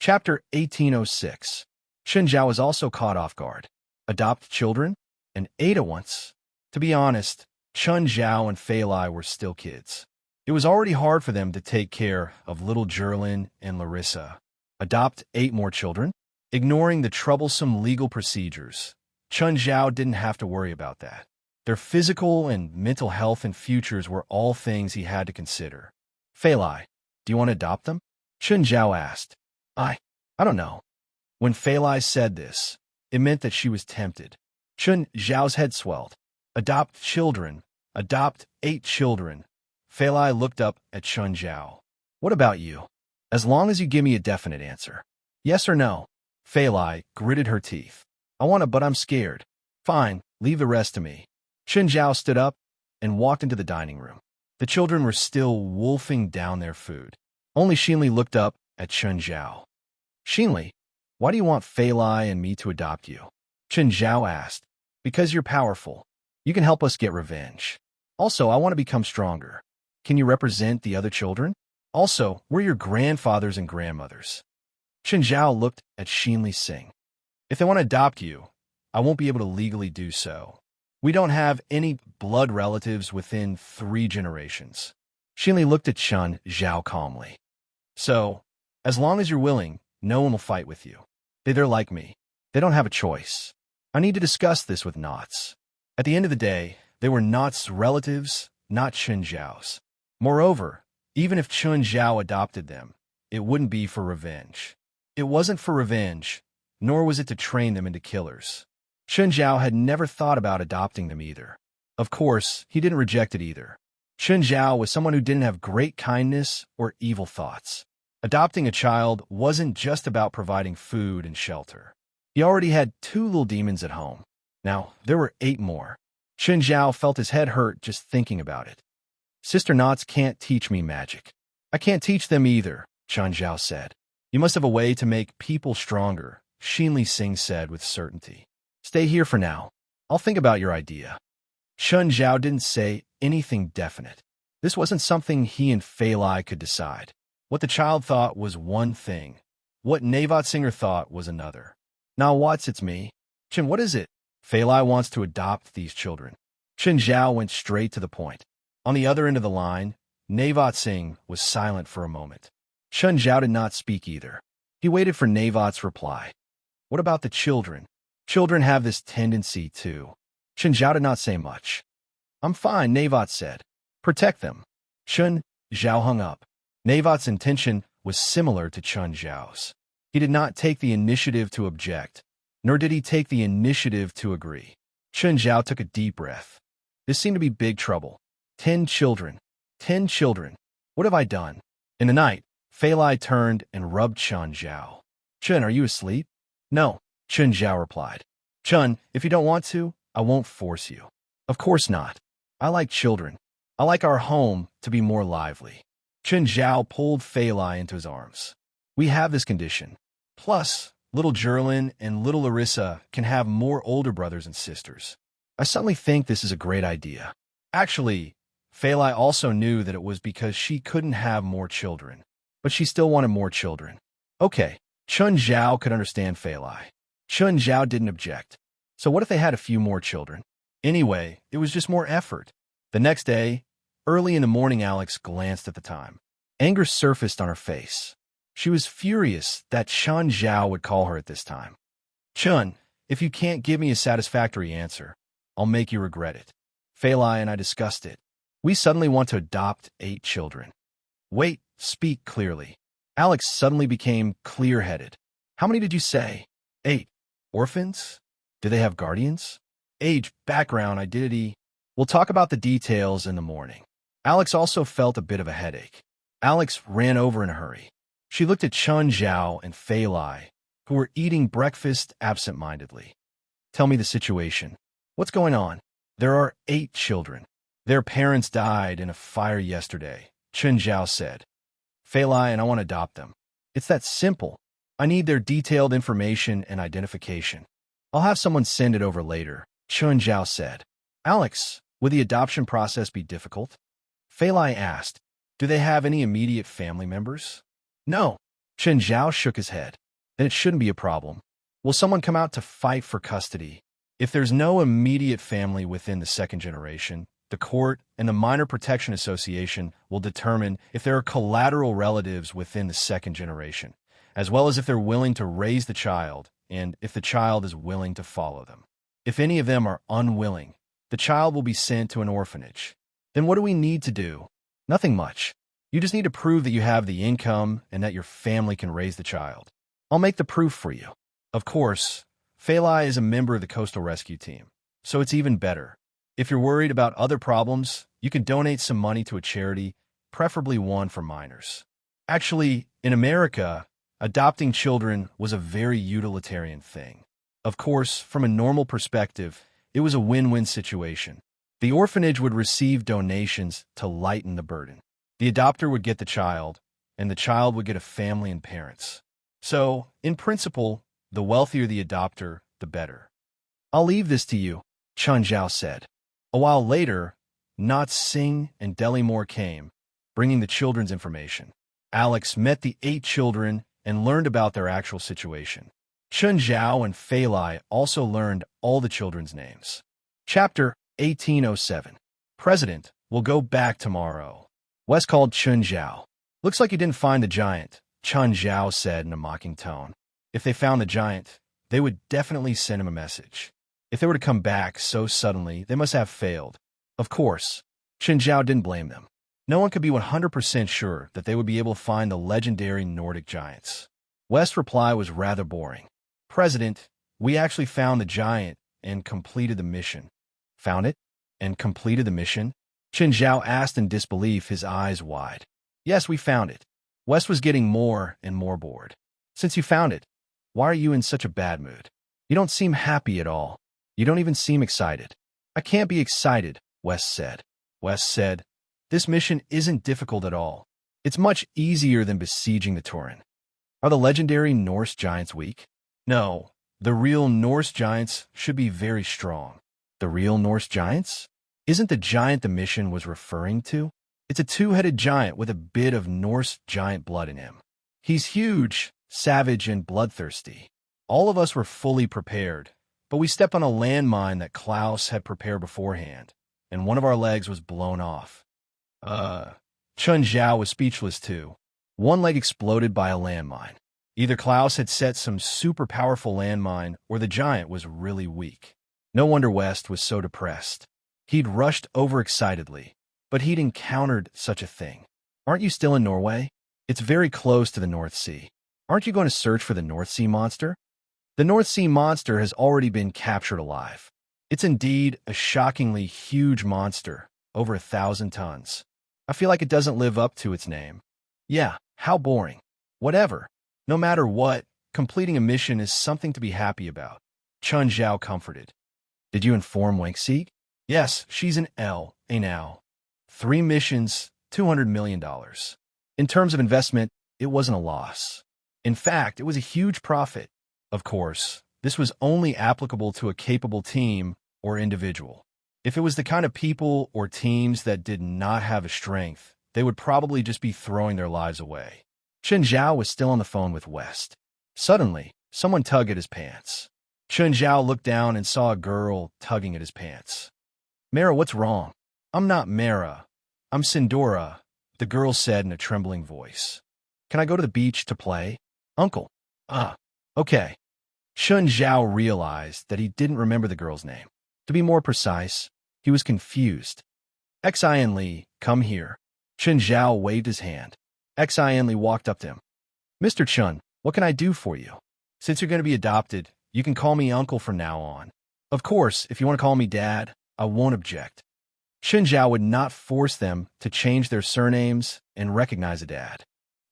Chapter 1806. Chen Zhao was also caught off guard. Adopt children? And eight at once? To be honest, Chen Zhao and Fei Lai were still kids. It was already hard for them to take care of little Jerlin and Larissa. Adopt 8 more children? Ignoring the troublesome legal procedures, Chen Zhao didn't have to worry about that. Their physical and mental health and futures were all things he had to consider. Fei Lai, do you want to adopt them? Chen Zhao asked. I don't know. When Fei Lai said this, it meant that she was tempted. Chen Zhao's head swelled. Adopt children. Adopt 8 children. Fei Lai looked up at Chen Zhao. What about you? As long as you give me a definite answer. Yes or no? Fei Lai gritted her teeth. I want to, but I'm scared. Fine, leave the rest to me. Chen Zhao stood up and walked into the dining room. The children were still wolfing down their food. Only Xinli looked up at Chen Zhao. Xinli, why do you want Fei Lai and me to adopt you? Chen Zhao asked. Because you're powerful. You can help us get revenge. Also, I want to become stronger. Can you represent the other children? Also, we're your grandfathers and grandmothers. Chen Zhao looked at Xinli Singh. If they want to adopt you, I won't be able to legally do so. We don't have any blood relatives within 3 generations. Xinli looked at Chen Zhao calmly. So, as long as you're willing, no one will fight with you. They're like me. They don't have a choice. I need to discuss this with Knots. At the end of the day, they were Knots' relatives, not Chen Zhao's. Moreover, even if Chen Zhao adopted them, it wouldn't be for revenge. It wasn't for revenge, nor was it to train them into killers. Chen Zhao had never thought about adopting them either. Of course, he didn't reject it either. Chen Zhao was someone who didn't have great kindness or evil thoughts. Adopting a child wasn't just about providing food and shelter. He already had 2 little demons at home. Now, there were 8 more. Chen Zhao felt his head hurt just thinking about it. Sister Knots can't teach me magic. I can't teach them either, Chen Zhao said. You must have a way to make people stronger, Xinli Singh said with certainty. Stay here for now. I'll think about your idea. Chen Zhao didn't say anything definite. This wasn't something he and Fei Lai could decide. What the child thought was one thing. What Navat Singer thought was another. Now what's it's me? Chen, what is it? Fei Lai wants to adopt these children. Chen Zhao went straight to the point. On the other end of the line, Navat Singh was silent for a moment. Chen Zhao did not speak either. He waited for Navat's reply. What about the children? Children have this tendency too. Chen Zhao did not say much. I'm fine, Navat said. Protect them. Chen Zhao hung up. Navat's intention was similar to Chen Zhao's. He did not take the initiative to object, nor did he take the initiative to agree. Chen Zhao took a deep breath. This seemed to be big trouble. 10 children. 10 children. What have I done? In the night, Fei Lai turned and rubbed Chen Zhao. Chen, are you asleep? No, Chen Zhao replied. Chen, if you don't want to, I won't force you. Of course not. I like children. I like our home to be more lively. Chen Zhao pulled Fei Lai into his arms. We have this condition. Plus, little Jerlin and little Larissa can have more older brothers and sisters. I suddenly think this is a great idea. Actually, Fei Lai also knew that it was because she couldn't have more children, but she still wanted more children. Okay, Chen Zhao could understand Fei Lai. Chen Zhao didn't object. So what if they had a few more children? Anyway, it was just more effort. The next day, early in the morning, Alex glanced at the time. Anger surfaced on her face. She was furious that Chen Zhao would call her at this time. Chen, if you can't give me a satisfactory answer, I'll make you regret it. Fei Lai and I discussed it. We suddenly want to adopt 8 children. Wait, speak clearly. Alex suddenly became clear-headed. How many did you say? 8. Orphans? Do they have guardians? Age, background, identity. We'll talk about the details in the morning. Alex also felt a bit of a headache. Alex ran over in a hurry. She looked at Chen Zhao and Fei Lai, who were eating breakfast absent-mindedly. Tell me the situation. What's going on? There are 8 children. Their parents died in a fire yesterday, Chen Zhao said. Fei Lai and I want to adopt them. It's that simple. I need their detailed information and identification. I'll have someone send it over later, Chen Zhao said. Alex, would the adoption process be difficult? Fei Lai asked. Do they have any immediate family members? No. Chen Zhao shook his head. Then it shouldn't be a problem. Will someone come out to fight for custody? If there's no immediate family within the second generation, the court and the Minor Protection Association will determine if there are collateral relatives within the second generation, as well as if they're willing to raise the child and if the child is willing to follow them. If any of them are unwilling, the child will be sent to an orphanage. Then what do we need to do? Nothing much. You just need to prove that you have the income and that your family can raise the child. I'll make the proof for you. Of course, Fei Lai is a member of the Coastal Rescue Team, so it's even better. If you're worried about other problems, you can donate some money to a charity, preferably one for minors. Actually, in America, adopting children was a very utilitarian thing. Of course, from a normal perspective, it was a win-win situation. The orphanage would receive donations to lighten the burden. The adopter would get the child, and the child would get a family and parents. So, in principle, the wealthier the adopter, the better. I'll leave this to you, Chen Zhao said. A while later, Nat Singh and Deli Moore came, bringing the children's information. Alex met the 8 children and learned about their actual situation. Chen Zhao and Fei Lai also learned all the children's names. Chapter 1807. President will go back tomorrow. Wes called Chen Zhao. Looks like you didn't find the giant, Chen Zhao said in a mocking tone. If they found the giant, they would definitely send him a message. If they were to come back so suddenly, they must have failed. Of course, Chen Zhao didn't blame them. No one could be 100% sure that they would be able to find the legendary Nordic giants. West's reply was rather boring. President, we actually found the giant and completed the mission. Found it? And completed the mission? Chen Zhao asked in disbelief, his eyes wide. Yes, we found it. West was getting more and more bored. Since you found it, why are you in such a bad mood? You don't seem happy at all. You don't even seem excited. I can't be excited, West said. West said, this mission isn't difficult at all. It's much easier than besieging the Tauren. Are the legendary Norse giants weak? No, the real Norse giants should be very strong. The real Norse giants? Isn't the giant the mission was referring to? It's a 2-headed giant with a bit of Norse giant blood in him. He's huge, savage, and bloodthirsty. All of us were fully prepared, but we stepped on a landmine that Klaus had prepared beforehand, and one of our legs was blown off. Chen Zhao was speechless too. One leg exploded by a landmine. Either Klaus had set some super powerful landmine, or the giant was really weak. No wonder West was so depressed. He'd rushed overexcitedly, but he'd encountered such a thing. Aren't you still in Norway? It's very close to the North Sea. Aren't you going to search for the North Sea monster? The North Sea monster has already been captured alive. It's indeed a shockingly huge monster, over 1,000 tons. I feel like it doesn't live up to its name. Yeah, how boring. Whatever. No matter what, completing a mission is something to be happy about. Chen Zhao comforted. Did you inform Wangxi? Yes, she's an L, a now. 3 missions, $200 million. In terms of investment, it wasn't a loss. In fact, it was a huge profit. Of course, this was only applicable to a capable team or individual. If it was the kind of people or teams that did not have a strength, they would probably just be throwing their lives away. Chen Zhao was still on the phone with West. Suddenly, someone tugged at his pants. Chen Zhao looked down and saw a girl tugging at his pants. Mara, what's wrong? I'm not Mara. I'm Sindora, the girl said in a trembling voice. Can I go to the beach to play? Uncle. Okay. Chen Zhao realized that he didn't remember the girl's name. To be more precise, he was confused. Xin Li, come here. Chen Zhao waved his hand. Xin Li walked up to him. Mr. Chen, what can I do for you? Since you're going to be adopted, you can call me uncle from now on. Of course, if you want to call me dad, I won't object. Chen Zhao would not force them to change their surnames and recognize a dad.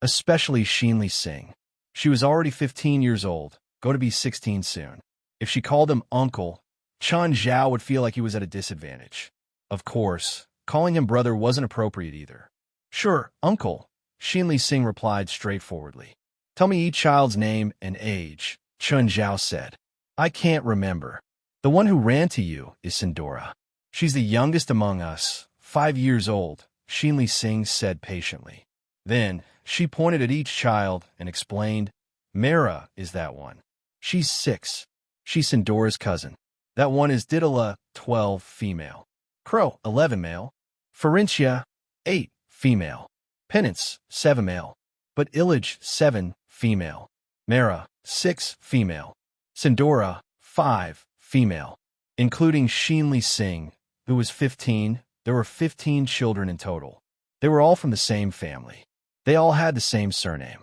Especially Xin Li Singh. She was already 15 years old, going to be 16 soon. If she called him uncle, Chen Zhao would feel like he was at a disadvantage. Of course, calling him brother wasn't appropriate either. Sure, uncle, Xin Li Singh replied straightforwardly. Tell me each child's name and age, Chen Zhao said. I can't remember. The one who ran to you is Sindora. She's the youngest among us, 5 years old, Xin Li Singh said patiently. Then she pointed at each child and explained, Mara is that one. She's 6. She's Sindora's cousin. That one is Didala, 12, female. Crow, 11, male. Ferencia, 8, female. Penance, 7, male. But Illich, 7, female. Mara, 6, female. Sindora, 5, female. Including Sheenli Singh, who was 15, there were 15 children in total. They were all from the same family. They all had the same surname.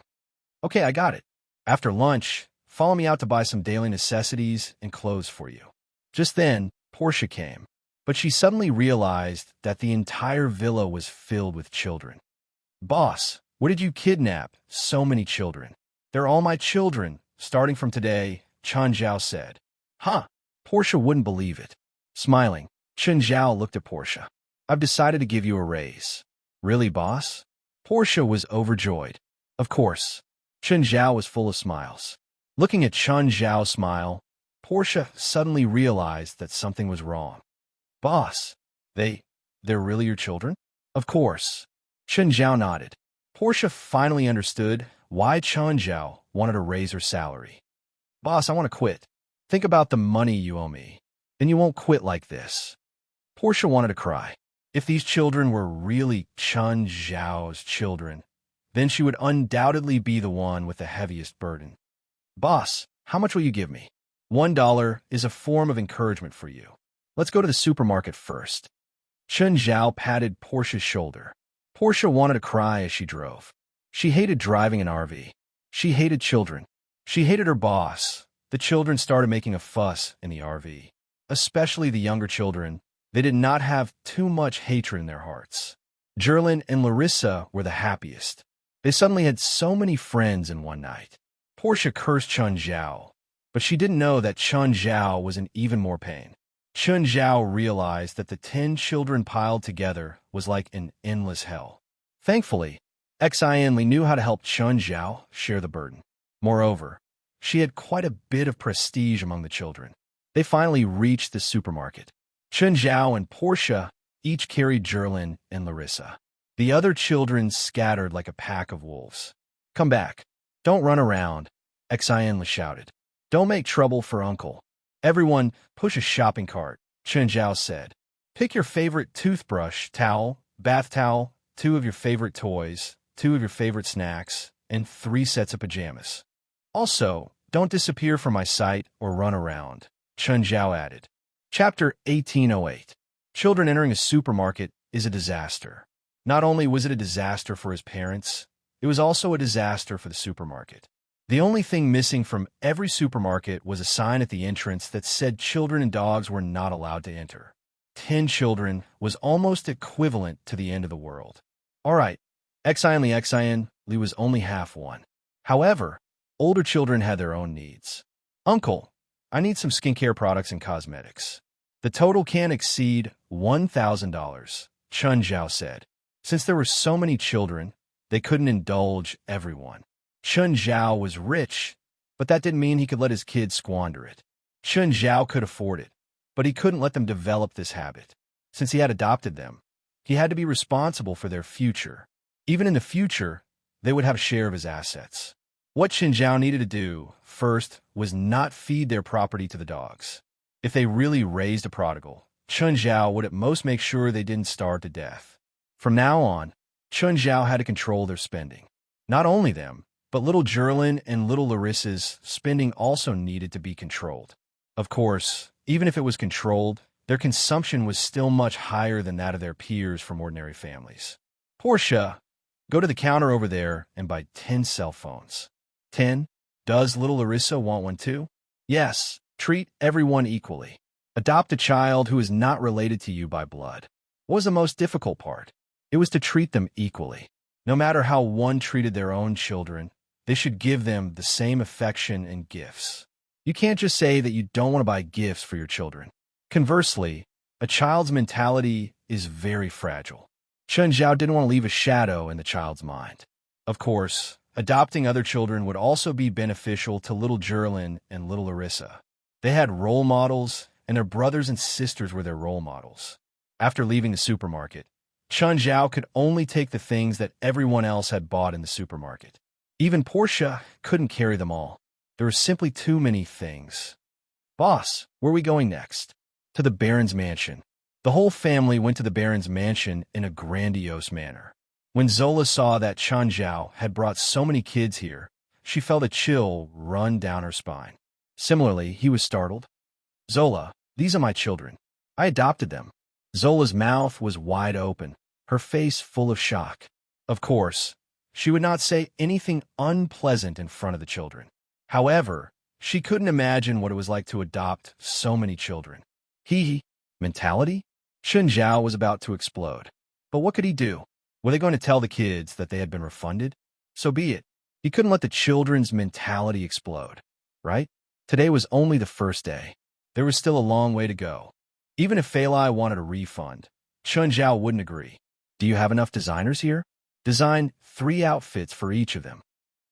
Okay, I got it. After lunch, follow me out to buy some daily necessities and clothes for you. Just then, Portia came, but she suddenly realized that the entire villa was filled with children. Boss, what did you kidnap so many children? They're all my children, starting from today, Chen Zhao said. Huh? Portia wouldn't believe it. Smiling, Chen Zhao looked at Portia. I've decided to give you a raise. Really, boss? Portia was overjoyed. Of course. Chen Zhao was full of smiles. Looking at Chen Zhao's smile, Portia suddenly realized that something was wrong. Boss, they're really your children? Of course. Chen Zhao nodded. Portia finally understood why Chen Zhao wanted to raise her salary. Boss, I want to quit. Think about the money you owe me. Then you won't quit like this. Portia wanted to cry. If these children were really Chen Zhao's children, then she would undoubtedly be the one with the heaviest burden. Boss, how much will you give me? $1 is a form of encouragement for you. Let's go to the supermarket first. Chen Zhao patted Portia's shoulder. Portia wanted to cry as she drove. She hated driving an RV. She hated children. She hated her boss. The children started making a fuss in the RV. Especially the younger children. They did not have too much hatred in their hearts. Jerlin and Larissa were the happiest. They suddenly had so many friends in one night. Portia cursed Chen Zhao, but she didn't know that Chen Zhao was in even more pain. Chen Zhao realized that the 10 children piled together was like an endless hell. Thankfully, Xinli knew how to help Chen Zhao share the burden. Moreover, she had quite a bit of prestige among the children. They finally reached the supermarket. Chen Zhao and Portia each carried Jerlin and Larissa. The other children scattered like a pack of wolves. Come back. Don't run around, Xinli shouted. Don't make trouble for Uncle. Everyone, push a shopping cart, Chen Zhao said. Pick your favorite toothbrush, towel, bath towel, 2 of your favorite toys, 2 of your favorite snacks, and 3 sets of pajamas. Also, don't disappear from my sight or run around, Chen Zhao added. Chapter 1808. Children entering a supermarket is a disaster. Not only was it a disaster for his parents, it was also a disaster for the supermarket. The only thing missing from every supermarket was a sign at the entrance that said children and dogs were not allowed to enter. 10 children was almost equivalent to the end of the world. All right, Xinli was only half one. However, older children had their own needs. Uncle, I need some skincare products and cosmetics. The total can't exceed $1,000, Chen Zhao said. Since there were so many children, they couldn't indulge everyone. Chen Zhao was rich, but that didn't mean he could let his kids squander it. Chen Zhao could afford it, but he couldn't let them develop this habit. Since he had adopted them, he had to be responsible for their future. Even in the future, they would have a share of his assets. What Chen Zhao needed to do, first, was not feed their property to the dogs. If they really raised a prodigal, Chen Zhao would at most make sure they didn't starve to death. From now on, Chen Zhao had to control their spending. Not only them, but little Jerlin and little Larissa's spending also needed to be controlled. Of course, even if it was controlled, their consumption was still much higher than that of their peers from ordinary families. Portia, go to the counter over there and buy 10 cell phones. 10? Does little Larissa want one too? Yes, treat everyone equally. Adopt a child who is not related to you by blood. What was the most difficult part? It was to treat them equally. No matter how one treated their own children, they should give them the same affection and gifts. You can't just say that you don't want to buy gifts for your children. Conversely, a child's mentality is very fragile. Chen Zhao didn't want to leave a shadow in the child's mind. Of course, adopting other children would also be beneficial to little Jerlin and little Larissa. They had role models, and their brothers and sisters were their role models. After leaving the supermarket, Chun Zhao could only take the things that everyone else had bought in the supermarket. Even Portia couldn't carry them all. There were simply too many things. Boss, where are we going next? To the Baron's mansion. The whole family went to the Baron's mansion in a grandiose manner. When Zola saw that Chun Zhao had brought so many kids here, she felt a chill run down her spine. Similarly, he was startled. Zola, these are my children. I adopted them. Zola's mouth was wide open, her face full of shock. Of course, she would not say anything unpleasant in front of the children. However, she couldn't imagine what it was like to adopt so many children. Mentality? Chun Zhao was about to explode. But what could he do? Were they going to tell the kids that they had been refunded? So be it. He couldn't let the children's mentality explode, right? Today was only the first day. There was still a long way to go. Even if Fei Lai wanted a refund, Chun Zhao wouldn't agree. Do you have enough designers here? Design 3 outfits for each of them.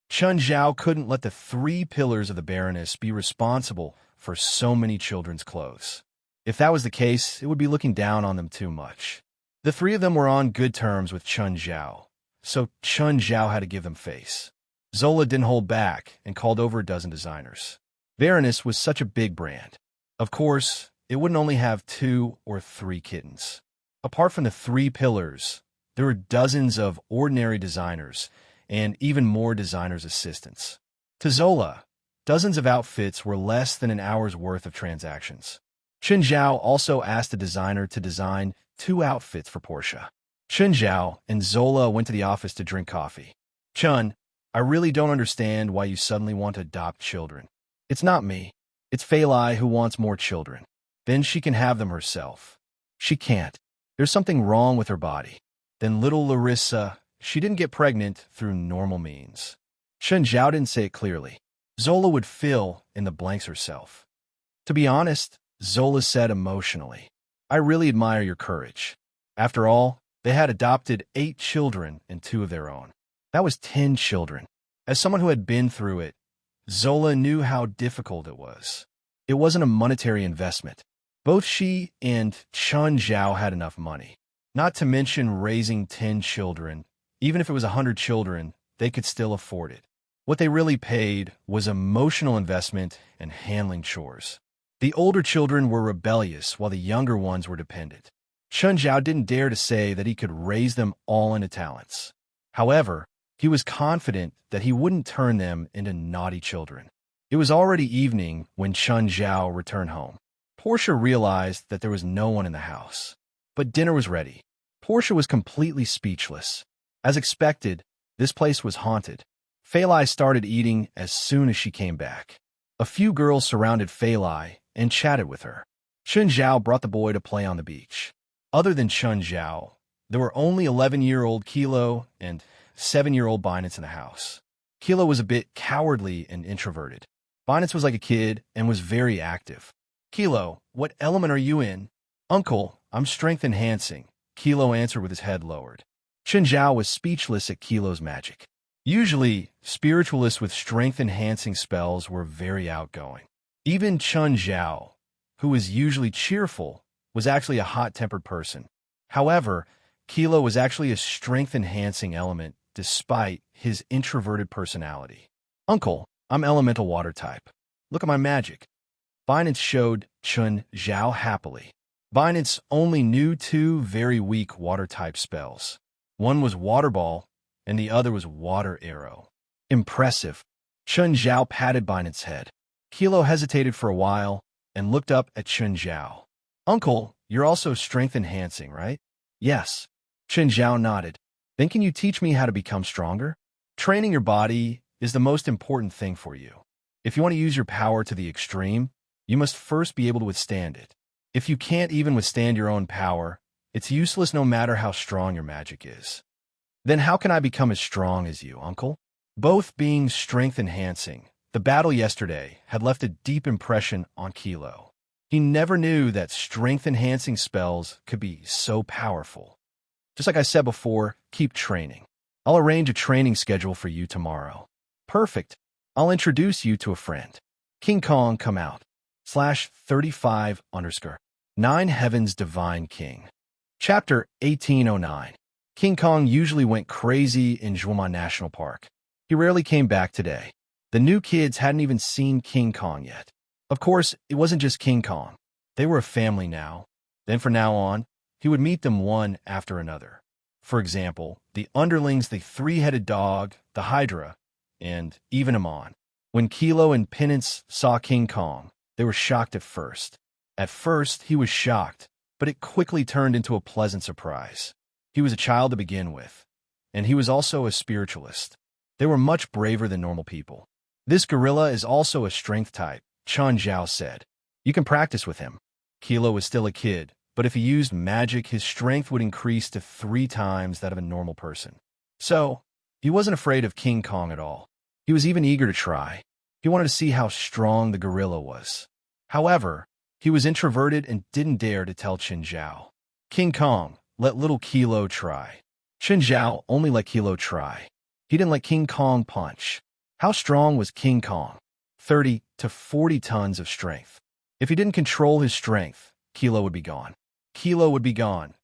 Chun Zhao couldn't let the 3 pillars of the Baroness be responsible for so many children's clothes. If that was the case, it would be looking down on them too much. The 3 of them were on good terms with Chun Zhao, so Chun Zhao had to give them face. Zola didn't hold back and called over a dozen designers. Baroness was such a big brand. Of course, it wouldn't only have 2 or 3 kittens. Apart from the 3 pillars, there were dozens of ordinary designers and even more designers' assistants. To Zola, dozens of outfits were less than an hour's worth of transactions. Chun Zhao also asked a designer to design 2 outfits for Portia. Chun Zhao and Zola went to the office to drink coffee. Chun, I really don't understand why you suddenly want to adopt children. It's not me. It's Fei Lai who wants more children. Then she can have them herself. She can't. There's something wrong with her body. Then little Larissa, she didn't get pregnant through normal means. Chun Zhao didn't say it clearly. Zola would fill in the blanks herself. To be honest, Zola said emotionally, I really admire your courage. After all, they had adopted 8 children and 2 of their own. That was 10 children. As someone who had been through it, Zola knew how difficult it was. It wasn't a monetary investment. Both she and Chun Zhao had enough money. Not to mention raising 10 children. Even if it was 100 children, they could still afford it. What they really paid was emotional investment and handling chores. The older children were rebellious while the younger ones were dependent. Chun Zhao didn't dare to say that he could raise them all into talents. However, he was confident that he wouldn't turn them into naughty children. It was already evening when Chun Zhao returned home. Portia realized that there was no one in the house. But dinner was ready. Portia was completely speechless. As expected, this place was haunted. Fei Lai started eating as soon as she came back. A few girls surrounded Fei Lai and chatted with her. Chun Zhao brought the boy to play on the beach. Other than Chun Zhao, there were only 11-year-old Kilo and 7-year-old Binance in the house. Kilo was a bit cowardly and introverted. Binance was like a kid and was very active. Kilo, what element are you in? Uncle, I'm strength enhancing, Kilo answered with his head lowered. Chun Zhao was speechless at Kilo's magic. Usually, spiritualists with strength-enhancing spells were very outgoing. Even Chun Zhao, who was usually cheerful, was actually a hot-tempered person. However, Kilo was actually a strength-enhancing element despite his introverted personality. Uncle, I'm elemental water type. Look at my magic. Binance showed Chun Zhao happily. Binance only knew 2 very weak water-type spells. One was Water Ball, and the other was Water Arrow. Impressive. Chun Zhao patted Binance's head. Kilo hesitated for a while and looked up at Chun Zhao. Uncle, you're also strength-enhancing, right? Yes. Chun Zhao nodded. Then can you teach me how to become stronger? Training your body is the most important thing for you. If you want to use your power to the extreme, you must first be able to withstand it. If you can't even withstand your own power, it's useless no matter how strong your magic is. Then how can I become as strong as you, Uncle? Both being strength-enhancing, the battle yesterday had left a deep impression on Kilo. He never knew that strength-enhancing spells could be so powerful. Just like I said before, keep training. I'll arrange a training schedule for you tomorrow. Perfect. I'll introduce you to a friend. King Kong come out. /35_9 Heaven's Divine King. Chapter 1809. King Kong usually went crazy in Zhuoman National Park. He rarely came back today. The new kids hadn't even seen King Kong yet. Of course, it wasn't just King Kong. They were a family now. Then from now on, he would meet them one after another. For example, the underlings, the three-headed dog, the Hydra, and even Amon. When Kilo and Penance saw King Kong, they were shocked at first. At first, he was shocked, but it quickly turned into a pleasant surprise. He was a child to begin with, and he was also a spiritualist. They were much braver than normal people. This gorilla is also a strength type, Chun Zhao said. You can practice with him. Kilo was still a kid, but if he used magic, his strength would increase to 3 times that of a normal person. So, he wasn't afraid of King Kong at all. He was even eager to try. He wanted to see how strong the gorilla was. However, he was introverted and didn't dare to tell Chun Zhao. King Kong, let little Kilo try. Chun Zhao only let Kilo try. He didn't let King Kong punch. How strong was King Kong? 30 to 40 tons of strength. If he didn't control his strength, Kilo would be gone. Kilo would be gone.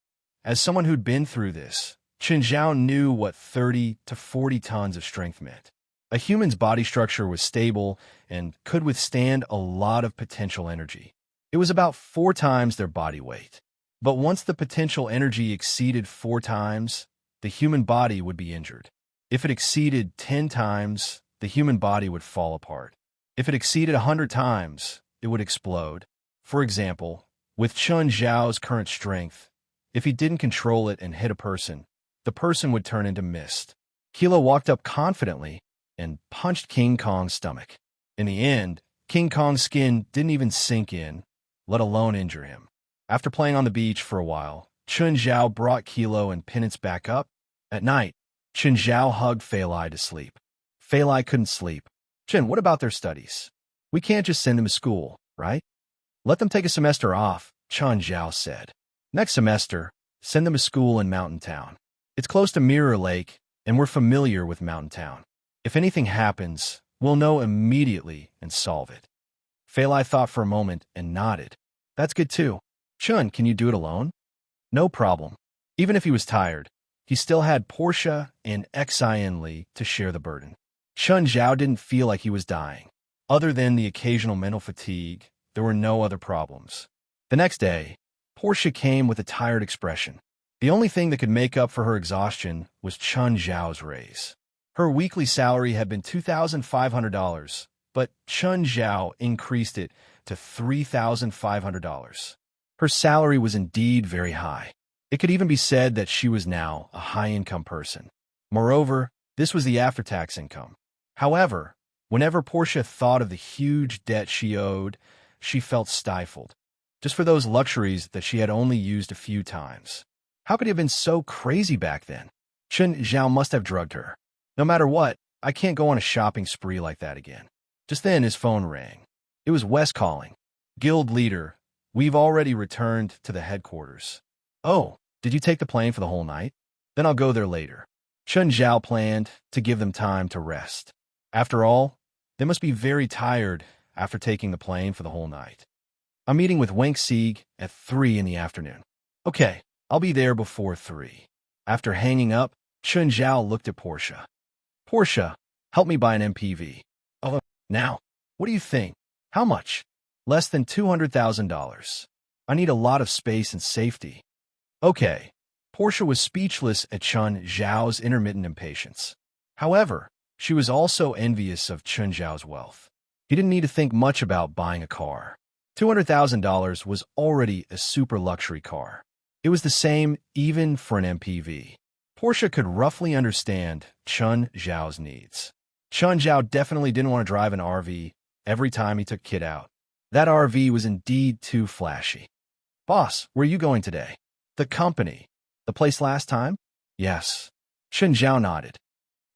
As someone who'd been through this, Chun Zhao knew what 30 to 40 tons of strength meant. A human's body structure was stable and could withstand a lot of potential energy. It was about 4 times their body weight. But once the potential energy exceeded 4 times, the human body would be injured. If it exceeded 10 times, the human body would fall apart. If it exceeded 100 times, it would explode. For example, with Chun Zhao's current strength, if he didn't control it and hit a person, the person would turn into mist. Kilo walked up confidently and punched King Kong's stomach. In the end, King Kong's skin didn't even sink in, let alone injure him. After playing on the beach for a while, Chun Zhao brought Kilo and Penance back up. At night, Chun Zhao hugged Fei Lai to sleep. Fei Lai couldn't sleep. Chun, what about their studies? We can't just send them to school, right? Let them take a semester off, Chun Zhao said. Next semester, send them to school in Mountain Town. It's close to Mirror Lake, and we're familiar with Mountain Town. If anything happens, we'll know immediately and solve it. Fei Lai thought for a moment and nodded. That's good too. Chun, can you do it alone? No problem. Even if he was tired, he still had Portia and Xin Li to share the burden. Chun Zhao didn't feel like he was dying. Other than the occasional mental fatigue, there were no other problems. The next day, Portia came with a tired expression. The only thing that could make up for her exhaustion was Chun Zhao's raise. Her weekly salary had been $2,500, but Chun Zhao increased it to $3,500. Her salary was indeed very high. It could even be said that she was now a high-income person. Moreover, this was the after-tax income. However, whenever Portia thought of the huge debt she owed, she felt stifled, just for those luxuries that she had only used a few times. How could he have been so crazy back then? Chun Zhao must have drugged her. No matter what, I can't go on a shopping spree like that again. Just then his phone rang. It was Wes calling. Guild leader, we've already returned to the headquarters. Oh, did you take the plane for the whole night? Then I'll go there later. Chun Zhao planned to give them time to rest. After all, they must be very tired after taking the plane for the whole night. I'm meeting with Wang Sieg at 3 in the afternoon. Okay, I'll be there before 3. After hanging up, Chun Zhao looked at Portia. Portia, help me buy an MPV. Oh, now, what do you think? How much? Less than $200,000. I need a lot of space and safety. Okay. Portia was speechless at Chun Zhao's intermittent impatience. However, she was also envious of Chun Zhao's wealth. He didn't need to think much about buying a car. $200,000 was already a super luxury car. It was the same even for an MPV. Portia could roughly understand Chun Zhao's needs. Chun Zhao definitely didn't want to drive an RV every time he took Kid out. That RV was indeed too flashy. Boss, where are you going today? The company. The place last time? Yes. Chun Zhao nodded.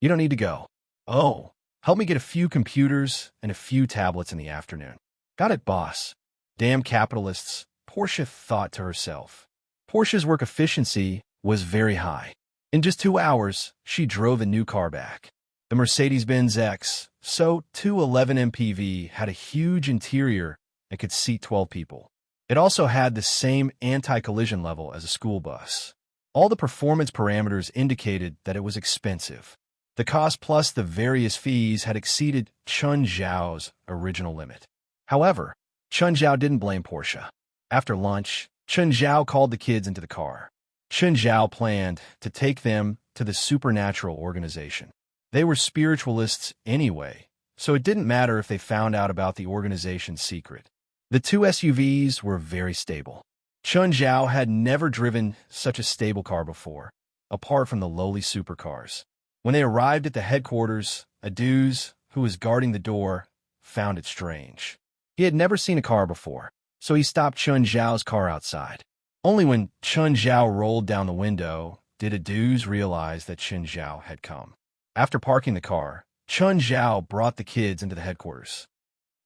You don't need to go. Oh, help me get a few computers and a few tablets in the afternoon. Got it, boss. Damn capitalists, Portia thought to herself. Portia's work efficiency was very high. In just 2 hours, she drove a new car back. The Mercedes-Benz X, so 211 MPV, had a huge interior and could seat 12 people. It also had the same anti-collision level as a school bus. All the performance parameters indicated that it was expensive. The cost plus the various fees had exceeded Chun Zhao's original limit. However, Chun Zhao didn't blame Portia. After lunch, Chun Zhao called the kids into the car. Chun Zhao planned to take them to the supernatural organization. They were spiritualists anyway, so it didn't matter if they found out about the organization's secret. The two SUVs were very stable. Chun Zhao had never driven such a stable car before, apart from the lowly supercars. When they arrived at the headquarters, Aduz, who was guarding the door, found it strange. He had never seen a car before, so he stopped Chun Zhao's car outside. Only when Chun Zhao rolled down the window did Aduz realize that Chun Zhao had come. After parking the car, Chun Zhao brought the kids into the headquarters.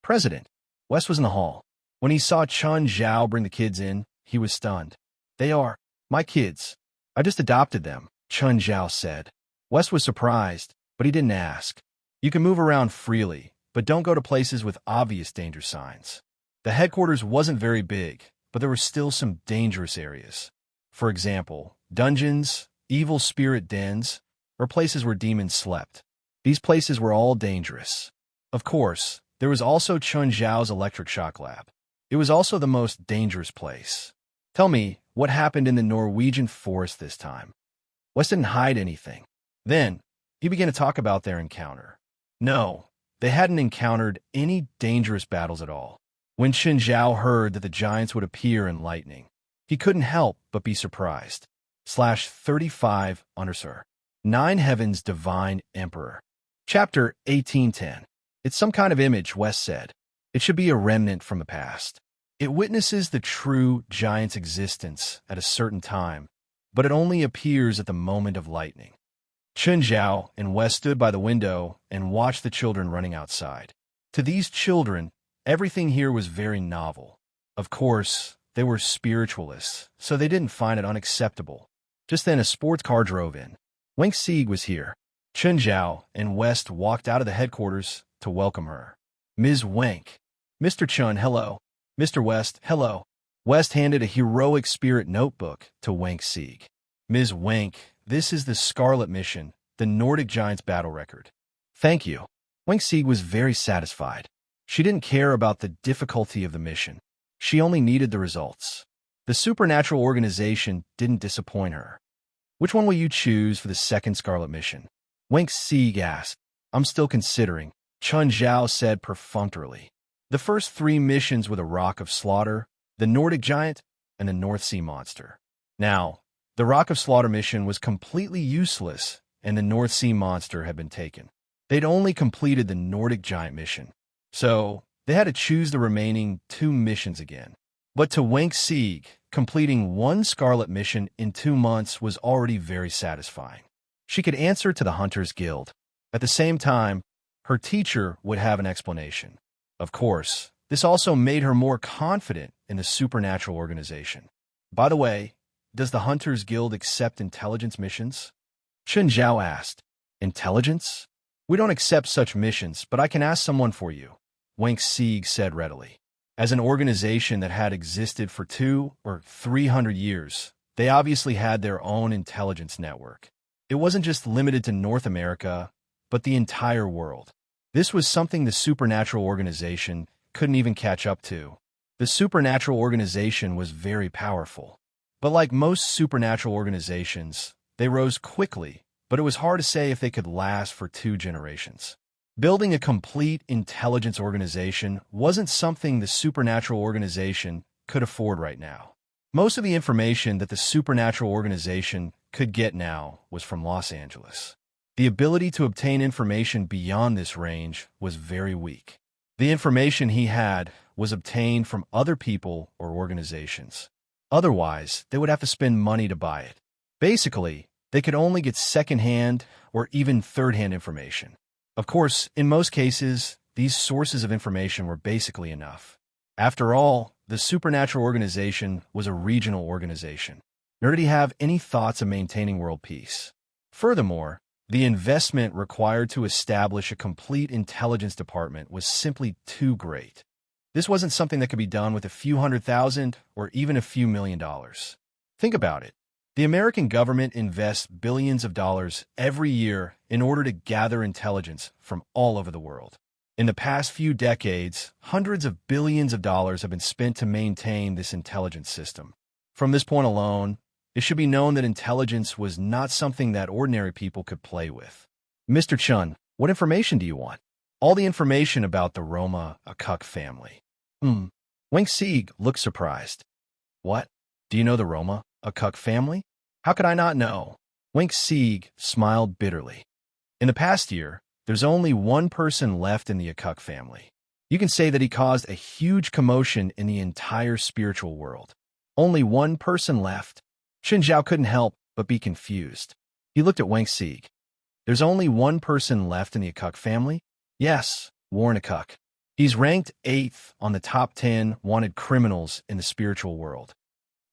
President West was in the hall. When he saw Chun Zhao bring the kids in, he was stunned. "They are my kids. I just adopted them," Chun Zhao said. West was surprised, but he didn't ask. "You can move around freely, but don't go to places with obvious danger signs." The headquarters wasn't very big, but there were still some dangerous areas. For example, dungeons, evil spirit dens, or places where demons slept. These places were all dangerous. Of course, there was also Chun Zhao's electric shock lab. It was also the most dangerous place. "Tell me, what happened in the Norwegian forest this time?" West didn't hide anything. Then, he began to talk about their encounter. No, they hadn't encountered any dangerous battles at all. When Chun Zhao heard that the giants would appear in lightning, he couldn't help but be surprised. /35 Undersir. 9 Heavens Divine Emperor. Chapter 1810. It's some kind of image, West said. It should be a remnant from the past. It witnesses the true giant's existence at a certain time, but it only appears at the moment of lightning. Chun Zhao and West stood by the window and watched the children running outside. To these children, everything here was very novel. Of course, they were spiritualists, so they didn't find it unacceptable. Just then a sports car drove in. Wenk Sieg was here. Chun Zhao and West walked out of the headquarters to welcome her. "Ms. Wenk." "Mr. Chun, hello." "Mr. West, hello." West handed a heroic spirit notebook to Wenk Sieg. "Ms. Wenk, this is the Scarlet Mission, the Nordic Giants battle record." "Thank you." Wenk Sieg was very satisfied. She didn't care about the difficulty of the mission. She only needed the results. The supernatural organization didn't disappoint her. "Which one will you choose for the second Scarlet Mission?" Wenk Sieg asked. "I'm still considering," Chun Zhao said perfunctorily. The first 3 missions were the Rock of Slaughter, the Nordic Giant, and the North Sea Monster. Now, the Rock of Slaughter mission was completely useless, and the North Sea Monster had been taken. They'd only completed the Nordic Giant mission, so they had to choose the remaining 2 missions again. But to Wenk Sieg, completing 1 Scarlet mission in 2 months was already very satisfying. She could answer to the Hunters Guild. At the same time, her teacher would have an explanation. Of course, this also made her more confident in the supernatural organization. "By the way, does the Hunters Guild accept intelligence missions?" Chun Zhao asked. "Intelligence? We don't accept such missions, but I can ask someone for you," Wenk Sieg said readily. As an organization that had existed for 200 or 300 years, they obviously had their own intelligence network. It wasn't just limited to North America, but the entire world. This was something the supernatural organization couldn't even catch up to. The supernatural organization was very powerful. But like most supernatural organizations, they rose quickly, but it was hard to say if they could last for 2 generations. Building a complete intelligence organization wasn't something the supernatural organization could afford right now. Most of the information that the supernatural organization could get now was from Los Angeles. The ability to obtain information beyond this range was very weak. The information he had was obtained from other people or organizations. Otherwise, they would have to spend money to buy it. Basically, they could only get second-hand or even third-hand information. Of course, in most cases, these sources of information were basically enough. After all, the supernatural organization was a regional organization, nor did he have any thoughts of maintaining world peace. Furthermore, the investment required to establish a complete intelligence department was simply too great. This wasn't something that could be done with a few $100,000 or even a few $1 million. Think about it. The American government invests billions of dollars every year in order to gather intelligence from all over the world. In the past few decades, hundreds of billions of dollars have been spent to maintain this intelligence system. From this point alone, it should be known that intelligence was not something that ordinary people could play with. Mr. Chun, what information do you want? All the information about the Roma Akuk family. Wang Sieg looked surprised. What? Do you know the Roma Akuk family? How could I not know? Wang Sieg smiled bitterly. In the past year, there's only one person left in the Akuk family. You can say that he caused a huge commotion in the entire spiritual world. Only one person left. Chen Zhao couldn't help but be confused. He looked at Wang Sieg. There's only one person left in the Akuk family? Yes, Warren Akuk. He's ranked 8th on the top 10 wanted criminals in the spiritual world.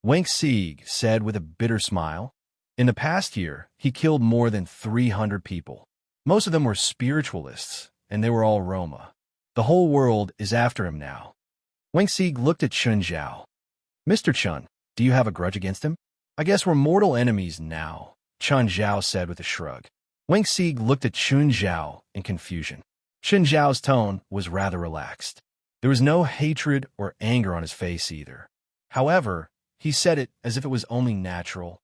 Wang Sieg said with a bitter smile. In the past year, he killed more than 300 people. Most of them were spiritualists, and they were all Roma. The whole world is after him now. Wang Sieg looked at Chen Zhao. Mr. Chun, do you have a grudge against him? I guess we're mortal enemies now, Chen Zhao said with a shrug. Wang Sieg looked at Chen Zhao in confusion. Chen Zhao's tone was rather relaxed. There was no hatred or anger on his face either. However, he said it as if it was only natural.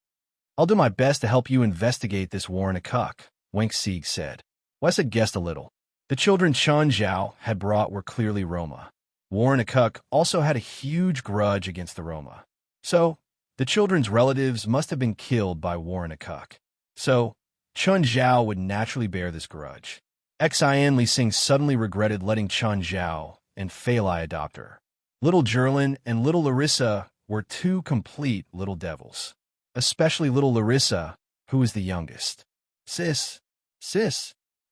I'll do my best to help you investigate this Warren Akuk, Wang Sieg said. Wes had guessed a little. The children Chen Zhao had brought were clearly Roma. Warren Akuk also had a huge grudge against the Roma. So, the children's relatives must have been killed by Warren Akuk. So, Chen Zhao would naturally bear this grudge. Xian Li Sing suddenly regretted letting Chen Zhao and Fei Lai adopt her. Little Jerlin and little Larissa were two complete little devils. Especially little Larissa, who was the youngest. Sis.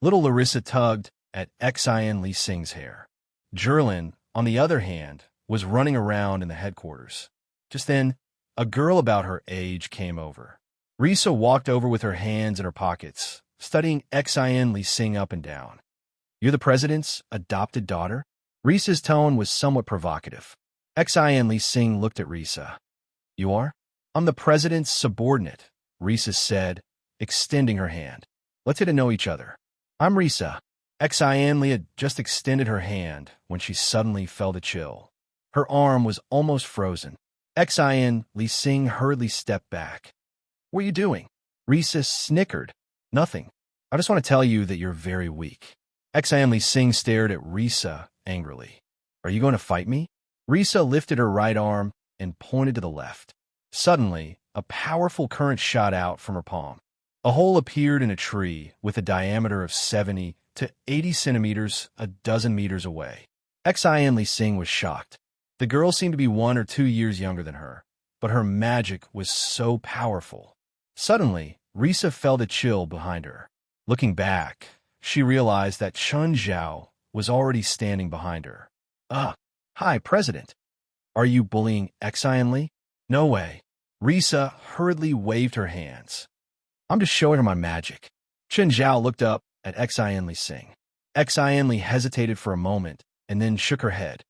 Little Larissa tugged at Xian Li Sing's hair. Jerlin, on the other hand, was running around in the headquarters. Just then, a girl about her age came over. Risa walked over with her hands in her pockets, studying Xian Li Sing up and down. You're the president's adopted daughter? Risa's tone was somewhat provocative. Xian Li Sing looked at Risa. You are? I'm the president's subordinate, Risa said, extending her hand. Let's get to know each other. I'm Risa. Xian Li had just extended her hand when she suddenly felt a chill. Her arm was almost frozen. Xian Li Sing hurriedly stepped back. What are you doing? Risa snickered. Nothing. I just want to tell you that you're very weak. Xian Li Sing stared at Risa angrily. Are you going to fight me? Risa lifted her right arm and pointed to the left. Suddenly, a powerful current shot out from her palm. A hole appeared in a tree with a diameter of 70 to 80 centimeters a dozen meters away. Xian Li Sing was shocked. The girl seemed to be 1 or 2 years younger than her, but her magic was so powerful. Suddenly, Risa felt a chill behind her. Looking back, she realized that Chen Zhao was already standing behind her. Hi, President. Are you bullying Xian Li? No way. Risa hurriedly waved her hands. I'm just showing her my magic. Chen Zhao looked up at Xian Li Sing. Xian Li hesitated for a moment and then shook her head.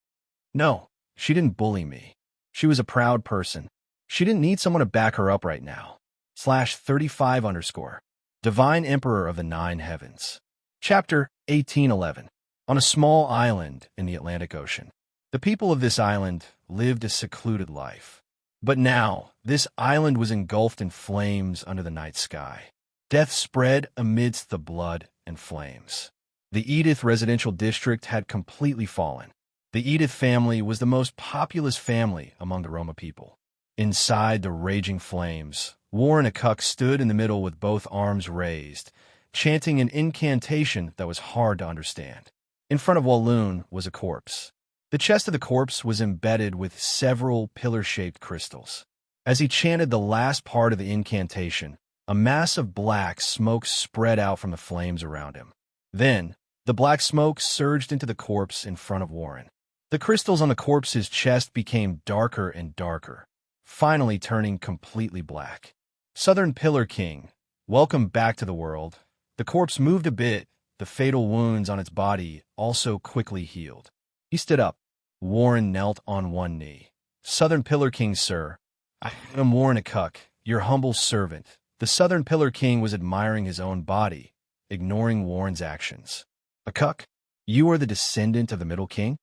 No, she didn't bully me. She was a proud person. She didn't need someone to back her up right now. /35_ Divine Emperor of the Nine Heavens. Chapter 1811. On a small island in the Atlantic Ocean. The people of this island lived a secluded life. But now, this island was engulfed in flames under the night sky. Death spread amidst the blood and flames. The Edith residential district had completely fallen. The Edith family was the most populous family among the Roma people. Inside the raging flames, Warren Akuk stood in the middle with both arms raised, chanting an incantation that was hard to understand. In front of Walloon was a corpse. The chest of the corpse was embedded with several pillar-shaped crystals. As he chanted the last part of the incantation, a mass of black smoke spread out from the flames around him. Then, the black smoke surged into the corpse in front of Warren. The crystals on the corpse's chest became darker and darker, finally turning completely black. Southern Pillar King, welcome back to the world. The corpse moved a bit, the fatal wounds on its body also quickly healed. He stood up. Warren knelt on one knee. Southern Pillar King, sir. I am Warren a Cuck, your humble servant. The Southern Pillar King was admiring his own body, ignoring Warren's actions. A Cuck? You are the descendant of the Middle King?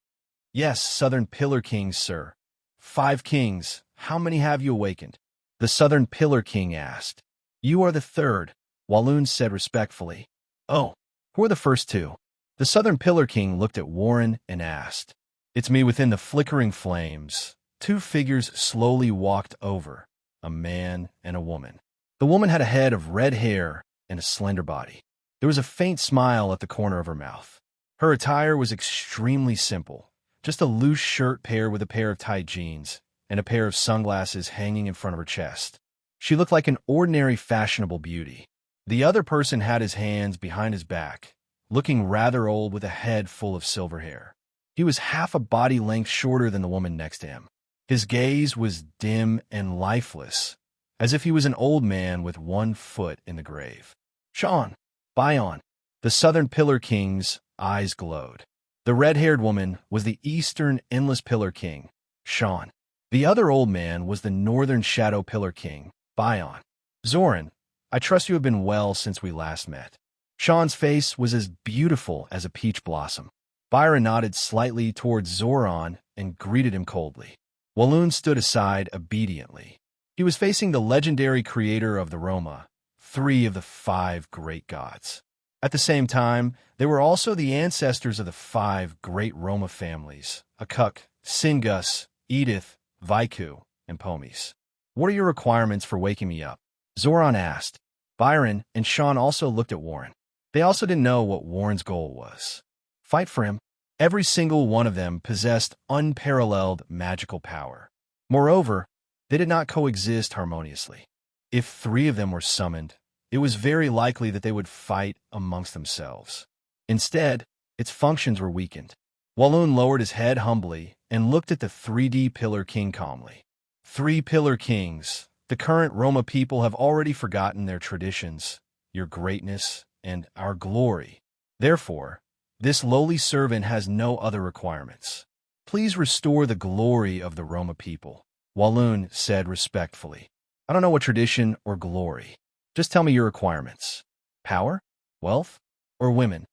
Yes, Southern Pillar King, sir. 5 kings. How many have you awakened? The Southern Pillar King asked. You are the third, Walloon said respectfully. Oh, who are the first 2? The Southern Pillar King looked at Warren and asked. It's me. Within the flickering flames, 2 figures slowly walked over, a man and a woman. The woman had a head of red hair and a slender body. There was a faint smile at the corner of her mouth. Her attire was extremely simple, just a loose shirt paired with a pair of tight jeans and a pair of sunglasses hanging in front of her chest. She looked like an ordinary fashionable beauty. The other person had his hands behind his back, looking rather old with a head full of silver hair. He was half a body length shorter than the woman next to him. His gaze was dim and lifeless, as if he was an old man with 1 foot in the grave. Sean, Bion. The Southern Pillar King's eyes glowed. The red-haired woman was the Eastern Endless Pillar King, Sean. The other old man was the Northern Shadow Pillar King, Bion. Zoran, I trust you have been well since we last met. Sean's face was as beautiful as a peach blossom. Byron nodded slightly towards Zoran and greeted him coldly. Walloon stood aside obediently. He was facing the legendary creator of the Roma, 3 of the 5 great gods. At the same time, they were also the ancestors of the 5 great Roma families, Akuk, Singus, Edith, Vaiku, and Pomis. What are your requirements for waking me up? Zoran asked. Byron and Sean also looked at Warren. They also didn't know what Warren's goal was. Fight for him. Every single one of them possessed unparalleled magical power. Moreover, they did not coexist harmoniously. If 3 of them were summoned, it was very likely that they would fight amongst themselves. Instead, its functions were weakened. Walloon lowered his head humbly and looked at the 3D Pillar King calmly. 3 Pillar Kings, the current Roma people have already forgotten their traditions, your greatness, and our glory. Therefore, this lowly servant has no other requirements. Please restore the glory of the Roma people, Walloon said respectfully. I don't know what tradition or glory. Just tell me your requirements. Power? Wealth? Or women?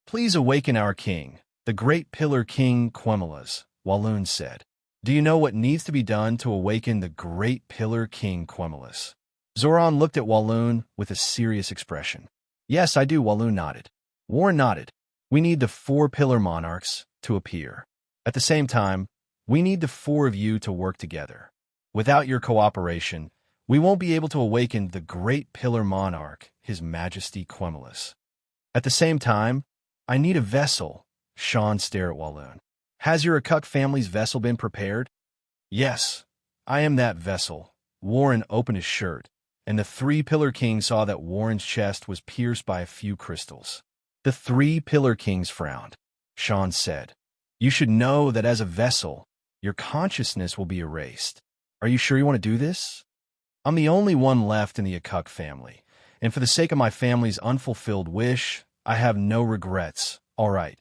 Please awaken our king, the great Pillar King Quemelas, Walloon said. Do you know what needs to be done to awaken the great Pillar King Quemelas? Zoran looked at Walloon with a serious expression. Yes, I do, Walloon nodded. Warren nodded. We need the 4 Pillar Monarchs to appear. At the same time, we need the 4 of you to work together. Without your cooperation, we won't be able to awaken the great Pillar Monarch, His Majesty Quemelas. At the same time, I need a vessel. Sean stared at Walloon. Has your Akuk family's vessel been prepared? Yes, I am that vessel. Warren opened his shirt, and the 3 Pillar Kings saw that Warren's chest was pierced by a few crystals. The 3 Pillar Kings frowned. Sean said, You should know that as a vessel, your consciousness will be erased. Are you sure you want to do this? I'm the only one left in the Akuk family, and for the sake of my family's unfulfilled wish, I have no regrets. All right,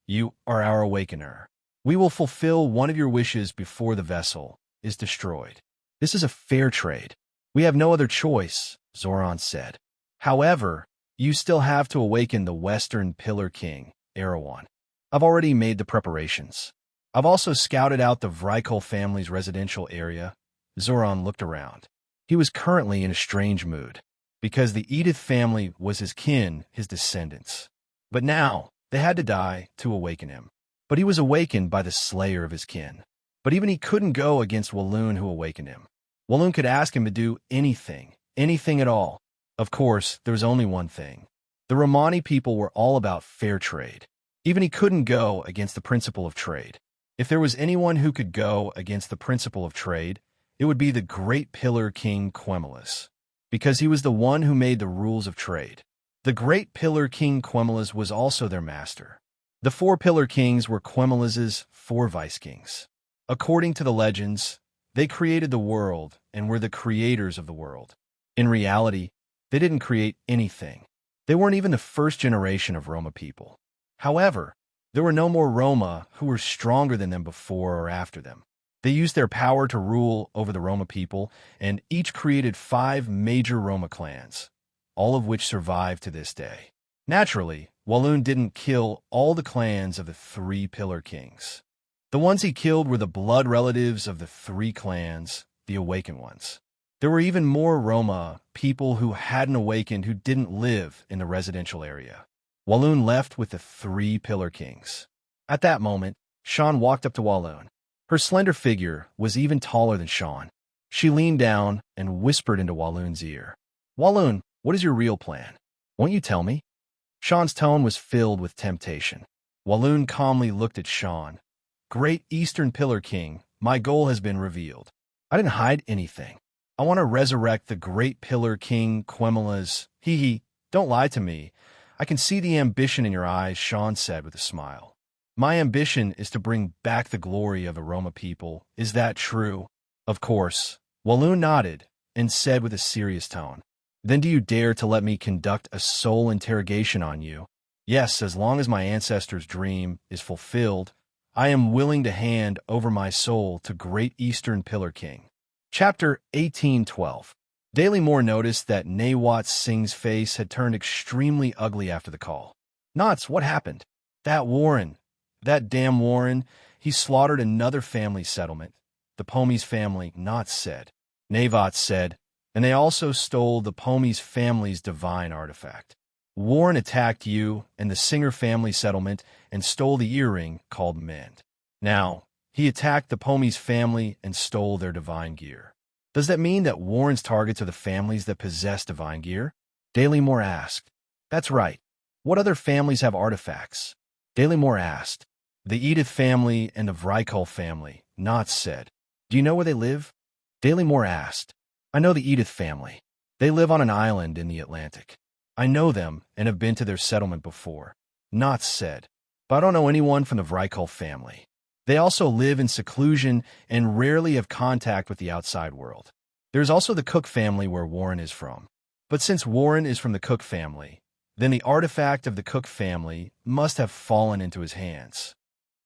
you are our awakener. We will fulfill one of your wishes before the vessel is destroyed. This is a fair trade. We have no other choice, Zoran said. However, you still have to awaken the Western Pillar King, Erewhon. I've already made the preparations. I've also scouted out the Vrykul family's residential area. Zoran looked around. He was currently in a strange mood, because the Edith family was his kin, his descendants. But now, they had to die to awaken him. But he was awakened by the slayer of his kin. But even he couldn't go against Walloon who awakened him. Walloon could ask him to do anything at all. Of course, there was only one thing. The Romani people were all about fair trade. Even he couldn't go against the principle of trade. If there was anyone who could go against the principle of trade, it would be the great Pillar King Quemelas, because he was the one who made the rules of trade. The great Pillar King Quemelas was also their master. The 4 Pillar Kings were Quemelas's 4 vice-kings. According to the legends, they created the world and were the creators of the world. In reality, they didn't create anything. They weren't even the first generation of Roma people. However, There were no more Roma who were stronger than them before or after them. They used their power to rule over the Roma people, and each created 5 major Roma clans, all of which survive to this day. Naturally, Walloon didn't kill all the clans of the 3 Pillar Kings. The ones he killed were the blood relatives of the 3 clans, the Awakened ones. There were even more Roma, people who hadn't awakened who didn't live in the residential area. Walloon left with the 3 Pillar Kings. At that moment, Sean walked up to Walloon. Her slender figure was even taller than Sean. She leaned down and whispered into Walloon's ear. "Walloon, what is your real plan? Won't you tell me?" Sean's tone was filled with temptation. Walloon calmly looked at Sean. "Great Eastern Pillar King, my goal has been revealed. I didn't hide anything. I want to resurrect the Great Pillar King Quemela's. Don't lie to me. I can see the ambition in your eyes," Sean said with a smile. "My ambition is to bring back the glory of the Roma people. Is that true?" "Of course." Walloon nodded and said with a serious tone. "Then do you dare to let me conduct a soul interrogation on you?" "Yes, as long as my ancestor's dream is fulfilled, I am willing to hand over my soul to Great Eastern Pillar King." Chapter 18:12. Daily Moore noticed that Nawat Singh's face had turned extremely ugly after the call. "Knots, what happened?" That damn Warren, he slaughtered another family settlement. The Pomies family," Knots said. Nawat said, "and they also stole the Pomies family's divine artifact. Warren attacked you and the Singer family settlement and stole the earring called Mend. Now, he attacked the Pomies family and stole their divine gear. Does that mean that Warren's targets are the families that possess divine gear?" Daily Moore asked. "That's right. What other families have artifacts?" Daily Moore asked. "The Edith family and the Vrykul family," Knots said. "Do you know where they live?" Daily Moore asked. "I know the Edith family. They live on an island in the Atlantic. I know them and have been to their settlement before," Knots said. "But I don't know anyone from the Vrykul family. They also live in seclusion and rarely have contact with the outside world. There's also the Cook family where Warren is from. But since Warren is from the Cook family, then the artifact of the Cook family must have fallen into his hands.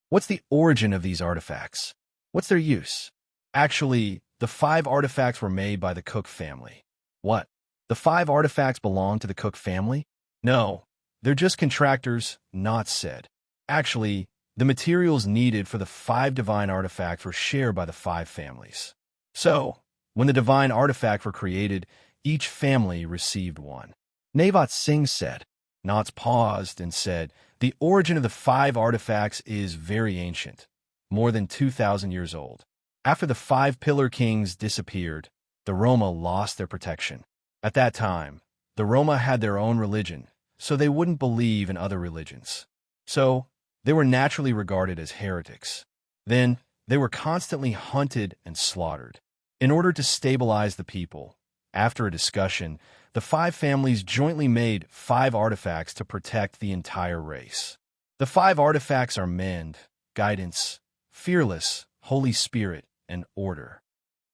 What's the origin of these artifacts? What's their use?" "Actually, the 5 artifacts were made by the Cook family." "What? The 5 artifacts belong to the Cook family?" "No, they're just contractors," Knots said. "Actually, the materials needed for the 5 divine artifacts were shared by the 5 families. So, when the divine artifacts were created, each family received one." Nawat Singh said. Knots paused and said, "The origin of the 5 artifacts is very ancient, more than 2,000 years old. After the 5 Pillar Kings disappeared, the Roma lost their protection. At that time, the Roma had their own religion, so they wouldn't believe in other religions. So, they were naturally regarded as heretics. Then, they were constantly hunted and slaughtered. In order to stabilize the people, after a discussion, the 5 families jointly made 5 artifacts to protect the entire race. The 5 artifacts are Mend, Guidance, Fearless, Holy Spirit, and Order."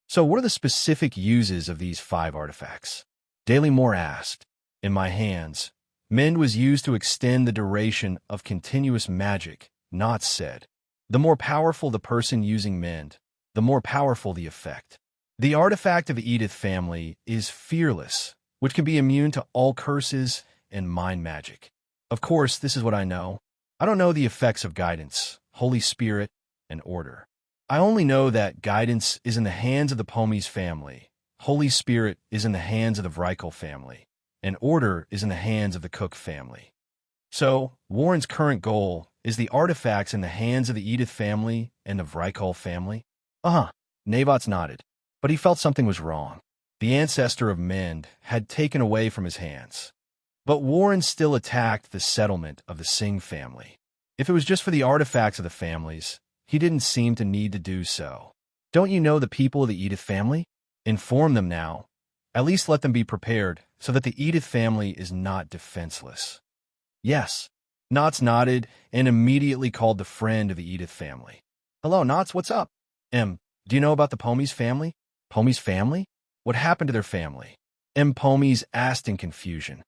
"So what are the specific uses of these 5 artifacts?" Daily Moore asked. "In my hands, Mend was used to extend the duration of continuous magic," Knots said. "The more powerful the person using Mend, the more powerful the effect. The artifact of the Edith family is Fearless, which can be immune to all curses and mind magic. Of course, this is what I know. I don't know the effects of Guidance, Holy Spirit, and Order. I only know that Guidance is in the hands of the Pomies family, Holy Spirit is in the hands of the Vrykul family, and Order is in the hands of the Cook family. So, Warren's current goal is the artifacts in the hands of the Edith family and the Vrykul family?" "Uh-huh," Navats nodded, but he felt something was wrong. The ancestor of Mend had taken away from his hands. But Warren still attacked the settlement of the Singh family. If it was just for the artifacts of the families, he didn't seem to need to do so. "Don't you know the people of the Edith family? Inform them now. At least let them be prepared so that the Edith family is not defenseless." "Yes." Knots nodded and immediately called the friend of the Edith family. "Hello, Knots, what's up?" Do you know about the Pomies family?" "Pomies family? What happened to their family?" Pomies asked in confusion.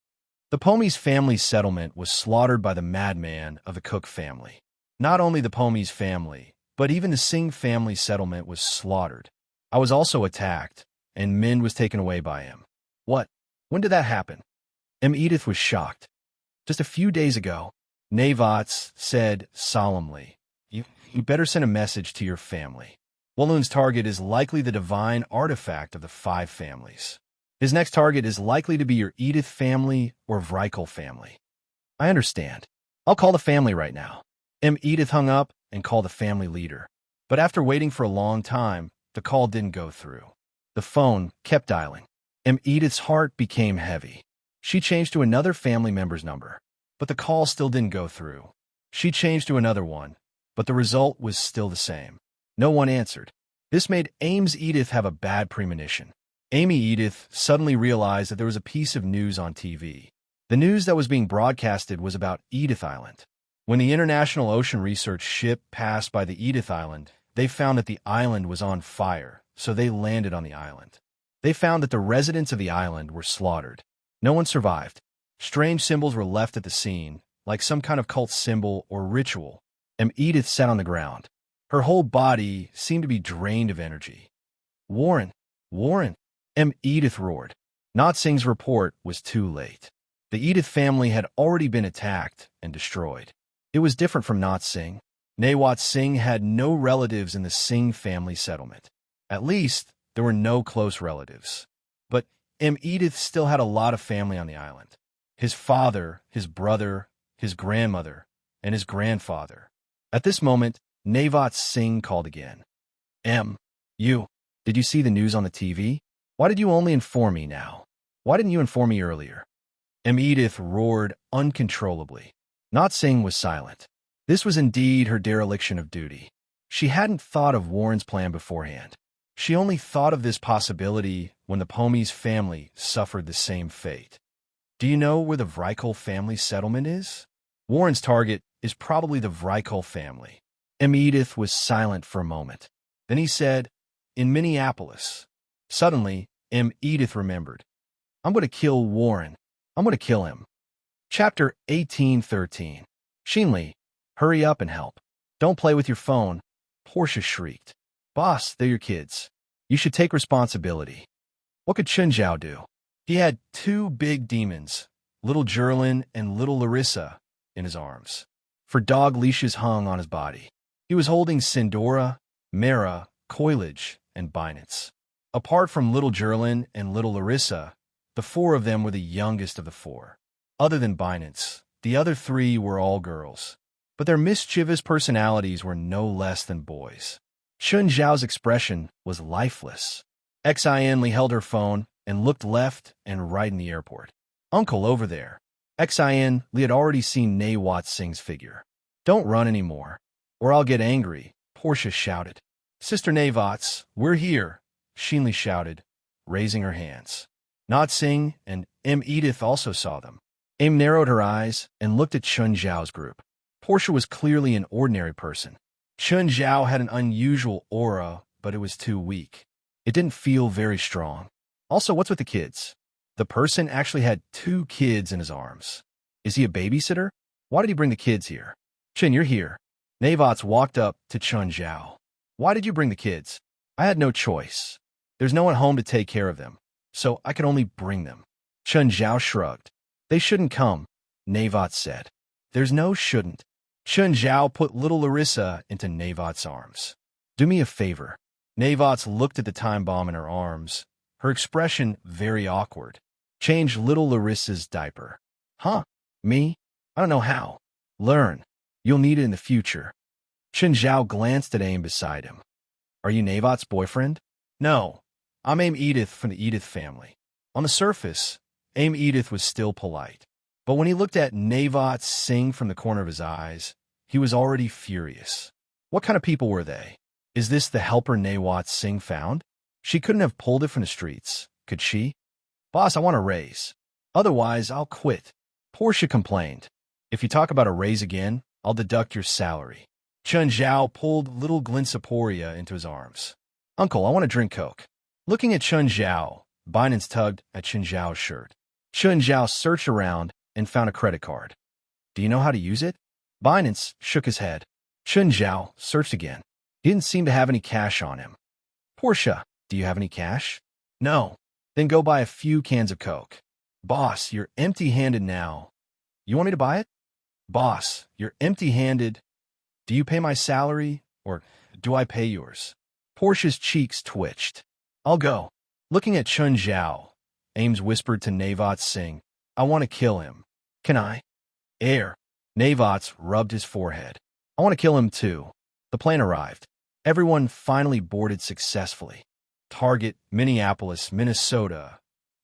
"The Pomies family settlement was slaughtered by the madman of the Cook family. Not only the Pomies family, but even the Singh family settlement was slaughtered. I was also attacked, and Min was taken away by him. What? When did that happen? Edith was shocked. Just a few days ago, Navots said solemnly, You better send a message to your family. Walloon's target is likely the divine artifact of the 5 families. His next target is likely to be your Edith family or Vrykul family. I understand. I'll call the family right now. Edith hung up and called the family leader. But after waiting for a long time, the call didn't go through. The phone kept dialing. Edith's heart became heavy. She changed to another family member's number, but the call still didn't go through. She changed to another one, but the result was still the same. No one answered. This made Edith have a bad premonition. Edith suddenly realized that there was a piece of news on TV. The news that was being broadcasted was about Edith Island. When the International Ocean Research ship passed by the Edith Island, they found that the island was on fire, so they landed on the island. They found that the residents of the island were slaughtered. No one survived. Strange symbols were left at the scene, like some kind of cult symbol or ritual. Edith sat on the ground. Her whole body seemed to be drained of energy. Warren! Warren! Edith roared. Not Singh's report was too late. The Edith family had already been attacked and destroyed. It was different from Not Singh. Nawat Singh had no relatives in the Singh family settlement. At least, there were no close relatives. But Edith still had a lot of family on the island. His father, his brother, his grandmother, and his grandfather. At this moment, Nawat Singh called again. Did you see the news on the TV? Why did you only inform me now? Why didn't you inform me earlier? Edith roared uncontrollably. Not Singh was silent. This was indeed her dereliction of duty. She hadn't thought of Warren's plan beforehand. She only thought of this possibility when the Pomies family suffered the same fate. Do you know where the Vrykul family settlement is? Warren's target is probably the Vrykul family. Edith was silent for a moment. Then he said, in Minneapolis. Suddenly, Edith remembered. I'm going to kill Warren. I'm going to kill him. Chapter 1813. Shinli, hurry up and help. Don't play with your phone. Portia shrieked. Boss, they're your kids. You should take responsibility. What could Chunjiao do? He had 2 big demons, little Jerlin and little Larissa, in his arms. For dog leashes hung on his body. He was holding Sindora, Mara, Coilage, and Binance. Apart from little Jerlin and little Larissa, the 4 of them were the youngest of the 4. Other than Binance, the other 3 were all girls. But their mischievous personalities were no less than boys. Chun Zhao's expression was lifeless. Xin held her phone and looked left and right in the airport. Uncle over there. Xin had already seen Nawat Singh's figure. Don't run anymore, or I'll get angry, Portia shouted. Sister Navots, we're here, Shinli shouted, raising her hands. Not Singh and Edith also saw them. Narrowed her eyes and looked at Chun Zhao's group. Portia was clearly an ordinary person. Chun Zhao had an unusual aura, but it was too weak. It didn't feel very strong. Also, what's with the kids? The person actually had 2 kids in his arms. Is he a babysitter? Why did he bring the kids here? Chin, you're here. Navots walked up to Chun Zhao. Why did you bring the kids? I had no choice. There's no one home to take care of them, so I could only bring them. Chun Zhao shrugged. They shouldn't come, Navots said. There's no shouldn't. Chun Zhao put little Larissa into Navots' arms. Do me a favor. Navots looked at the time bomb in her arms, her expression very awkward. Change little Larissa's diaper. Huh? Me? I don't know how. Learn. You'll need it in the future. Chun Zhao glanced at Aim beside him. Are you Navots' boyfriend? No. I'm Aim Edith from the Edith family. On the surface, Aim Edith was still polite. But when he looked at Nawat Singh from the corner of his eyes, he was already furious. What kind of people were they? Is this the helper Nawat Singh found? She couldn't have pulled it from the streets, could she? Boss, I want a raise. Otherwise, I'll quit. Portia complained. If you talk about a raise again, I'll deduct your salary. Chun Zhao pulled little Glinsaporia into his arms. Uncle, I want to drink Coke. Looking at Chun Zhao, Binance tugged at Chun Zhao's shirt. Chun Zhao searched around and found a credit card. Do you know how to use it? Binance shook his head. Chun Zhao searched again. He didn't seem to have any cash on him. Portia, do you have any cash? No. Then go buy a few cans of Coke. Boss, you're empty-handed now. You want me to buy it? Boss, you're empty-handed. Do you pay my salary, or do I pay yours? Portia's cheeks twitched. I'll go. Looking at Chun Zhao, Ames whispered to Navot Singh, I want to kill him. Can I? Air. Navot rubbed his forehead. I want to kill him too. The plane arrived. Everyone finally boarded successfully. Target, Minneapolis, Minnesota.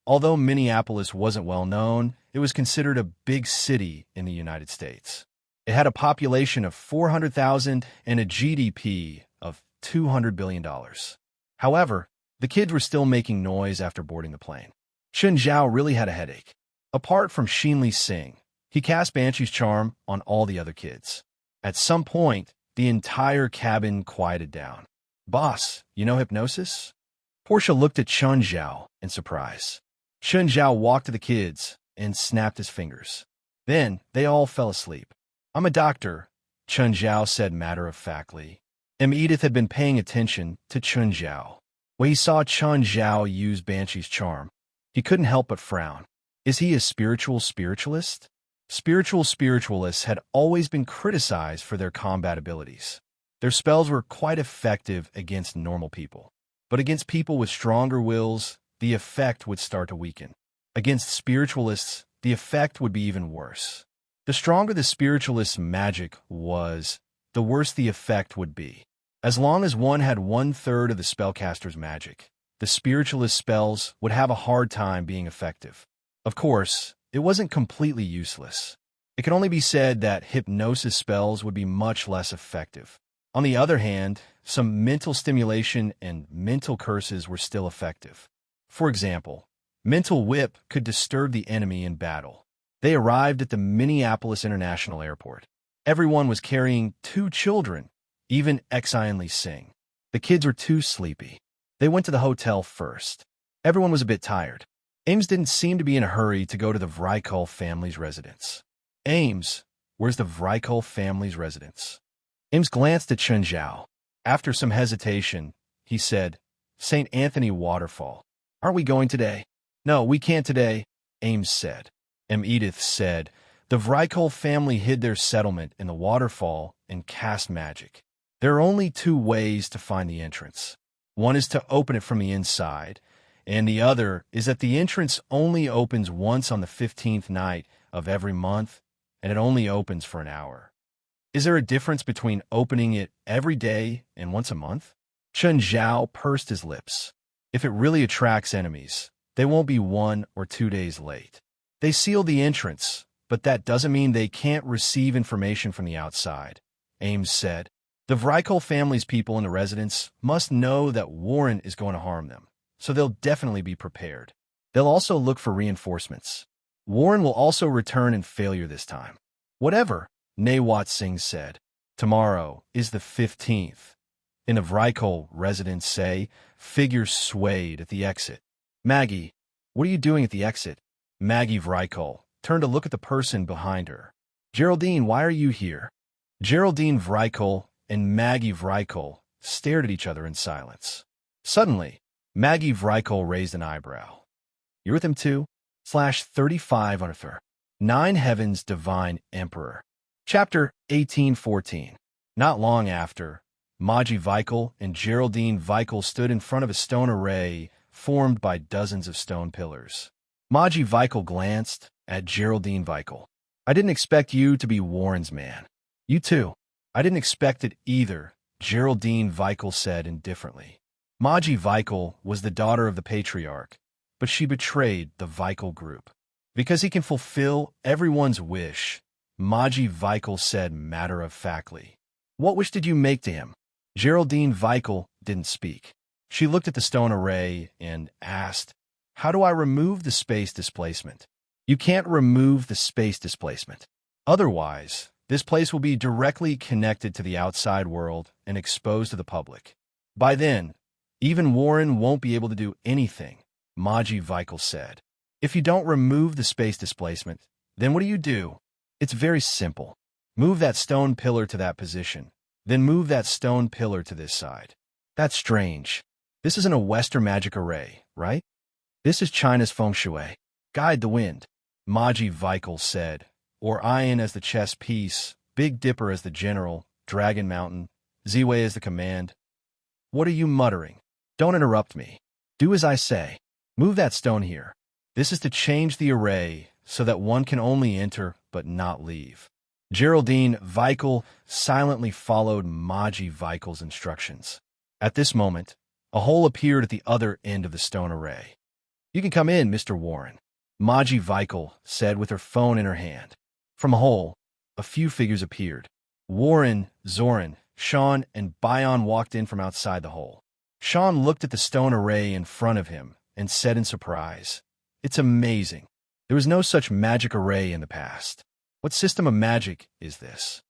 Although Minneapolis wasn't well known, it was considered a big city in the United States. It had a population of 400,000 and a GDP of $200 billion. However, the kids were still making noise after boarding the plane. Chun Zhao really had a headache. Apart from Shinli Singh, he cast Banshee's charm on all the other kids. At some point, the entire cabin quieted down. Boss, you know hypnosis? Portia looked at Chun Zhao in surprise. Chun Zhao walked to the kids and snapped his fingers. Then they all fell asleep. I'm a doctor, Chun Zhao said matter-of-factly. Edith had been paying attention to Chun Zhao. When he saw Chun Zhao use Banshee's charm, he couldn't help but frown. Is he a spiritual spiritualist? Spiritual spiritualists had always been criticized for their combat abilities. Their spells were quite effective against normal people. But against people with stronger wills, the effect would start to weaken. Against spiritualists, the effect would be even worse. The stronger the spiritualist's magic was, the worse the effect would be. As long as one had 1/3 of the spellcaster's magic, the spiritualist's spells would have a hard time being effective. Of course, it wasn't completely useless. It could only be said that hypnosis spells would be much less effective. On the other hand, some mental stimulation and mental curses were still effective. For example, mental whip could disturb the enemy in battle. They arrived at the Minneapolis International Airport. Everyone was carrying 2 children, even Shinli Singh. The kids were too sleepy. They went to the hotel first. Everyone was a bit tired. Ames didn't seem to be in a hurry to go to the Vrykul family's residence. Ames, where's the Vrykul family's residence? Ames glanced at Chun Zhao. After some hesitation, he said, St. Anthony Waterfall. Aren't we going today? No, we can't today, Ames said. Edith said, the Vrykul family hid their settlement in the waterfall and cast magic. There are only 2 ways to find the entrance. One is to open it from the inside, and the other is that the entrance only opens once on the 15th night of every month, and it only opens for an hour. Is there a difference between opening it every day and once a month? Chun Zhao pursed his lips. If it really attracts enemies, they won't be 1 or 2 days late. They seal the entrance, but that doesn't mean they can't receive information from the outside, Ames said. The Vrykul family's people in the residence must know that Warren is going to harm them, so they'll definitely be prepared. They'll also look for reinforcements. Warren will also return in failure this time. Whatever, Nawat Singh said. Tomorrow is the 15th. In the Vrykul residence, say, figures swayed at the exit. Maggie, what are you doing at the exit? Maggie Vrykul turned to look at the person behind her. Geraldine, why are you here? Geraldine Vrykul and Maggie Vrykul stared at each other in silence. Suddenly, Maggie Vrykul raised an eyebrow. You're with him too? /35 on her. 9 Heavens Divine Emperor. Chapter 1814. Not long after, Maggie Vrykul and Geraldine Vrykul stood in front of a stone array formed by dozens of stone pillars. Maggie Vrykul glanced at Geraldine Vrykul. I didn't expect you to be Warren's man. You too. I didn't expect it either, Geraldine Vrykul said indifferently. Maggie Vrykul was the daughter of the patriarch, but she betrayed the Vrykul group. Because he can fulfill everyone's wish, Maggie Vrykul said matter-of-factly. What wish did you make to him? Geraldine Vrykul didn't speak. She looked at the stone array and asked, how do I remove the space displacement? You can't remove the space displacement. Otherwise, this place will be directly connected to the outside world and exposed to the public. By then, even Warren won't be able to do anything, Maggie Vrykul said. If you don't remove the space displacement, then what do? It's very simple. Move that stone pillar to that position, Then move that stone pillar to this side. That's strange. This isn't a Western magic array, right? This is China's feng shui. Guide the wind, Maji Vikal said, or Iron as the chess piece, Big Dipper as the general, Dragon Mountain, Ziwei as the command. What are you muttering? Don't interrupt me. Do as I say. Move that stone here. This is to change the array so that one can only enter but not leave. Geraldine Vikal silently followed Maji Vikal's instructions. At this moment, a hole appeared at the other end of the stone array. You can come in, Mr. Warren, Maji Vikal said with her phone in her hand. From a hole, a few figures appeared. Warren, Zoran, Sean, and Bion walked in from outside the hole. Sean looked at the stone array in front of him and said in surprise, "It's amazing. There was no such magic array in the past. What system of magic is this?"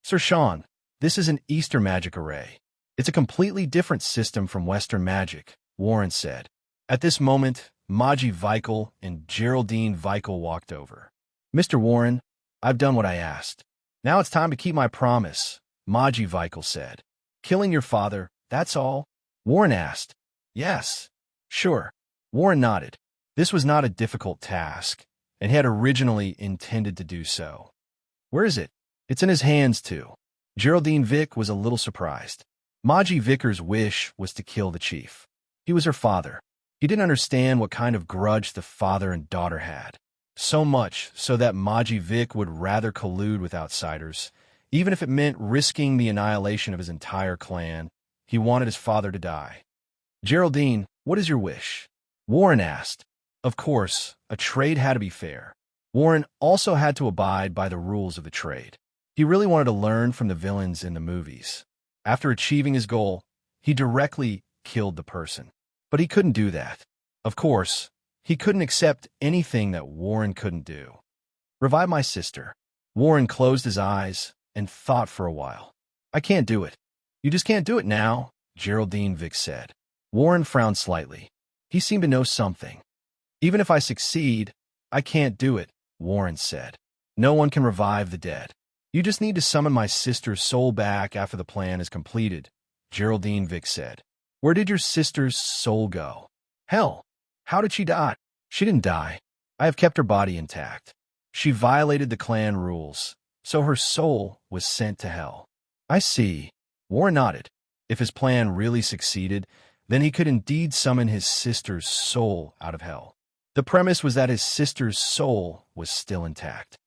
"Sir Sean, this is an Eastern magic array. It's a completely different system from Western magic," Warren said. At this moment, Maji Vikal and Geraldine Vikal walked over. "Mr. Warren, I've done what I asked. Now it's time to keep my promise," Maji Vikal said. "Killing your father, that's all?" Warren asked. "Yes." "Sure." Warren nodded. This was not a difficult task, and he had originally intended to do so. "Where is it?" "It's in his hands, too." Geraldine Vick was a little surprised. Maji Vicker's wish was to kill the chief. He was her father. He didn't understand what kind of grudge the father and daughter had. So much so that Maji Vick would rather collude with outsiders, even if it meant risking the annihilation of his entire clan. He wanted his father to die. "Geraldine, what is your wish?" Warren asked. Of course, a trade had to be fair. Warren also had to abide by the rules of the trade. He really wanted to learn from the villains in the movies. After achieving his goal, he directly killed the person. But he couldn't do that. Of course, he couldn't accept anything that Warren couldn't do. "Revive my sister." Warren closed his eyes and thought for a while. "I can't do it." "You just can't do it now," Geraldine Vick said. Warren frowned slightly. He seemed to know something. "Even if I succeed, I can't do it," Warren said. "No one can revive the dead. You just need to summon my sister's soul back after the plan is completed," Geraldine Vick said. "Where did your sister's soul go?" "Hell. How did she die?" "She didn't die. I have kept her body intact. She violated the clan rules, so her soul was sent to hell." "I see." Warren nodded. If his plan really succeeded, then he could indeed summon his sister's soul out of hell. The premise was that his sister's soul was still intact.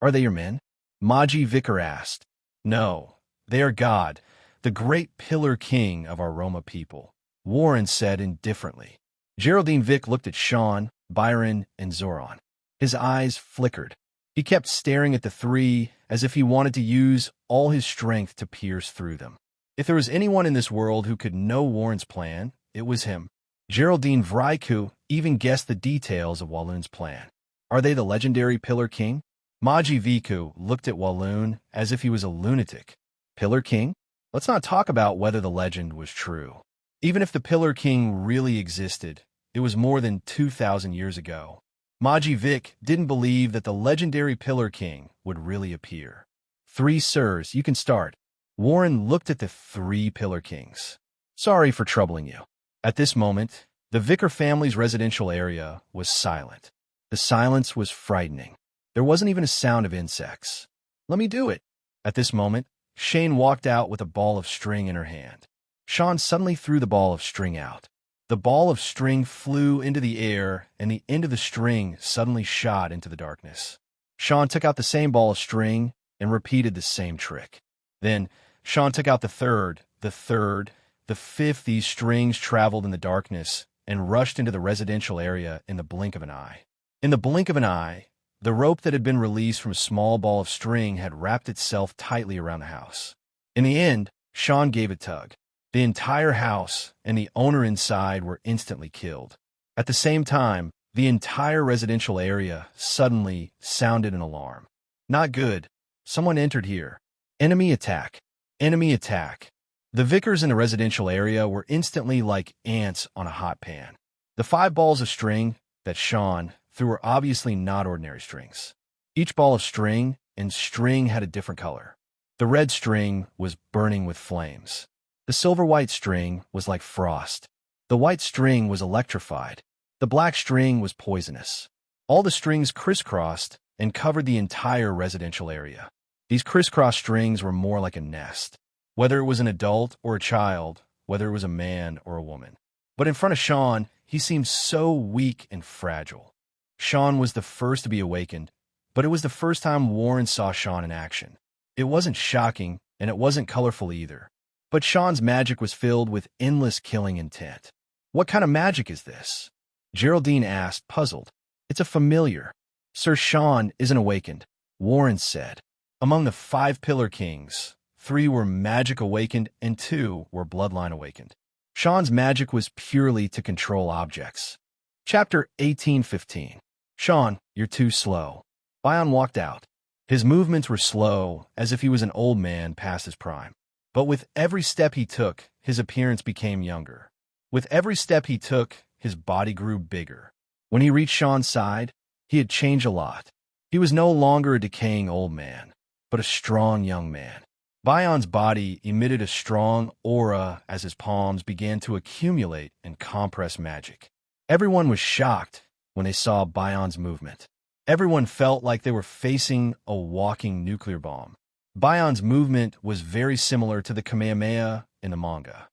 "Are they your men?" Maji Vicker asked. "No, they are God, the great pillar king of our Roma people," Warren said indifferently. Geraldine Vick looked at Sean, Byron, and Zoran. His eyes flickered. He kept staring at the three as if he wanted to use all his strength to pierce through them. If there was anyone in this world who could know Warren's plan, it was him. Geraldine Vriku even guessed the details of Walloon's plan. "Are they the legendary Pillar King?" Maji Viku looked at Walloon as if he was a lunatic. "Pillar King? Let's not talk about whether the legend was true. Even if the Pillar King really existed, it was more than 2,000 years ago. Maji Vick didn't believe that the legendary Pillar King would really appear. "Three sirs, you can start." Warren looked at the three Pillar Kings. "Sorry for troubling you." At this moment, the Vicker family's residential area was silent. The silence was frightening. There wasn't even a sound of insects. "Let me do it." At this moment, Shane walked out with a ball of string in her hand. Sean suddenly threw the ball of string out. The ball of string flew into the air, and the end of the string suddenly shot into the darkness. Sean took out the same ball of string and repeated the same trick. Then, Sean took out the third, the fifth. These strings traveled in the darkness and rushed into the residential area in the blink of an eye. In the blink of an eye, the rope that had been released from a small ball of string had wrapped itself tightly around the house. In the end, Sean gave a tug. The entire house and the owner inside were instantly killed. At the same time, the entire residential area suddenly sounded an alarm. "Not good. Someone entered here. Enemy attack. Enemy attack." The Vickers in the residential area were instantly like ants on a hot pan. The 5 balls of string that Sean threw were obviously not ordinary strings. Each ball of string and string had a different color. The red string was burning with flames. The silver-white string was like frost. The white string was electrified. The black string was poisonous. All the strings crisscrossed and covered the entire residential area. These crisscross strings were more like a nest. Whether it was an adult or a child, whether it was a man or a woman. But in front of Sean, he seemed so weak and fragile. Sean was the first to be awakened, but it was the first time Warren saw Sean in action. It wasn't shocking, and it wasn't colorful either. But Sean's magic was filled with endless killing intent. What kind of magic is this? Geraldine asked, puzzled. It's a familiar. Sir Sean isn't awakened, Warren said. Among the 5 Pillar Kings, 3 were magic awakened and 2 were bloodline awakened. Sean's magic was purely to control objects. Chapter 18:15. Sean, you're too slow. Bion walked out. His movements were slow, as if he was an old man past his prime. But with every step he took, his appearance became younger. With every step he took, his body grew bigger. When he reached Sean's side, he had changed a lot. He was no longer a decaying old man, but a strong young man. Bion's body emitted a strong aura as his palms began to accumulate and compress magic. Everyone was shocked when they saw Bion's movement. Everyone felt like they were facing a walking nuclear bomb. Bion's movement was very similar to the Kamehameha in the manga.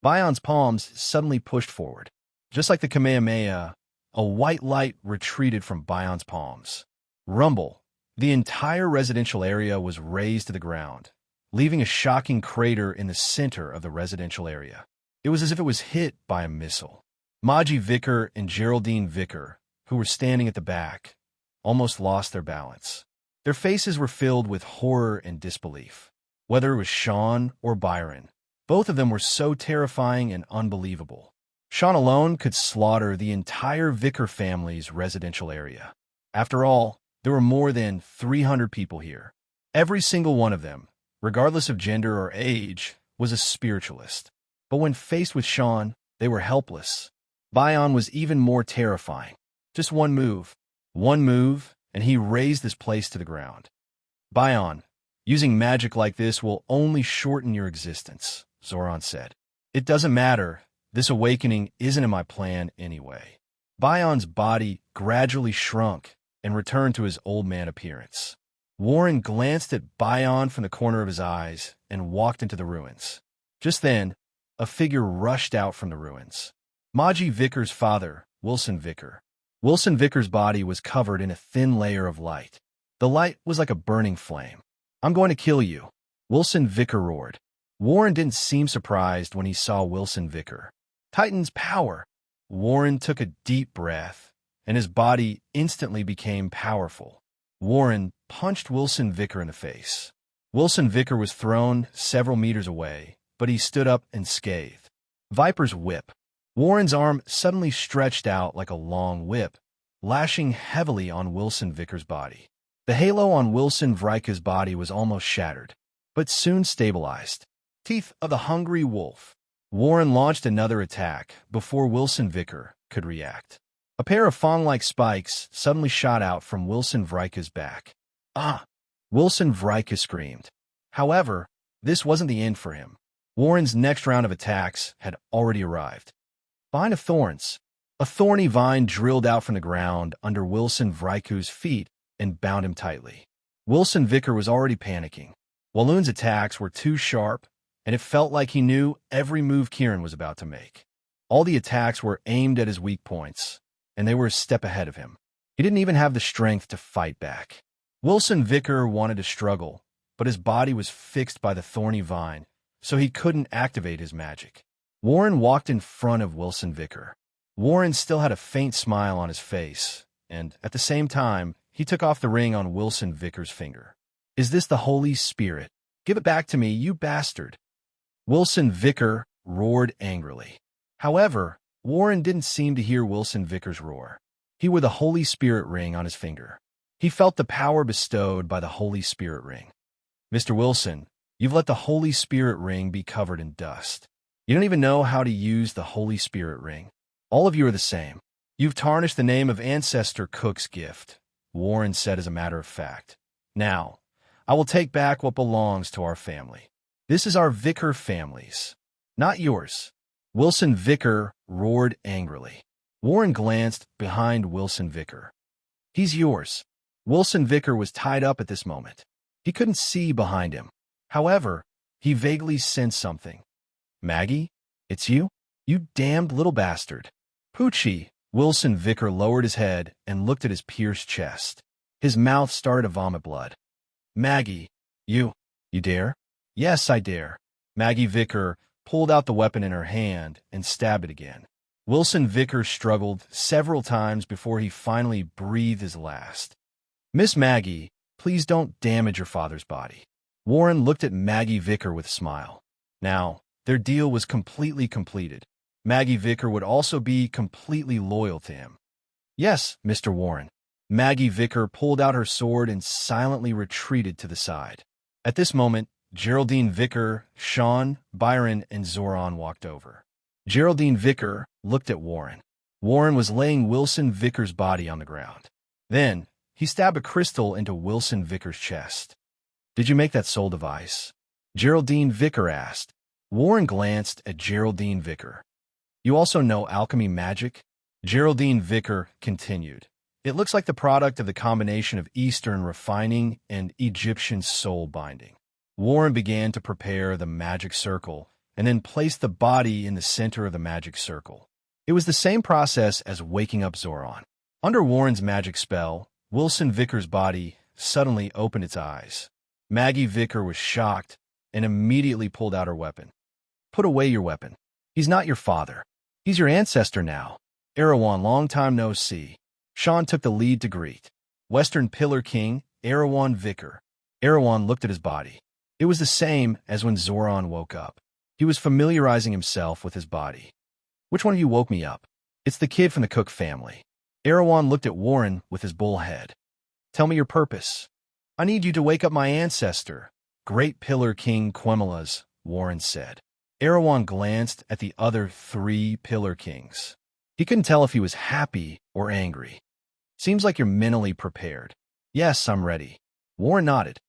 Bion's palms suddenly pushed forward. Just like the Kamehameha, a white light retreated from Bion's palms. Rumble. The entire residential area was razed to the ground, leaving a shocking crater in the center of the residential area. It was as if it was hit by a missile. Maji Vicker and Geraldine Vicker, who were standing at the back, almost lost their balance. Their faces were filled with horror and disbelief. Whether it was Sean or Byron, both of them were so terrifying and unbelievable. Sean alone could slaughter the entire Vicker family's residential area. After all, there were more than 300 people here. Every single one of them, regardless of gender or age, was a spiritualist. But when faced with Sean, they were helpless. Bion was even more terrifying. Just one move, and he razed this place to the ground. Bion, using magic like this will only shorten your existence, Zoran said. It doesn't matter. This awakening isn't in my plan anyway. Bion's body gradually shrunk and returned to his old man appearance. Warren glanced at Bion from the corner of his eyes and walked into the ruins. Just then, a figure rushed out from the ruins. Maji Vicker's father, Wilson Vicker. Wilson Vicker's body was covered in a thin layer of light. The light was like a burning flame. I'm going to kill you, Wilson Vicker roared. Warren didn't seem surprised when he saw Wilson Vicker. Titan's power. Warren took a deep breath, and his body instantly became powerful. Warren punched Wilson Vicker in the face. Wilson Vicker was thrown several meters away, but he stood up unscathed. Viper's whip. Warren's arm suddenly stretched out like a long whip, lashing heavily on Wilson Vicker's body. The halo on Wilson Vrika's body was almost shattered, but soon stabilized. Teeth of the hungry wolf. Warren launched another attack before Wilson Vicker could react. A pair of fang-like spikes suddenly shot out from Wilson Vrika's back. Ah! Wilson Vrika screamed. However, this wasn't the end for him. Warren's next round of attacks had already arrived. Vine of Thorns. A thorny vine drilled out from the ground under Wilson Vrika's feet and bound him tightly. Wilson Vicker was already panicking. Walloon's attacks were too sharp, and it felt like he knew every move Kieran was about to make. All the attacks were aimed at his weak points, and they were a step ahead of him. He didn't even have the strength to fight back. Wilson Vicker wanted to struggle, but his body was fixed by the thorny vine, so he couldn't activate his magic. Warren walked in front of Wilson Vicker. Warren still had a faint smile on his face, and at the same time, he took off the ring on Wilson Vicker's finger. Is this the Holy Spirit? Give it back to me, you bastard! Wilson Vicker roared angrily. However, Warren didn't seem to hear Wilson Vicker's roar. He wore the Holy Spirit ring on his finger. He felt the power bestowed by the Holy Spirit ring. Mr. Wilson, you've let the Holy Spirit ring be covered in dust. You don't even know how to use the Holy Spirit ring. All of you are the same. You've tarnished the name of Ancestor Cook's gift, Warren said as a matter of fact. Now, I will take back what belongs to our family. This is our Vicker family's, not yours. Wilson Vicker roared angrily. Warren glanced behind Wilson Vicker. He's yours. Wilson Vicker was tied up at this moment. He couldn't see behind him. However, he vaguely sensed something. Maggie? It's you? You damned little bastard. Poochie! Wilson Vicker lowered his head and looked at his pierced chest. His mouth started to vomit blood. Maggie, you dare? Yes, I dare. Maggie Vicker pulled out the weapon in her hand and stabbed it again. Wilson Vicker struggled several times before he finally breathed his last. Miss Maggie, please don't damage your father's body. Warren looked at Maggie Vicker with a smile. Now, their deal was completely completed. Maggie Vicker would also be completely loyal to him. Yes, Mr. Warren. Maggie Vicker pulled out her sword and silently retreated to the side. At this moment, Geraldine Vicker, Sean, Byron, and Zoran walked over. Geraldine Vicker looked at Warren. Warren was laying Wilson Vicker's body on the ground. Then, he stabbed a crystal into Wilson Vicker's chest. Did you make that soul device? Geraldine Vicker asked. Warren glanced at Geraldine Vicker. You also know alchemy magic? Geraldine Vicker continued. It looks like the product of the combination of Eastern refining and Egyptian soul binding. Warren began to prepare the magic circle and then placed the body in the center of the magic circle. It was the same process as waking up Zoran. Under Warren's magic spell, Wilson Vicker's body suddenly opened its eyes. Maggie Vicker was shocked and immediately pulled out her weapon. Put away your weapon. He's not your father. He's your ancestor now. Erewhon, long time no see. Sean took the lead to greet. Western Pillar King, Erewhon Vicker. Erewhon looked at his body. It was the same as when Zoran woke up. He was familiarizing himself with his body. Which one of you woke me up? It's the kid from the Cook family. Erewhon looked at Warren with his bull head. Tell me your purpose. I need you to wake up my ancestor, Great Pillar King Quemelas, Warren said. Erewhon glanced at the other 3 Pillar Kings. He couldn't tell if he was happy or angry. Seems like you're mentally prepared. Yes, I'm ready. Warren nodded.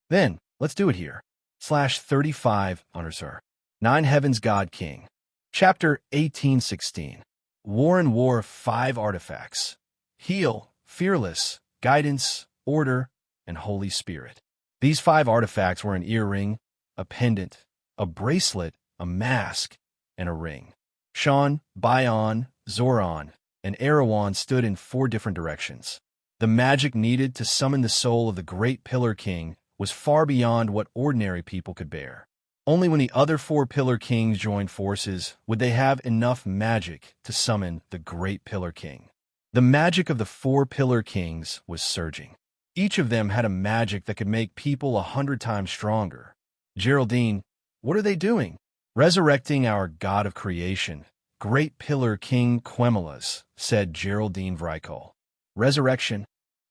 Then, let's do it here. /35 honors her. 9 Heavens God King. Chapter 1816. Warren wore 5 artifacts. Heal, Fearless, Guidance, Order, and Holy Spirit. These 5 artifacts were an earring, a pendant, a bracelet, a mask, and a ring. Sean, Bion, Zoran, and Erewhon stood in 4 different directions. The magic needed to summon the soul of the Great Pillar King was far beyond what ordinary people could bear. Only when the other 4 Pillar Kings joined forces would they have enough magic to summon the Great Pillar King. The magic of the 4 Pillar Kings was surging. Each of them had a magic that could make people 100 times stronger. Geraldine, what are they doing? Resurrecting our god of creation, Great Pillar King Quemelas, said Geraldine Vrykol. Resurrection?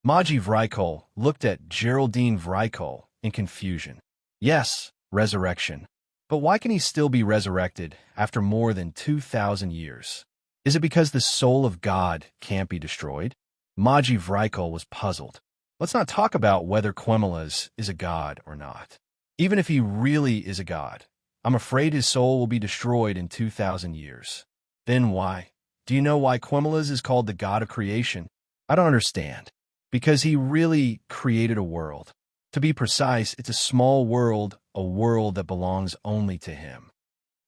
Maji Vrykol looked at Geraldine Vrykol in confusion. Yes, resurrection. But why can he still be resurrected after more than 2,000 years? Is it because the soul of God can't be destroyed? Maji Vrykol was puzzled. Let's not talk about whether Quemelas is a god or not. Even if he really is a god, I'm afraid his soul will be destroyed in 2,000 years. Then why? Do you know why Quemelas is called the god of creation? I don't understand. Because he really created a world. To be precise, it's a small world, a world that belongs only to him.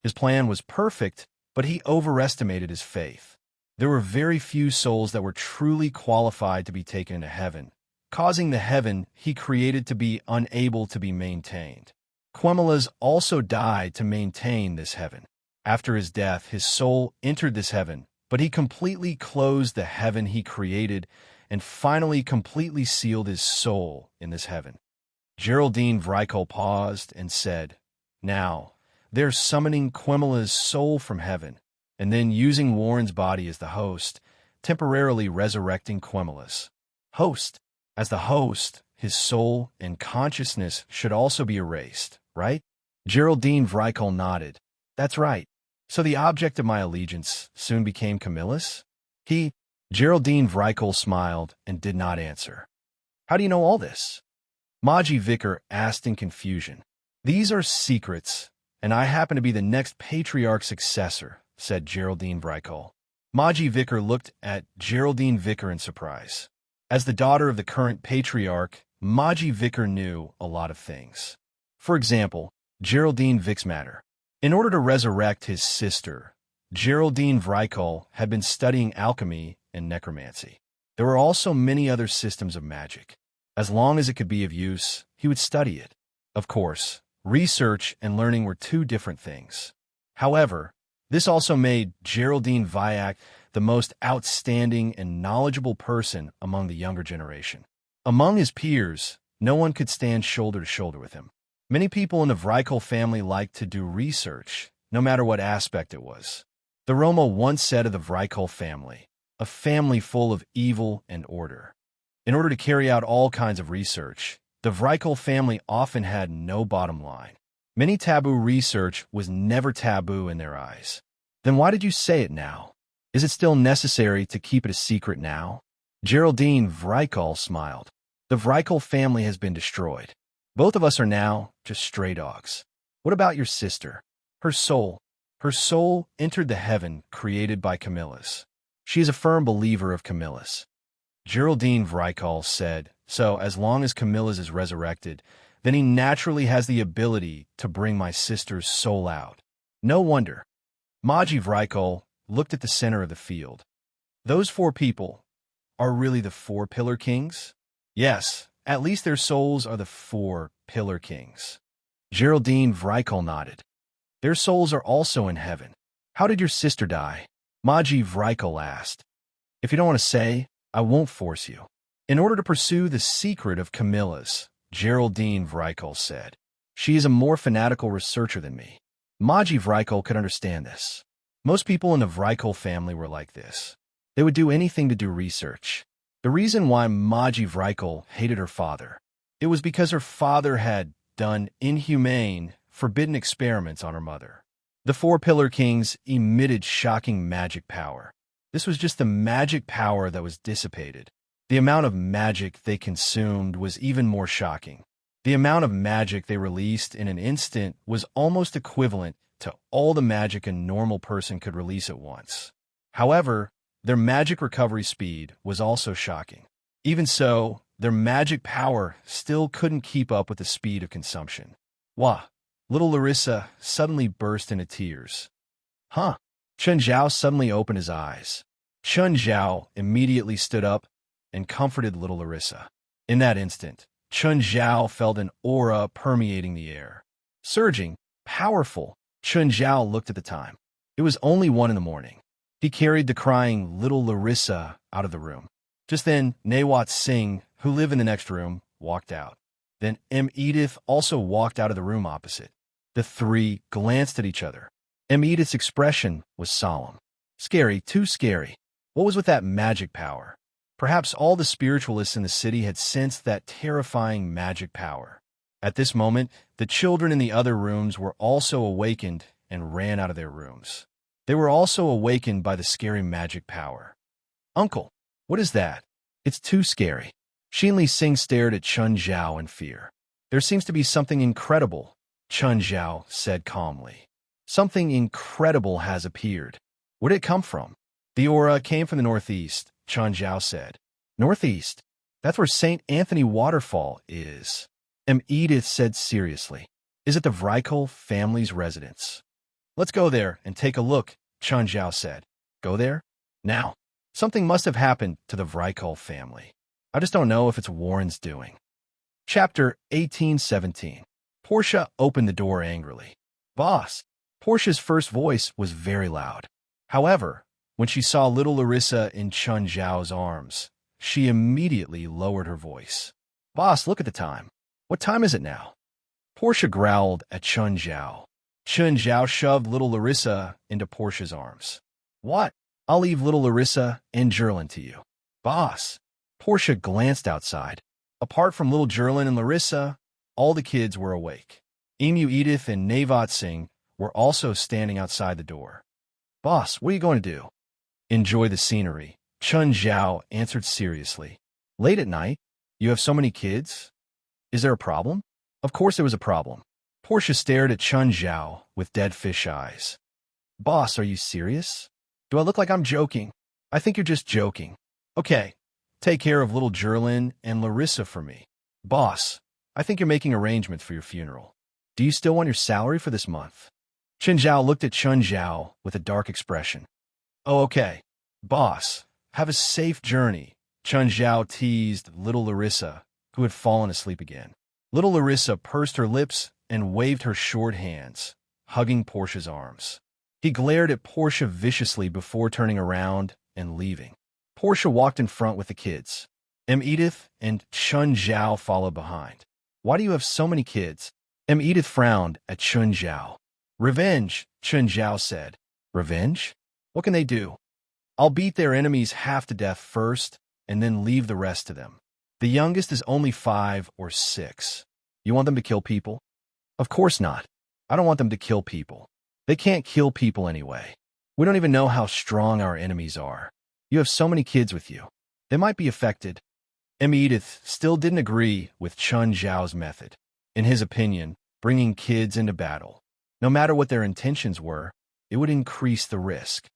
His plan was perfect, but he overestimated his faith. There were very few souls that were truly qualified to be taken into heaven, causing the heaven he created to be unable to be maintained. Quemelas also died to maintain this heaven. After his death, his soul entered this heaven, but he completely closed the heaven he created and finally completely sealed his soul in this heaven. Geraldine Vrykol paused and said, Now, they're summoning Quemelas' soul from heaven, and then using Warren's body as the host, temporarily resurrecting Quemelas. Host. As the host, his soul and consciousness should also be erased, right? Geraldine Vrykol nodded. That's right. So the object of my allegiance soon became Camillus? Geraldine Vrykol smiled and did not answer. How do you know all this? Maji Vicar asked in confusion. These are secrets, and I happen to be the next patriarch's successor, said Geraldine Vrykol. Maji Vicar looked at Geraldine Vicar in surprise. As the daughter of the current patriarch, Maji Vicar knew a lot of things. For example, Geraldine Vic's matter. In order to resurrect his sister, Geraldine Vrykol had been studying alchemy and necromancy. There were also many other systems of magic. As long as it could be of use, he would study it. Of course, research and learning were two different things. However, this also made Geraldine Vyak the most outstanding and knowledgeable person among the younger generation. Among his peers, no one could stand shoulder to shoulder with him. Many people in the Vrykol family liked to do research, no matter what aspect it was. The Roma once said of the Vrykol family, a family full of evil and order. In order to carry out all kinds of research, the Vrykol family often had no bottom line. Many taboo research was never taboo in their eyes. Then why did you say it now? Is it still necessary to keep it a secret now? Geraldine Vrykol smiled. The Vrykol family has been destroyed. Both of us are now just stray dogs. What about your sister? Her soul entered the heaven created by Camillus. She is a firm believer of Camillus. Geraldine Vrykol said, so as long as Camillus is resurrected, then he naturally has the ability to bring my sister's soul out. No wonder. Maji Vrykol looked at the center of the field. Those 4 people are really the 4 Pillar Kings? Yes, at least their souls are the 4 Pillar Kings. Geraldine Vrykol nodded. Their souls are also in heaven. How did your sister die? Maji Vrykol asked. If you don't want to say, I won't force you. In order to pursue the secret of Camillus, Geraldine Vrykol said. She is a more fanatical researcher than me. Maji Vrykol could understand this. Most people in the Vrykol family were like this. They would do anything to do research. The reason why Maji Vrykol hated her father, it was because her father had done inhumane, forbidden experiments on her mother. The 4 Pillar Kings emitted shocking magic power. This was just the magic power that was dissipated. The amount of magic they consumed was even more shocking. The amount of magic they released in an instant was almost equivalent to all the magic a normal person could release at once. However, their magic recovery speed was also shocking. Even so, their magic power still couldn't keep up with the speed of consumption. Wah! Little Larissa suddenly burst into tears. Huh? Chun Zhao suddenly opened his eyes. Chun Zhao immediately stood up and comforted little Larissa. In that instant, Chun Zhao felt an aura permeating the air. Surging, powerful, Chun Zhao looked at the time. It was only 1 a.m. He carried the crying little Larissa out of the room. Just then, Nawat Singh, who lived in the next room, walked out. Then Edith also walked out of the room opposite. The 3 glanced at each other. Edith's expression was solemn. Scary, too scary. What was with that magic power? Perhaps all the spiritualists in the city had sensed that terrifying magic power. At this moment, the children in the other rooms were also awakened and ran out of their rooms. They were also awakened by the scary magic power. Uncle, what is that? It's too scary. Xinli Singh stared at Chun Zhao in fear. There seems to be something incredible, Chun Zhao said calmly. Something incredible has appeared. Where did it come from? The aura came from the northeast, Chun Zhao said. Northeast? That's where St. Anthony Waterfall is. Edith said seriously. Is it the Vrykol family's residence? Let's go there and take a look, Chun Zhao said. Go there? Now. Something must have happened to the Vrykol family. I just don't know if it's Warren's doing. Chapter 1817. Portia opened the door angrily. Boss! Portia's first voice was very loud. However, when she saw little Larissa in Chun Zhao's arms, she immediately lowered her voice. Boss, look at the time. What time is it now? Portia growled at Chun Zhao. Chun Zhao shoved little Larissa into Portia's arms. What? I'll leave little Larissa and Gerlin to you. Boss! Portia glanced outside. Apart from little Gerlin and Larissa, all the kids were awake. Emu Edith and Navat Singh were also standing outside the door. Boss, what are you going to do? Enjoy the scenery, Chun Zhao answered seriously. Late at night? You have so many kids? Is there a problem? Of course there was a problem. Portia stared at Chun Zhao with dead fish eyes. Boss, are you serious? Do I look like I'm joking? I think you're just joking. Okay, take care of little Jerlin and Larissa for me. Boss, I think you're making arrangements for your funeral. Do you still want your salary for this month? Chen Zhao looked at Chun Zhao with a dark expression. Oh, okay. Boss, have a safe journey. Chun Zhao teased little Larissa, who had fallen asleep again. Little Larissa pursed her lips and waved her short hands, hugging Portia's arms. He glared at Portia viciously before turning around and leaving. Portia walked in front with the kids. Edith and Chun Zhao followed behind. Why do you have so many kids? Edith frowned at Chun Zhao. Revenge, Chun Zhao said. Revenge? What can they do? I'll beat their enemies half to death first, and then leave the rest to them. The youngest is only 5 or 6. You want them to kill people? Of course not. I don't want them to kill people. They can't kill people anyway. We don't even know how strong our enemies are. You have so many kids with you. They might be affected. Edith still didn't agree with Chun Zhao's method. In his opinion, bringing kids into battle, no matter what their intentions were, it would increase the risk.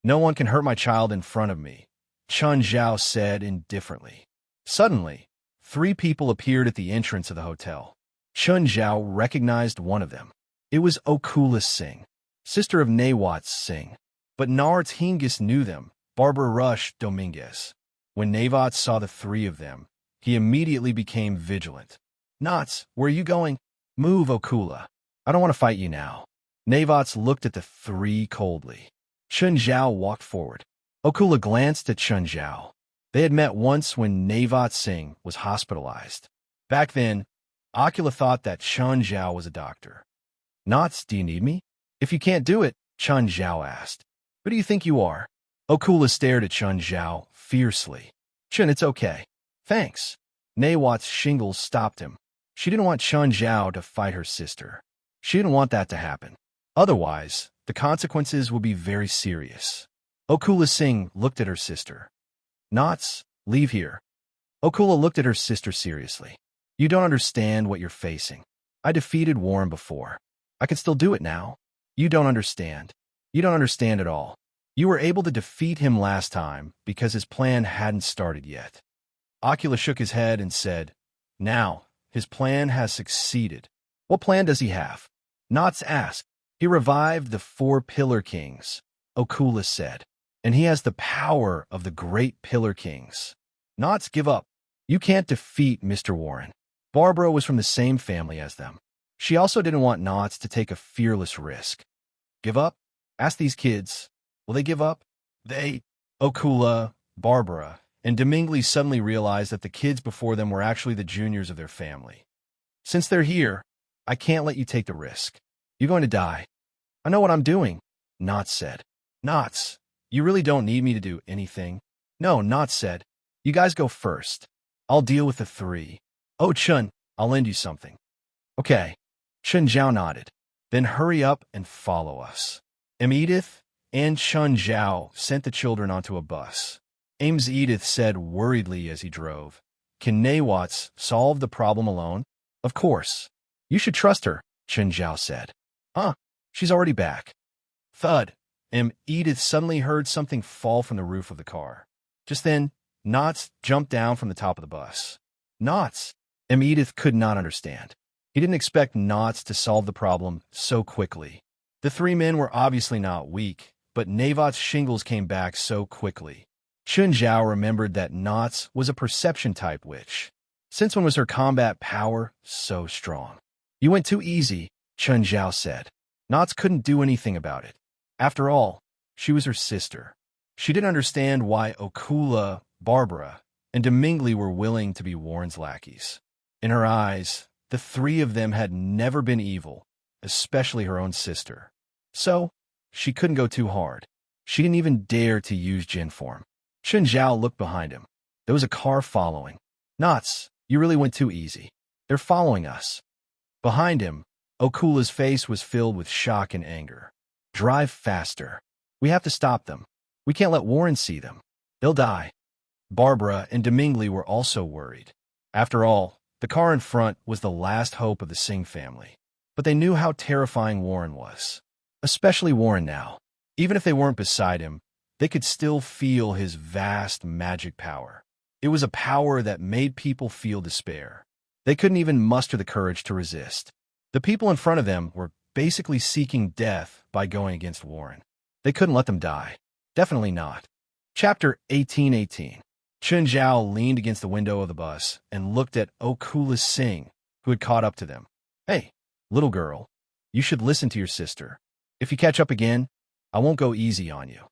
No one can hurt my child in front of me, Chun Zhao said indifferently. Suddenly, 3 people appeared at the entrance of the hotel. Chun Zhao recognized one of them. It was Okula Singh, sister of Nawat Singh. But Nart's Hingis knew them, Barbara Rush Dominguez. When Nawat saw the 3 of them, he immediately became vigilant. Knots, where are you going? Move, Okula. I don't want to fight you now. Nawat looked at the 3 coldly. Chun Zhao walked forward. Okula glanced at Chun Zhao. They had met once when Nawat Singh was hospitalized. Back then, Okula thought that Chun Zhao was a doctor. Knots, do you need me? If you can't do it, Chun Zhao asked. Who do you think you are? Okula stared at Chun Zhao fiercely. Chun, it's okay. Thanks. Nawat's shingles stopped him. She didn't want Chun Zhao to fight her sister. She didn't want that to happen. Otherwise, the consequences would be very serious. Okula Singh looked at her sister. Knots, leave here. Okula looked at her sister seriously. You don't understand what you're facing. I defeated Warren before. I can still do it now. You don't understand. You don't understand at all. You were able to defeat him last time because his plan hadn't started yet. Okula shook his head and said, Now, his plan has succeeded. What plan does he have? Knots asked. He revived the 4 Pillar Kings, Okula said, and he has the power of the great Pillar Kings. Knots, give up. You can't defeat Mr. Warren. Barbara was from the same family as them. She also didn't want Knots to take a fearless risk. Give up? Ask these kids. Will they give up? They, Okula, Barbara, and Dominguez suddenly realized that the kids before them were actually the juniors of their family. Since they're here, I can't let you take the risk. You're going to die. I know what I'm doing, Knots said. Knots, you really don't need me to do anything. No, Knots said. You guys go first. I'll deal with the 3. Oh, Chun, I'll lend you something. Okay. Chun Zhao nodded. Then hurry up and follow us. Edith and Chun Zhao sent the children onto a bus. Edith said worriedly as he drove. Can Nawat solve the problem alone? Of course. You should trust her, Chun Zhao said. Huh, she's already back. Thud. Edith suddenly heard something fall from the roof of the car. Just then, Knots jumped down from the top of the bus. Knots. Edith could not understand. He didn't expect Knots to solve the problem so quickly. The 3 men were obviously not weak, but Nawat's shingles came back so quickly. Chun Zhao remembered that Knots was a perception-type witch. Since when was her combat power so strong? You went too easy, Chun Zhao said. Knots couldn't do anything about it. After all, she was her sister. She didn't understand why Okula, Barbara, and Dominguez were willing to be Warren's lackeys. In her eyes, the 3 of them had never been evil, especially her own sister. So, she couldn't go too hard. She didn't even dare to use Jin form. Chun Zhao looked behind him. There was a car following. Knots, you really went too easy. They're following us. Behind him, Okula's face was filled with shock and anger. Drive faster. We have to stop them. We can't let Warren see them. They'll die. Barbara and Dominguez were also worried. After all, The car in front was the last hope of the Singh family. But they knew how terrifying Warren was. Especially Warren now. Even if they weren't beside him, they could still feel his vast magic power. It was a power that made people feel despair. They couldn't even muster the courage to resist. The people in front of them were basically seeking death by going against Warren. They couldn't let them die. Definitely not. Chapter 1818. Chun Zhao leaned against the window of the bus and looked at Okula Singh, who had caught up to them. Hey, little girl, you should listen to your sister. If you catch up again, I won't go easy on you.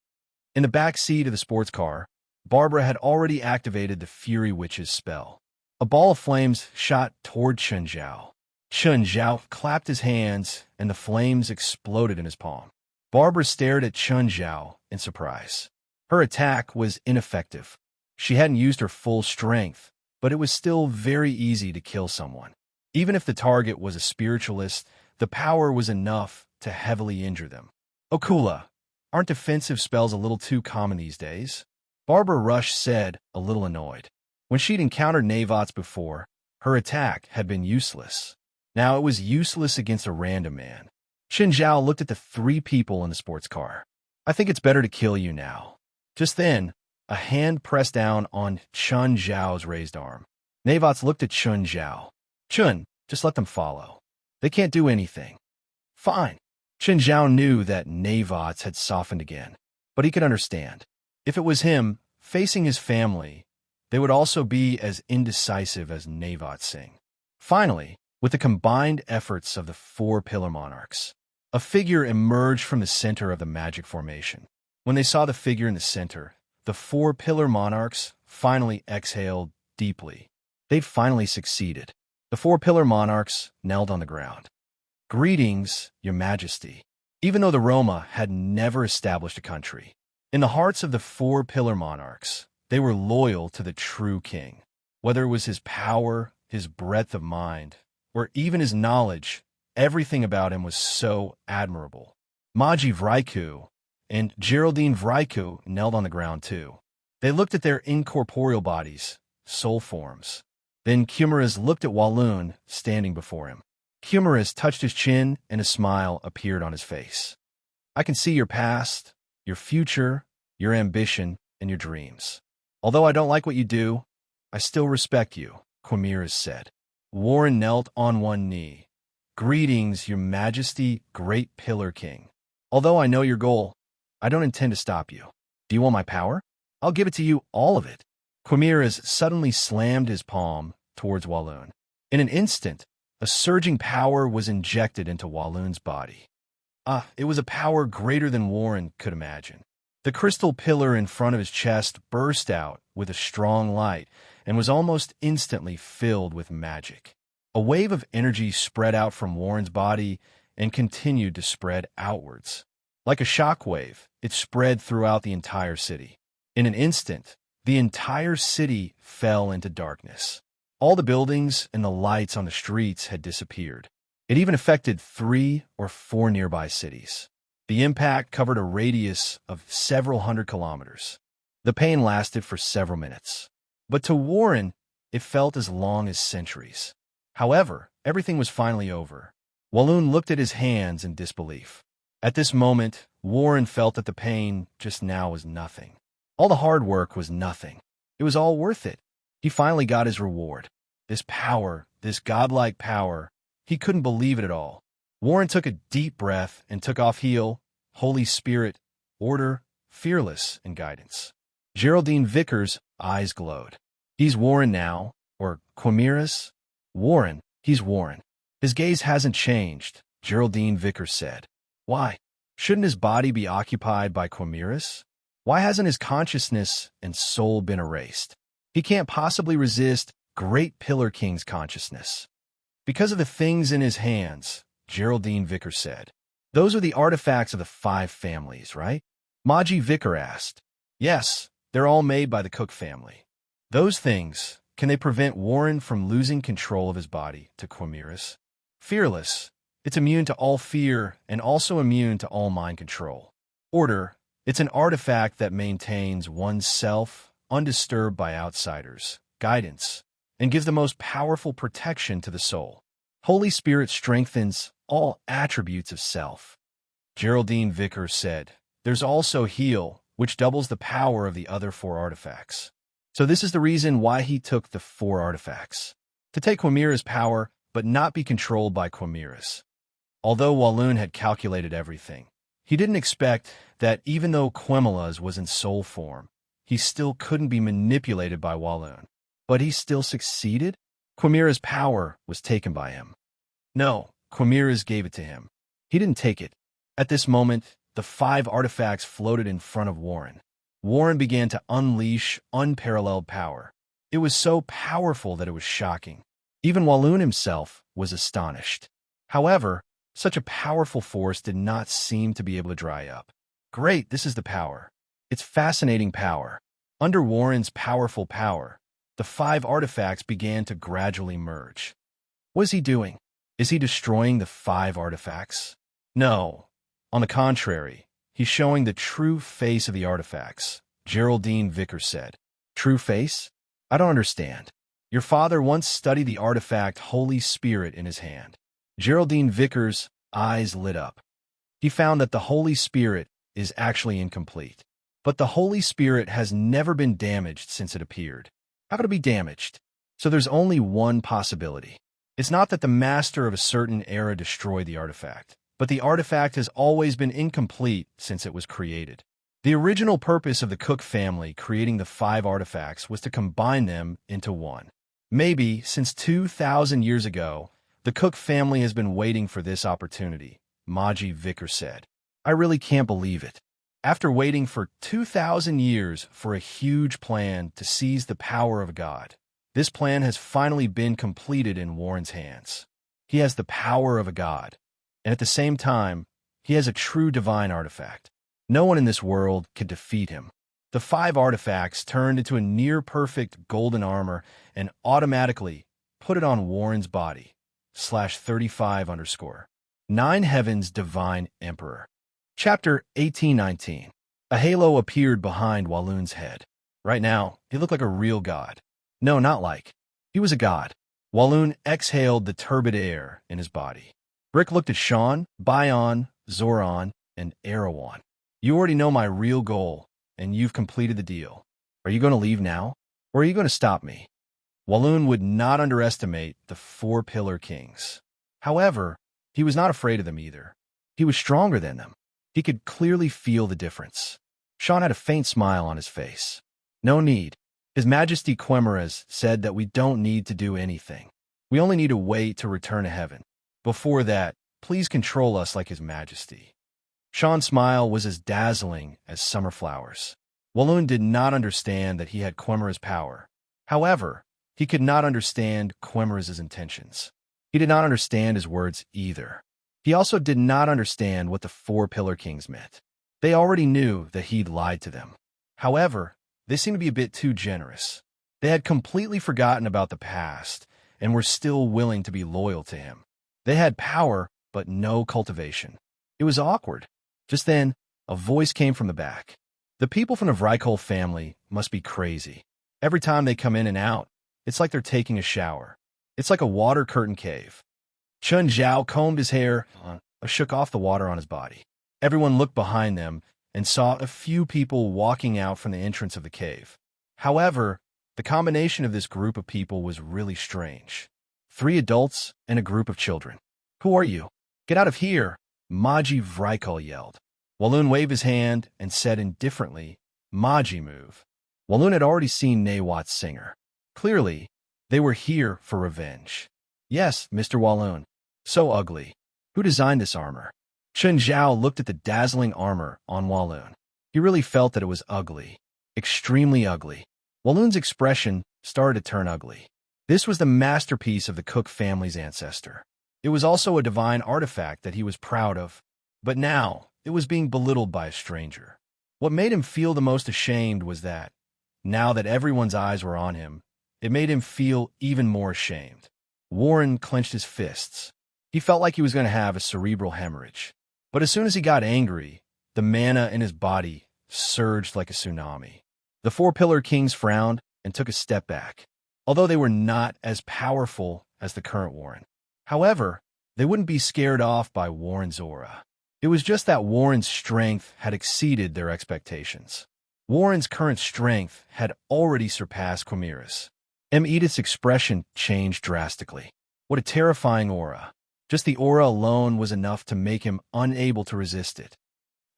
In the back seat of the sports car, Barbara had already activated the Fury Witch's spell. A ball of flames shot toward Chun Zhao. Chun Zhao clapped his hands, and the flames exploded in his palm. Barbara stared at Chun Zhao in surprise. Her attack was ineffective. She hadn't used her full strength, but it was still very easy to kill someone. Even if the target was a spiritualist, the power was enough to heavily injure them. Okula, aren't defensive spells a little too common these days? Barbara Rush said, a little annoyed. When she'd encountered Navots before, her attack had been useless. Now it was useless against a random man. Chun Zhao looked at the three people in the sports car. I think it's better to kill you now. Just then, a hand pressed down on Chun Zhao's raised arm. Navots looked at Chun Zhao. Chun, just let them follow. They can't do anything. Fine. Chun Zhao knew that Navots had softened again, but he could understand. If it was him, facing his family, they would also be as indecisive as Navot Singh. Finally, with the combined efforts of the four Pillar Monarchs, a figure emerged from the center of the magic formation. When they saw the figure in the center, the four Pillar Monarchs finally exhaled deeply. They'd finally succeeded. The four Pillar Monarchs knelt on the ground. Greetings, Your Majesty. Even though the Roma had never established a country, in the hearts of the four Pillar Monarchs, they were loyal to the true king. Whether it was his power, his breadth of mind, or even his knowledge, everything about him was so admirable. Maji Vraiku and Geraldine Vraiku knelt on the ground too. They looked at their incorporeal bodies, soul forms. Then Kumaras looked at Walloon standing before him. Kumaras touched his chin and a smile appeared on his face. I can see your past, your future, your ambition, and your dreams. Although I don't like what you do, I still respect you, Kumaras said. Warren knelt on one knee. Greetings, Your Majesty, Great Pillar King. Although I know your goal, I don't intend to stop you. Do you want my power? I'll give it to you, all of it. Kumaras suddenly slammed his palm towards Walloon. In an instant, a surging power was injected into Walloon's body. It was a power greater than Warren could imagine. The crystal pillar in front of his chest burst out with a strong light and was almost instantly filled with magic. A wave of energy spread out from Warren's body and continued to spread outwards. Like a shock wave, it spread throughout the entire city. In an instant, the entire city fell into darkness. All the buildings and the lights on the streets had disappeared. It even affected 3 or 4 nearby cities. The impact covered a radius of several hundred kilometers. The pain lasted for several minutes. But to Warren, it felt as long as centuries. However, everything was finally over. Walloon looked at his hands in disbelief. At this moment, Warren felt that the pain just now was nothing. All the hard work was nothing. It was all worth it. He finally got his reward. This power, this godlike power, he couldn't believe it at all. Warren took a deep breath and took off heel, Holy Spirit, order, fearless, and guidance. Geraldine Vickers' eyes glowed. He's Warren now, or Kumaras? Warren, he's Warren. His gaze hasn't changed, Geraldine Vickers said. Why? Shouldn't his body be occupied by Kumaras? Why hasn't his consciousness and soul been erased? He can't possibly resist Great Pillar King's consciousness. Because of the things in his hands, Geraldine Vickers said. Those are the artifacts of the 5 families, right? Maji Vicker asked. Yes, they're all made by the Cook family. Those things, can they prevent Warren from losing control of his body to Kumaras? Fearless, it's immune to all fear and also immune to all mind control. Order, it's an artifact that maintains one's self undisturbed by outsiders. Guidance, and gives the most powerful protection to the soul. Holy Spirit strengthens all attributes of self. Geraldine Vickers said, "There's also Heal, which doubles the power of the other 4 artifacts." So this is the reason why he took the 4 artifacts. To take Quimera's power, but not be controlled by Quimera's. Although Walloon had calculated everything, he didn't expect that even though Quimela's was in soul form, he still couldn't be manipulated by Walloon. But he still succeeded? Quimera's power was taken by him. No, Quimera's gave it to him. He didn't take it. At this moment, the 5 artifacts floated in front of Warren. Warren began to unleash unparalleled power. It was so powerful that it was shocking. Even Walloon himself was astonished. However, such a powerful force did not seem to be able to dry up. Great, this is the power. It's fascinating power. Under Warren's powerful power, the 5 artifacts began to gradually merge. What is he doing? Is he destroying the 5 artifacts? No. On the contrary, he's showing the true face of the artifacts, Geraldine Vickers said. True face? I don't understand. Your father once studied the artifact Holy Spirit in his hand. Geraldine Vickers' eyes lit up. He found that the Holy Spirit is actually incomplete. But the Holy Spirit has never been damaged since it appeared. How could it be damaged? So there's only one possibility. It's not that the master of a certain era destroyed the artifact, but the artifact has always been incomplete since it was created. The original purpose of the Cook family creating the 5 artifacts was to combine them into one. Maybe, since 2,000 years ago, the Cook family has been waiting for this opportunity, Maji Vickers said. I really can't believe it. After waiting for 2,000 years for a huge plan to seize the power of God, this plan has finally been completed in Warren's hands. He has the power of a god, and at the same time, he has a true divine artifact. No one in this world could defeat him. The 5 artifacts turned into a near-perfect golden armor and automatically put it on Warren's body, /35_. 9 Heaven's Divine Emperor. Chapter 1819. A halo appeared behind Walloon's head. Right now, he looked like a real god. No, not like. He was a god. Walloon exhaled the turbid air in his body. Brick looked at Sean, Bion, Zoran, and Erewhon. You already know my real goal, and you've completed the deal. Are you going to leave now, or are you going to stop me? Walloon would not underestimate the 4 Pillar Kings. However, he was not afraid of them either. He was stronger than them. He could clearly feel the difference. Sean had a faint smile on his face. No need. His Majesty Quimera's said that we don't need to do anything. We only need to wait to return to heaven. Before that, please control us like His Majesty. Sean's smile was as dazzling as summer flowers. Walloon did not understand that he had Quimera's power. However, he could not understand Quimera's intentions. He did not understand his words either. He also did not understand what the 4 Pillar Kings meant. They already knew that he'd lied to them. However, they seemed to be a bit too generous. They had completely forgotten about the past and were still willing to be loyal to him. They had power, but no cultivation. It was awkward. Just then, a voice came from the back. The people from the Vrykol family must be crazy. Every time they come in and out, it's like they're taking a shower. It's like a water curtain cave. Chun Zhao combed his hair and shook off the water on his body. Everyone looked behind them and saw a few people walking out from the entrance of the cave. However, the combination of this group of people was really strange. 3 adults and a group of children. Who are you? Get out of here, Maji Vrykol yelled. Walloon waved his hand and said indifferently, Maji move. Walloon had already seen Nawat's singer. Clearly, they were here for revenge. Yes, Mr. Walloon. So ugly. Who designed this armor? Chun Zhao looked at the dazzling armor on Walloon. He really felt that it was ugly. Extremely ugly. Walloon's expression started to turn ugly. This was the masterpiece of the Cook family's ancestor. It was also a divine artifact that he was proud of. But now, it was being belittled by a stranger. What made him feel the most ashamed was that, now that everyone's eyes were on him, it made him feel even more ashamed. Warren clenched his fists. He felt like he was going to have a cerebral hemorrhage. But as soon as he got angry, the mana in his body surged like a tsunami. The 4 Pillar Kings frowned and took a step back. although they were not as powerful as the current Warren. However, they wouldn't be scared off by Warren's aura. It was just that Warren's strength had exceeded their expectations. Warren's current strength had already surpassed Quimera's. Edith's expression changed drastically. What a terrifying aura. Just the aura alone was enough to make him unable to resist it.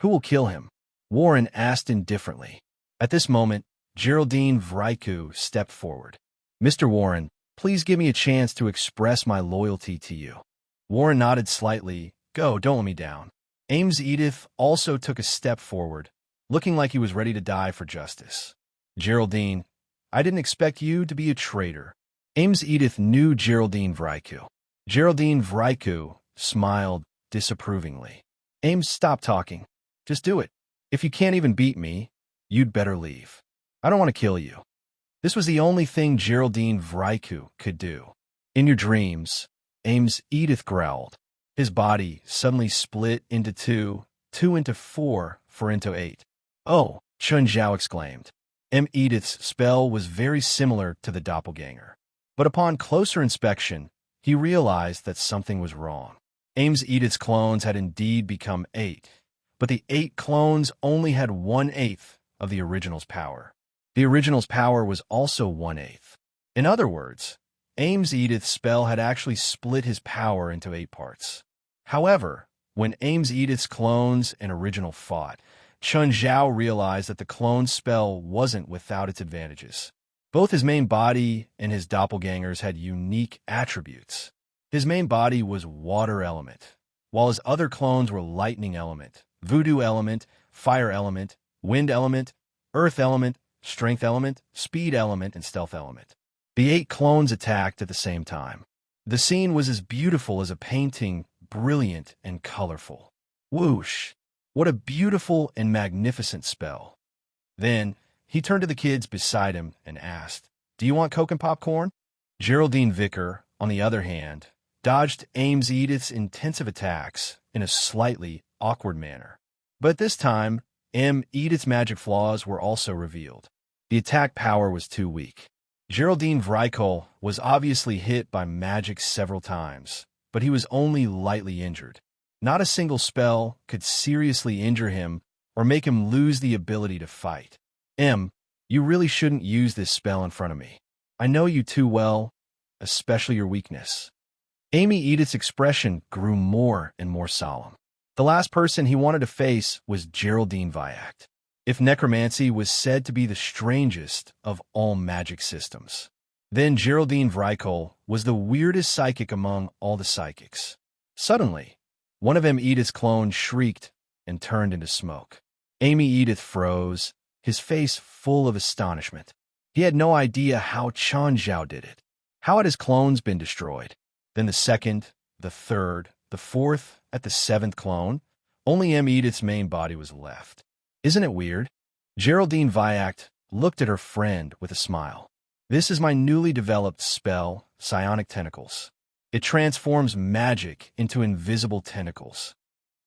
Who will kill him? Warren asked indifferently. At this moment, Geraldine Vriku stepped forward. Mr. Warren, please give me a chance to express my loyalty to you. Warren nodded slightly. Go, don't let me down. Edith also took a step forward, looking like he was ready to die for justice. Geraldine, I didn't expect you to be a traitor. Edith knew Geraldine Vriku. Geraldine Vriku smiled disapprovingly. Stop talking. Just do it. If you can't even beat me, you'd better leave. I don't want to kill you. This was the only thing Geraldine Vriku could do. In your dreams, Edith growled. His body suddenly split into two into four into 8. Oh, Chun Zhao exclaimed. Edith's spell was very similar to the doppelganger. But upon closer inspection, he realized that something was wrong. Edith's clones had indeed become 8, but the 8 clones only had 1/8 of the original's power. The original's power was also 1/8. In other words, Edith's spell had actually split his power into 8 parts. However, when Edith's clones and original fought, Chun Zhao realized that the clone spell wasn't without its advantages. Both his main body and his doppelgangers had unique attributes. His main body was water element, while his other clones were lightning element, voodoo element, fire element, wind element, earth element, strength element, speed element, and stealth element. The 8 clones attacked at the same time. The scene was as beautiful as a painting, brilliant and colorful. Whoosh! What a beautiful and magnificent spell. Then, he turned to the kids beside him and asked, Do you want Coke and popcorn? Geraldine Vicker, on the other hand, dodged Edith's intensive attacks in a slightly awkward manner. But this time, Edith's magic flaws were also revealed. The attack power was too weak. Geraldine Vriku was obviously hit by magic several times, but he was only lightly injured. Not a single spell could seriously injure him or make him lose the ability to fight. You really shouldn't use this spell in front of me. I know you too well, especially your weakness. Edith's expression grew more and more solemn. The last person he wanted to face was Geraldine Viact. If necromancy was said to be the strangest of all magic systems, then Geraldine Vriku was the weirdest psychic among all the psychics. Suddenly, one of Edith's clones shrieked and turned into smoke. Edith froze, his face full of astonishment. He had no idea how Chun Zhao did it. How had his clones been destroyed? Then the second, the third, the fourth, at the 7th clone, only Edith's main body was left. Isn't it weird? Geraldine Viact looked at her friend with a smile. This is my newly developed spell, Psionic Tentacles. It transforms magic into invisible tentacles.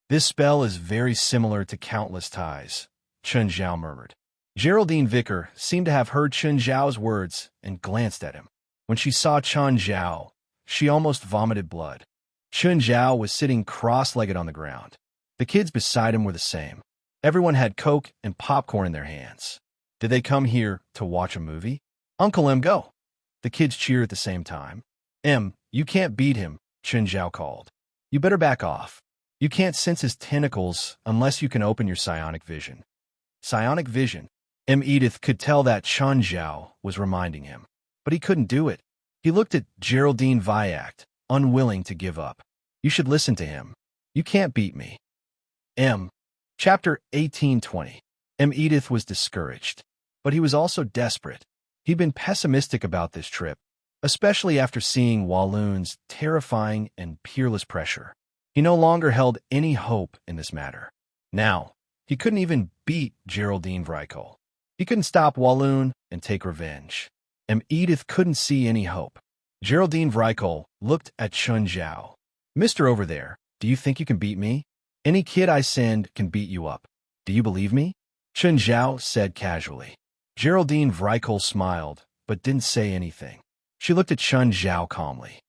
This spell is very similar to Countless Ties, Chun Zhao murmured. Geraldine Vicker seemed to have heard Chun Zhao's words and glanced at him. When she saw Chun Zhao, she almost vomited blood. Chun Zhao was sitting cross-legged on the ground. The kids beside him were the same. Everyone had Coke and popcorn in their hands. Did they come here to watch a movie? Uncle M, go! The kids cheered at the same time. You can't beat him, Chun Zhao called. You better back off. You can't sense his tentacles unless you can open your psionic vision. Psionic vision? Edith could tell that Chun Zhao was reminding him, but he couldn't do it. He looked at Geraldine Viact, unwilling to give up. You should listen to him. You can't beat me. Chapter 1820. Edith was discouraged, but he was also desperate. He'd been pessimistic about this trip, especially after seeing Walloon's terrifying and peerless pressure. He no longer held any hope in this matter. Now, he couldn't even beat Geraldine Vriku. He couldn't stop Walloon and take revenge. Edith couldn't see any hope. Geraldine Vriku looked at Chun Zhao. Mister over there, do you think you can beat me? Any kid I send can beat you up. Do you believe me? Chun Zhao said casually. Geraldine Vriku smiled, but didn't say anything. She looked at Chun Zhao calmly.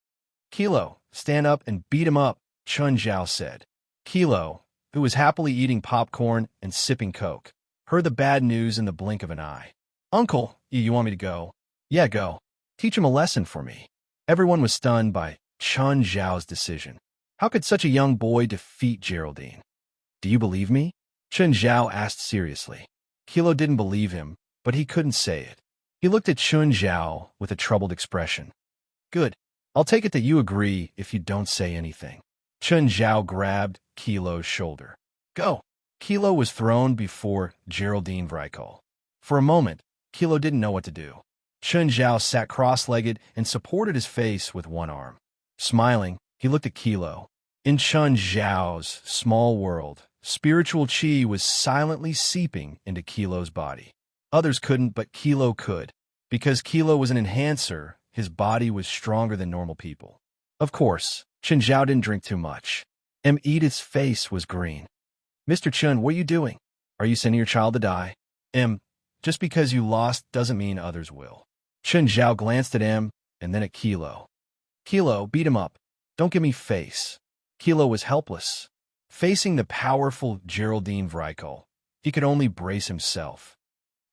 Kilo, stand up and beat him up, Chun Zhao said. Kilo, who was happily eating popcorn and sipping Coke, heard the bad news in the blink of an eye. Uncle, you want me to go? Yeah, go. Teach him a lesson for me. Everyone was stunned by Chun Zhao's decision. How could such a young boy defeat Geraldine? Do you believe me? Chun Zhao asked seriously. Kilo didn't believe him, but he couldn't say it. He looked at Chun Zhao with a troubled expression. Good. I'll take it that you agree if you don't say anything. Chun Zhao grabbed Kilo's shoulder. Go. Kilo was thrown before Geraldine Vrykol. For a moment, Kilo didn't know what to do. Chun Zhao sat cross-legged and supported his face with one arm. Smiling, he looked at Kilo. In Chun Zhao's small world, spiritual chi was silently seeping into Kilo's body. Others couldn't, but Kilo could. Because Kilo was an enhancer, his body was stronger than normal people. Of course, Chun Zhao didn't drink too much. Edith's face was green. Mr. Chun, what are you doing? Are you sending your child to die? Just because you lost doesn't mean others will. Chun Zhao glanced at and then at Kilo. Kilo, beat him up. Don't give me face. Kilo was helpless. Facing the powerful Geraldine Vrykol, he could only brace himself.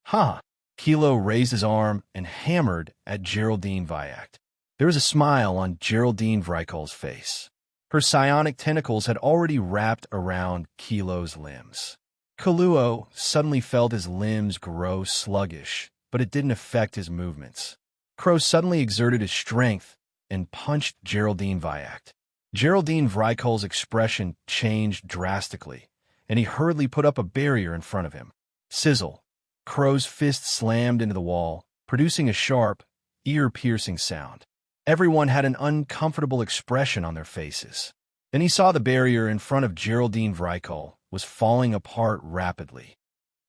Ha! Kilo raised his arm and hammered at Geraldine Vrykol. There was a smile on Geraldine Vrykol's face. Her psionic tentacles had already wrapped around Kilo's limbs. Kaluo suddenly felt his limbs grow sluggish, but it didn't affect his movements. Crow suddenly exerted his strength and punched Geraldine Vrykol. Geraldine Vrykol's expression changed drastically, and he hurriedly put up a barrier in front of him. Sizzle. Crow's fist slammed into the wall, producing a sharp, ear-piercing sound. Everyone had an uncomfortable expression on their faces. Then he saw the barrier in front of Geraldine Vrykol was falling apart rapidly.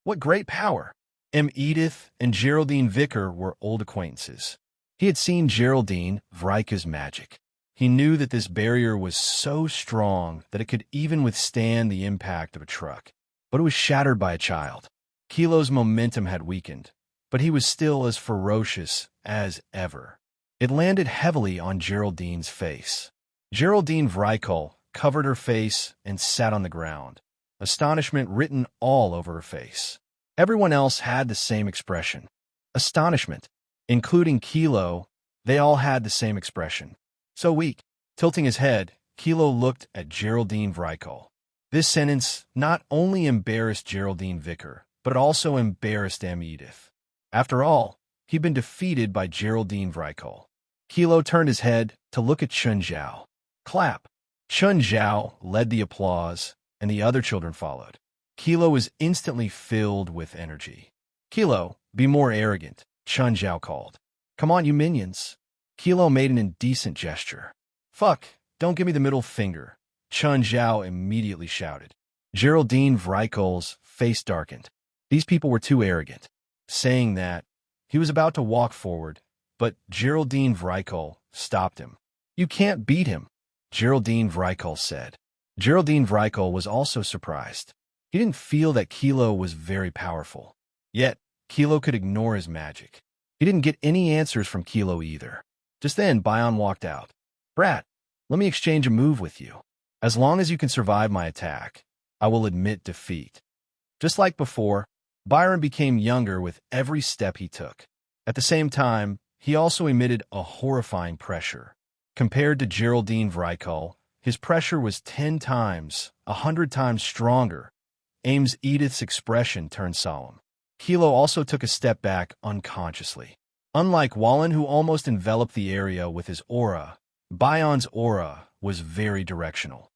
What great power! Edith and Geraldine Vicker were old acquaintances. He had seen Geraldine Vrykol's magic. He knew that this barrier was so strong that it could even withstand the impact of a truck. But it was shattered by a child. Kilo's momentum had weakened, but he was still as ferocious as ever. It landed heavily on Geraldine's face. Geraldine Vrykol covered her face and sat on the ground, astonishment written all over her face. Everyone else had the same expression. Astonishment. Including Kilo, they all had the same expression. So weak. Tilting his head, Kilo looked at Geraldine Vrykol. This sentence not only embarrassed Geraldine Vicker, but it also embarrassed Edith. After all, he'd been defeated by Geraldine Vrykol. Kilo turned his head to look at Chun Zhao. Clap. Chun Zhao led the applause, and the other children followed. Kilo was instantly filled with energy. Kilo, be more arrogant, Chun Zhao called. Come on, you minions. Kilo made an indecent gesture. Fuck, don't give me the middle finger, Chun Zhao immediately shouted. Geraldine Vrykol's face darkened. These people were too arrogant. Saying that, he was about to walk forward, but Geraldine Vrykol stopped him. You can't beat him, Geraldine Vrykol said. Geraldine Vrykol was also surprised. He didn't feel that Kilo was very powerful. Yet, Kilo could ignore his magic. He didn't get any answers from Kilo either. Just then, Bion walked out. Brat, let me exchange a move with you. As long as you can survive my attack, I will admit defeat. Just like before, Byron became younger with every step he took. At the same time, he also emitted a horrifying pressure. Compared to Geraldine Vrykol, his pressure was 10 times, 100 times stronger. Edith's expression turned solemn. Kilo also took a step back unconsciously. Unlike Wallen, who almost enveloped the area with his aura, Bion's aura was very directional.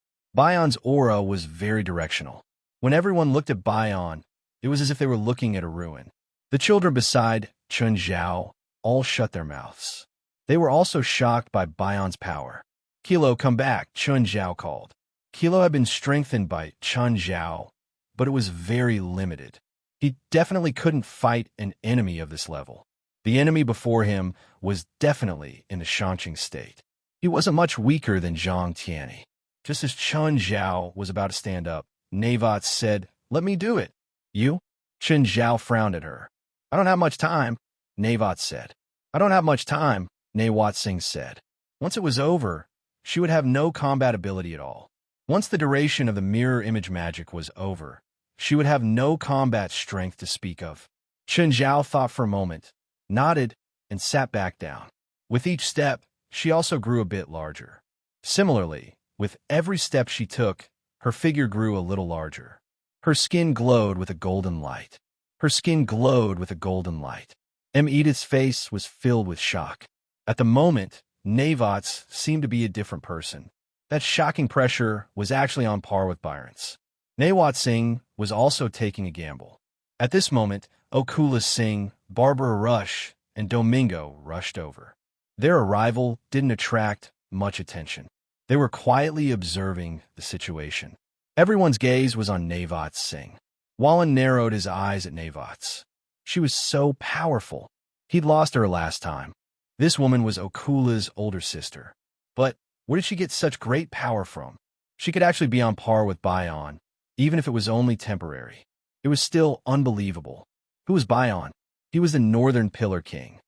When everyone looked at Bion, it was as if they were looking at a ruin. The children beside Chun Zhao all shut their mouths. They were also shocked by Bion's power. Kilo, come back, Chun Zhao called. Kilo had been strengthened by Chun Zhao, but it was very limited. He definitely couldn't fight an enemy of this level. The enemy before him was definitely in a enchanting state. He wasn't much weaker than Zhang Tianyi. Just as Chun Zhao was about to stand up, Navot said, "Let me do it." You? Chun Zhao frowned at her. I don't have much time, Navot said. I don't have much time, Nawat Singh said. Once it was over, she would have no combat ability at all. Once the duration of the mirror image magic was over, she would have no combat strength to speak of. Chen Zhao thought for a moment, nodded, and sat back down. With each step, she also grew a bit larger. Similarly, with every step she took, her figure grew a little larger. Her skin glowed with a golden light. Her skin glowed with a golden light. Edith's face was filled with shock. At the moment, Nawat's seemed to be a different person. That shocking pressure was actually on par with Byron's. Nawat Singh was also taking a gamble. At this moment, Okula Singh, Barbara Rush, and Domingo rushed over. Their arrival didn't attract much attention. They were quietly observing the situation. Everyone's gaze was on Nawat Singh. Wallen narrowed his eyes at Nawat's. She was so powerful. He'd lost her last time. This woman was Okula's older sister. But where did she get such great power from? She could actually be on par with Bayan, even if it was only temporary. It was still unbelievable. Who was Bayan? He was the Northern Pillar King.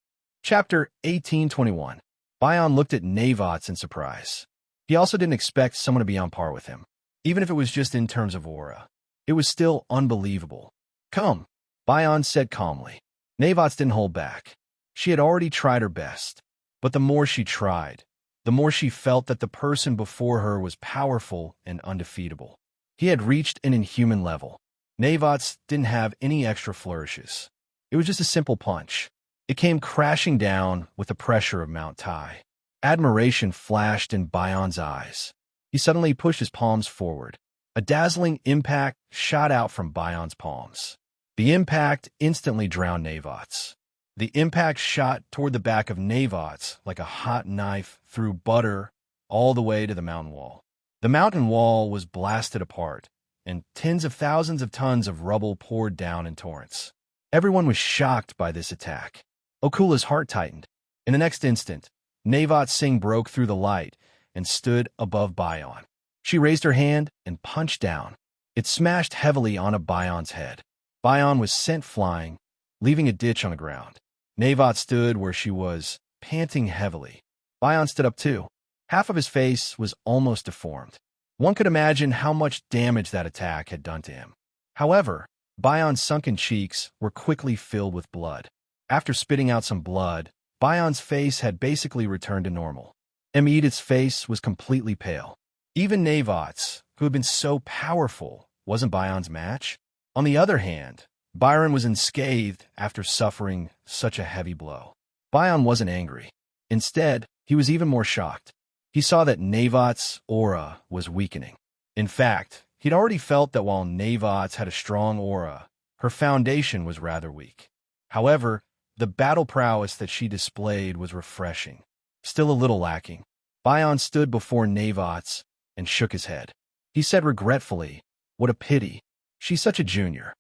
Chapter 1821. Bayan looked at Nawat in surprise. He also didn't expect someone to be on par with him, even if it was just in terms of aura. It was still unbelievable. Come, Bayan said calmly. Nawat didn't hold back. She had already tried her best, but the more she tried, the more she felt that the person before her was powerful and undefeatable. He had reached an inhuman level. Nawat didn't have any extra flourishes. It was just a simple punch. It came crashing down with the pressure of Mount Tai. Admiration flashed in Bayan's eyes. He suddenly pushed his palms forward. A dazzling impact shot out from Bayan's palms. The impact instantly drowned Nawat's. The impact shot toward the back of Nawat's like a hot knife through butter all the way to the mountain wall. The mountain wall was blasted apart, and tens of thousands of tons of rubble poured down in torrents. Everyone was shocked by this attack. Okula's heart tightened. In the next instant, Nawat Singh broke through the light and stood above Bayan. She raised her hand and punched down. It smashed heavily onto Bayan's head. Bayan was sent flying, leaving a ditch on the ground. Nawat stood where she was, panting heavily. Bayan stood up too. Half of his face was almost deformed. One could imagine how much damage that attack had done to him. However, Bayan's sunken cheeks were quickly filled with blood. After spitting out some blood, Bayan's face had basically returned to normal. Edith's face was completely pale. Even Nawat's, who had been so powerful, wasn't Bayan's match. On the other hand, Byron was unscathed after suffering such a heavy blow. Bayan wasn't angry. Instead, he was even more shocked. He saw that Nawat's aura was weakening. In fact, he'd already felt that while Nawat had a strong aura, her foundation was rather weak. However, the battle prowess that she displayed was refreshing, still a little lacking. Bayan stood before Nawat and shook his head. He said regretfully, "What a pity. She's such a junior."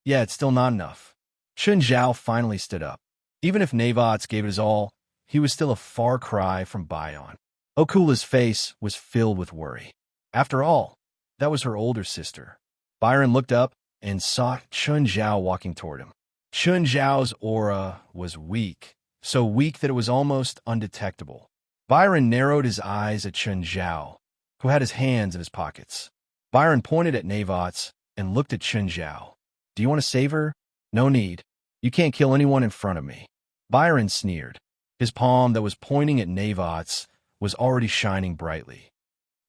Yeah, it's still not enough. Chen Zhao finally stood up. Even if Nawat gave it his all, he was still a far cry from Bayan. Okula's face was filled with worry. After all, that was her older sister. Byron looked up and saw Chen Zhao walking toward him. Chen Zhao's aura was weak, so weak that it was almost undetectable. Byron narrowed his eyes at Chen Zhao, who had his hands in his pockets. Byron pointed at Nawat and looked at Chen Zhao. "Do you want to save her?" "No need. You can't kill anyone in front of me." Byron sneered. His palm that was pointing at Nawat's was already shining brightly.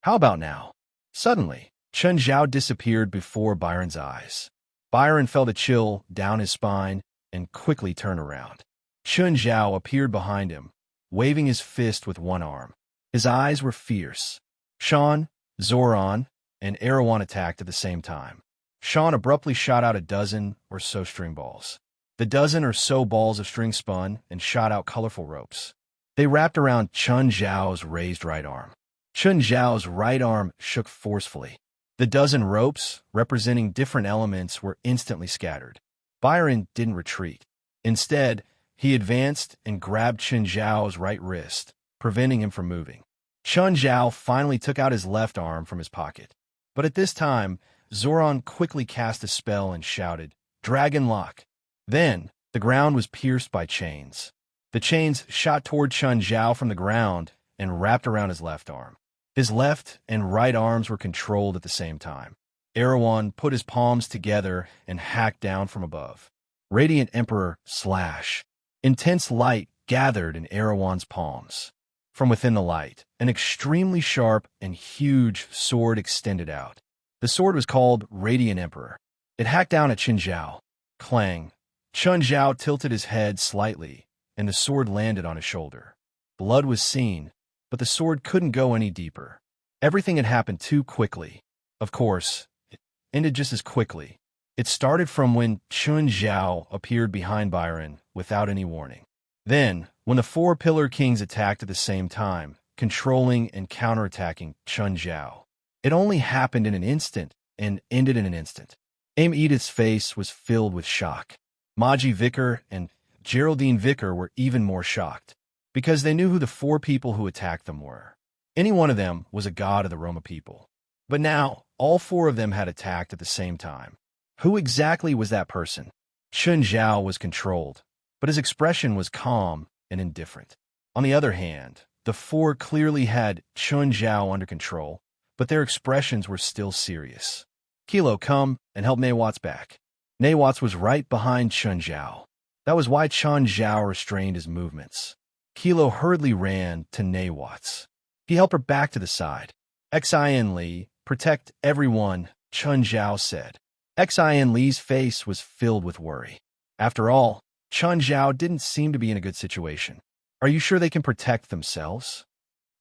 "How about now?" Suddenly, Chen Zhao disappeared before Byron's eyes. Byron felt a chill down his spine and quickly turned around. Chen Zhao appeared behind him, waving his fist with one arm. His eyes were fierce. Sean, Zoran, and Erewhon attacked at the same time. Sean abruptly shot out a dozen or so string balls. The dozen or so balls of string spun and shot out colorful ropes. They wrapped around Chen Zhao's raised right arm. Chen Zhao's right arm shook forcefully. The dozen ropes, representing different elements, were instantly scattered. Byron didn't retreat. Instead, he advanced and grabbed Chen Zhao's right wrist, preventing him from moving. Chen Zhao finally took out his left arm from his pocket. But at this time, Zoran quickly cast a spell and shouted, "Dragon Lock!" Then, the ground was pierced by chains. The chains shot toward Chun Zhao from the ground and wrapped around his left arm. His left and right arms were controlled at the same time. Erewhon put his palms together and hacked down from above. Radiant Emperor slash. Intense light gathered in Erewhon's palms. From within the light, an extremely sharp and huge sword extended out. The sword was called Radiant Emperor. It hacked down at Chun Zhao. Clang. Chun Zhao tilted his head slightly, and the sword landed on his shoulder. Blood was seen, but the sword couldn't go any deeper. Everything had happened too quickly. Of course, it ended just as quickly. It started from when Chun Zhao appeared behind Byron without any warning. Then, when the four Pillar Kings attacked at the same time, controlling and counterattacking Chun Zhao. It only happened in an instant and ended in an instant. Aim Edith's face was filled with shock. Maji Vickar and Geraldine Vickar were even more shocked, because they knew who the four people who attacked them were. Any one of them was a god of the Roma people. But now, all four of them had attacked at the same time. Who exactly was that person? Chun Zhao was controlled, but his expression was calm and indifferent. On the other hand, the four clearly had Chun Zhao under control, but their expressions were still serious. Kilo, come and help Nawat's back. Nawat's was right behind Chun Zhao. That was why Chun Zhao restrained his movements. Kilo hurriedly ran to Nawat's. He helped her back to the side. Xin Li, protect everyone, Chun Zhao said. Xin Li's face was filled with worry. After all, Chun Zhao didn't seem to be in a good situation. Are you sure they can protect themselves?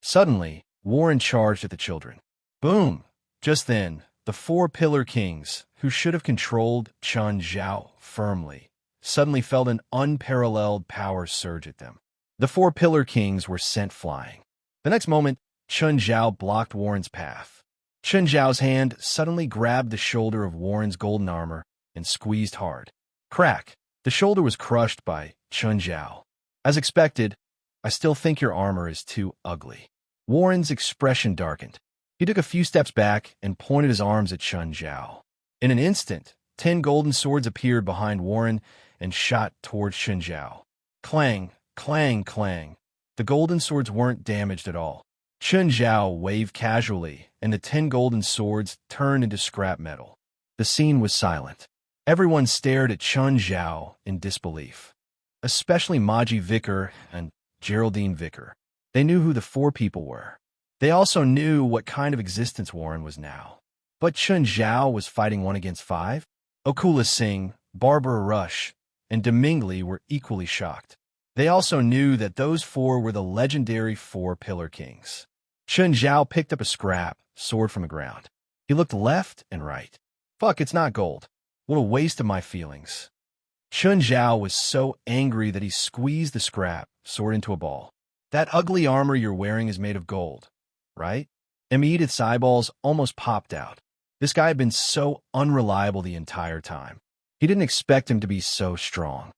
Suddenly, Warren charged at the children. Boom! Just then, the four Pillar Kings, who should have controlled Chun Zhao firmly, suddenly felt an unparalleled power surge at them. The four Pillar Kings were sent flying. The next moment, Chun Zhao blocked Warren's path. Chun Zhao's hand suddenly grabbed the shoulder of Warren's golden armor and squeezed hard. Crack! The shoulder was crushed by Chun Zhao. As expected, I still think your armor is too ugly. Warren's expression darkened. He took a few steps back and pointed his arms at Chun Zhao. In an instant, 10 golden swords appeared behind Warren and shot towards Chun Zhao. Clang, clang, clang. The golden swords weren't damaged at all. Chun Zhao waved casually, and the 10 golden swords turned into scrap metal. The scene was silent. Everyone stared at Chun Zhao in disbelief, especially Maji Vickar and Geraldine Vickar. They knew who the four people were. They also knew what kind of existence Warren was now. But Chun Zhao was fighting 1 against 5? Okula Singh, Barbara Rush, and Domingley were equally shocked. They also knew that those four were the legendary four Pillar Kings. Chun Zhao picked up a scrap sword from the ground. He looked left and right. Fuck, it's not gold. What a waste of my feelings. Chun Zhao was so angry that he squeezed the scrap sword into a ball. That ugly armor you're wearing is made of gold, right? Edith's eyeballs almost popped out. This guy had been so unreliable the entire time. He didn't expect him to be so strong.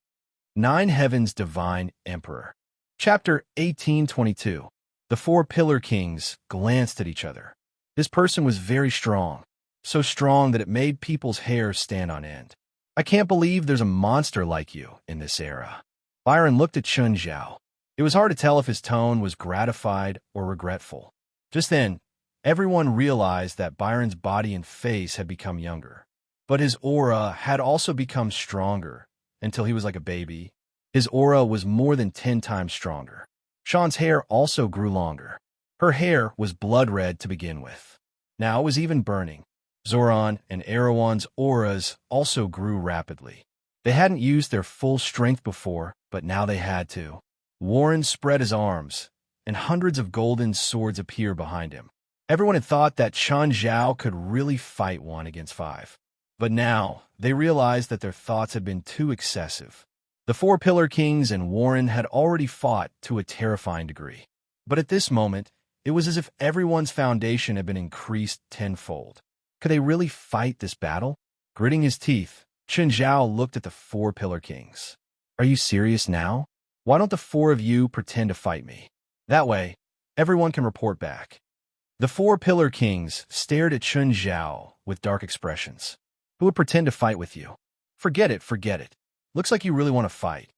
9 Heavens Divine Emperor. Chapter 1822. The four Pillar Kings glanced at each other. This person was very strong. So strong that it made people's hair stand on end. I can't believe there's a monster like you in this era. Byron looked at Chun Zhao. It was hard to tell if his tone was gratified or regretful. Just then, everyone realized that Byron's body and face had become younger. But his aura had also become stronger until he was like a baby. His aura was more than 10 times stronger. Sean's hair also grew longer. Her hair was blood red to begin with. Now it was even burning. Zoran and Erewhon's auras also grew rapidly. They hadn't used their full strength before, but now they had to. Warren spread his arms, and hundreds of golden swords appeared behind him. Everyone had thought that Chun Zhao could really fight 1 against 5. But now, they realized that their thoughts had been too excessive. The four Pillar Kings and Warren had already fought to a terrifying degree. But at this moment, it was as if everyone's foundation had been increased tenfold. Could they really fight this battle? Gritting his teeth, Chun Zhao looked at the four Pillar Kings. Are you serious now? Why don't the four of you pretend to fight me? That way, everyone can report back. The four Pillar Kings stared at Chun Zhao with dark expressions. Who would pretend to fight with you? Forget it, forget it. Looks like you really want to fight.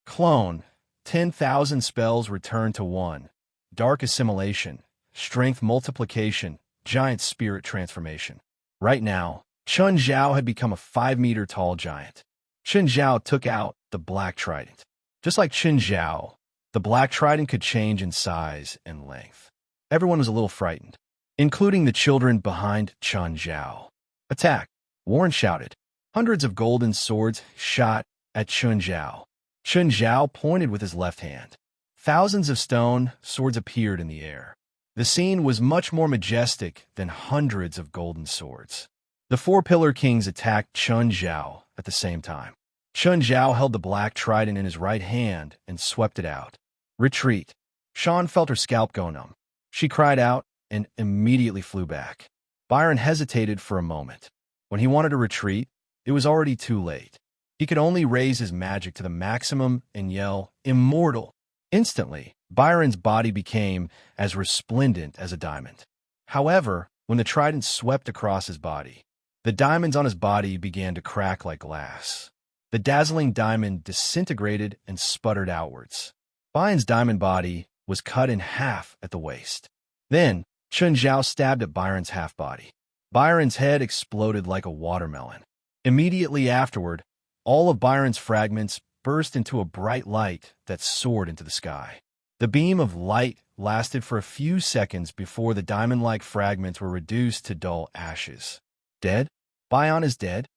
Clone, 10,000 spells returned to 1. Dark assimilation, strength multiplication, giant spirit transformation. Right now, Chun Zhao had become a 5-meter-tall giant. Chun Zhao took out the black trident. Just like Chun Zhao, the black trident could change in size and length. Everyone was a little frightened, including the children behind Chun Zhao. Attack! Warren shouted. Hundreds of golden swords shot at Chun Zhao. Chun Zhao pointed with his left hand. Thousands of stone swords appeared in the air. The scene was much more majestic than hundreds of golden swords. The 4 Pillar Kings attacked Chun Zhao at the same time. Chun Zhao held the black trident in his right hand and swept it out. Retreat. Sean felt her scalp go numb. She cried out and immediately flew back. Byron hesitated for a moment. When he wanted to retreat, it was already too late. He could only raise his magic to the maximum and yell, "Immortal!" Instantly, Byron's body became as resplendent as a diamond. However, when the trident swept across his body, the diamonds on his body began to crack like glass. The dazzling diamond disintegrated and sputtered outwards. Byron's diamond body was cut in half at the waist. Then, Chun Zhao stabbed at Byron's half-body. Byron's head exploded like a watermelon. Immediately afterward, all of Byron's fragments burst into a bright light that soared into the sky. The beam of light lasted for a few seconds before the diamond-like fragments were reduced to dull ashes. Dead? Byron is dead?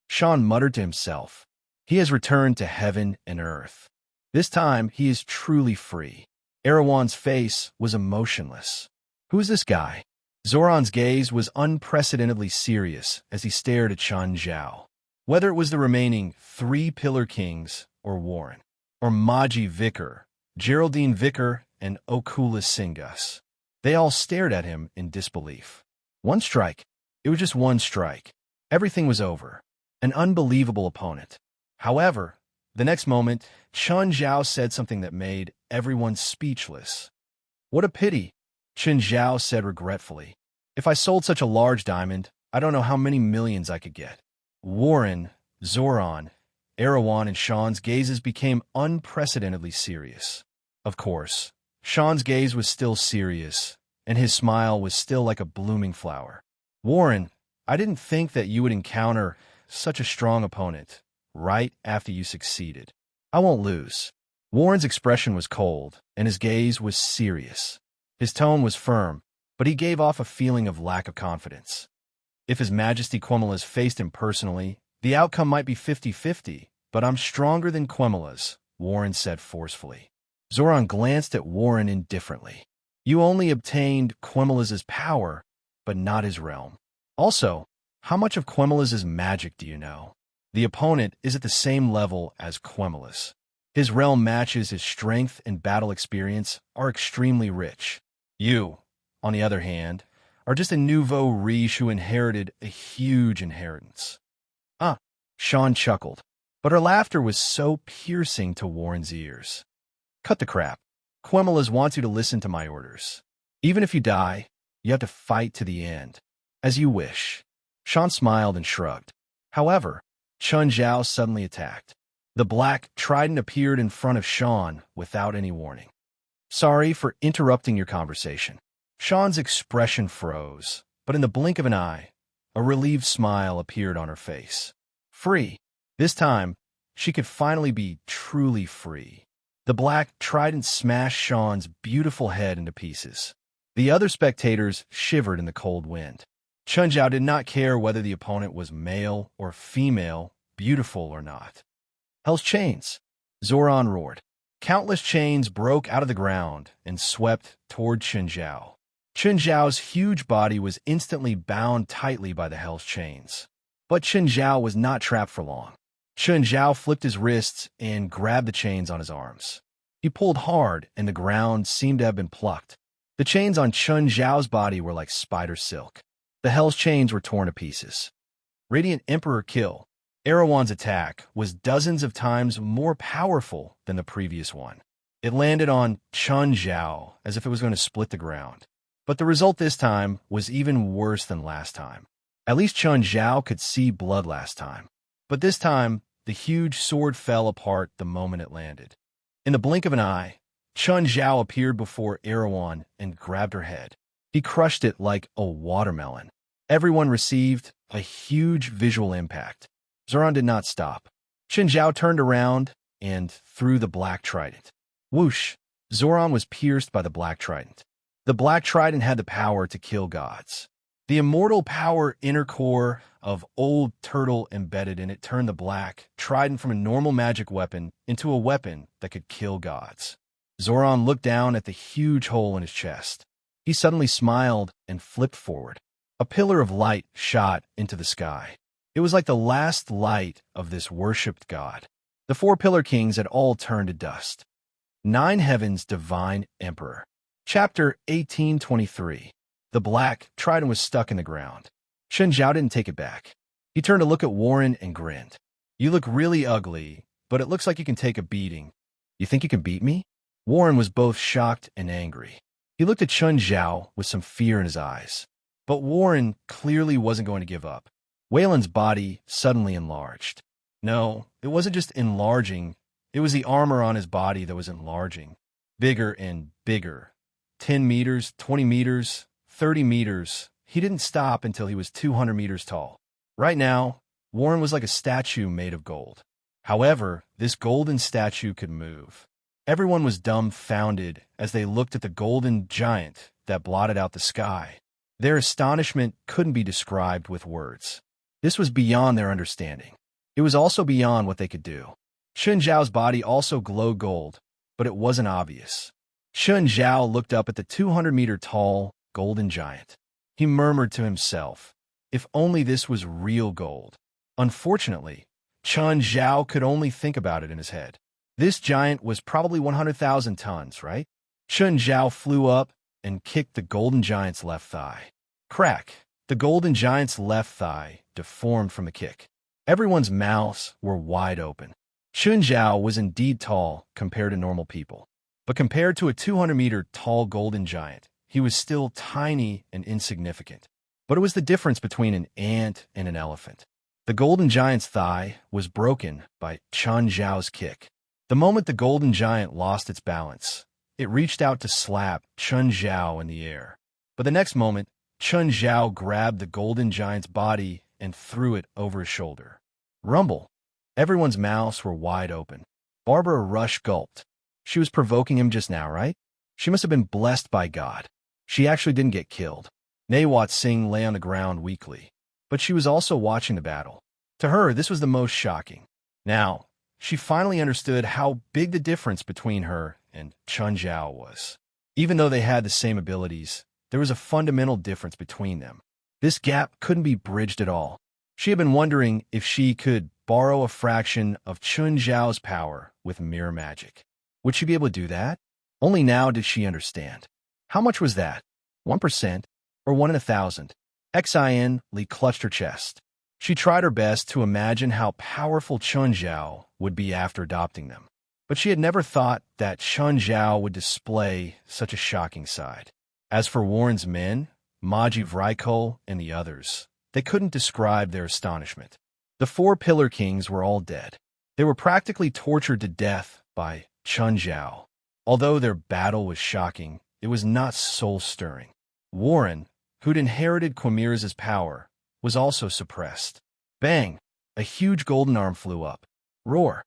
Sean muttered to himself. He has returned to heaven and earth. This time, he is truly free. Erewhon's face was emotionless. Who is this guy? Zoran's gaze was unprecedentedly serious as he stared at Chun Zhao. Whether it was the remaining 3 Pillar Kings, or Warren, or Maji Vicar, Geraldine Vicar, and Oculus Singus, they all stared at him in disbelief. One strike. It was just one strike. Everything was over. An unbelievable opponent. However, the next moment, Chun Zhao said something that made everyone speechless. What a pity, Chun Zhao said regretfully. If I sold such a large diamond, I don't know how many millions I could get. Warren, Zoran, Erewhon, and Sean's gazes became unprecedentedly serious. Of course, Sean's gaze was still serious, and his smile was still like a blooming flower. Warren, I didn't think that you would encounter such a strong opponent right after you succeeded. I won't lose. Warren's expression was cold, and his gaze was serious. His tone was firm, but he gave off a feeling of lack of confidence. If His Majesty Quemelas faced him personally, the outcome might be 50-50, but I'm stronger than Quemelas, Warren said forcefully. Zoran glanced at Warren indifferently. You only obtained Quemelas' power, but not his realm. Also, how much of Quemelas' magic do you know? The opponent is at the same level as Quemelas. His realm matches his strength and battle experience are extremely rich. You, on the other hand, are just a nouveau riche who inherited a huge inheritance. Sean chuckled, but her laughter was so piercing to Warren's ears. Cut the crap. Quemelas wants you to listen to my orders. Even if you die, you have to fight to the end. As you wish. Sean smiled and shrugged. However, Chun Zhao suddenly attacked. The black trident appeared in front of Sean without any warning. Sorry for interrupting your conversation. Sean's expression froze, but in the blink of an eye, a relieved smile appeared on her face. Free. This time, she could finally be truly free. The black trident smashed Sean's beautiful head into pieces. The other spectators shivered in the cold wind. Chun Zhao did not care whether the opponent was male or female, beautiful or not. Hell's chains. Zoran roared. Countless chains broke out of the ground and swept toward Chun Zhao. Chun Zhao's huge body was instantly bound tightly by the Hell's chains. But Chun Zhao was not trapped for long. Chun Zhao flipped his wrists and grabbed the chains on his arms. He pulled hard, and the ground seemed to have been plucked. The chains on Chun Zhao's body were like spider silk. The Hell's chains were torn to pieces. Radiant Emperor kill. Erewhon's attack was dozens of times more powerful than the previous one. It landed on Chun Zhao as if it was going to split the ground. But the result this time was even worse than last time. At least Chun Zhao could see blood last time. But this time, the huge sword fell apart the moment it landed. In the blink of an eye, Chun Zhao appeared before Erewhon and grabbed her head. He crushed it like a watermelon. Everyone received a huge visual impact. Zoran did not stop. Chun Zhao turned around and threw the black trident. Whoosh! Zoran was pierced by the black trident. The black trident had the power to kill gods. The immortal power inner core of Old Turtle embedded in it turned the black trident from a normal magic weapon into a weapon that could kill gods. Zoran looked down at the huge hole in his chest. He suddenly smiled and flipped forward. A pillar of light shot into the sky. It was like the last light of this worshipped god. The four Pillar Kings had all turned to dust. 9 Heavens Divine Emperor. Chapter 1823. The black trident was stuck in the ground. Chun Zhao didn't take it back. He turned to look at Warren and grinned. You look really ugly, but it looks like you can take a beating. You think you can beat me? Warren was both shocked and angry. He looked at Chun Zhao with some fear in his eyes. But Warren clearly wasn't going to give up. Wayland's body suddenly enlarged. No, it wasn't just enlarging. It was the armor on his body that was enlarging. Bigger and bigger. 10 meters, 20 meters, 30 meters. He didn't stop until he was 200 meters tall. Right now, Warren was like a statue made of gold. However, this golden statue could move. Everyone was dumbfounded as they looked at the golden giant that blotted out the sky. Their astonishment couldn't be described with words. This was beyond their understanding. It was also beyond what they could do. Chun Zhao's body also glowed gold, but it wasn't obvious. Chun Zhao looked up at the 200-meter-tall golden giant. He murmured to himself, if only this was real gold. Unfortunately, Chun Zhao could only think about it in his head. This giant was probably 100,000 tons, right? Chun Zhao flew up and kicked the golden giant's left thigh. Crack! The golden giant's left thigh deformed from the kick. Everyone's mouths were wide open. Chun Zhao was indeed tall compared to normal people. But compared to a 200-meter tall golden giant, he was still tiny and insignificant. But it was the difference between an ant and an elephant. The golden giant's thigh was broken by Chun Zhao's kick. The moment the golden giant lost its balance, it reached out to slap Chun Zhao in the air. But the next moment, Chun Zhao grabbed the golden giant's body and threw it over his shoulder. Rumble! Everyone's mouths were wide open. Barbara Rush gulped. She was provoking him just now, right? She must have been blessed by God. She actually didn't get killed. Nawat Singh lay on the ground weakly. But she was also watching the battle. To her, this was the most shocking. Now, she finally understood how big the difference between her and Chun Zhao was. Even though they had the same abilities, there was a fundamental difference between them. This gap couldn't be bridged at all. She had been wondering if she could borrow a fraction of Chun Zhao's power with mirror magic. Would she be able to do that? Only now did she understand. How much was that? 1%? Or 1 in 1,000? Xin Li clutched her chest. She tried her best to imagine how powerful Chun Zhao would be after adopting them. But she had never thought that Chun Zhao would display such a shocking side. As for Warren's men, Maji Vrykol and the others, they couldn't describe their astonishment. The 4 Pillar Kings were all dead. They were practically tortured to death by Chun Zhao. Although their battle was shocking, it was not soul-stirring. Warren, who'd inherited Quamirz's power, was also suppressed. Bang! A huge golden arm flew up. Roar!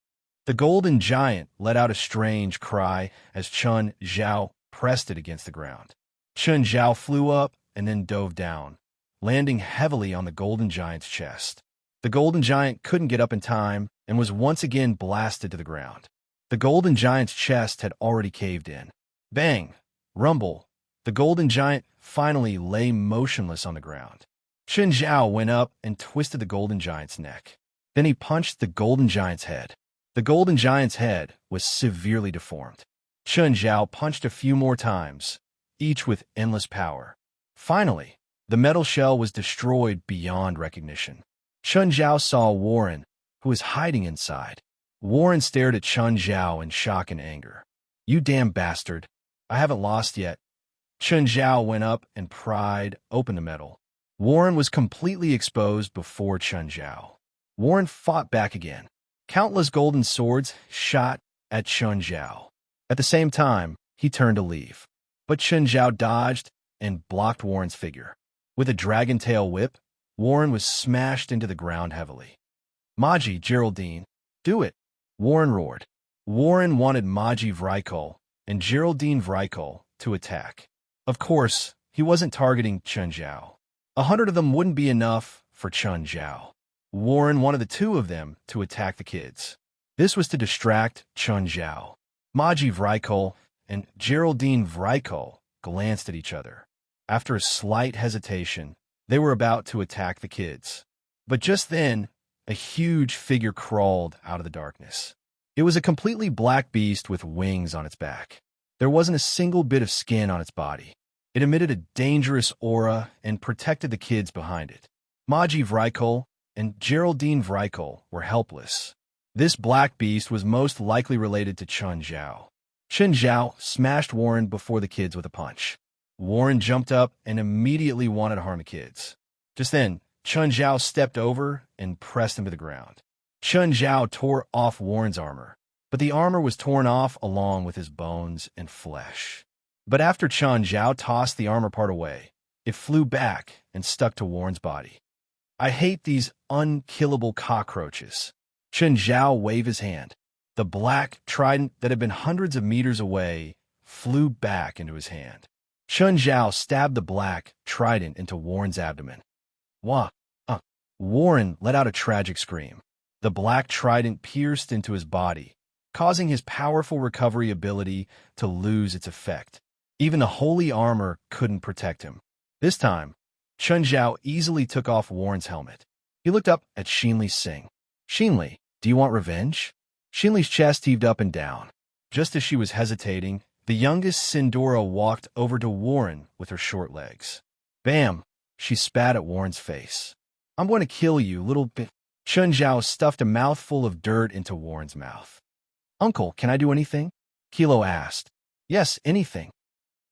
The golden giant let out a strange cry as Chun Zhao pressed it against the ground. Chun Zhao flew up and then dove down, landing heavily on the golden giant's chest. The golden giant couldn't get up in time and was once again blasted to the ground. The golden giant's chest had already caved in. Bang! Rumble! The golden giant finally lay motionless on the ground. Chun Zhao went up and twisted the golden giant's neck. Then he punched the golden giant's head. The golden giant's head was severely deformed. Chun Zhao punched a few more times, each with endless power. Finally, the metal shell was destroyed beyond recognition. Chun Zhao saw Warren, who was hiding inside. Warren stared at Chun Zhao in shock and anger. You damn bastard. I haven't lost yet. Chun Zhao went up and pried open the metal. Warren was completely exposed before Chun Zhao. Warren fought back again. Countless golden swords shot at Chun Zhao. At the same time, he turned to leave. But Chen Zhao dodged and blocked Warren's figure. With a dragon tail whip, Warren was smashed into the ground heavily. Maji, Geraldine, do it, Warren roared. Warren wanted Maji Vrykol and Geraldine Vrykol to attack. Of course, he wasn't targeting Chen Zhao. 100 of them wouldn't be enough for Chen Zhao. Warren wanted the two of them to attack the kids. This was to distract Chen Zhao. Maji Vrykol and Geraldine Vrykol glanced at each other. After a slight hesitation, they were about to attack the kids. But just then, a huge figure crawled out of the darkness. It was a completely black beast with wings on its back. There wasn't a single bit of skin on its body. It emitted a dangerous aura and protected the kids behind it. Maji Vrykol and Geraldine Vrykol were helpless. This black beast was most likely related to Chen Zhao. Chen Zhao smashed Warren before the kids with a punch. Warren jumped up and immediately wanted to harm the kids. Just then, Chen Zhao stepped over and pressed him to the ground. Chen Zhao tore off Warren's armor, but the armor was torn off along with his bones and flesh. But after Chen Zhao tossed the armor part away, it flew back and stuck to Warren's body. I hate these unkillable cockroaches. Chen Zhao waved his hand. The black trident that had been hundreds of meters away flew back into his hand. Chen Zhao stabbed the black trident into Warren's abdomen. Wah! Warren let out a tragic scream. The black trident pierced into his body, causing his powerful recovery ability to lose its effect. Even the holy armor couldn't protect him. This time, Chen Zhao easily took off Warren's helmet. He looked up at Xinli Singh. Xinli, do you want revenge? Xinli's chest heaved up and down. Just as she was hesitating, the youngest Sindora walked over to Warren with her short legs. Bam! She spat at Warren's face. I'm going to kill you, little bit. Chen Zhao stuffed a mouthful of dirt into Warren's mouth. Uncle, can I do anything? Kilo asked. Yes, anything.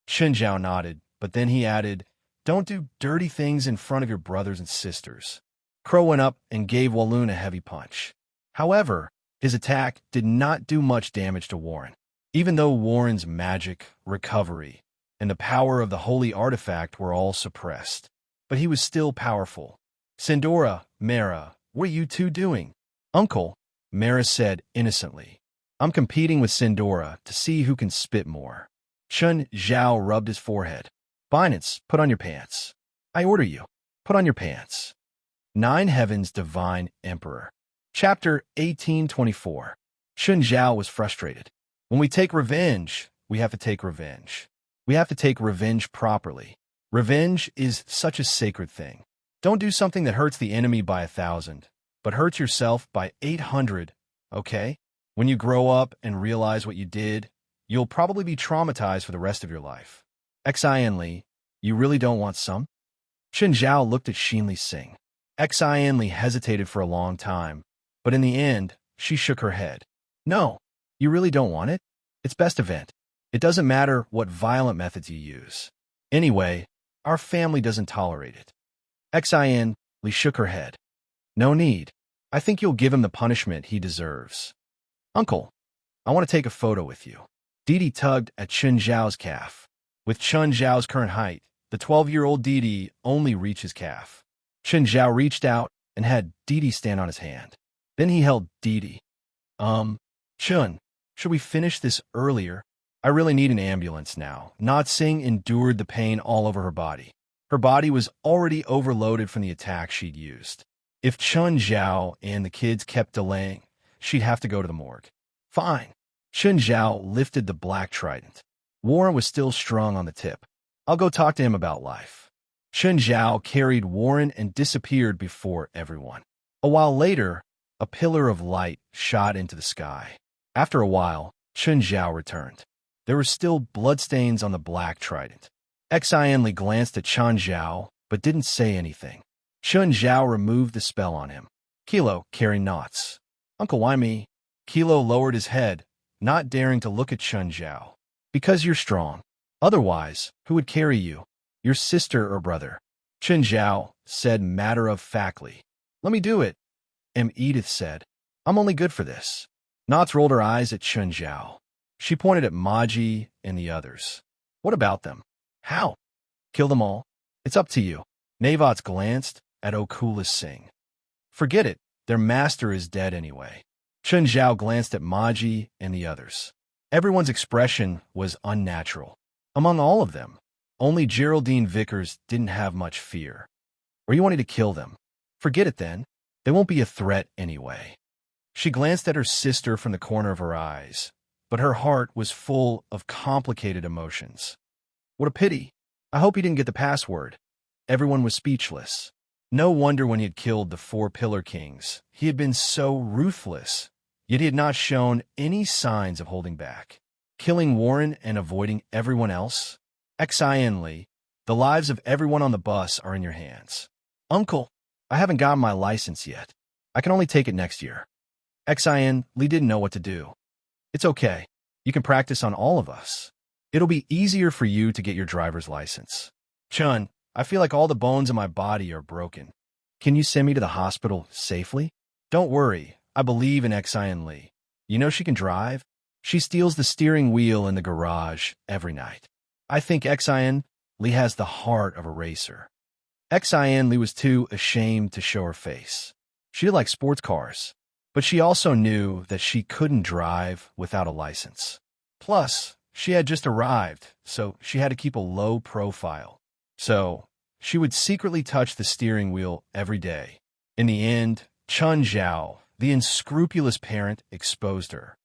Chen Zhao nodded, but then he added, don't do dirty things in front of your brothers and sisters. Crow went up and gave Walloon a heavy punch. However, his attack did not do much damage to Warren. Even though Warren's magic, recovery, and the power of the holy artifact were all suppressed, but he was still powerful. Sindora, Mara, what are you two doing? Uncle, Mara said innocently. I'm competing with Sindora to see who can spit more. Chen Zhao rubbed his forehead. Binance, put on your pants. I order you. Put on your pants. 9 Heavens Divine Emperor. Chapter 1824. Chen Zhao was frustrated. When we take revenge, we have to take revenge. We have to take revenge properly. Revenge is such a sacred thing. Don't do something that hurts the enemy by 1,000, but hurts yourself by 800, okay? When you grow up and realize what you did, you'll probably be traumatized for the rest of your life. Xinli, you really don't want some? Chen Zhao looked at Xinli Singh. Xinli hesitated for a long time, but in the end, she shook her head. No, you really don't want it? It's best event. It doesn't matter what violent methods you use. Anyway, our family doesn't tolerate it. Xinli shook her head. No need. I think you'll give him the punishment he deserves. Uncle, I want to take a photo with you. Didi tugged at Chen Zhao's calf. With Chen Zhao's current height, the 12-year-old Didi only reached his calf. Chen Zhao reached out and had Didi stand on his hand. Then he held Didi. Chen, should we finish this earlier? I really need an ambulance now. Not Singh endured the pain all over her body. Her body was already overloaded from the attack she'd used. If Chen Zhao and the kids kept delaying, she'd have to go to the morgue. Fine. Chen Zhao lifted the black trident. Warren was still strung on the tip. I'll go talk to him about life. Chen Zhao carried Warren and disappeared before everyone. A while later, a pillar of light shot into the sky. After a while, Chen Zhao returned. There were still bloodstains on the black trident. Xinli glanced at Chen Zhao, but didn't say anything. Chen Zhao removed the spell on him. Kilo, carry knots. Uncle, why me? Kilo lowered his head, not daring to look at Chen Zhao. Because you're strong. Otherwise, who would carry you? Your sister or brother? Chen Zhao said matter-of-factly. Let me do it. Edith said. I'm only good for this. Knots rolled her eyes at Chen Zhao. She pointed at Maji and the others. What about them? How? Kill them all? It's up to you. Navots glanced at Okulis Singh. Forget it. Their master is dead anyway. Chun Zhao glanced at Maji and the others. Everyone's expression was unnatural. Among all of them, only Geraldine Vickers didn't have much fear. Or you wanted to kill them? Forget it then. They won't be a threat anyway. She glanced at her sister from the corner of her eyes, but her heart was full of complicated emotions. What a pity. I hope he didn't get the password. Everyone was speechless. No wonder when he had killed the 4 Pillar Kings, he had been so ruthless, yet he had not shown any signs of holding back. Killing Warren and avoiding everyone else? Xin Li, the lives of everyone on the bus are in your hands. Uncle, I haven't gotten my license yet. I can only take it next year. Xin Li didn't know what to do. It's okay. You can practice on all of us. It'll be easier for you to get your driver's license. Chun, I feel like all the bones in my body are broken. Can you send me to the hospital safely? Don't worry. I believe in Xin Li. You know she can drive? She steals the steering wheel in the garage every night. I think Xin Li has the heart of a racer. Xin Li was too ashamed to show her face. She did like sports cars, but she also knew that she couldn't drive without a license. Plus, she had just arrived, so she had to keep a low profile. So, she would secretly touch the steering wheel every day. In the end, Chun Zhao, the unscrupulous parent, exposed her.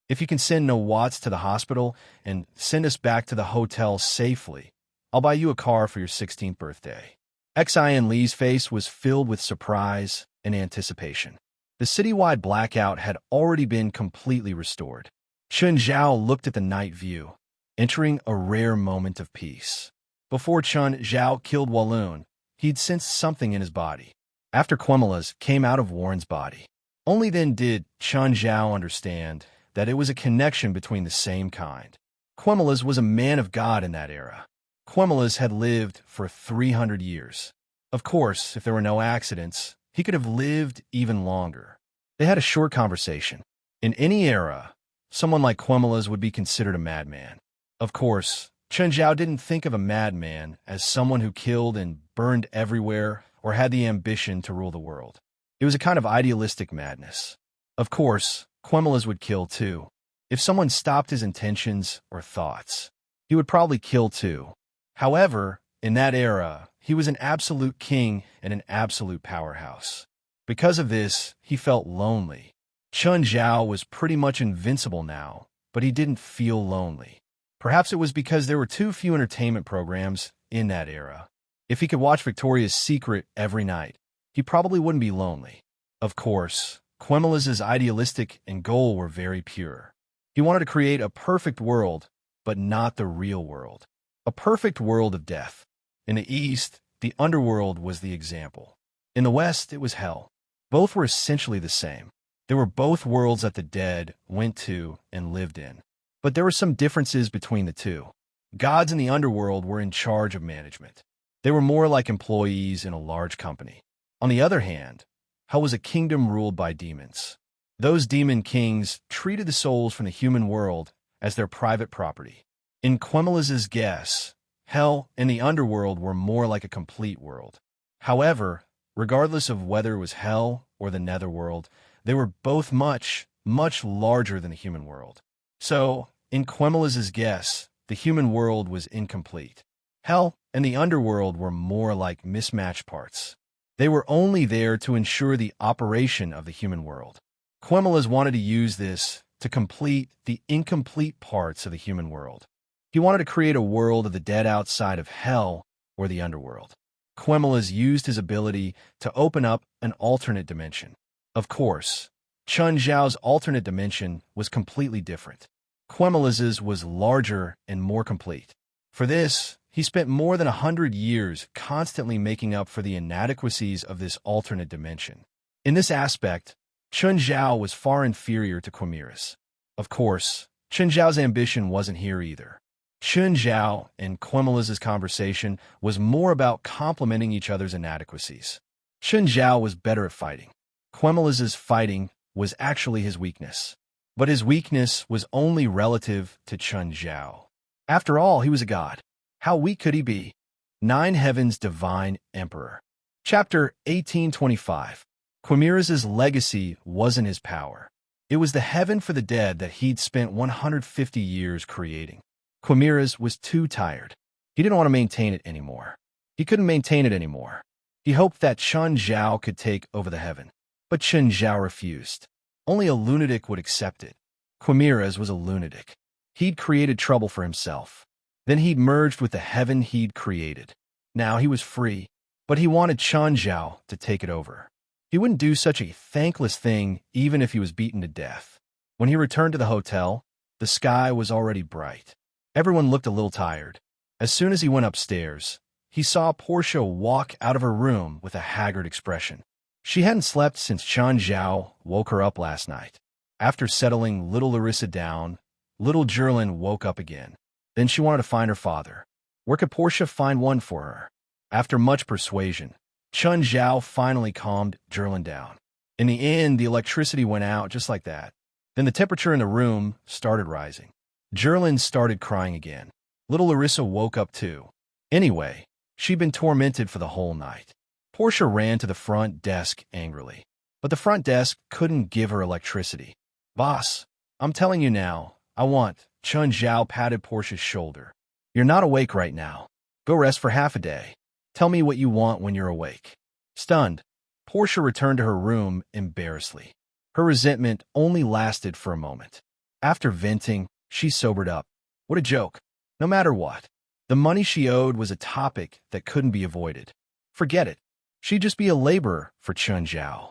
If you can send no Watts to the hospital and send us back to the hotel safely, I'll buy you a car for your 16th birthday. Xin Li's face was filled with surprise and anticipation. The citywide blackout had already been completely restored. Chun Zhao looked at the night view, entering a rare moment of peace. Before Chun Zhao killed Walloon, he'd sensed something in his body. After Quemela's came out of Warren's body. Only then did Chun Zhao understand that it was a connection between the same kind. Quemela's was a man of God in that era. Quemela's had lived for 300 years. Of course, if there were no accidents, he could have lived even longer. They had a short conversation. In any era, someone like Quemela's would be considered a madman. Of course, Chun Zhao didn't think of a madman as someone who killed and burned everywhere or had the ambition to rule the world. It was a kind of idealistic madness. Of course, Quemela's would kill too. If someone stopped his intentions or thoughts, he would probably kill too. However, in that era, he was an absolute king and an absolute powerhouse. Because of this, he felt lonely. Chun Zhao was pretty much invincible now, but he didn't feel lonely. Perhaps it was because there were too few entertainment programs in that era. If he could watch Victoria's Secret every night, he probably wouldn't be lonely. Of course, Quemela's idealistic and goal were very pure. He wanted to create a perfect world, but not the real world. A perfect world of death. In the East, the underworld was the example. In the West, it was hell. Both were essentially the same. They were both worlds that the dead went to and lived in. But there were some differences between the two. Gods in the underworld were in charge of management. They were more like employees in a large company. On the other hand, hell was a kingdom ruled by demons. Those demon kings treated the souls from the human world as their private property. In Quemela's guess, hell and the underworld were more like a complete world. However, regardless of whether it was hell or the netherworld, they were both much, much larger than the human world. So, in Quemela's guess, the human world was incomplete. Hell and the underworld were more like mismatched parts. They were only there to ensure the operation of the human world. Quemela's wanted to use this to complete the incomplete parts of the human world. He wanted to create a world of the dead outside of hell or the underworld. Quemela's used his ability to open up an alternate dimension. Of course, Chun Zhao's alternate dimension was completely different. Quemela's was larger and more complete. For this, he spent more than 100 years constantly making up for the inadequacies of this alternate dimension. In this aspect, Chun Zhao was far inferior to Quemela's. Of course, Chun Zhao's ambition wasn't here either. Chun Zhao and Quemela's conversation was more about complementing each other's inadequacies. Chun Zhao was better at fighting. Quemela's fighting was actually his weakness. But his weakness was only relative to Chun Zhao. After all, he was a god. How weak could he be? 9 Heaven's Divine Emperor. Chapter 1825. Quimiras's legacy wasn't his power. It was the heaven for the dead that he'd spent 150 years creating. Quimiras was too tired. He didn't want to maintain it anymore. He couldn't maintain it anymore. He hoped that Chun Zhao could take over the heaven. But Chun Zhao refused. Only a lunatic would accept it. Quimiras was a lunatic. He'd created trouble for himself. Then he'd merged with the heaven he'd created. Now he was free, but he wanted Chun Zhao to take it over. He wouldn't do such a thankless thing even if he was beaten to death. When he returned to the hotel, the sky was already bright. Everyone looked a little tired. As soon as he went upstairs, he saw Portia walk out of her room with a haggard expression. She hadn't slept since Chun Zhao woke her up last night. After settling little Larissa down, little Jerlin woke up again. Then she wanted to find her father. Where could Portia find one for her? After much persuasion, Chun Zhao finally calmed Jerlin down. In the end, the electricity went out just like that. Then the temperature in the room started rising. Jerlin started crying again. Little Larissa woke up too. Anyway, she'd been tormented for the whole night. Portia ran to the front desk angrily. But the front desk couldn't give her electricity. Boss, I'm telling you now, I want. Chun Zhao patted Portia's shoulder. You're not awake right now. Go rest for half a day. Tell me what you want when you're awake. Stunned, Portia returned to her room embarrassedly. Her resentment only lasted for a moment. After venting, she sobered up. What a joke. No matter what, the money she owed was a topic that couldn't be avoided. Forget it. She'd just be a laborer for Chun Zhao.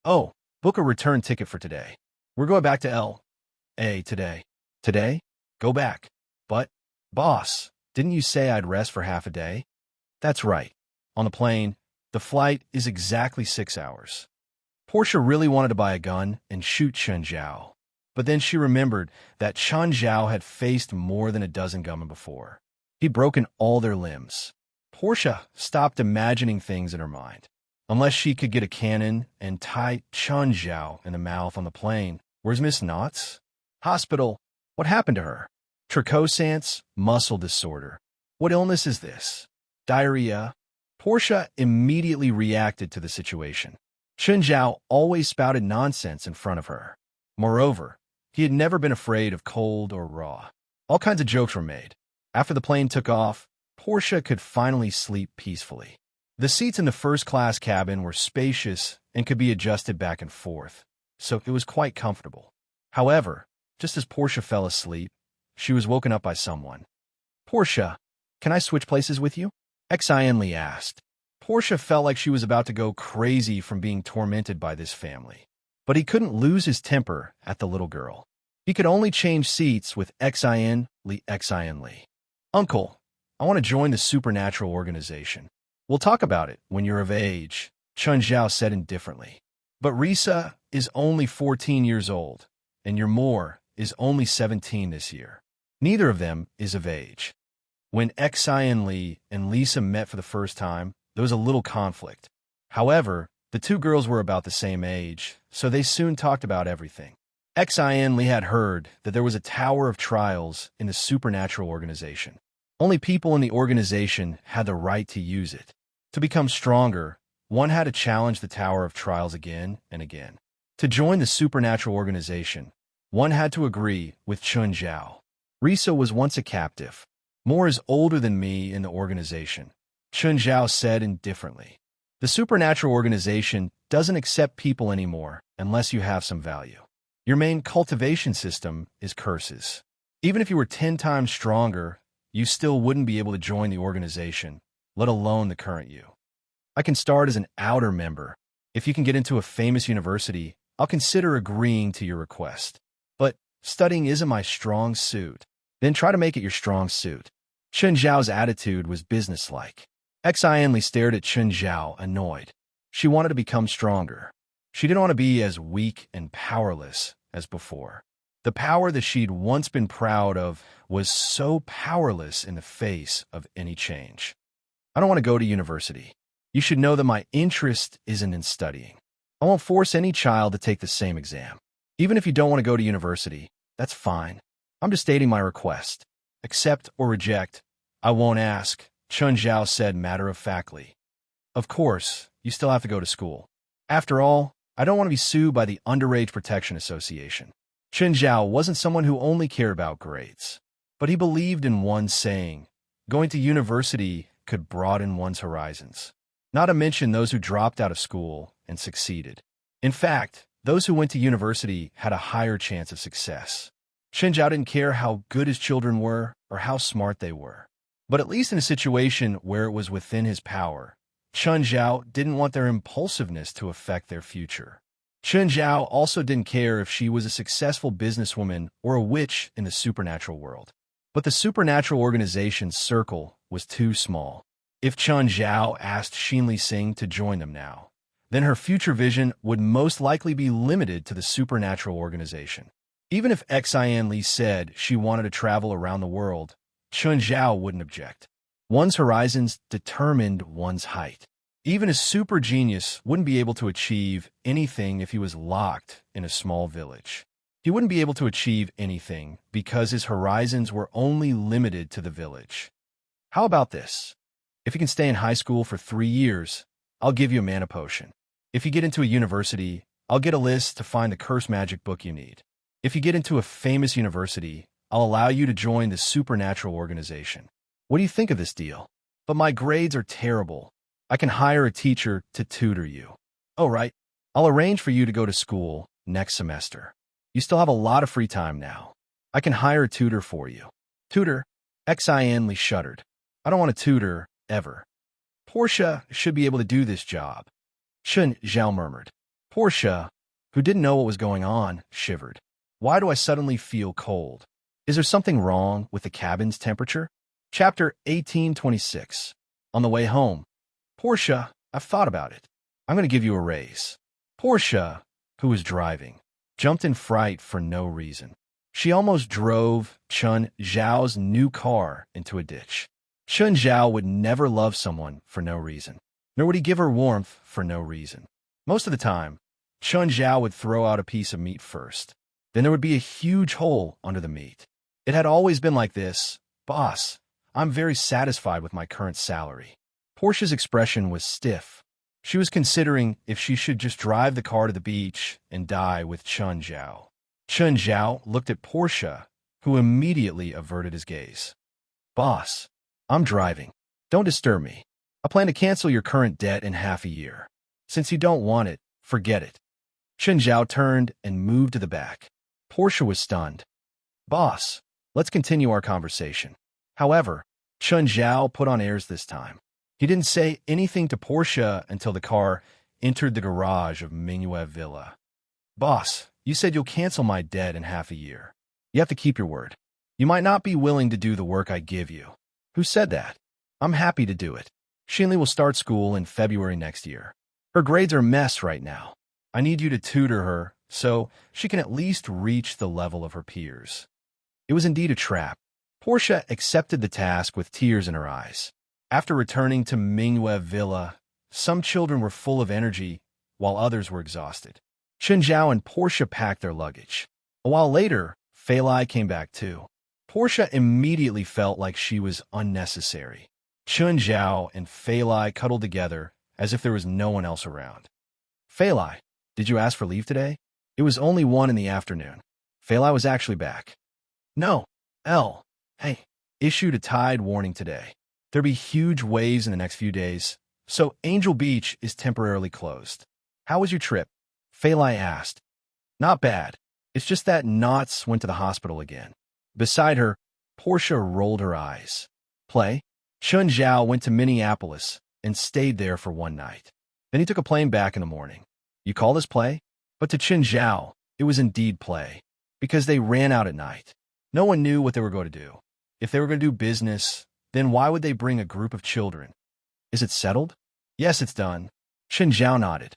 Oh, book a return ticket for today. We're going back to L.A. today. Today? Go back. But, boss, didn't you say I'd rest for half a day? That's right. On the plane, the flight is exactly 6 hours. Portia really wanted to buy a gun and shoot Chun Zhao. But then she remembered that Chun Zhao had faced more than a dozen gunmen before. He'd broken all their limbs. Portia stopped imagining things in her mind. Unless she could get a cannon and tie Chun Zhao in the mouth on the plane. Where's Miss Knotts? Hospital. What happened to her? Tricosance, muscle disorder. What illness is this? Diarrhea? Portia immediately reacted to the situation. Chun Zhao always spouted nonsense in front of her. Moreover, he had never been afraid of cold or raw. All kinds of jokes were made. After the plane took off, Portia could finally sleep peacefully. The seats in the first-class cabin were spacious and could be adjusted back and forth, so it was quite comfortable. However, just as Portia fell asleep, she was woken up by someone. Portia, can I switch places with you? Xianli asked. Portia felt like she was about to go crazy from being tormented by this family. But he couldn't lose his temper at the little girl. He could only change seats with Xianli. Uncle, I want to join the supernatural organization. We'll talk about it when you're of age, Chun Zhao said indifferently. But Risa is only 14 years old, and your Moore is only 17 this year. Neither of them is of age. When Xianli and Lisa met for the first time, there was a little conflict. However, the two girls were about the same age, so they soon talked about everything. Xianli had heard that there was a Tower of Trials in the supernatural organization. Only people in the organization had the right to use it. To become stronger, one had to challenge the Tower of Trials again and again. To join the supernatural organization, one had to agree with Chun Zhao. Risa was once a captive. Moore is older than me in the organization, Chun Zhao said indifferently. The supernatural organization doesn't accept people anymore unless you have some value. Your main cultivation system is curses. Even if you were 10 times stronger, you still wouldn't be able to join the organization, let alone the current you. I can start as an outer member. If you can get into a famous university, I'll consider agreeing to your request. But studying isn't my strong suit. Then try to make it your strong suit. Chun Zhao's attitude was businesslike. Xianli stared at Chun Zhao, annoyed. She wanted to become stronger. She didn't want to be as weak and powerless as before. The power that she'd once been proud of was so powerless in the face of any change. I don't want to go to university. You should know that my interest isn't in studying. I won't force any child to take the same exam. Even if you don't want to go to university, that's fine. I'm just stating my request. Accept or reject. I won't ask, Chun Zhao said matter-of-factly. Of course, you still have to go to school. After all, I don't want to be sued by the Underage Protection Association. Chun Zhao wasn't someone who only cared about grades, but he believed in one saying, going to university could broaden one's horizons. Not to mention those who dropped out of school and succeeded. In fact, those who went to university had a higher chance of success. Chun Zhao didn't care how good his children were or how smart they were. But at least in a situation where it was within his power, Chun Zhao didn't want their impulsiveness to affect their future. Chun Zhao also didn't care if she was a successful businesswoman or a witch in the supernatural world. But the supernatural organization's circle was too small. If Chun Zhao asked Xinli Sing to join them now, then her future vision would most likely be limited to the supernatural organization. Even if Xian Li said she wanted to travel around the world, Chun Zhao wouldn't object. One's horizons determined one's height. Even a super genius wouldn't be able to achieve anything if he was locked in a small village. He wouldn't be able to achieve anything because his horizons were only limited to the village. How about this? If you can stay in high school for 3 years, I'll give you a mana potion. If you get into a university, I'll get a list to find the curse magic book you need. If you get into a famous university, I'll allow you to join the supernatural organization. What do you think of this deal? But my grades are terrible. I can hire a teacher to tutor you. Oh, right. I'll arrange for you to go to school next semester. You still have a lot of free time now. I can hire a tutor for you. Tutor? Xian Li shuddered. I don't want a tutor, ever. Portia should be able to do this job. Chun Zhao murmured. Portia, who didn't know what was going on, shivered. Why do I suddenly feel cold? Is there something wrong with the cabin's temperature? Chapter 1826. On the way home. Portia, I've thought about it. I'm going to give you a raise. Portia, who was driving, jumped in fright for no reason. She almost drove Chun Zhao's new car into a ditch. Chun Zhao would never love someone for no reason, nor would he give her warmth for no reason. Most of the time, Chun Zhao would throw out a piece of meat first. Then there would be a huge hole under the meat. It had always been like this. Boss, I'm very satisfied with my current salary. Portia's expression was stiff. She was considering if she should just drive the car to the beach and die with Chun Zhao. Chun Zhao looked at Portia, who immediately averted his gaze. Boss, I'm driving. Don't disturb me. I plan to cancel your current debt in half a year. Since you don't want it, forget it. Chun Zhao turned and moved to the back. Portia was stunned. Boss, let's continue our conversation. However, Chun Zhao put on airs this time. He didn't say anything to Portia until the car entered the garage of Mingyu Villa. Boss, you said you'll cancel my debt in half a year. You have to keep your word. You might not be willing to do the work I give you. Who said that? I'm happy to do it. Xinli will start school in February next year. Her grades are a mess right now. I need you to tutor her so she can at least reach the level of her peers. It was indeed a trap. Portia accepted the task with tears in her eyes. After returning to Mingyu Villa, some children were full of energy, while others were exhausted. Chun Zhao and Portia packed their luggage. A while later, Fei Lai came back too. Portia immediately felt like she was unnecessary. Chun Zhao and Fei Lai cuddled together as if there was no one else around. Fei Lai, did you ask for leave today? It was only 1 in the afternoon. Fei Lai was actually back. No. Hey, issued a tide warning today. There'll be huge waves in the next few days, so Angel Beach is temporarily closed. How was your trip? Fei Lai asked. Not bad. It's just that Knots went to the hospital again. Beside her, Portia rolled her eyes. Play? Chun Zhao went to Minneapolis and stayed there for 1 night. Then he took a plane back in the morning. You call this play? But to Chun Zhao, it was indeed play, because they ran out at night. No one knew what they were going to do. If they were going to do business, then why would they bring a group of children? Is it settled? Yes, it's done. Chun Zhao nodded.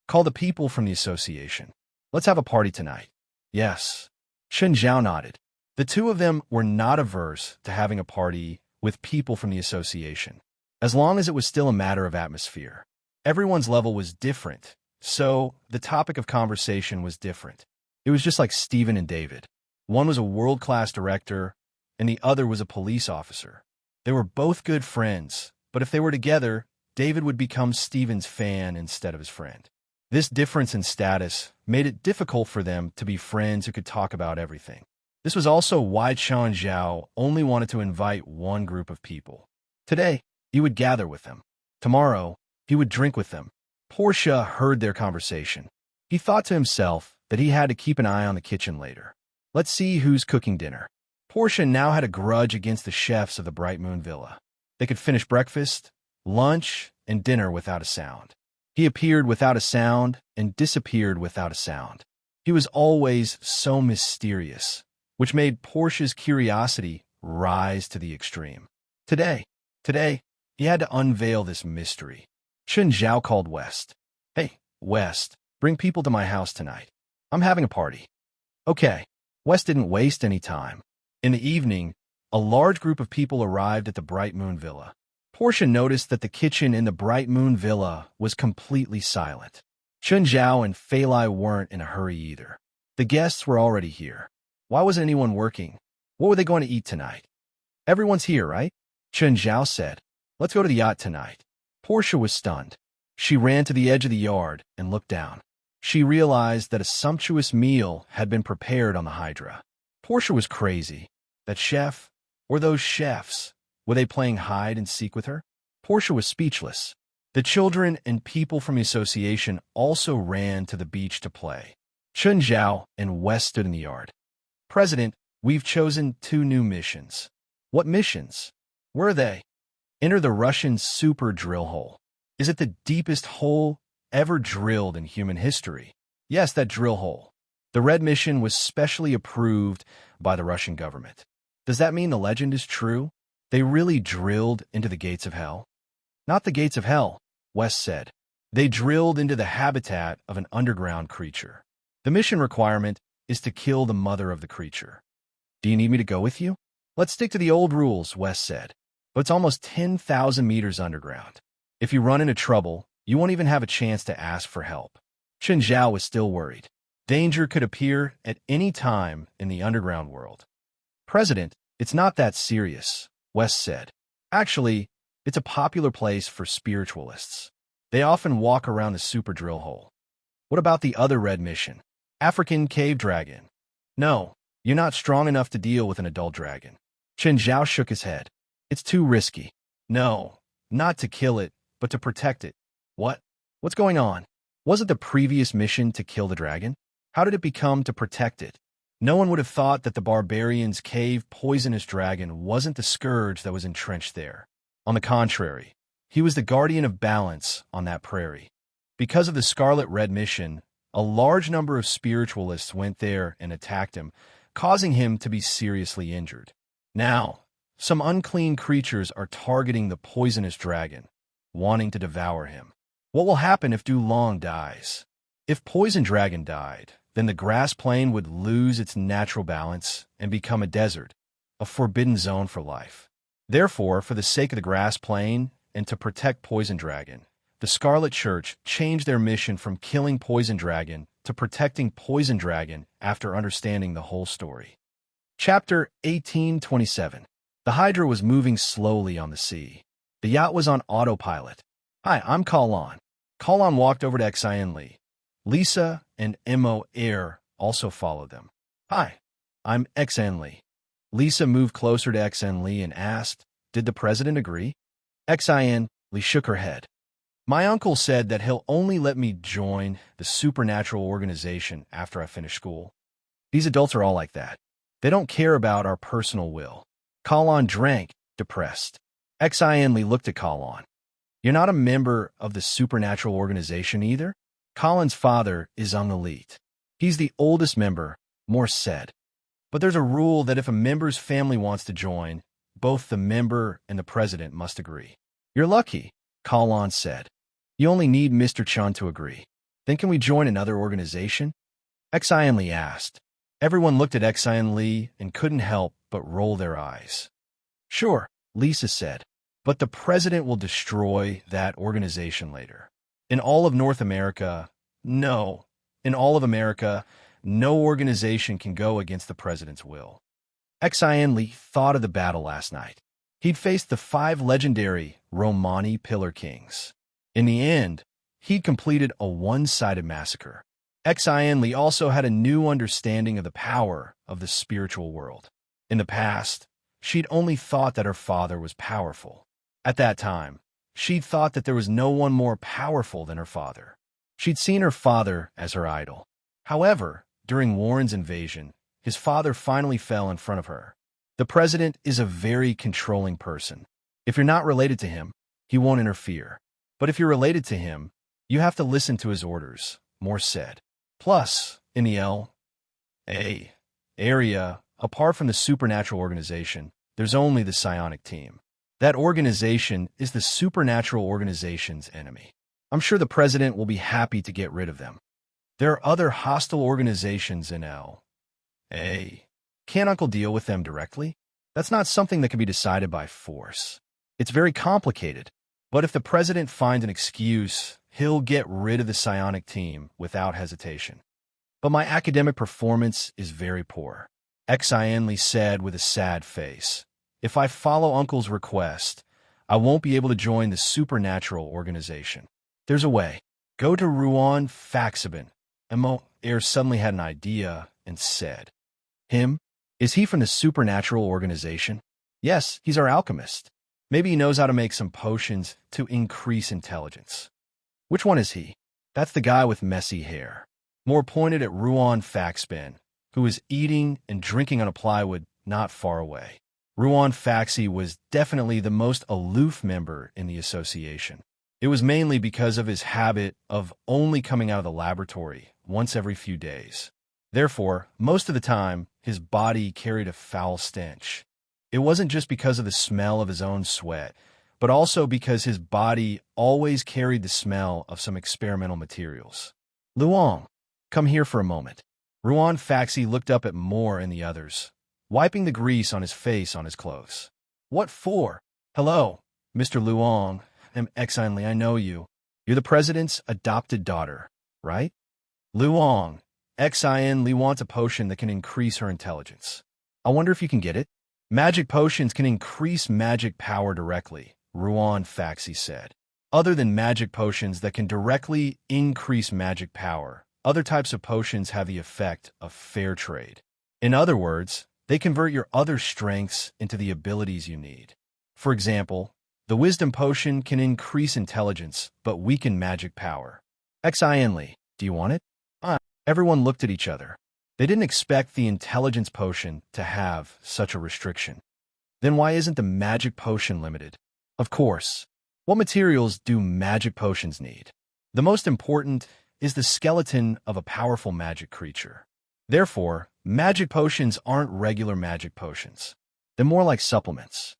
Call the people from the association. Let's have a party tonight. Yes. Chun Zhao nodded. The two of them were not averse to having a party with people from the association, as long as it was still a matter of atmosphere. Everyone's level was different, so the topic of conversation was different. It was just like Stephen and David. One was a world-class director, and the other was a police officer. They were both good friends, but if they were together, David would become Stephen's fan instead of his friend. This difference in status made it difficult for them to be friends who could talk about everything. This was also why Chen Zhao only wanted to invite one group of people. Today, he would gather with them. Tomorrow, he would drink with them. Portia heard their conversation. He thought to himself that he had to keep an eye on the kitchen later. Let's see who's cooking dinner. Portia now had a grudge against the chefs of the Bright Moon Villa. They could finish breakfast, lunch, and dinner without a sound. He appeared without a sound and disappeared without a sound. He was always so mysterious, which made Portia's curiosity rise to the extreme. Today, he had to unveil this mystery. Chen Zhao called West. Hey, West, bring people to my house tonight. I'm having a party. Okay. West didn't waste any time. In the evening, a large group of people arrived at the Bright Moon Villa. Portia noticed that the kitchen in the Bright Moon Villa was completely silent. Chen Zhao and Fei Lai weren't in a hurry either. The guests were already here. Why wasn't anyone working? What were they going to eat tonight? Everyone's here, right? Chen Zhao said. Let's go to the yacht tonight. Portia was stunned. She ran to the edge of the yard and looked down. She realized that a sumptuous meal had been prepared on the Hydra. Portia was crazy. That chef, or those chefs, were they playing hide and seek with her? Portia was speechless. The children and people from the association also ran to the beach to play. Chen Zhao and West stood in the yard. President, we've chosen 2 new missions. What missions? Where are they? Enter the Russian super drill hole. Is it the deepest hole ever drilled in human history? Yes, that drill hole. The red mission was specially approved by the Russian government. Does that mean the legend is true? They really drilled into the gates of hell? Not the gates of hell, West said. They drilled into the habitat of an underground creature. The mission requirement is to kill the mother of the creature. Do you need me to go with you? Let's stick to the old rules, West said. But it's almost 10,000 meters underground. If you run into trouble, you won't even have a chance to ask for help. Chen Zhao was still worried. Danger could appear at any time in the underground world. President, it's not that serious, West said. Actually, it's a popular place for spiritualists. They often walk around the super drill hole. What about the other red mission? African cave dragon. No, you're not strong enough to deal with an adult dragon. Chen Zhao shook his head. It's too risky. No, not to kill it, but to protect it. What? What's going on? Was it the previous mission to kill the dragon? How did it become to protect it? No one would have thought that the barbarian's cave poisonous dragon wasn't the scourge that was entrenched there. On the contrary, he was the guardian of balance on that prairie. Because of the Scarlet Red mission, a large number of spiritualists went there and attacked him, causing him to be seriously injured. Now, some unclean creatures are targeting the poisonous dragon, wanting to devour him. What will happen if Du Long dies? If Poison Dragon died, then the grass plain would lose its natural balance and become a desert, a forbidden zone for life. Therefore, for the sake of the grass plain and to protect Poison Dragon, the Scarlet Church changed their mission from killing Poison Dragon to protecting Poison Dragon after understanding the whole story. Chapter 1827. The Hydra was moving slowly on the sea. The yacht was on autopilot. Hi, I'm Kalon. Kalon walked over to Xian Li. Lisa and Mo Air also followed them. Hi, I'm Xian Li. Lisa moved closer to Xian Li and asked, did the president agree? Xian Li shook her head. My uncle said that he'll only let me join the supernatural organization after I finish school. These adults are all like that. They don't care about our personal will. Kalon drank, depressed. Xian Li looked at Kalon. You're not a member of the supernatural organization either? Colin's father is an elite. He's the oldest member, Morse said. But there's a rule that if a member's family wants to join, both the member and the president must agree. You're lucky, Kalon said. You only need Mr. Chun to agree. Then can we join another organization? Xian Li asked. Everyone looked at Xian Li and couldn't help but roll their eyes. Sure, Lisa said, but the president will destroy that organization later. In all of North America, no. In all of America, no organization can go against the president's will. Xianli thought of the battle last night. He'd faced the 5 legendary Romani Pillar Kings. In the end, he'd completed a one-sided massacre. Xianli also had a new understanding of the power of the spiritual world. In the past, she'd only thought that her father was powerful. At that time, she'd thought that there was no one more powerful than her father. She'd seen her father as her idol. However, during Warren's invasion, his father finally fell in front of her. The president is a very controlling person. If you're not related to him, he won't interfere. But if you're related to him, you have to listen to his orders, Morse said. Plus, in the L.A. area, apart from the supernatural organization, there's only the psionic team. That organization is the supernatural organization's enemy. I'm sure the president will be happy to get rid of them. There are other hostile organizations in L.A. Can't Uncle deal with them directly? That's not something that can be decided by force. It's very complicated. But if the president finds an excuse, he'll get rid of the psionic team without hesitation. But my academic performance is very poor, Xianli said with a sad face. If I follow Uncle's request, I won't be able to join the supernatural organization. There's a way. Go to Ruan Faxaban. Air suddenly had an idea and said, Him? Is he from the supernatural organization? Yes, he's our alchemist. Maybe he knows how to make some potions to increase intelligence. Which one is he? That's the guy with messy hair. Moore pointed at Ruan Faxban, who was eating and drinking on a plywood not far away. Ruan Faxi was definitely the most aloof member in the association. It was mainly because of his habit of only coming out of the laboratory once every few days. Therefore, most of the time, his body carried a foul stench. It wasn't just because of the smell of his own sweat, but also because his body always carried the smell of some experimental materials. Luong, come here for a moment. Ruan Faxi looked up at Moore and the others, wiping the grease on his face on his clothes. What for? Hello, Mr. Luong. Xianli, I know you. You're the president's adopted daughter, right? Luong, Xianli wants a potion that can increase her intelligence. I wonder if you can get it? Magic potions can increase magic power directly, Ruan Faxi said. Other than magic potions that can directly increase magic power, other types of potions have the effect of fair trade. In other words, they convert your other strengths into the abilities you need. For example, the wisdom potion can increase intelligence but weaken magic power. Xianli, do you want it? Everyone looked at each other. They didn't expect the intelligence potion to have such a restriction. Then why isn't the magic potion limited? Of course. What materials do magic potions need? The most important is the skeleton of a powerful magic creature. Therefore, magic potions aren't regular magic potions. They're more like supplements.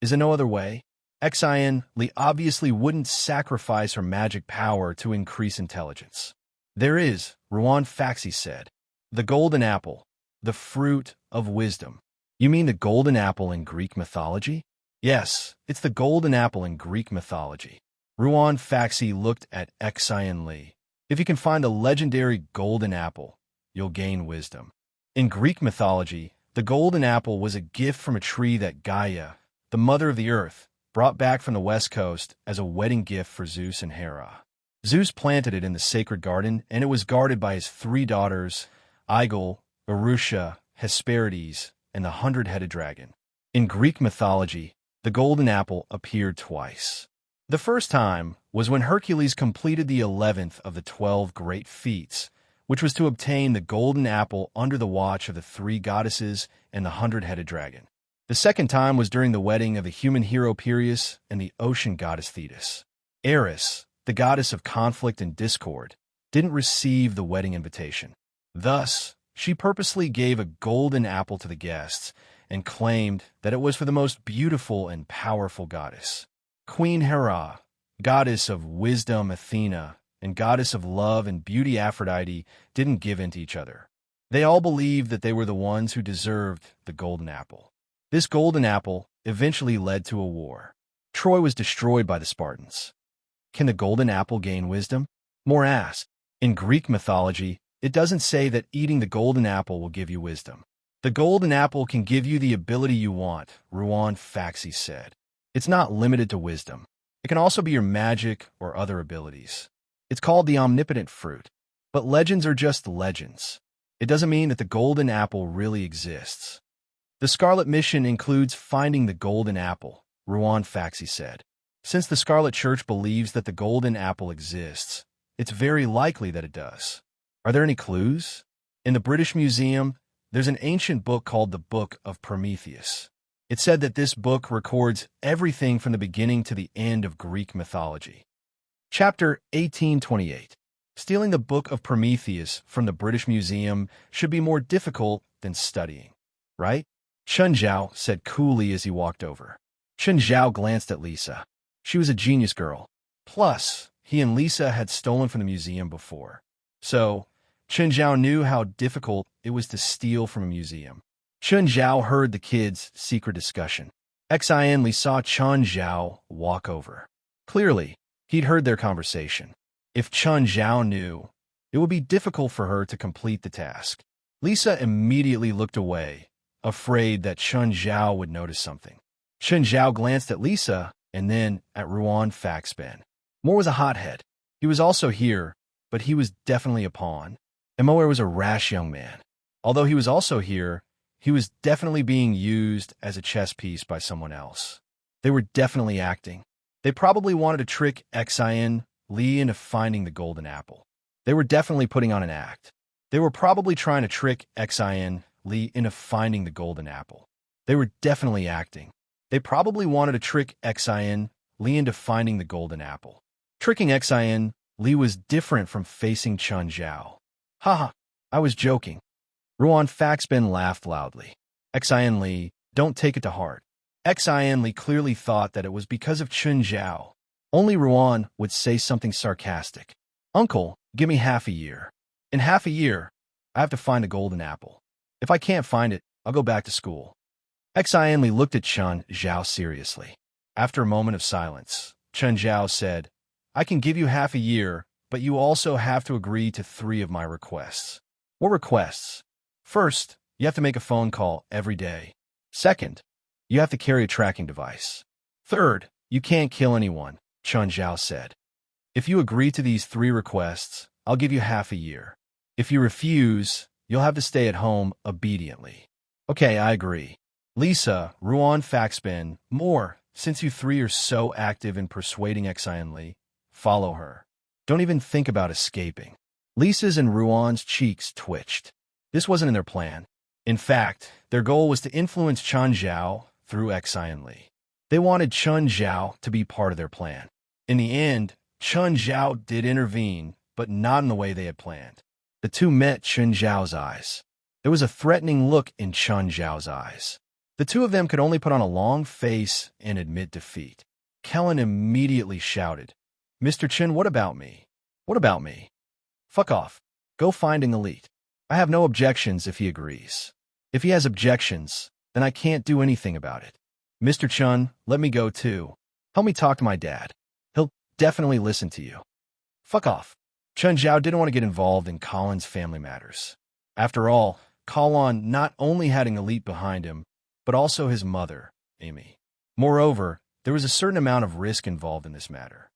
Is there no other way? Xianli obviously wouldn't sacrifice her magic power to increase intelligence. There is, Ruan Faxi said. The golden apple, the fruit of wisdom. You mean the golden apple in Greek mythology? Yes, it's the golden apple in Greek mythology. Ruan Faxi looked at Xianli. If you can find the legendary golden apple, you'll gain wisdom. In Greek mythology, the golden apple was a gift from a tree that Gaia, the mother of the earth, brought back from the west coast as a wedding gift for Zeus and Hera. Zeus planted it in the sacred garden, and it was guarded by his 3 daughters, Igel, Arusha, Hesperides, and the 100-headed dragon. In Greek mythology, the golden apple appeared twice. The first time was when Hercules completed the 11th of the 12 great feats, which was to obtain the golden apple under the watch of the 3 goddesses and the 100-headed dragon. The second time was during the wedding of the human hero Piraeus and the ocean goddess Thetis. Eris, the goddess of conflict and discord, didn't receive the wedding invitation. Thus, she purposely gave a golden apple to the guests and claimed that it was for the most beautiful and powerful goddess. Queen Hera, goddess of wisdom Athena, and goddess of love and beauty Aphrodite didn't give in to each other. They all believed that they were the ones who deserved the golden apple. This golden apple eventually led to a war. Troy was destroyed by the Spartans. Can the golden apple gain wisdom? Moore asked. In Greek mythology, It doesn't say that eating the golden apple will give you wisdom. The golden apple can give you the ability you want, Ruan Faxi said. It's not limited to wisdom. It can also be your magic or other abilities. It's called the omnipotent fruit. But legends are just legends. It doesn't mean that the golden apple really exists. The Scarlet Mission includes finding the golden apple, Ruan Faxi said. Since the Scarlet Church believes that the golden apple exists, it's very likely that it does. Are there any clues? In the British Museum, there's an ancient book called the Book of Prometheus. It's said that this book records everything from the beginning to the end of Greek mythology. Chapter 1828. Stealing the Book of Prometheus from the British Museum should be more difficult than studying, right? Chen Zhao said coolly as he walked over. Chen Zhao glanced at Lisa. She was a genius girl. Plus, he and Lisa had stolen from the museum before. So, Chen Zhao knew how difficult it was to steal from a museum. Chen Zhao heard the kids' secret discussion. Xin Li saw Chen Zhao walk over. Clearly, he'd heard their conversation. If Chen Zhao knew, it would be difficult for her to complete the task. Lisa immediately looked away, afraid that Chen Zhao would notice something. Chen Zhao glanced at Lisa and then at Ruan Faxben. Moore was a hothead. He was also here, but he was definitely a pawn. And Moore was a rash young man. Although he was also here, he was definitely being used as a chess piece by someone else. They were definitely acting. They probably wanted to trick Xin Li into finding the golden apple. They were definitely putting on an act. They were probably trying to trick Xin Li into finding the golden apple. They were definitely acting. They probably wanted to trick Xin Li into finding the golden apple. Tricking Xin Li was different from facing Chen Zhao. Haha, I was joking. Ruan Faxben laughed loudly. Xin Li, don't take it to heart. Xin Li clearly thought that it was because of Chen Zhao. Only Ruan would say something sarcastic. Uncle, give me half a year. In half a year, I have to find the golden apple. If I can't find it, I'll go back to school. Xin Li looked at Chen Zhao seriously. After a moment of silence, Chen Zhao said, I can give you half a year, but you also have to agree to 3 of my requests. What requests? First, you have to make a phone call every day. Second, you have to carry a tracking device. Third, you can't kill anyone, Chen Zhao said. If you agree to these 3 requests, I'll give you half a year. If you refuse, you'll have to stay at home obediently. Okay, I agree. Lisa, Ruan Faxben, Moore, since you 3 are so active in persuading Xin Li, follow her. Don't even think about escaping. Lisa's and Ruan's cheeks twitched. This wasn't in their plan. In fact, their goal was to influence Chen Zhao through Xin Li. They wanted Chen Zhao to be part of their plan. In the end, Chen Zhao did intervene, but not in the way they had planned. The two met Chen Zhao's eyes. There was a threatening look in Chen Zhao's eyes. The two of them could only put on a long face and admit defeat. Kellen immediately shouted, Mr. Chen, what about me? What about me? Fuck off. Go find an elite. I have no objections if he agrees. If he has objections, then I can't do anything about it. Mr. Chen, let me go too. Help me talk to my dad. He'll definitely listen to you. Fuck off. Chen Zhao didn't want to get involved in Colin's family matters. After all, Colin not only had an elite behind him, but also his mother, Amy. Moreover, there was a certain amount of risk involved in this matter.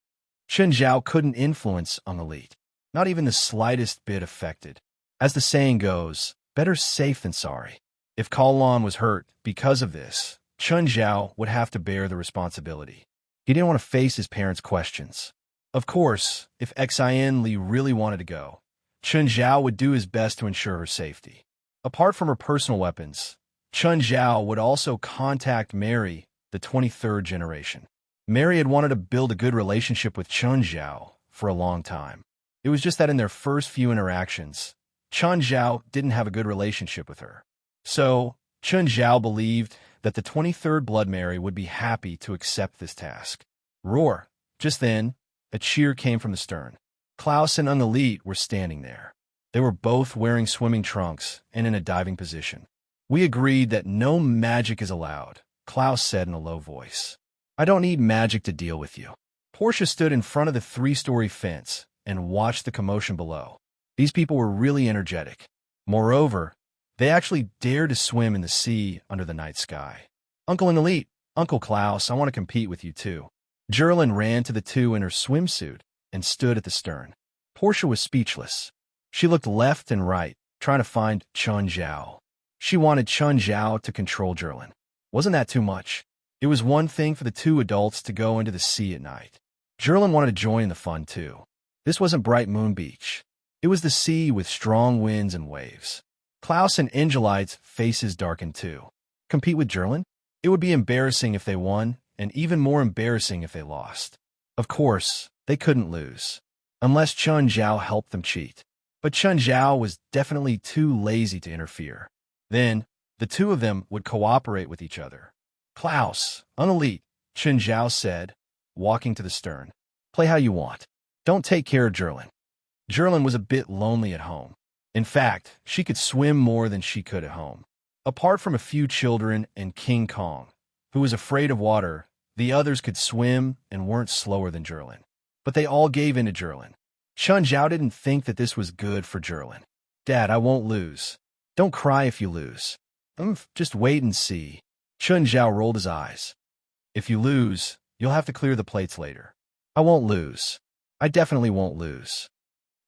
Chen Zhao couldn't influence an elite, not even the slightest bit affected. As the saying goes, better safe than sorry. If Colin was hurt because of this, Chen Zhao would have to bear the responsibility. He didn't want to face his parents' questions. Of course, if Xin Li really wanted to go, Chen Zhao would do his best to ensure her safety. Apart from her personal weapons, Chen Zhao would also contact Mary, the 23rd generation. Mary had wanted to build a good relationship with Chen Zhao for a long time. It was just that in their first few interactions, Chen Zhao didn't have a good relationship with her. So, Chen Zhao believed that the 23rd Blood Mary would be happy to accept this task. Roar! Just then, a cheer came from the stern. Klaus and Elite were standing there. They were both wearing swimming trunks and in a diving position. We agreed that no magic is allowed, Klaus said in a low voice. I don't need magic to deal with you. Portia stood in front of the 3-story fence and watched the commotion below. These people were really energetic. Moreover, they actually dared to swim in the sea under the night sky. Uncle and Elite, Uncle Klaus, I want to compete with you too. Gerlin ran to the two in her swimsuit and stood at the stern. Portia was speechless. She looked left and right, trying to find Chun Zhao. She wanted Chun Zhao to control Gerlin. Wasn't that too much? It was one thing for the two adults to go into the sea at night. Gerlin wanted to join in the fun too. This wasn't Bright Moon Beach. It was the sea with strong winds and waves. Klaus and Angelite's faces darkened too. Compete with Gerlin? It would be embarrassing if they won, and even more embarrassing if they lost. Of course, they couldn't lose. Unless Chun Zhao helped them cheat. But Chun Zhao was definitely too lazy to interfere. Then, the two of them would cooperate with each other. Klaus, unelite, Chun Zhao said, walking to the stern. Play how you want. Don't take care of Gerlin. Gerlin was a bit lonely at home. In fact, she could swim more than she could at home. Apart from a few children and King Kong, who was afraid of water, the others could swim and weren't slower than Gerlin. But they all gave in to Gerlin. Chun Zhao didn't think that this was good for Gerlin. Dad, I won't lose. Don't cry if you lose. Just wait and see. Chun Zhao rolled his eyes. If you lose, you'll have to clear the plates later. I won't lose. I definitely won't lose.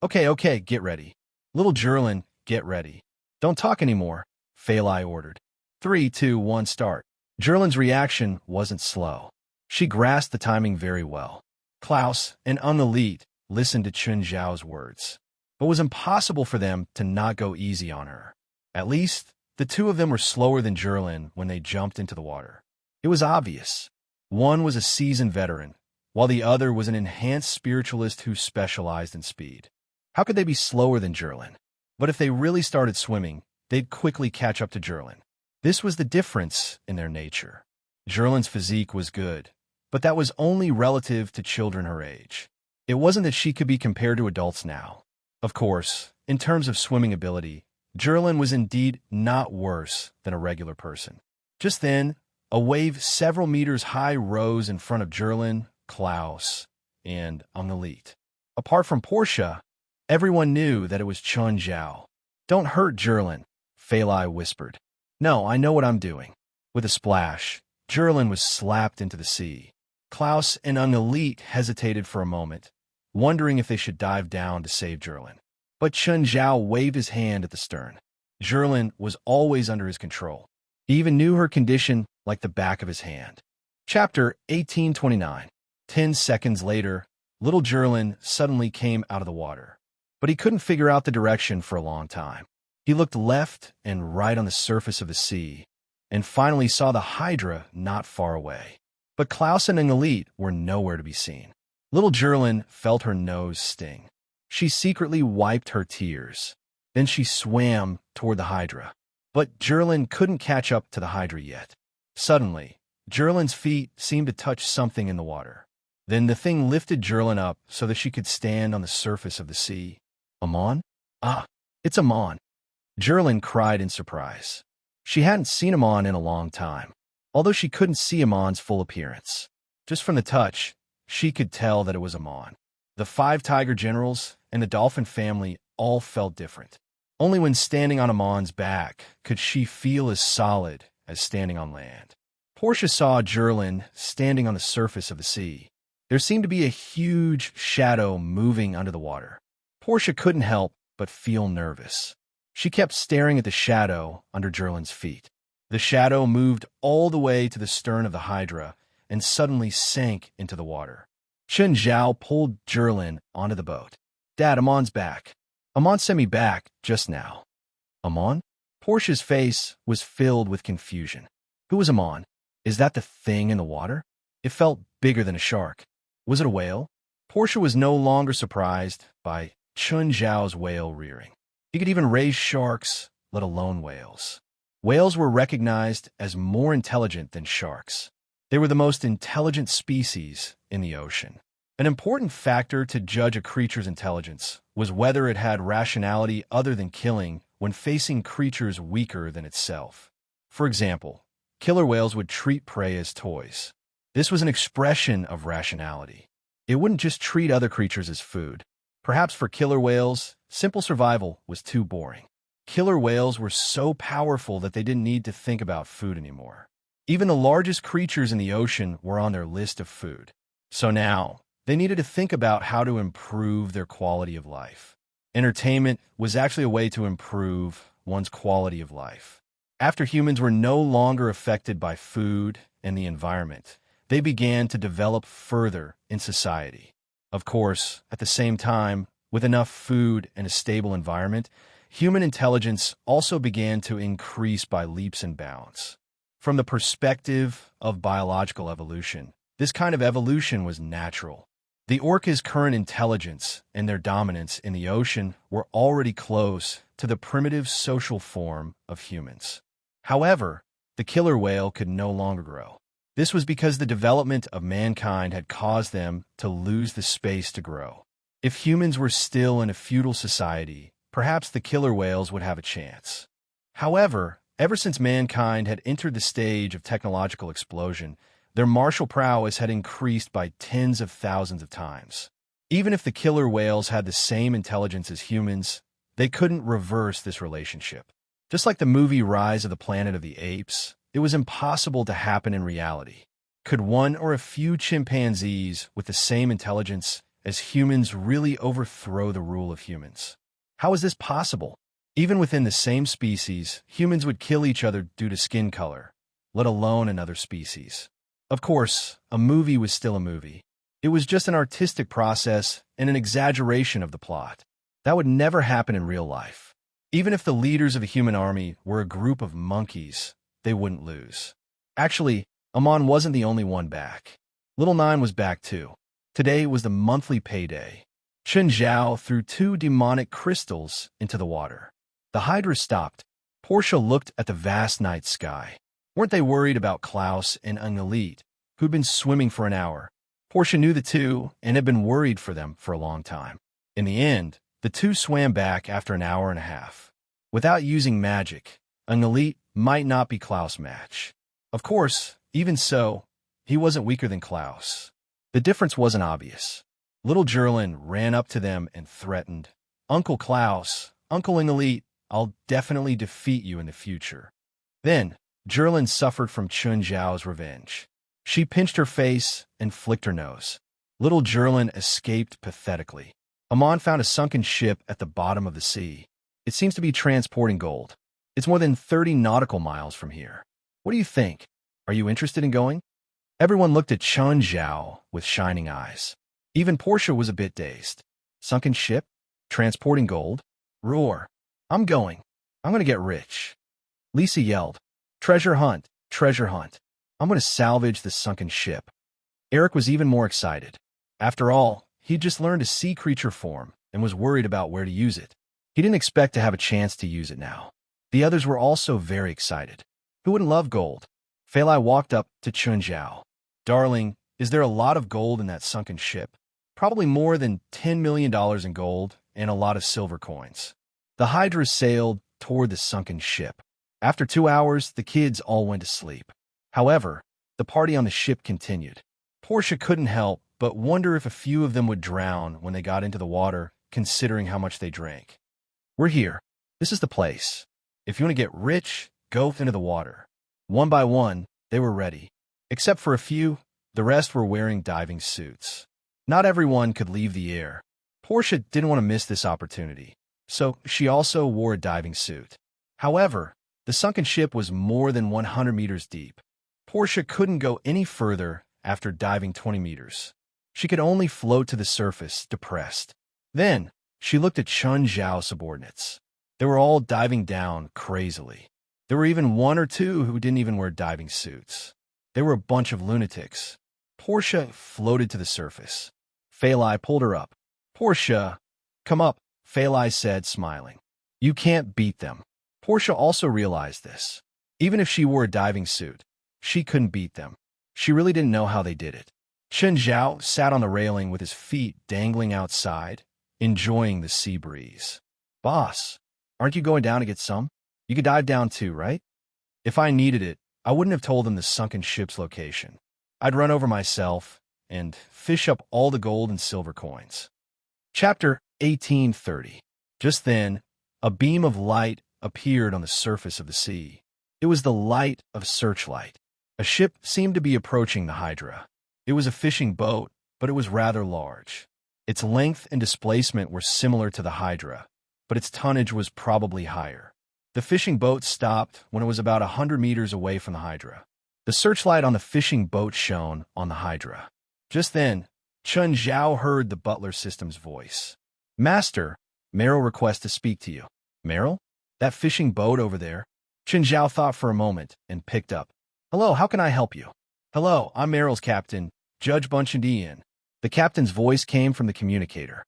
Okay, get ready. Little Gerlin, get ready. Don't talk anymore, Phalai ordered. 3, 2, 1, start. Gerlin's reaction wasn't slow. She grasped the timing very well. Klaus, an unelite, listened to Chun Zhao's words. But it was impossible for them to not go easy on her. At least, the two of them were slower than Gerlin when they jumped into the water. It was obvious. One was a seasoned veteran, while the other was an enhanced spiritualist who specialized in speed. How could they be slower than Gerlin? But if they really started swimming, they'd quickly catch up to Gerlin. This was the difference in their nature. Gerlin's physique was good, but that was only relative to children her age. It wasn't that she could be compared to adults now. Of course, in terms of swimming ability, Gerlin was indeed not worse than a regular person. Just then, a wave several meters high rose in front of Gerlin, Klaus, and Unelite. Apart from Portia, everyone knew that it was Chun Zhao. Don't hurt Gerlin, Phalai whispered. No, I know what I'm doing. With a splash, Gerlin was slapped into the sea. Klaus and Unelite hesitated for a moment, wondering if they should dive down to save Gerlin. But Chun Zhao waved his hand at the stern. Gerlin was always under his control. He even knew her condition like the back of his hand. Chapter 1829. 10 seconds later, little Gerlin suddenly came out of the water. But he couldn't figure out the direction for a long time. He looked left and right on the surface of the sea, and finally saw the Hydra not far away. But Klaus and Unelite were nowhere to be seen. Little Gerlin felt her nose sting. She secretly wiped her tears. Then she swam toward the Hydra. But Gerlin couldn't catch up to the Hydra yet. Suddenly, Gerlin's feet seemed to touch something in the water. Then the thing lifted Gerlin up so that she could stand on the surface of the sea. Amon? Ah, it's Amon. Gerlin cried in surprise. She hadn't seen Amon in a long time, although she couldn't see Amon's full appearance. Just from the touch, she could tell that it was Amon. The 5 tiger generals and the dolphin family all felt different. Only when standing on Amon's back could she feel as solid as standing on land. Portia saw Gerlin standing on the surface of the sea. There seemed to be a huge shadow moving under the water. Portia couldn't help but feel nervous. She kept staring at the shadow under Gerlin's feet. The shadow moved all the way to the stern of the Hydra and suddenly sank into the water. Chun Zhao pulled Gerlin onto the boat. Dad, Amon's back. Amon sent me back just now. Amon? Portia's face was filled with confusion. Who was Amon? Is that the thing in the water? It felt bigger than a shark. Was it a whale? Portia was no longer surprised by Chun Zhao's whale rearing. He could even raise sharks, let alone whales. Whales were recognized as more intelligent than sharks. They were the most intelligent species in the ocean. An important factor to judge a creature's intelligence was whether it had rationality other than killing when facing creatures weaker than itself. For example, killer whales would treat prey as toys. This was an expression of rationality. It wouldn't just treat other creatures as food. Perhaps for killer whales, Simple survival was too boring. Killer whales were so powerful that they didn't need to think about food anymore. Even the largest creatures in the ocean were on their list of food. So now, they needed to think about how to improve their quality of life. Entertainment was actually a way to improve one's quality of life. After humans were no longer affected by food and the environment, they began to develop further in society. Of course, at the same time, with enough food and a stable environment, human intelligence also began to increase by leaps and bounds. From the perspective of biological evolution, this kind of evolution was natural. The orca's current intelligence and their dominance in the ocean were already close to the primitive social form of humans. However, the killer whale could no longer grow. This was because the development of mankind had caused them to lose the space to grow. If humans were still in a feudal society, perhaps the killer whales would have a chance. However, ever since mankind had entered the stage of technological explosion, their martial prowess had increased by tens of thousands of times. Even if the killer whales had the same intelligence as humans, they couldn't reverse this relationship. Just like the movie Rise of the Planet of the Apes, it was impossible to happen in reality. Could one or a few chimpanzees with the same intelligence as humans really overthrow the rule of humans? How is this possible? Even within the same species, humans would kill each other due to skin color, let alone another species. Of course, a movie was still a movie. It was just an artistic process and an exaggeration of the plot. That would never happen in real life. Even if the leaders of a human army were a group of monkeys, they wouldn't lose. Actually, Amon wasn't the only one back. Little Nine was back too. Today was the monthly payday. Chen Zhao threw 2 demonic crystals into the water. The Hydra stopped. Portia looked at the vast night sky. Weren't they worried about Klaus and Elite, who'd been swimming for an hour? Portia knew the two and had been worried for them for a long time. In the end, the two swam back after an hour and a half. Without using magic, Elite might not be Klaus' match. Of course, even so, he wasn't weaker than Klaus. The difference wasn't obvious. Little Gerlin ran up to them and threatened, "Uncle Klaus, Uncle Elite, I'll definitely defeat you in the future." Then, Gerlin suffered from Chun Zhao's revenge. She pinched her face and flicked her nose. Little Gerlin escaped pathetically. Amon found a sunken ship at the bottom of the sea. It seems to be transporting gold. It's more than 30 nautical miles from here. What do you think? Are you interested in going? Everyone looked at Chun Zhao with shining eyes. Even Portia was a bit dazed. Sunken ship? Transporting gold? Roar. I'm going. I'm going to get rich. Lisa yelled. Treasure hunt, treasure hunt. I'm going to salvage the sunken ship. Eric was even more excited. After all, he'd just learned a sea creature form and was worried about where to use it. He didn't expect to have a chance to use it now. The others were also very excited. Who wouldn't love gold? Fei Lai walked up to Chun Zhao. Darling, is there a lot of gold in that sunken ship? Probably more than $10 million in gold and a lot of silver coins. The Hydra sailed toward the sunken ship. After 2 hours, the kids all went to sleep. However, the party on the ship continued. Portia couldn't help but wonder if a few of them would drown when they got into the water, considering how much they drank. We're here. This is the place. If you want to get rich, go into the water. One by one, they were ready. Except for a few, the rest were wearing diving suits. Not everyone could leave the air. Portia didn't want to miss this opportunity, so she also wore a diving suit. However, the sunken ship was more than 100 meters deep. Portia couldn't go any further after diving 20 meters. She could only float to the surface, depressed. Then, she looked at Chun Zhao's subordinates. They were all diving down crazily. There were even 1 or 2 who didn't even wear diving suits. They were a bunch of lunatics. Portia floated to the surface. Fei Lai pulled her up. Portia, come up, Fei Lai said, smiling. You can't beat them. Portia also realized this. Even if she wore a diving suit, she couldn't beat them. She really didn't know how they did it. Chen Zhao sat on the railing with his feet dangling outside, enjoying the sea breeze. Boss, aren't you going down to get some? You could dive down too, right? If I needed it, I wouldn't have told them the sunken ship's location. I'd run over myself and fish up all the gold and silver coins. Chapter 1830. Just then, a beam of light appeared on the surface of the sea. It was the light of a searchlight. A ship seemed to be approaching the Hydra. It was a fishing boat, but it was rather large. Its length and displacement were similar to the Hydra, but its tonnage was probably higher. The fishing boat stopped when it was about 100 meters away from the Hydra. The searchlight on the fishing boat shone on the Hydra. Just then, Chun Zhao heard the butler system's voice. "Master, Meryl requests to speak to you." "Meryl? That fishing boat over there?" Chun Zhao thought for a moment and picked up. "Hello, how can I help you?" "Hello, I'm Meryl's captain, Judge Bunchandian." The captain's voice came from the communicator.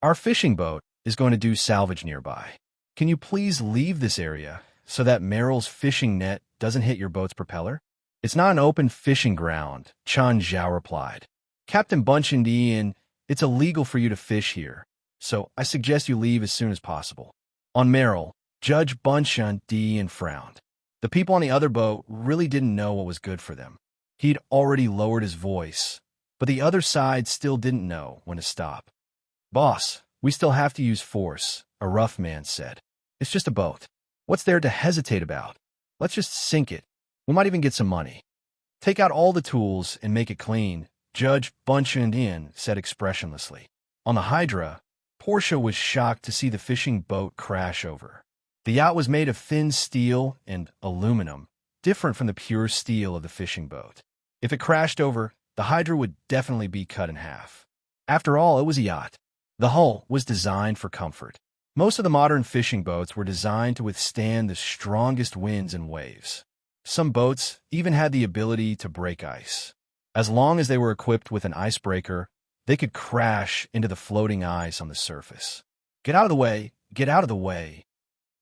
"Our fishing boat is going to do salvage nearby. Can you please leave this area so that Meryl's fishing net doesn't hit your boat's propeller?" "It's not an open fishing ground," Chun Zhao replied. "Captain Bunchandian, it's illegal for you to fish here, so I suggest you leave as soon as possible." On Meryl, Judge Bunchandian frowned. The people on the other boat really didn't know what was good for them. He'd already lowered his voice, but the other side still didn't know when to stop. "Boss, we still have to use force," a rough man said. "It's just a boat. What's there to hesitate about? Let's just sink it. We might even get some money." "Take out all the tools and make it clean," Judge Bunchandian said expressionlessly. On the Hydra, Portia was shocked to see the fishing boat crash over. The yacht was made of thin steel and aluminum, different from the pure steel of the fishing boat. If it crashed over, the Hydra would definitely be cut in half. After all, it was a yacht. The hull was designed for comfort. Most of the modern fishing boats were designed to withstand the strongest winds and waves. Some boats even had the ability to break ice. As long as they were equipped with an icebreaker, they could crash into the floating ice on the surface. "Get out of the way! Get out of the way!"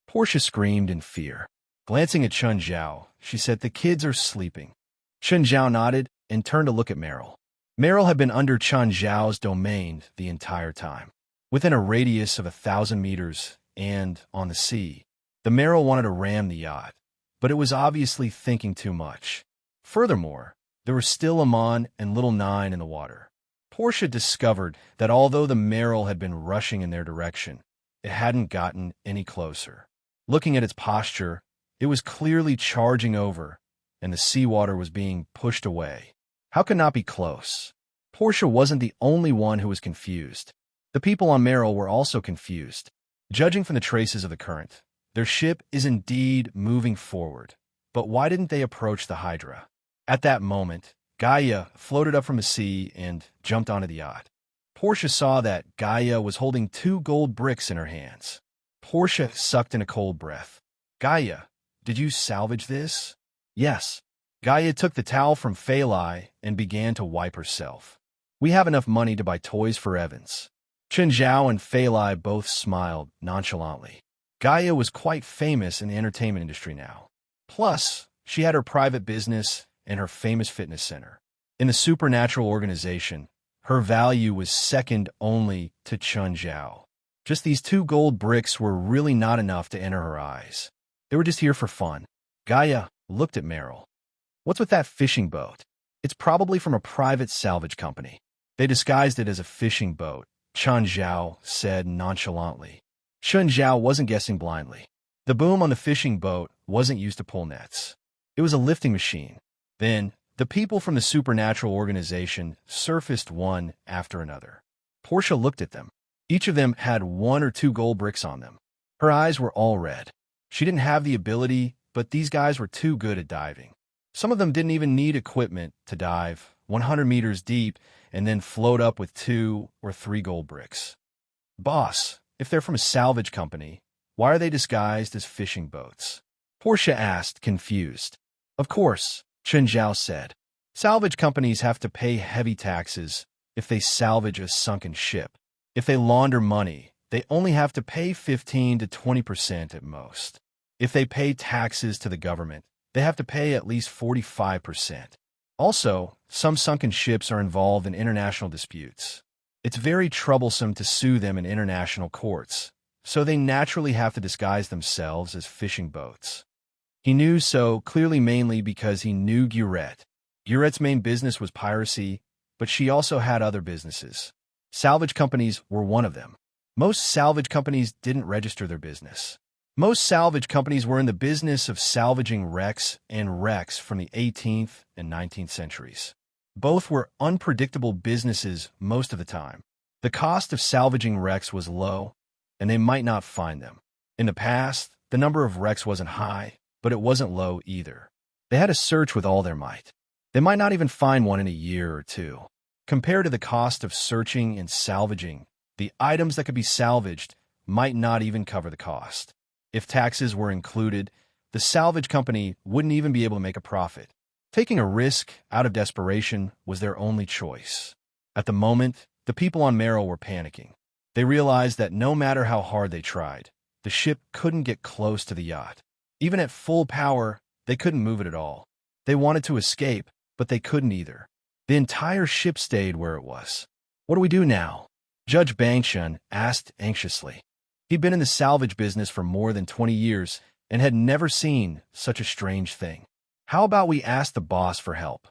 Portia screamed in fear. Glancing at Chun Zhao, she said, "The kids are sleeping." Chun Zhao nodded and turned to look at Meryl. Meryl had been under Chun Zhao's domain the entire time, within a radius of 1,000 meters and on the sea. The Meryl wanted to ram the yacht, but it was obviously thinking too much. Furthermore, there were still Amon and Little Nine in the water. Portia discovered that although the Meryl had been rushing in their direction, it hadn't gotten any closer. Looking at its posture, it was clearly charging over, and the seawater was being pushed away. How could not be close? Portia wasn't the only one who was confused. The people on Meryl were also confused. Judging from the traces of the current, their ship is indeed moving forward. But why didn't they approach the Hydra? At that moment, Gaia floated up from the sea and jumped onto the yacht. Portia saw that Gaia was holding 2 gold bricks in her hands. Portia sucked in a cold breath. "Gaia, did you salvage this?" "Yes." Gaia took the towel from Phalai and began to wipe herself. "We have enough money to buy toys for Evans." Chun Zhao and Phalai both smiled nonchalantly. Gaia was quite famous in the entertainment industry now. Plus, she had her private business and her famous fitness center. In the supernatural organization, her value was second only to Chun Zhao. Just these 2 gold bricks were really not enough to enter her eyes. They were just here for fun. Gaia looked at Meryl. "What's with that fishing boat?" "It's probably from a private salvage company. They disguised it as a fishing boat," Chun Zhao said nonchalantly. Chun Zhao wasn't guessing blindly. The boom on the fishing boat wasn't used to pull nets. It was a lifting machine. Then, the people from the supernatural organization surfaced one after another. Portia looked at them. Each of them had 1 or 2 gold bricks on them. Her eyes were all red. She didn't have the ability, but these guys were too good at diving. Some of them didn't even need equipment to dive 100 meters deep and then float up with 2 or 3 gold bricks. "Boss, if they're from a salvage company, why are they disguised as fishing boats?" Portia asked, confused. "Of course," Chun Zhao said. "Salvage companies have to pay heavy taxes if they salvage a sunken ship. If they launder money, they only have to pay 15 to 20% at most. If they pay taxes to the government, they have to pay at least 45%. Also, some sunken ships are involved in international disputes. It's very troublesome to sue them in international courts, so they naturally have to disguise themselves as fishing boats." He knew so clearly mainly because he knew Gurette. Gurette's main business was piracy, but she also had other businesses. Salvage companies were one of them. Most salvage companies didn't register their business. Most salvage companies were in the business of salvaging wrecks and wrecks from the 18th and 19th centuries. Both were unpredictable businesses most of the time. The cost of salvaging wrecks was low, and they might not find them. In the past, the number of wrecks wasn't high, but it wasn't low either. They had to search with all their might. They might not even find one in a year or two. Compared to the cost of searching and salvaging, the items that could be salvaged might not even cover the cost. If taxes were included, the salvage company wouldn't even be able to make a profit. Taking a risk out of desperation was their only choice. At the moment, the people on Merrill were panicking. They realized that no matter how hard they tried, the ship couldn't get close to the yacht. Even at full power, they couldn't move it at all. They wanted to escape, but they couldn't either. The entire ship stayed where it was. What do we do now? Judge Bangshun asked anxiously. He'd been in the salvage business for more than 20 years and had never seen such a strange thing. How about we ask the boss for help?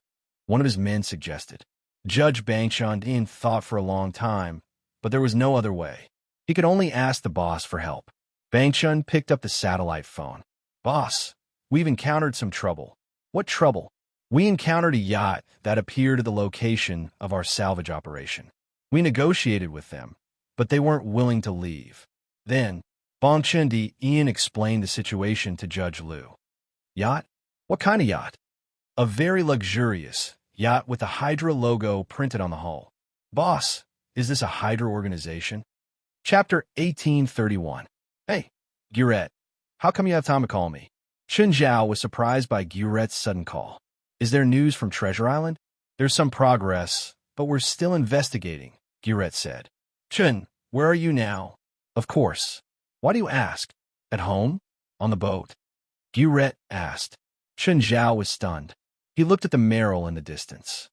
One of his men suggested. Judge Bangshun thought for a long time, but there was no other way. He could only ask the boss for help. Bangshun picked up the satellite phone. Boss, we've encountered some trouble. What trouble? We encountered a yacht that appeared at the location of our salvage operation. We negotiated with them, but they weren't willing to leave. Then, Bangshun explained the situation to Judge Liu. Yacht? What kind of yacht? A very luxurious yacht with the Hydra logo printed on the hull. Boss, is this a Hydra organization? Chapter 1831. Hey, Guret, how come you have time to call me? Chen Zhao was surprised by Guret's sudden call. Is there news from Treasure Island? There's some progress, but we're still investigating, Guret said. Chen, where are you now? Of course. Why do you ask? At home? On the boat? Guret asked. Chen Zhao was stunned. He looked at the Merrill in the distance.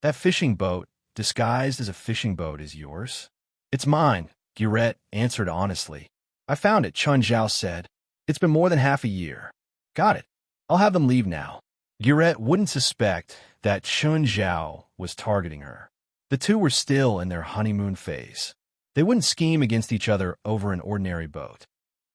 That fishing boat, disguised as a fishing boat, is yours? It's mine, Guret answered honestly. I found it, Chen Zhao said. It's been more than half a year. Got it. I'll have them leave now. Guret wouldn't suspect that Chen Zhao was targeting her. The two were still in their honeymoon phase. They wouldn't scheme against each other over an ordinary boat.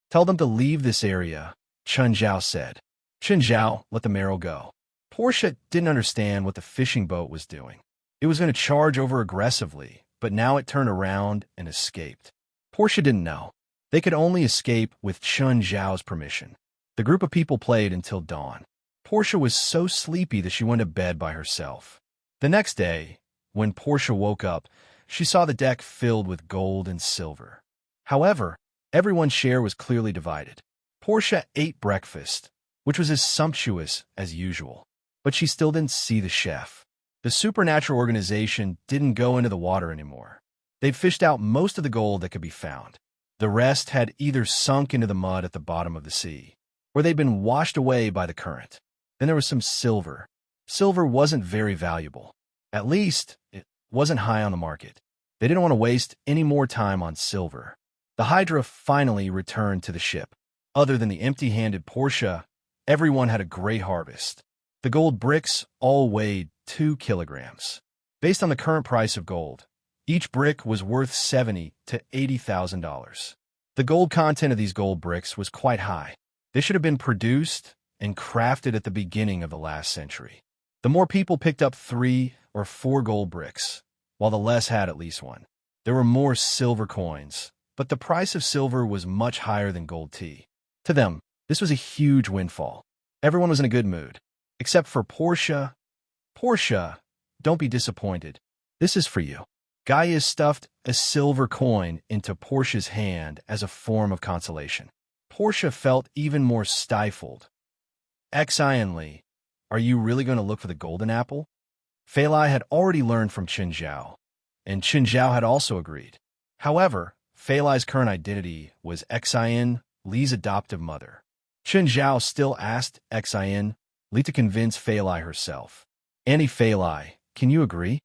Tell them to leave this area, Chen Zhao said. Chen Zhao let the Merrill go. Portia didn't understand what the fishing boat was doing. It was going to charge over aggressively, but now it turned around and escaped. Portia didn't know. They could only escape with Chen Zhao's permission. The group of people played until dawn. Portia was so sleepy that she went to bed by herself. The next day, when Portia woke up, she saw the deck filled with gold and silver. However, everyone's share was clearly divided. Portia ate breakfast, which was as sumptuous as usual, but she still didn't see the chef. The supernatural organization didn't go into the water anymore. They'd fished out most of the gold that could be found. The rest had either sunk into the mud at the bottom of the sea, or they'd been washed away by the current. Then there was some silver. Silver wasn't very valuable. At least, it wasn't high on the market. They didn't want to waste any more time on silver. The Hydra finally returned to the ship. Other than the empty-handed Portia, everyone had a great harvest. The gold bricks all weighed 2 kilograms. Based on the current price of gold, each brick was worth $70,000 to $80,000. The gold content of these gold bricks was quite high. They should have been produced and crafted at the beginning of the last century. The more people picked up 3 or 4 gold bricks, while the less had at least one. There were more silver coins, but the price of silver was much higher than gold tea. To them, this was a huge windfall. Everyone was in a good mood, except for Portia. Portia, don't be disappointed. This is for you. Gaia stuffed a silver coin into Portia's hand as a form of consolation. Portia felt even more stifled. Exionly, are you really going to look for the golden apple? Feilai had already learned from Chen Zhao, and Chen Zhao had also agreed. However, Feilai's current identity was Xian, Li's adoptive mother. Chen Zhao still asked Xian, Li to convince Feilai herself. Auntie Feilai, can you agree?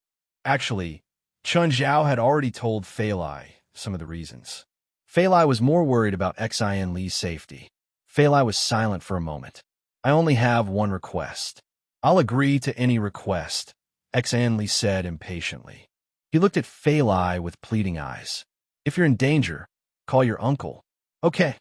Actually, Chen Zhao had already told Feilai some of the reasons. Feilai was more worried about Xian Li's safety. Feilai was silent for a moment. I only have one request. I'll agree to any request, Xian Li said impatiently. He looked at Feilai with pleading eyes. If you're in danger, call your uncle. Okay,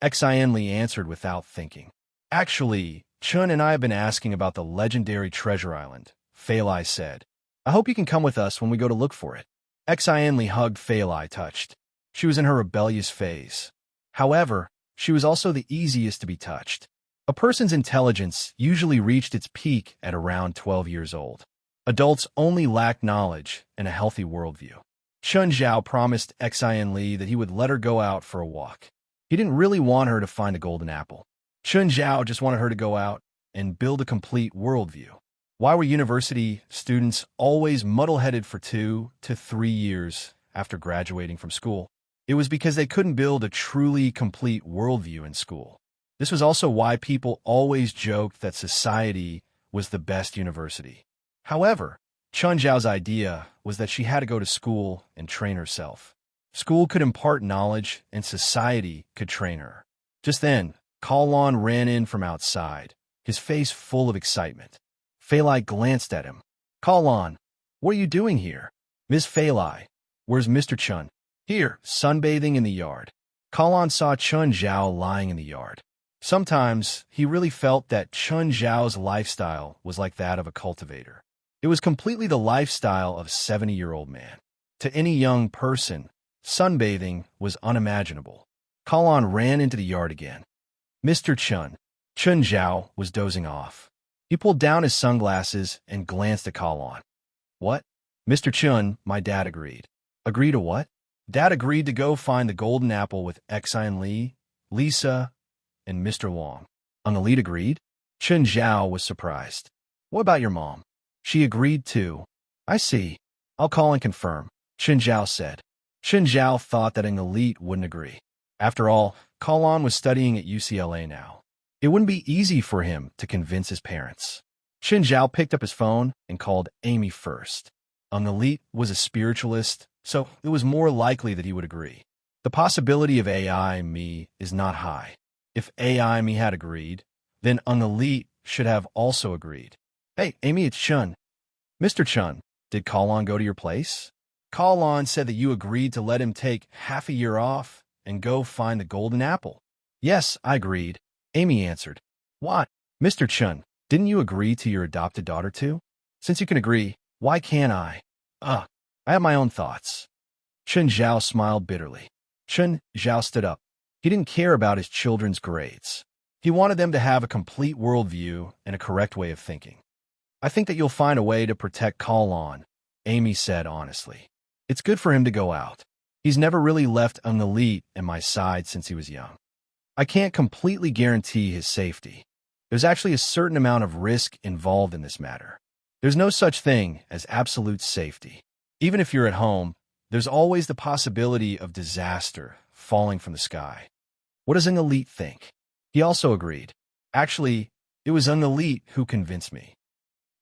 Xin Li answered without thinking. Actually, Chun and I have been asking about the legendary treasure island, Fei Lai said. I hope you can come with us when we go to look for it. Xin Li hugged Fei Lai, touched. She was in her rebellious phase. However, she was also the easiest to be touched. A person's intelligence usually reached its peak at around 12 years old. Adults only lack knowledge and a healthy worldview. Chun Zhao promised Xin Li that he would let her go out for a walk. He didn't really want her to find a golden apple. Chun Zhao just wanted her to go out and build a complete worldview. Why were university students always muddle-headed for 2 to 3 years after graduating from school? It was because they couldn't build a truly complete worldview in school. This was also why people always joked that society was the best university. However, Chun Zhao's idea was that she had to go to school and train herself. School could impart knowledge, and society could train her. Just then, Kalon ran in from outside, his face full of excitement. Fei Lai glanced at him. Kalon, what are you doing here? Miss Fei Lai, where's Mr. Chun? Here, sunbathing in the yard. Kalon saw Chun Zhao lying in the yard. Sometimes, he really felt that Chun Zhao's lifestyle was like that of a cultivator. It was completely the lifestyle of a 70-year-old man. To any young person, sunbathing was unimaginable. Kalon ran into the yard again. Mr. Chun. Chun Zhao was dozing off. He pulled down his sunglasses and glanced at Kalon. What? Mr. Chun, my dad agreed. Agree to what? Dad agreed to go find the golden apple with Xin Li, Lisa, and Mr. Wong. Elite agreed? Chun Zhao was surprised. What about your mom? She agreed too. I see. I'll call and confirm, Chun Zhao said. Chun Zhao thought that an elite wouldn't agree. After all, Kalon was studying at UCLA now. It wouldn't be easy for him to convince his parents. Chun Zhao picked up his phone and called Amy first. An elite was a spiritualist, so it was more likely that he would agree. The possibility of AI me is not high. If AI me had agreed, then an elite should have also agreed. Hey, Amy, it's Chun. Mr. Chun, did Kalon go to your place? Kalon said that you agreed to let him take half a year off and go find the golden apple. Yes, I agreed, Amy answered. What? Mr. Chun, didn't you agree to your adopted daughter too? Since you can agree, why can't I? I have my own thoughts. Chun Zhao smiled bitterly. Chun Zhao stood up. He didn't care about his children's grades. He wanted them to have a complete worldview and a correct way of thinking. I think that you'll find a way to protect Kalon, Amy said honestly. It's good for him to go out. He's never really left an elite at my side since he was young. I can't completely guarantee his safety. There's actually a certain amount of risk involved in this matter. There's no such thing as absolute safety. Even if you're at home, there's always the possibility of disaster falling from the sky. What does an elite think? He also agreed. Actually, it was an elite who convinced me.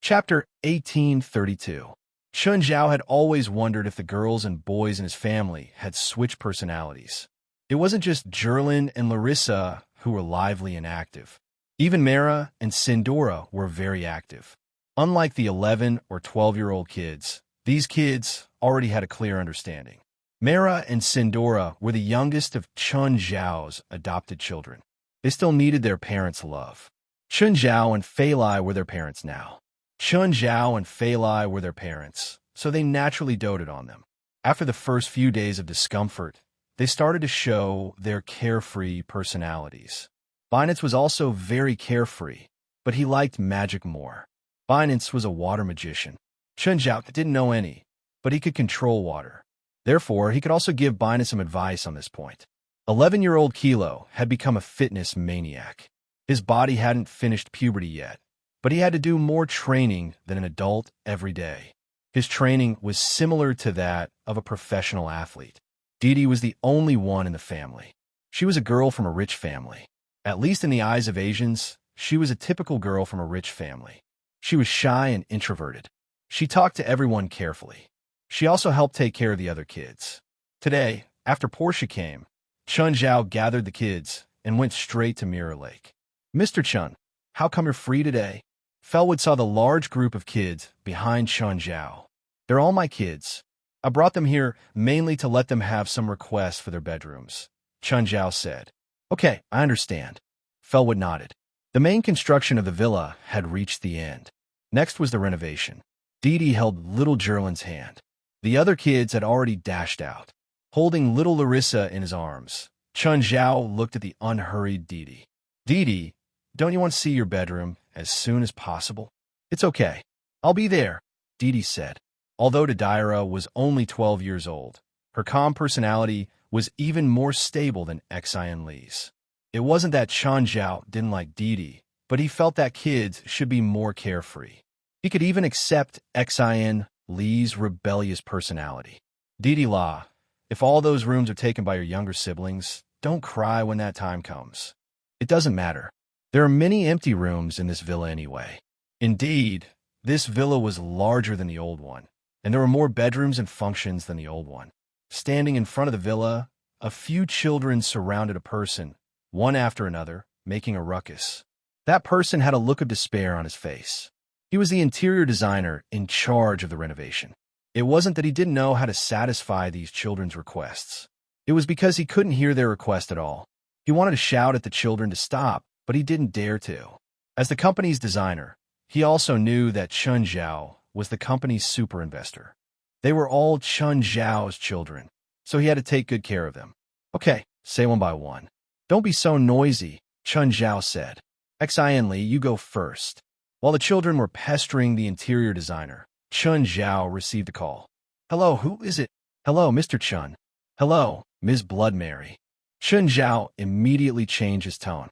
Chapter 1832. Chun Zhao had always wondered if the girls and boys in his family had switched personalities. It wasn't just Jerlin and Larissa who were lively and active. Even Mara and Sindora were very active. Unlike the 11 or 12-year-old kids, these kids already had a clear understanding. Mara and Sindora were the youngest of Chun Zhao's adopted children. They still needed their parents' love. Chun Zhao and Fei Lai were their parents now. Chun Zhao and Fei Lai were their parents, so they naturally doted on them. After the first few days of discomfort, they started to show their carefree personalities. Binance was also very carefree, but he liked magic more. Binance was a water magician. Chun Zhao didn't know any, but he could control water. Therefore, he could also give Binance some advice on this point. 11-year-old Kilo had become a fitness maniac. His body hadn't finished puberty yet, but he had to do more training than an adult every day. His training was similar to that of a professional athlete. Didi was the only one in the family. She was a girl from a rich family. At least in the eyes of Asians, she was a typical girl from a rich family. She was shy and introverted. She talked to everyone carefully. She also helped take care of the other kids. Today, after Portia came, Chun Zhao gathered the kids and went straight to Mirror Lake. Mr. Chun, how come you're free today? Felwood saw the large group of kids behind Chun Zhao. They're all my kids. I brought them here mainly to let them have some requests for their bedrooms, Chun Zhao said. Okay, I understand. Felwood nodded. The main construction of the villa had reached the end. Next was the renovation. Didi held little Jerlin's hand. The other kids had already dashed out. Holding little Larissa in his arms, Chun Zhao looked at the unhurried Didi. Didi, don't you want to see your bedroom as soon as possible? It's okay. I'll be there, Didi said. Although Didira was only 12 years old, her calm personality was even more stable than Xian Li's. It wasn't that Chun Zhao didn't like Didi, but he felt that kids should be more carefree. He could even accept Xian Li's rebellious personality. Didi La, if all those rooms are taken by your younger siblings, don't cry when that time comes. It doesn't matter. There are many empty rooms in this villa anyway. Indeed, this villa was larger than the old one, and there were more bedrooms and functions than the old one. Standing in front of the villa, a few children surrounded a person, one after another, making a ruckus. That person had a look of despair on his face. He was the interior designer in charge of the renovation. It wasn't that he didn't know how to satisfy these children's requests. It was because he couldn't hear their request at all. He wanted to shout at the children to stop, but he didn't dare to. As the company's designer, he also knew that Chun Zhao was the company's super investor. They were all Chun Zhao's children, so he had to take good care of them. Okay, say one by one. Don't be so noisy, Chun Zhao said. Xian Li, you go first. While the children were pestering the interior designer, Chun Zhao received a call. Hello, who is it? Hello, Mr. Chun. Hello, Ms. Blood Mary. Chun Zhao immediately changed his tone.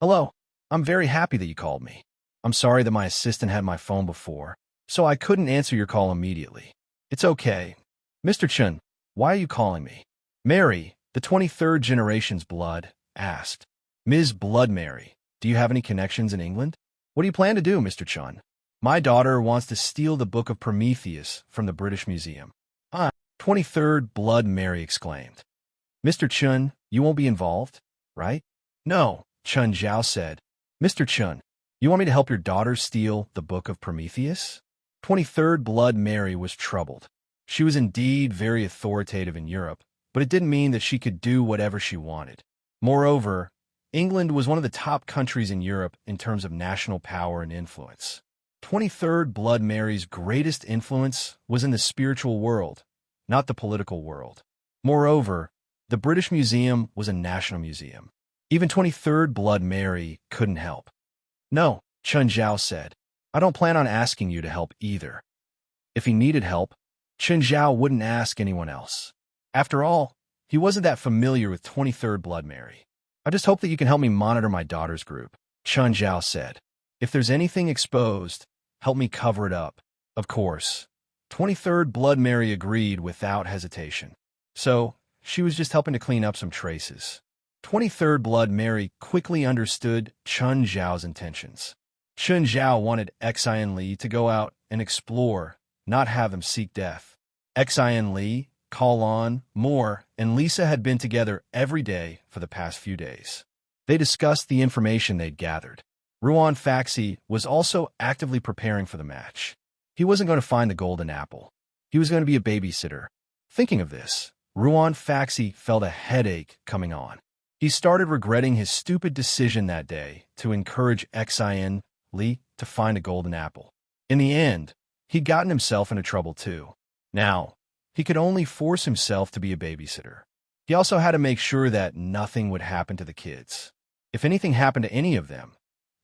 Hello, I'm very happy that you called me. I'm sorry that my assistant had my phone before, so I couldn't answer your call immediately. It's okay. Mr. Chun, why are you calling me? Mary, the 23rd generation's blood, asked. Ms. Blood Mary, do you have any connections in England? What do you plan to do, Mr. Chun? My daughter wants to steal the Book of Prometheus from the British Museum. 23rd Blood Mary exclaimed. Mr. Chun, you won't be involved, right? No, Chun Zhao said. Mr. Chun, you want me to help your daughter steal the Book of Prometheus? 23rd Blood Mary was troubled. She was indeed very authoritative in Europe, but it didn't mean that she could do whatever she wanted. Moreover, England was one of the top countries in Europe in terms of national power and influence. 23rd Blood Mary's greatest influence was in the spiritual world, not the political world. Moreover, the British Museum was a national museum. Even 23rd Blood Mary couldn't help. No, Chun Zhao said. I don't plan on asking you to help either. If he needed help, Chun Zhao wouldn't ask anyone else. After all, he wasn't that familiar with 23rd Blood Mary. I just hope that you can help me monitor my daughter's group, Chun Zhao said. If there's anything exposed, help me cover it up. Of course. 23rd Blood Mary agreed without hesitation. So, she was just helping to clean up some traces. 23rd Blood Mary quickly understood Chun Zhao's intentions. Chun Zhao wanted Xian Li to go out and explore, not have them seek death. Xian Li, Call On, Moore, and Lisa had been together every day for the past few days. They discussed the information they'd gathered. Ruan Faxi was also actively preparing for the match. He wasn't going to find the golden apple. He was going to be a babysitter. Thinking of this, Ruan Faxi felt a headache coming on. He started regretting his stupid decision that day to encourage Xian Li to find a golden apple. In the end, he'd gotten himself into trouble too. Now, he could only force himself to be a babysitter. He also had to make sure that nothing would happen to the kids. If anything happened to any of them,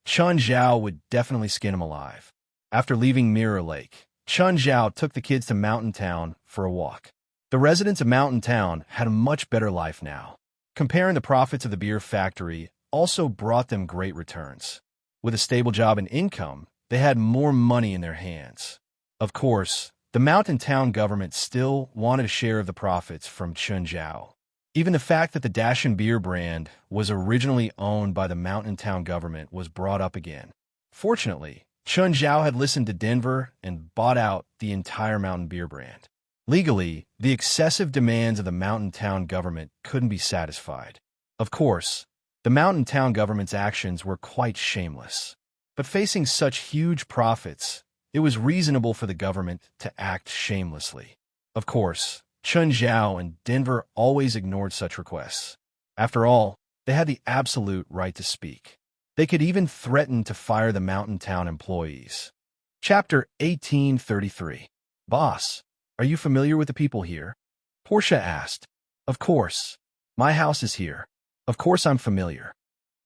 Chun Zhao would definitely skin him alive. After leaving Mirror Lake, Chun Zhao took the kids to Mountain Town for a walk. The residents of Mountain Town had a much better life now. Comparing the profits of the beer factory also brought them great returns. With a stable job and income, they had more money in their hands. Of course, the Mountain Town government still wanted a share of the profits from Chun Zhao. Even the fact that the Dashin beer brand was originally owned by the Mountain Town government was brought up again. Fortunately, Chun Zhao had listened to Denver and bought out the entire Mountain beer brand. Legally, the excessive demands of the Mountain Town government couldn't be satisfied. Of course, the Mountain Town government's actions were quite shameless. But facing such huge profits, it was reasonable for the government to act shamelessly. Of course, Chun Zhao and Denver always ignored such requests. After all, they had the absolute right to speak. They could even threaten to fire the mountain town employees. Chapter 1833. Boss, are you familiar with the people here? Portia asked. Of course. My house is here. Of course I'm familiar.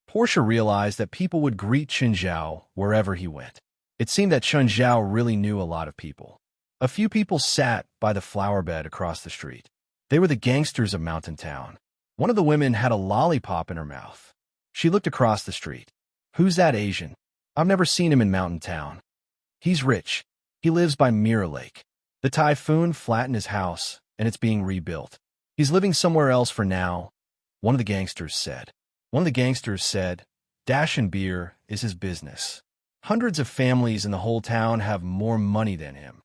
Portia realized that people would greet Chun Zhao wherever he went. It seemed that Chun Zhao really knew a lot of people. A few people sat by the flower bed across the street. They were the gangsters of Mountain Town. One of the women had a lollipop in her mouth. She looked across the street. Who's that Asian? I've never seen him in Mountain Town. He's rich. He lives by Mirror Lake. The typhoon flattened his house, and it's being rebuilt. He's living somewhere else for now, one of the gangsters said. One of the gangsters said, Dash and beer is his business. Hundreds of families in the whole town have more money than him.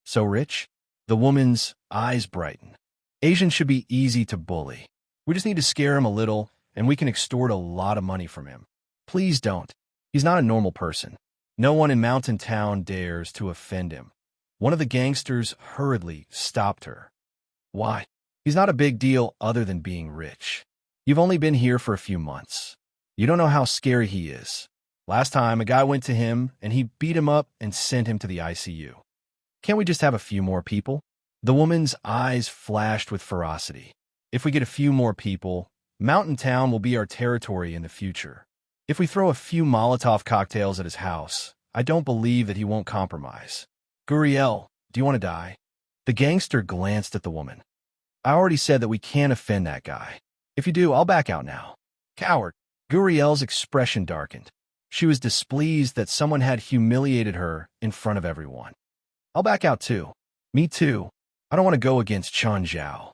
So rich? The woman's eyes brightened. Asian should be easy to bully. We just need to scare him a little, and we can extort a lot of money from him. Please don't. He's not a normal person. No one in Mountain Town dares to offend him. One of the gangsters hurriedly stopped her. Why? He's not a big deal other than being rich. You've only been here for a few months. You don't know how scary he is. Last time, a guy went to him, and he beat him up and sent him to the ICU. Can't we just have a few more people? The woman's eyes flashed with ferocity. If we get a few more people, Mountain Town will be our territory in the future. If we throw a few Molotov cocktails at his house, I don't believe that he won't compromise. Guriel, do you want to die? The gangster glanced at the woman. I already said that we can't offend that guy. If you do, I'll back out now. Coward. Guriel's expression darkened. She was displeased that someone had humiliated her in front of everyone. I'll back out too. Me too. I don't want to go against Chun Zhao.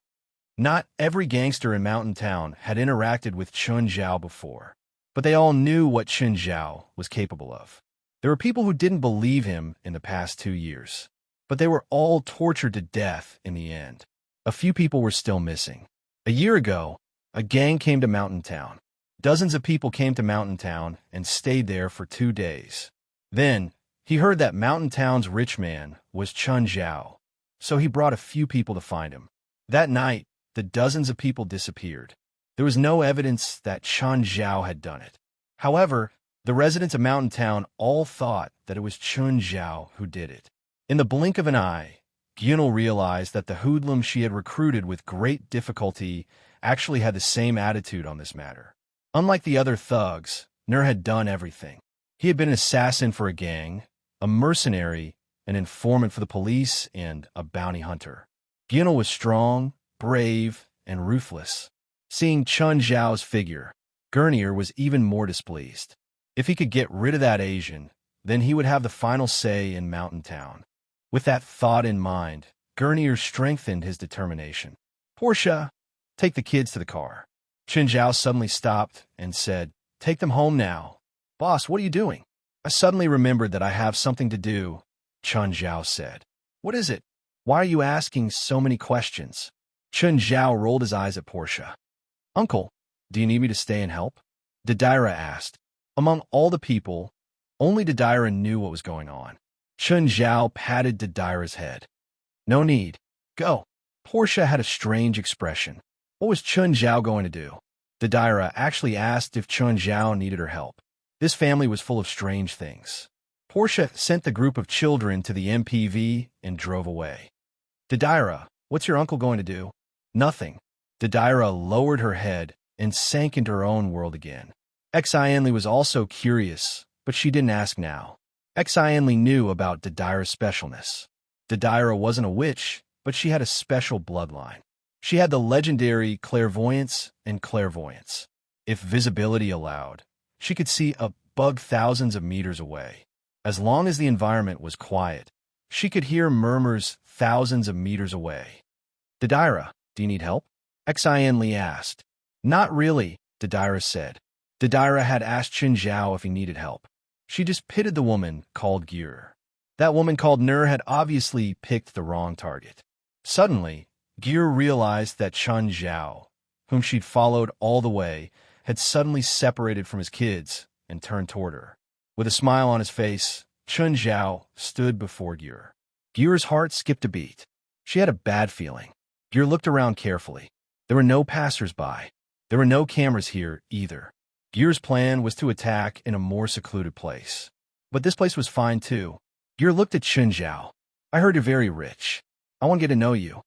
Not every gangster in Mountain Town had interacted with Chun Zhao before, but they all knew what Chun Zhao was capable of. There were people who didn't believe him in the past 2 years, but they were all tortured to death in the end. A few people were still missing. A year ago, a gang came to Mountain Town. Dozens of people came to Mountain Town and stayed there for 2 days. Then, he heard that Mountain Town's rich man was Chun Zhao, so he brought a few people to find him. That night, the dozens of people disappeared. There was no evidence that Chun Zhao had done it. However, the residents of Mountain Town all thought that it was Chun Zhao who did it. In the blink of an eye, Gyunel realized that the hoodlum she had recruited with great difficulty actually had the same attitude on this matter. Unlike the other thugs, Nur had done everything. He had been an assassin for a gang, a mercenary, an informant for the police, and a bounty hunter. Gyunel was strong, brave, and ruthless. Seeing Chun Zhao's figure, Gurnier was even more displeased. If he could get rid of that Asian, then he would have the final say in Mountain Town. With that thought in mind, Gurnier strengthened his determination. Portia, take the kids to the car. Chun Zhao suddenly stopped and said, Take them home now. Boss, what are you doing? I suddenly remembered that I have something to do, Chun Zhao said. What is it? Why are you asking so many questions? Chun Zhao rolled his eyes at Portia. Uncle, do you need me to stay and help? Didira asked. Among all the people, only Didira knew what was going on. Chun Zhao patted Didira's head. No need. Go. Portia had a strange expression. What was Chun Zhao going to do? Didira actually asked if Chun Zhao needed her help. This family was full of strange things. Portia sent the group of children to the MPV and drove away. Didira, what's your uncle going to do? Nothing. Didira lowered her head and sank into her own world again. Xianli was also curious, but she didn't ask now. Xianli knew about Didira's specialness. Didira wasn't a witch, but she had a special bloodline. She had the legendary clairvoyance and clairvoyance. If visibility allowed, she could see a bug thousands of meters away. As long as the environment was quiet, she could hear murmurs thousands of meters away. Didira, do you need help? Xianli asked. Not really, Didira said. Didira had asked Chun Zhao if he needed help. She just pitted the woman called Gyur. That woman called Nur had obviously picked the wrong target. Suddenly, Gyur realized that Chun Zhao, whom she'd followed all the way, had suddenly separated from his kids and turned toward her. With a smile on his face, Chun Zhao stood before Gyur. Gyur's heart skipped a beat. She had a bad feeling. Gear looked around carefully. There were no passers-by. There were no cameras here either. Gear's plan was to attack in a more secluded place. But this place was fine too. Gear looked at Chun Zhao. I heard you're very rich. I want to get to know you.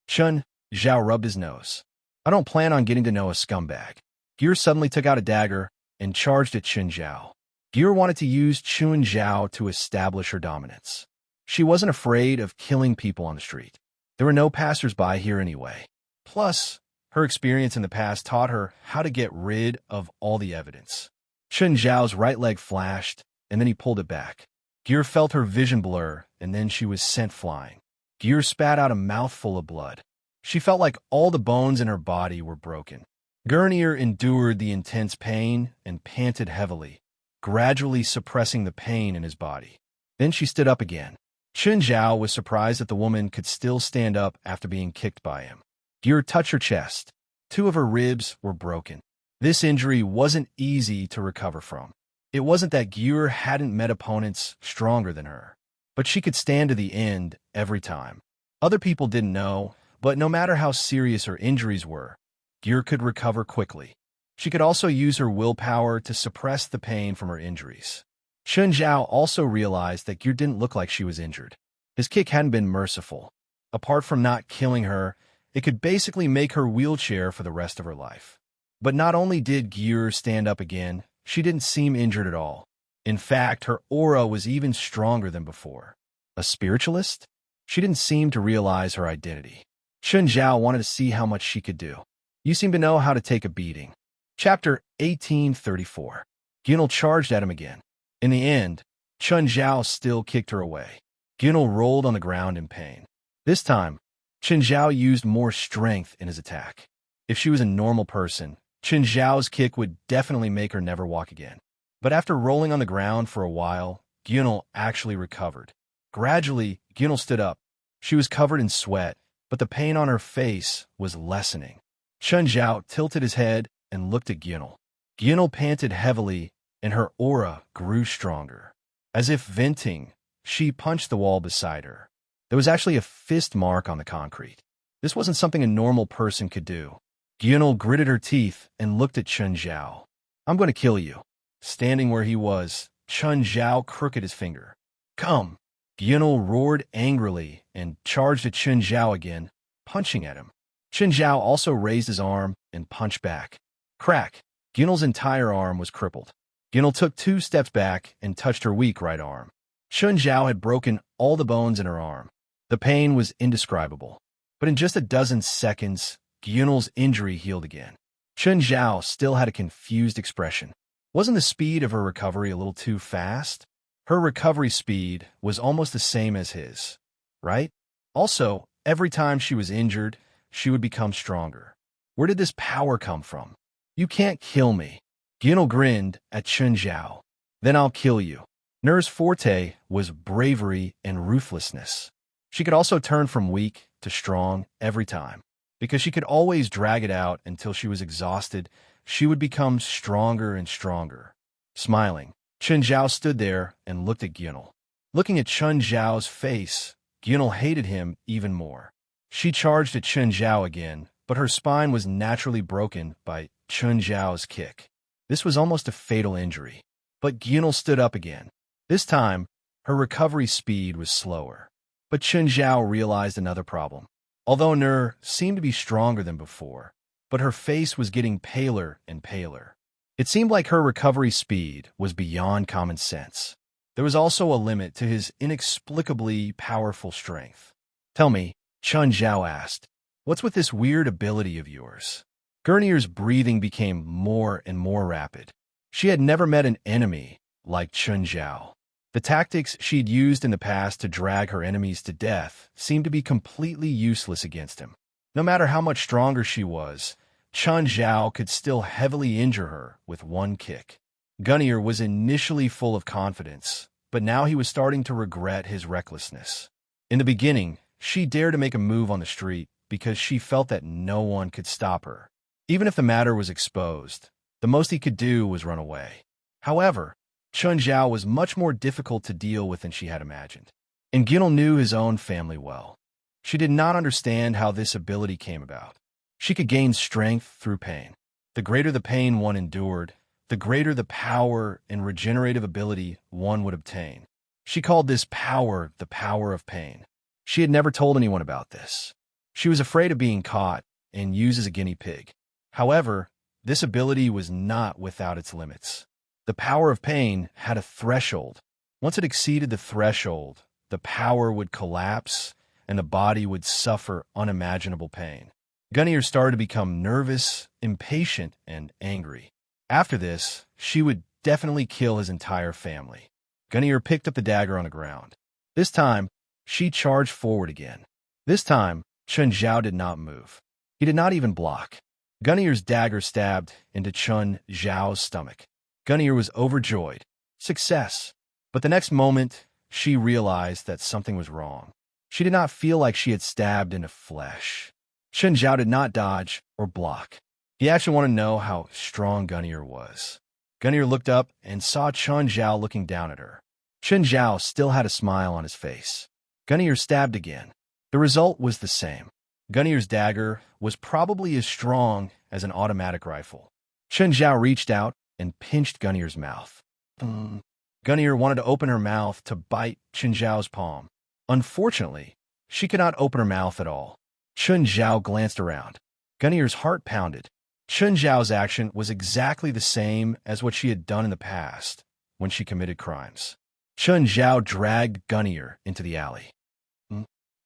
Chun Zhao rubbed his nose. I don't plan on getting to know a scumbag. Gear suddenly took out a dagger and charged at Chun Zhao. Gear wanted to use Chun Zhao to establish her dominance. She wasn't afraid of killing people on the street. There were no passers-by here anyway. Plus, her experience in the past taught her how to get rid of all the evidence. Chun Zhao's right leg flashed, and then he pulled it back. Gear felt her vision blur, and then she was sent flying. Gear spat out a mouthful of blood. She felt like all the bones in her body were broken. Gurnier endured the intense pain and panted heavily, gradually suppressing the pain in his body. Then she stood up again. Chun Zhao was surprised that the woman could still stand up after being kicked by him. Gear touched her chest. 2 of her ribs were broken. This injury wasn't easy to recover from. It wasn't that Gear hadn't met opponents stronger than her, but she could stand to the end every time. Other people didn't know, but no matter how serious her injuries were, Gear could recover quickly. She could also use her willpower to suppress the pain from her injuries. Chun Zhao also realized that Gear didn't look like she was injured. His kick hadn't been merciful. Apart from not killing her, it could basically make her wheelchair for the rest of her life. But not only did Gear stand up again, she didn't seem injured at all. In fact, her aura was even stronger than before. A spiritualist? She didn't seem to realize her identity. Chun Zhao wanted to see how much she could do. You seem to know how to take a beating. Chapter 1834. Ginel charged at him again. In the end, Chun Zhao still kicked her away. Ginel rolled on the ground in pain. This time, Chun Zhao used more strength in his attack. If she was a normal person, Chun Zhao's kick would definitely make her never walk again. But after rolling on the ground for a while, Ginel actually recovered. Gradually, Ginel stood up. She was covered in sweat, but the pain on her face was lessening. Chun Zhao tilted his head and looked at Ginel. Ginel panted heavily, and her aura grew stronger. As if venting, she punched the wall beside her. There was actually a fist mark on the concrete. This wasn't something a normal person could do. Ginel gritted her teeth and looked at Chun Zhao. I'm going to kill you. Standing where he was, Chun Zhao crooked his finger. Come. Ginel roared angrily and charged at Chun Zhao again, punching at him. Chun Zhao also raised his arm and punched back. Crack. Ginel's entire arm was crippled. Ginel took 2 steps back and touched her weak right arm. Chun Zhao had broken all the bones in her arm. The pain was indescribable. But in just a dozen seconds, Ginel's injury healed again. Chun Zhao still had a confused expression. Wasn't the speed of her recovery a little too fast? Her recovery speed was almost the same as his, right? Also, every time she was injured, she would become stronger. Where did this power come from? You can't kill me. Ginel grinned at Chun Zhao. Then I'll kill you. Ner's forte was bravery and ruthlessness. She could also turn from weak to strong every time. Because she could always drag it out until she was exhausted, she would become stronger and stronger. Smiling, Chun Zhao stood there and looked at Ginel. Looking at Chun Zhao's face, Ginel hated him even more. She charged at Chun Zhao again, but her spine was naturally broken by Chun Zhao's kick. This was almost a fatal injury. But Ginel stood up again. This time, her recovery speed was slower. But Chun Zhao realized another problem. Although Ner seemed to be stronger than before, but her face was getting paler and paler. It seemed like her recovery speed was beyond common sense. There was also a limit to his inexplicably powerful strength. Tell me, Chun Zhao asked, what's with this weird ability of yours? Gurnier's breathing became more and more rapid. She had never met an enemy like Chun Zhao. The tactics she'd used in the past to drag her enemies to death seemed to be completely useless against him. No matter how much stronger she was, Chun Zhao could still heavily injure her with one kick. Gunnier was initially full of confidence, but now he was starting to regret his recklessness. In the beginning, she dared to make a move on the street because she felt that no one could stop her. Even if the matter was exposed, the most he could do was run away. However, Chun Zhao was much more difficult to deal with than she had imagined. And Ginel knew his own family well. She did not understand how this ability came about. She could gain strength through pain. The greater the pain one endured, the greater the power and regenerative ability one would obtain. She called this power the power of pain. She had never told anyone about this. She was afraid of being caught and used as a guinea pig. However, this ability was not without its limits. The power of pain had a threshold. Once it exceeded the threshold, the power would collapse and the body would suffer unimaginable pain. Gunnir started to become nervous, impatient, and angry. After this, she would definitely kill his entire family. Gunnir picked up the dagger on the ground. This time, she charged forward again. This time, Chun Zhao did not move. He did not even block. Gunnir's dagger stabbed into Chun Zhao's stomach. Gunnir was overjoyed. Success! But the next moment, she realized that something was wrong. She did not feel like she had stabbed into flesh. Chun Zhao did not dodge or block. He actually wanted to know how strong Gunnir was. Gunnir looked up and saw Chun Zhao looking down at her. Chun Zhao still had a smile on his face. Gunnir stabbed again. The result was the same. Gunnir's dagger was probably as strong as an automatic rifle. Chun Zhao reached out and pinched Gunnir's mouth. Gunnir wanted to open her mouth to bite Chun Zhao's palm. Unfortunately, she could not open her mouth at all. Chun Zhao glanced around. Gunnir's heart pounded. Chun Zhao's action was exactly the same as what she had done in the past when she committed crimes. Chun Zhao dragged Gunnir into the alley.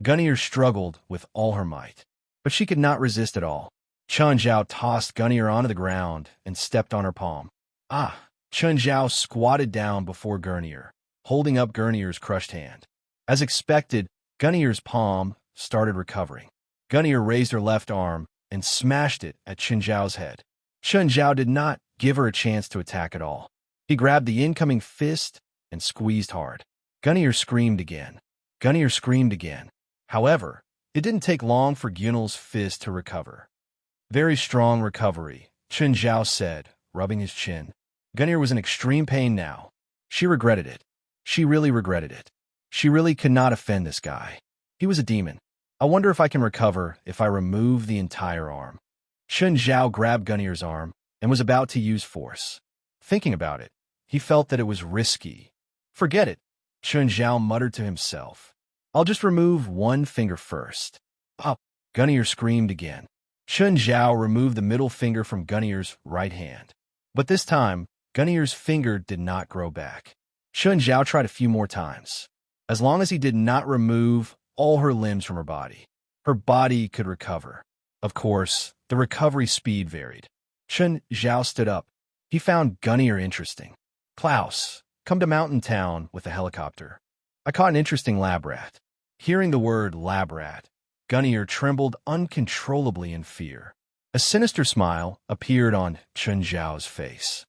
Gunnir struggled with all her might, but she could not resist at all. Chun Zhao tossed Gunnir onto the ground and stepped on her palm. Chun Zhao squatted down before Gunnir, holding up Gunnir's crushed hand. As expected, Gunnir's palm started recovering. Gunnir raised her left arm and smashed it at Chun Zhao's head. Chun Zhao did not give her a chance to attack at all. He grabbed the incoming fist and squeezed hard. Gunnir screamed again. Gunnir screamed again. However, it didn't take long for Gyunel's fist to recover. Very strong recovery, Chun Zhao said, rubbing his chin. Gunnir was in extreme pain now. She regretted it. She really regretted it. She really could not offend this guy. He was a demon. I wonder if I can recover if I remove the entire arm. Chun Zhao grabbed Gunnir's arm and was about to use force. Thinking about it, he felt that it was risky. Forget it, Chun Zhao muttered to himself. I'll just remove one finger first. Gunnir screamed again. Chun Zhao removed the middle finger from Gunnir's right hand. But this time, Gunnir's finger did not grow back. Chun Zhao tried a few more times. As long as he did not remove all her limbs from her body could recover. Of course, the recovery speed varied. Chun Zhao stood up. He found Gunnir interesting. Klaus, come to Mountain Town with a helicopter. I caught an interesting lab rat. Hearing the word lab rat, Gunnir trembled uncontrollably in fear. A sinister smile appeared on Chun Zhao's face.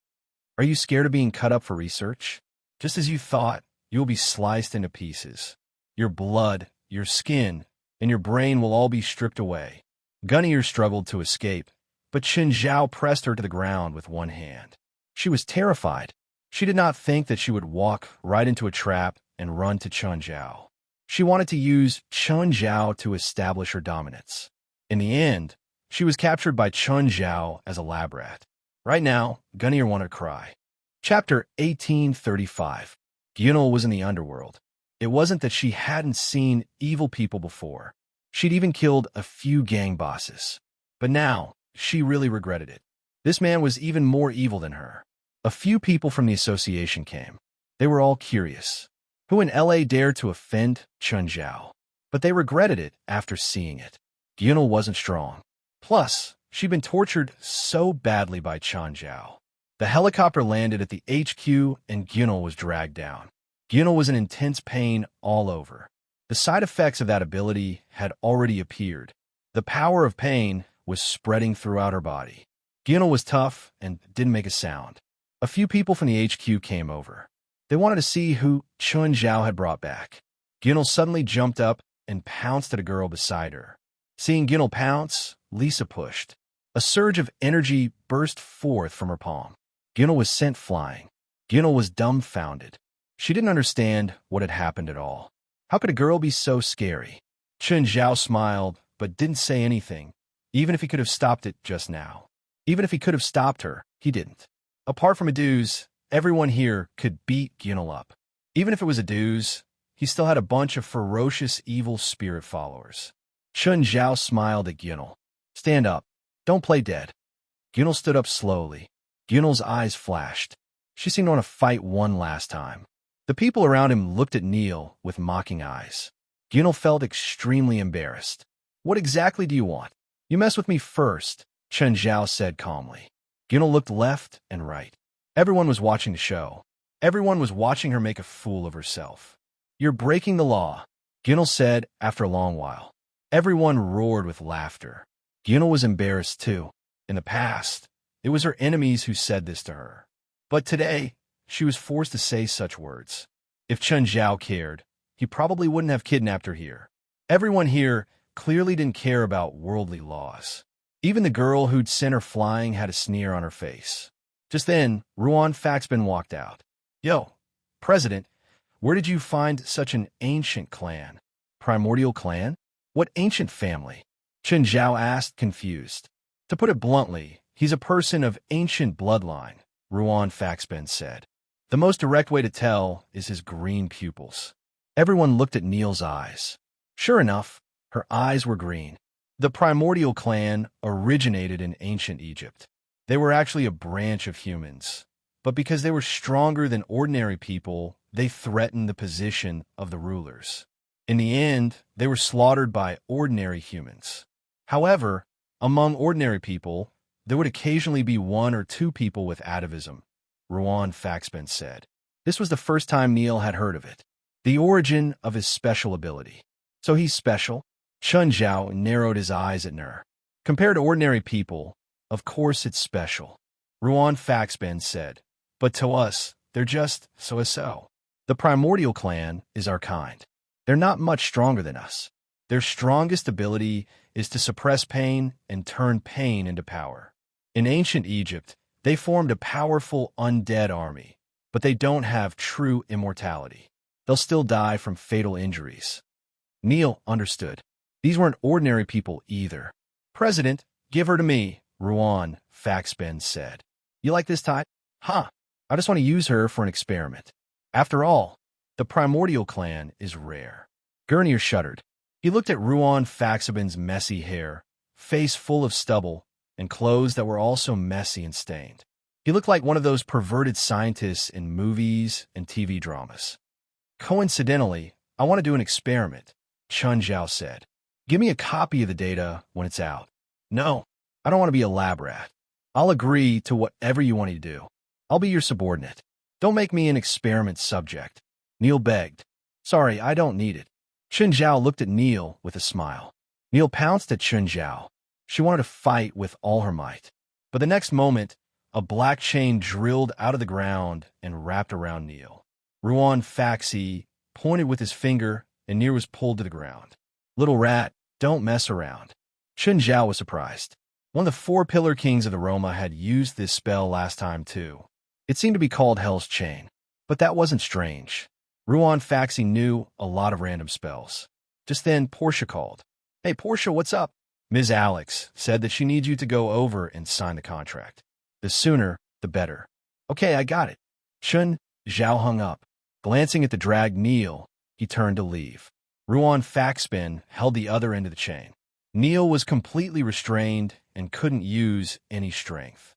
Are you scared of being cut up for research? Just as you thought, you will be sliced into pieces. Your blood, your skin, and your brain will all be stripped away. Gunnir struggled to escape, but Chun Zhao pressed her to the ground with one hand. She was terrified. She did not think that she would walk right into a trap and run to Chun Zhao. She wanted to use Chun Zhao to establish her dominance. In the end, she was captured by Chun Zhao as a lab rat. Right now, Gunnir wanted to cry. Chapter 1835. Gyunel was in the underworld. It wasn't that she hadn't seen evil people before. She'd even killed a few gang bosses. But now, she really regretted it. This man was even more evil than her. A few people from the association came. They were all curious. Who in LA dared to offend Chun Zhao? But they regretted it after seeing it. Gyunel wasn't strong. Plus, she'd been tortured so badly by Chun Zhao. The helicopter landed at the HQ and Gyunel was dragged down. Gyunel was in intense pain all over. The side effects of that ability had already appeared. The power of pain was spreading throughout her body. Gyunel was tough and didn't make a sound. A few people from the HQ came over. They wanted to see who Chun Zhao had brought back. Gyunel suddenly jumped up and pounced at a girl beside her. Seeing Gyunel pounce, Lisa pushed. A surge of energy burst forth from her palm. Gyunel was sent flying. Gyunel was dumbfounded. She didn't understand what had happened at all. How could a girl be so scary? Chen Zhao smiled, but didn't say anything, even if he could have stopped it just now. Even if he could have stopped her, he didn't. Apart from a Deuce, everyone here could beat Ginel up. Even if it was a Deuce, he still had a bunch of ferocious evil spirit followers. Chen Zhao smiled at Ginel. Stand up. Don't play dead. Ginel stood up slowly. Ginel's eyes flashed. She seemed to want to fight one last time. The people around him looked at Neil with mocking eyes. Ginel felt extremely embarrassed. What exactly do you want? You mess with me first, Chen Zhao said calmly. Ginel looked left and right. Everyone was watching the show. Everyone was watching her make a fool of herself. You're breaking the law, Ginel said after a long while. Everyone roared with laughter. Ginel was embarrassed too. In the past, it was her enemies who said this to her. But today, she was forced to say such words. If Chen Zhao cared, he probably wouldn't have kidnapped her here. Everyone here clearly didn't care about worldly laws. Even the girl who'd sent her flying had a sneer on her face. Just then, Ruan Faxbin walked out. Yo, President, where did you find such an ancient clan? Primordial clan? What ancient family? Chen Zhao asked, confused. To put it bluntly, he's a person of ancient bloodline, Ruan Faxbin said. The most direct way to tell is his green pupils. Everyone looked at Neil's eyes. Sure enough, her eyes were green. The primordial clan originated in ancient Egypt. They were actually a branch of humans. But because they were stronger than ordinary people, they threatened the position of the rulers. In the end, they were slaughtered by ordinary humans. However, among ordinary people, there would occasionally be one or two people with atavism, Ruan Faxbin said. This was the first time Neil had heard of it. The origin of his special ability. So he's special? Chen Zhao narrowed his eyes at Nur. Compared to ordinary people, of course it's special. Ruan Faxbin said. But to us, they're just so-so. The primordial clan is our kind. They're not much stronger than us. Their strongest ability is to suppress pain and turn pain into power. In ancient Egypt, they formed a powerful undead army, but they don't have true immortality. They'll still die from fatal injuries. Neil understood. These weren't ordinary people either. President, give her to me, Ruan Faxbin said. You like this type? Huh. I just want to use her for an experiment. After all, the primordial clan is rare. Gurnier shuddered. He looked at Ruan Faxbin's messy hair, face full of stubble, and clothes that were also messy and stained. He looked like one of those perverted scientists in movies and TV dramas. Coincidentally, I want to do an experiment, Chen Zhao said. Give me a copy of the data when it's out. No, I don't want to be a lab rat. I'll agree to whatever you want me to do. I'll be your subordinate. Don't make me an experiment subject. Neil begged. Sorry, I don't need it. Chen Zhao looked at Neil with a smile. Neil pounced at Chen Zhao. She wanted to fight with all her might. But the next moment, a black chain drilled out of the ground and wrapped around Neil. Ruan Faxi pointed with his finger, and Neil was pulled to the ground. Little rat, don't mess around. Chen Zhao was surprised. One of the 4 Pillar Kings of the Roma had used this spell last time too. It seemed to be called Hell's Chain. But that wasn't strange. Ruan Faxi knew a lot of random spells. Just then, Portia called. Hey, Portia, what's up? Ms. Alex said that she needs you to go over and sign the contract. The sooner, the better. Okay, I got it. Chen Zhao hung up. Glancing at the dragged Neil, he turned to leave. Ruan Faxbin held the other end of the chain. Neil was completely restrained and couldn't use any strength.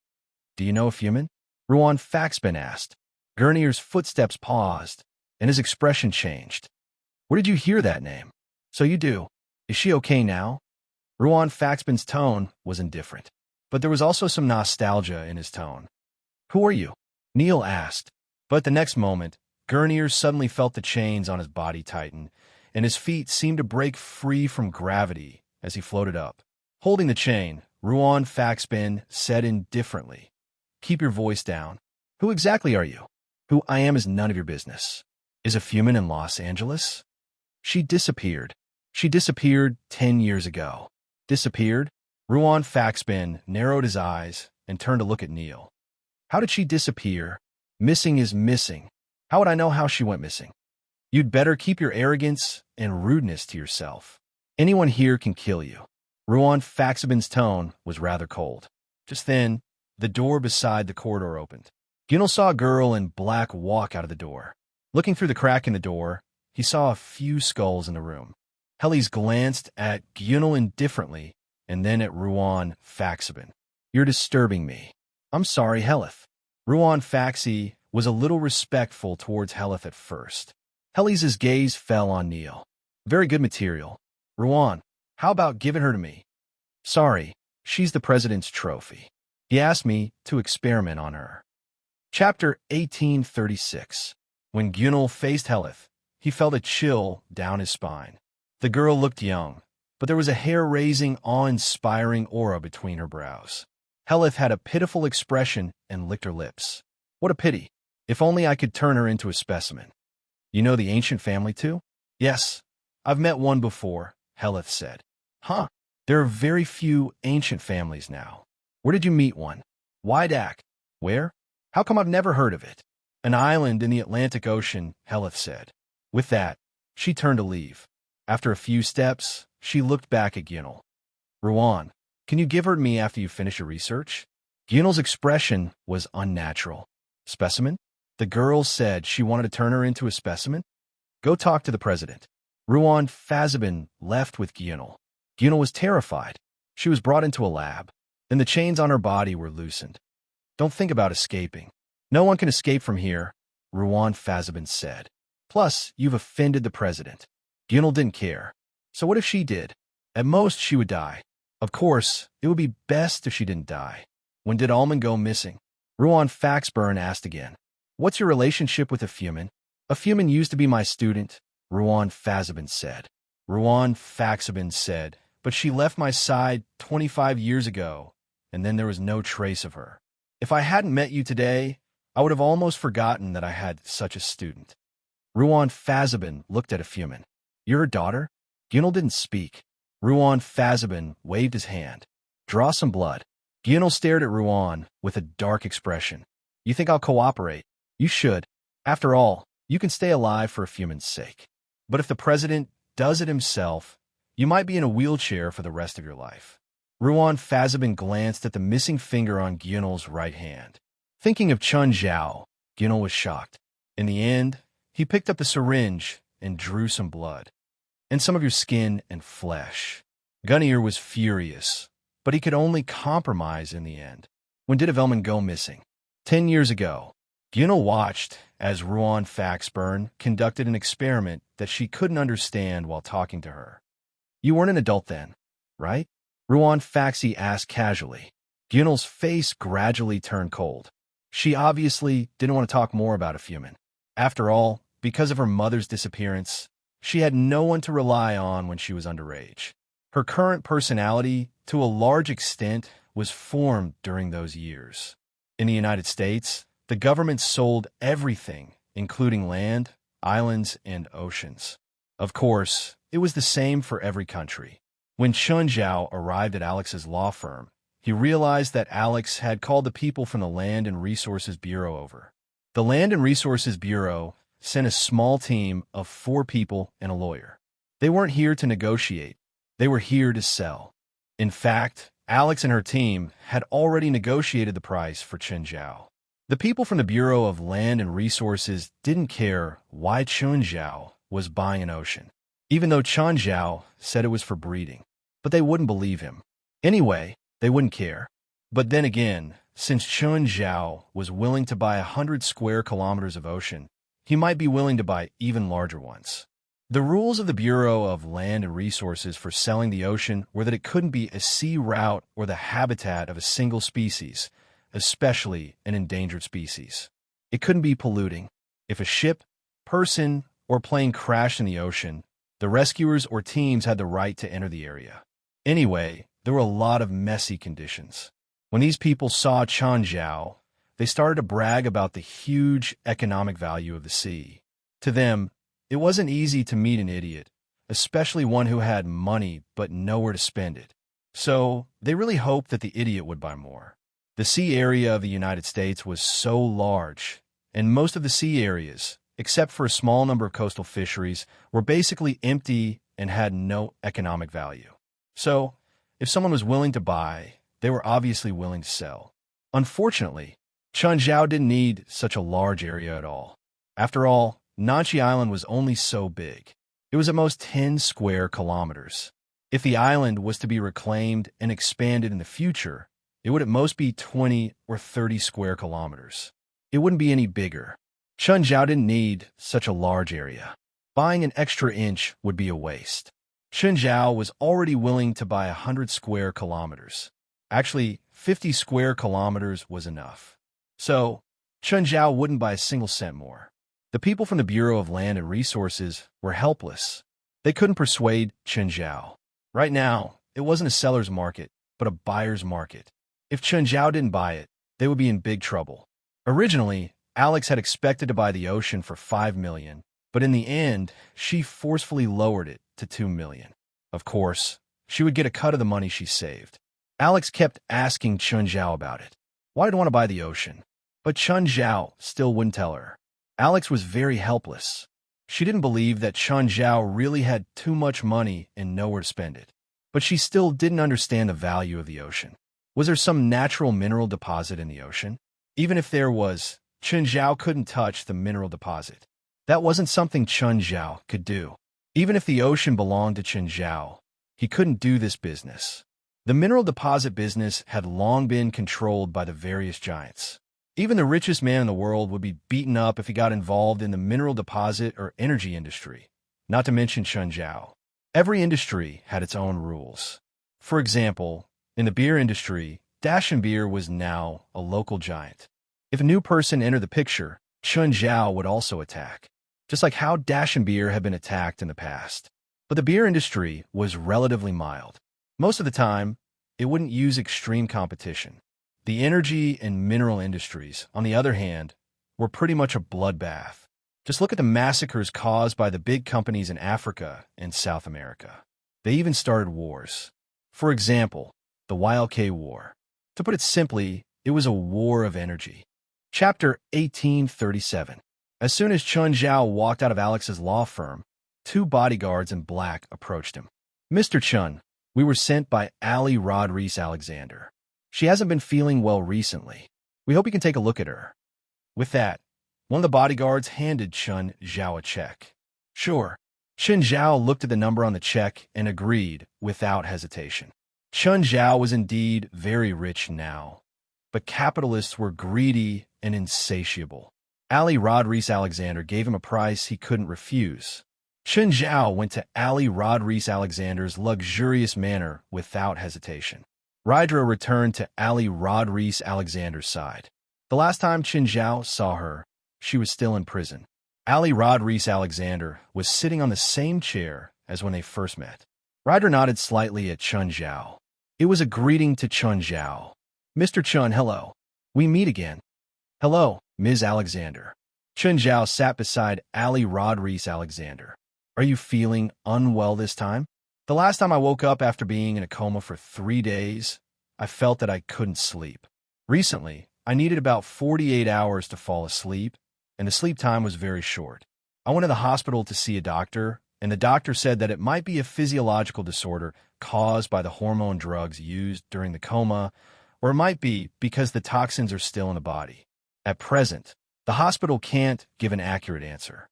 Do you know a human? Ruan Faxbin asked. Gurnier's footsteps paused, and his expression changed. Where did you hear that name? So you do. Is she okay now? Ruan Faxbin's tone was indifferent, but there was also some nostalgia in his tone. Who are you? Neil asked. But the next moment, Gurnier suddenly felt the chains on his body tighten, and his feet seemed to break free from gravity as he floated up. Holding the chain, Ruan Faxbin said indifferently, Keep your voice down. Who exactly are you? Who I am is none of your business. Is a human in Los Angeles? She disappeared. She disappeared 10 years ago. Disappeared? Ruan Faxbin narrowed his eyes and turned to look at Neil. How did she disappear? Missing is missing. How would I know how she went missing? You'd better keep your arrogance and rudeness to yourself. Anyone here can kill you. Ruan Faxabin's tone was rather cold. Just then, the door beside the corridor opened. Gyunel saw a girl in black walk out of the door. Looking through the crack in the door, he saw a few skulls in the room. Helis glanced at Gyunel indifferently and then at Ruan Faxabin. You're disturbing me. I'm sorry, Helith. Ruan Faxi was a little respectful towards Helith at first. Helis's gaze fell on Neil. Very good material. Ruan, how about giving her to me? Sorry, she's the president's trophy. He asked me to experiment on her. Chapter 1836. When Gyunel faced Helith, he felt a chill down his spine. The girl looked young, but there was a hair-raising, awe-inspiring aura between her brows. Helith had a pitiful expression and licked her lips. What a pity. If only I could turn her into a specimen. You know the ancient family too? Yes, I've met one before, Helith said. Huh, there are very few ancient families now. Where did you meet one? Wydak. Where? How come I've never heard of it? An island in the Atlantic Ocean, Helith said. With that, she turned to leave. After a few steps, she looked back at Gyunel. Ruan, can you give her to me after you finish your research? Gyunel's expression was unnatural. Specimen? The girl said she wanted to turn her into a specimen? Go talk to the president. Ruan Faxabin left with Gyunel. Gyunel was terrified. She was brought into a lab. Then the chains on her body were loosened. Don't think about escaping. No one can escape from here, Ruan Faxabin said. Plus, you've offended the president. Gyunel didn't care. So what if she did? At most, she would die. Of course, it would be best if she didn't die. When did Almond go missing? Ruan Faxburn asked again. What's your relationship with Afuman? Afuman used to be my student, Ruan Faxabin said. Ruan Faxabin said, but she left my side 25 years ago, and then there was no trace of her. If I hadn't met you today, I would have almost forgotten that I had such a student. Ruan Faxabin looked at Afuman. You're her daughter? Gyunel didn't speak. Ruan Faxabin waved his hand. Draw some blood. Gyunel stared at Ruan with a dark expression. You think I'll cooperate? You should. After all, you can stay alive for Afuman's sake. But if the president does it himself, you might be in a wheelchair for the rest of your life. Ruan Faxabin glanced at the missing finger on Gyunel's right hand. Thinking of Chun Zhao, Gyunel was shocked. In the end, he picked up the syringe and drew some blood, and some of your skin and flesh. Gunnier was furious, but he could only compromise in the end. When did Avelman go missing? 10 years ago. Gyunel watched as Ruan Faxburn conducted an experiment that she couldn't understand while talking to her. You weren't an adult then, right? Ruan Faxi asked casually. Gyunel's face gradually turned cold. She obviously didn't want to talk more about Afuman. After all, because of her mother's disappearance, she had no one to rely on when she was underage. Her current personality, to a large extent, was formed during those years. In the United States, the government sold everything, including land, islands, and oceans. Of course, it was the same for every country. When Chun Zhao arrived at Alex's law firm, he realized that Alex had called the people from the Land and Resources Bureau over. The Land and Resources Bureau sent a small team of 4 people and a lawyer. They weren't here to negotiate. They were here to sell. In fact, Alex and her team had already negotiated the price for Chun Zhao. The people from the Bureau of Land and Resources didn't care why Chun Zhao was buying an ocean, even though Chun Zhao said it was for breeding. But they wouldn't believe him. Anyway, they wouldn't care. But then again, since Chun Zhao was willing to buy 100 square kilometers of ocean, he might be willing to buy even larger ones. The rules of the Bureau of Land and Resources for selling the ocean were that it couldn't be a sea route or the habitat of a single species, especially an endangered species. It couldn't be polluting. If a ship, person, or plane crashed in the ocean, the rescuers or teams had the right to enter the area. Anyway, there were a lot of messy conditions. When these people saw Chun Zhao, they started to brag about the huge economic value of the sea. To them, it wasn't easy to meet an idiot, especially one who had money but nowhere to spend it. So they really hoped that the idiot would buy more. The sea area of the United States was so large, and most of the sea areas, except for a small number of coastal fisheries, were basically empty and had no economic value. So, if someone was willing to buy, they were obviously willing to sell. Unfortunately, Chunjiao didn't need such a large area at all. After all, Nanchi Island was only so big. It was at most 10 square kilometers. If the island was to be reclaimed and expanded in the future, it would at most be 20 or 30 square kilometers. It wouldn't be any bigger. Chunjiao didn't need such a large area. Buying an extra inch would be a waste. Chunjiao was already willing to buy 100 square kilometers. Actually, 50 square kilometers was enough. So, Chunjiao wouldn't buy a single cent more. The people from the Bureau of Land and Resources were helpless. They couldn't persuade Chunjiao. Right now, it wasn't a seller's market, but a buyer's market. If Chunjiao didn't buy it, they would be in big trouble. Originally, Alex had expected to buy the ocean for $5 million, but in the end, she forcefully lowered it to $2 million. Of course, she would get a cut of the money she saved. Alex kept asking Chunjiao about it. Why did he want to buy the ocean? But Chunjiao still wouldn't tell her. Alex was very helpless. She didn't believe that Chunjiao really had too much money and nowhere to spend it. But she still didn't understand the value of the ocean. Was there some natural mineral deposit in the ocean? Even if there was, Chunjiao couldn't touch the mineral deposit. That wasn't something Chunjiao could do. Even if the ocean belonged to Chunjiao, he couldn't do this business. The mineral deposit business had long been controlled by the various giants. Even the richest man in the world would be beaten up if he got involved in the mineral deposit or energy industry, not to mention Chunjiao. Every industry had its own rules. For example, in the beer industry, Dashin Beer was now a local giant. If a new person entered the picture, Chunjiao would also attack, just like how Dashin Beer had been attacked in the past. But the beer industry was relatively mild. Most of the time, it wouldn't use extreme competition. The energy and mineral industries, on the other hand, were pretty much a bloodbath. Just look at the massacres caused by the big companies in Africa and South America. They even started wars. For example, the YLK War. To put it simply, it was a war of energy. Chapter 1837. As soon as Chunjiao walked out of Alex's law firm, 2 bodyguards in black approached him. Mr. Chun, we were sent by Ali Rodriguez Alexander. She hasn't been feeling well recently. We hope you can take a look at her. With that, one of the bodyguards handed Chun Zhao a check. Sure. Chun Zhao looked at the number on the check and agreed without hesitation. Chun Zhao was indeed very rich now, but capitalists were greedy and insatiable. Ali Rodriguez Alexander gave him a price he couldn't refuse. Chun Zhao went to Ali Rodriguez Alexander's luxurious manor without hesitation. Rydra returned to Ali Rodriguez Alexander's side. The last time Chun Zhao saw her, she was still in prison. Ali Rodriguez Alexander was sitting on the same chair as when they first met. Rydra nodded slightly at Chun Zhao. It was a greeting to Chun Zhao. Mr. Chun, hello. We meet again. Hello, Ms. Alexander. Chun Zhao sat beside Ali Rodriguez Alexander. Are you feeling unwell this time? The last time I woke up after being in a coma for 3 days, I felt that I couldn't sleep. Recently, I needed about 48 hours to fall asleep, and the sleep time was very short. I went to the hospital to see a doctor, and the doctor said that it might be a physiological disorder caused by the hormone drugs used during the coma, or it might be because the toxins are still in the body. At present, the hospital can't give an accurate answer.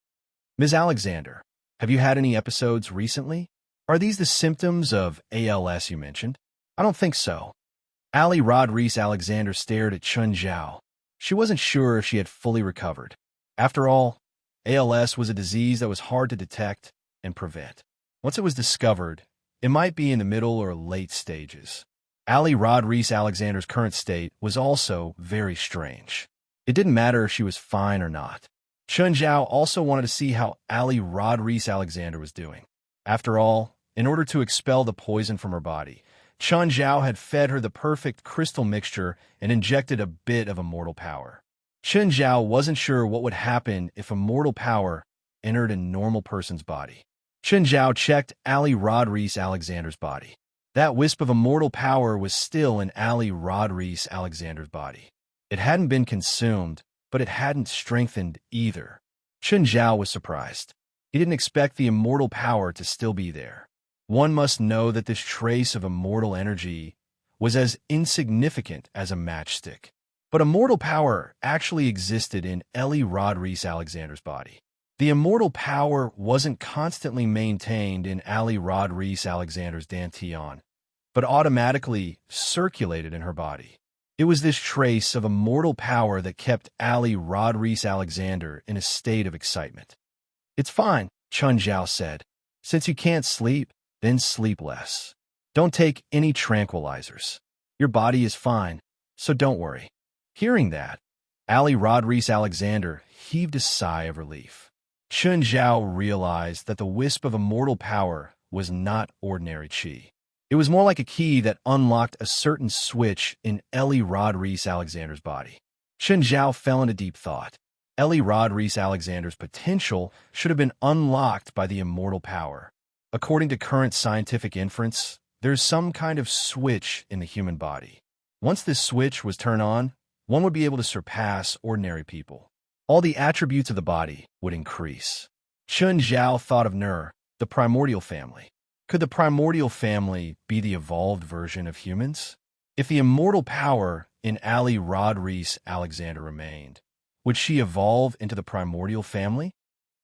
Ms. Alexander, have you had any episodes recently? Are these the symptoms of ALS you mentioned? I don't think so. Ali Rodriguez Alexander stared at Chun Zhao. She wasn't sure if she had fully recovered. After all, ALS was a disease that was hard to detect and prevent. Once it was discovered, it might be in the middle or late stages. Ali Rodriguez Alexander's current state was also very strange. It didn't matter if she was fine or not. Chun Zhao also wanted to see how Ali Rodriguez Alexander was doing. After all, in order to expel the poison from her body, Chun Zhao had fed her the perfect crystal mixture and injected a bit of immortal power. Chun Zhao wasn't sure what would happen if immortal power entered a normal person's body. Chun Zhao checked Ali Rodriguez Alexander's body. That wisp of immortal power was still in Ali Rodriguez Alexander's body. It hadn't been consumed, but it hadn't strengthened either. Chun Zhao was surprised. He didn't expect the immortal power to still be there. One must know that this trace of immortal energy was as insignificant as a matchstick. But immortal power actually existed in Ellie Rodriguez Alexander's body. The immortal power wasn't constantly maintained in Ali Rodriguez Alexander's dantian, but automatically circulated in her body. It was this trace of immortal power that kept Ali Rodriguez Alexander in a state of excitement. "It's fine," Chun Zhao said. "Since you can't sleep, then sleep less. Don't take any tranquilizers. Your body is fine, so don't worry." Hearing that, Ali Rodriguez Alexander heaved a sigh of relief. Chun Zhao realized that the wisp of immortal power was not ordinary qi. It was more like a key that unlocked a certain switch in Ellie Rodriguez Alexander's body. Chun Zhao fell into deep thought. Ellie Rodriguez Alexander's potential should have been unlocked by the immortal power. According to current scientific inference, there's some kind of switch in the human body. Once this switch was turned on, one would be able to surpass ordinary people. All the attributes of the body would increase. Chun Zhao thought of Nur, the primordial family. Could the primordial family be the evolved version of humans? If the immortal power in Ali Rodriguez Alexander remained, would she evolve into the primordial family?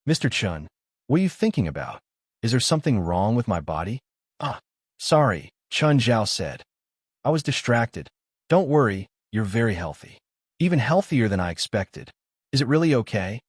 "Mr. Chun, what are you thinking about? Is there something wrong with my body?" Sorry," Chun Zhao said. "I was distracted. Don't worry, you're very healthy. Even healthier than I expected. Is it really okay?"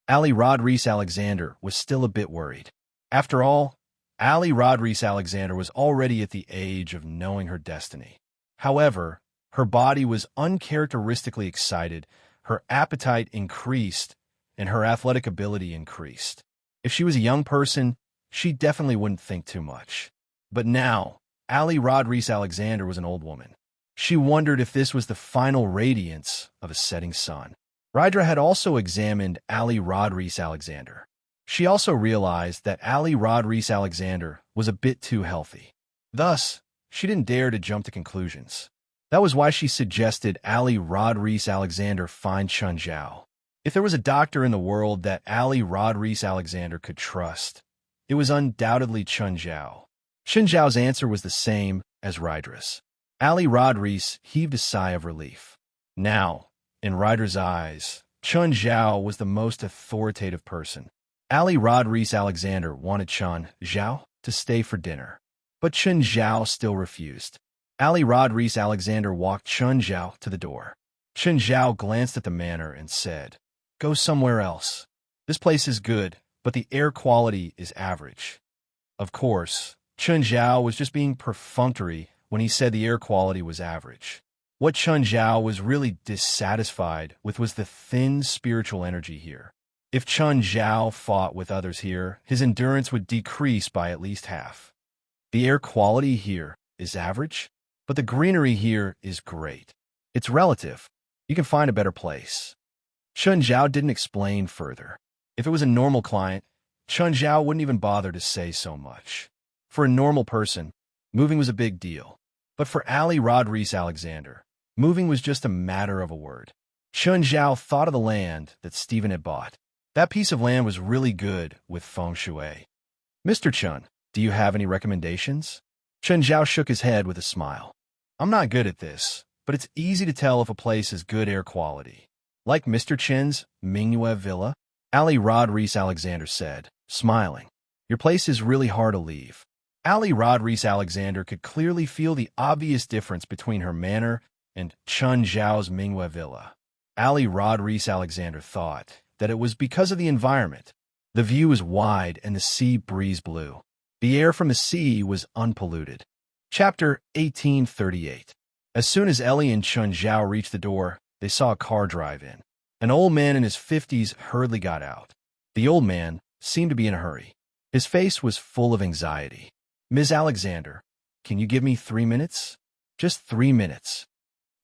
Ali Rodriguez Alexander was still a bit worried. After all, Ali Rodriguez Alexander was already at the age of knowing her destiny. However, her body was uncharacteristically excited, her appetite increased, and her athletic ability increased. If she was a young person, she definitely wouldn't think too much. But now, Ali Rodriguez Alexander was an old woman. She wondered if this was the final radiance of a setting sun. Rydra had also examined Ali Rodriguez Alexander. She also realized that Ali Rodriguez Alexander was a bit too healthy. Thus, she didn't dare to jump to conclusions. That was why she suggested Ali Rodriguez Alexander find Chun Zhao. If there was a doctor in the world that Ali Rodriguez Alexander could trust, it was undoubtedly Chun Zhao. Chun Zhao's answer was the same as Rydra's. Ali Rodriguez heaved a sigh of relief. Now, in Ryder's eyes, Chun Zhao was the most authoritative person. Ali Rodriguez Alexander wanted Chun Zhao to stay for dinner, but Chun Zhao still refused. Ali Rodriguez Alexander walked Chun Zhao to the door. Chun Zhao glanced at the manor and said, "Go somewhere else. This place is good, but the air quality is average." Of course, Chun Zhao was just being perfunctory when he said the air quality was average. What Chun Zhao was really dissatisfied with was the thin spiritual energy here. If Chun Zhao fought with others here, his endurance would decrease by at least half. The air quality here is average, but the greenery here is great. It's relative. You can find a better place. Chun Zhao didn't explain further. If it was a normal client, Chun Zhao wouldn't even bother to say so much. For a normal person, moving was a big deal. But for Ali Rodriguez Alexander, moving was just a matter of a word. Chun Zhao thought of the land that Stephen had bought. That piece of land was really good with feng shui. "Mr. Chun, do you have any recommendations?" Chun Zhao shook his head with a smile. "I'm not good at this, but it's easy to tell if a place has good air quality. Like Mr. Chen's Mingyue Villa," Ali Rodriguez Alexander said, smiling. "Your place is really hard to leave." Ali Rodriguez Alexander could clearly feel the obvious difference between her manor and Chun Zhao's Mingyue Villa. Ali Rodriguez Alexander thought that it was because of the environment. The view was wide and the sea breeze blew. The air from the sea was unpolluted. Chapter 1838. As soon as Ellie and Chun Zhao reached the door, they saw a car drive in. An old man in his 50s hurriedly got out. The old man seemed to be in a hurry. His face was full of anxiety. "Ms. Alexander, can you give me 3 minutes? Just 3 minutes."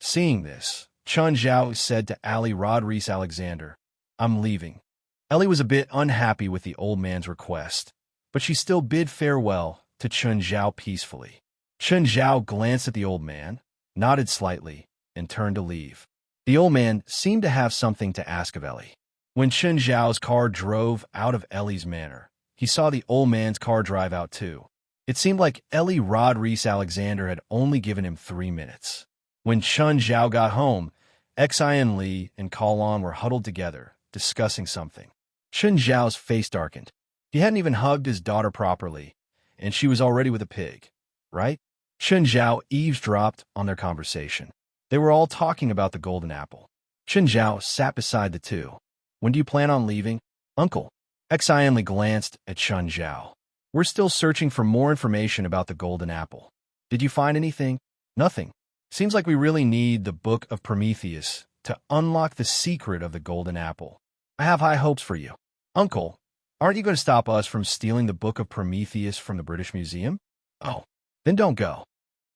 Seeing this, Chun Zhao said to Ali Rodriguez Alexander, "I'm leaving." Ellie was a bit unhappy with the old man's request, but she still bid farewell to Chun Zhao peacefully. Chun Zhao glanced at the old man, nodded slightly, and turned to leave. The old man seemed to have something to ask of Ellie. When Chun Zhao's car drove out of Ellie's manor, he saw the old man's car drive out too. It seemed like Ellie Rodriguez Alexander had only given him 3 minutes. When Chun Zhao got home, Xian Li and Kalon were huddled together, discussing something. Chun Zhao's face darkened. He hadn't even hugged his daughter properly, and she was already with a pig, right? Chun Zhao eavesdropped on their conversation. They were all talking about the golden apple. Chun Zhao sat beside the two. When do you plan on leaving, Uncle? Xian Li glanced at Chun Zhao. We're still searching for more information about the golden apple. Did you find anything? Nothing. Seems like we really need the Book of Prometheus to unlock the secret of the golden apple. I have high hopes for you. Uncle, aren't you going to stop us from stealing the Book of Prometheus from the British Museum? Oh, then don't go.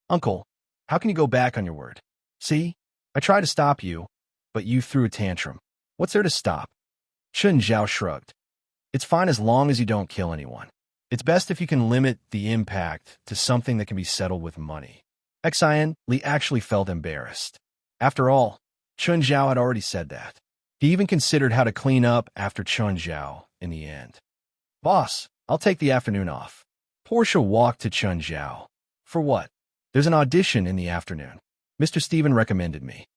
Uncle, how can you go back on your word? See, I tried to stop you, but you threw a tantrum. What's there to stop? Chun Zhao shrugged. It's fine as long as you don't kill anyone. It's best if you can limit the impact to something that can be settled with money. Xian Li actually felt embarrassed. After all, Chun Zhao had already said that. He even considered how to clean up after Chun Zhao in the end. Boss, I'll take the afternoon off. Portia walked to Chun Zhao. For what? There's an audition in the afternoon. Mr. Stephen recommended me.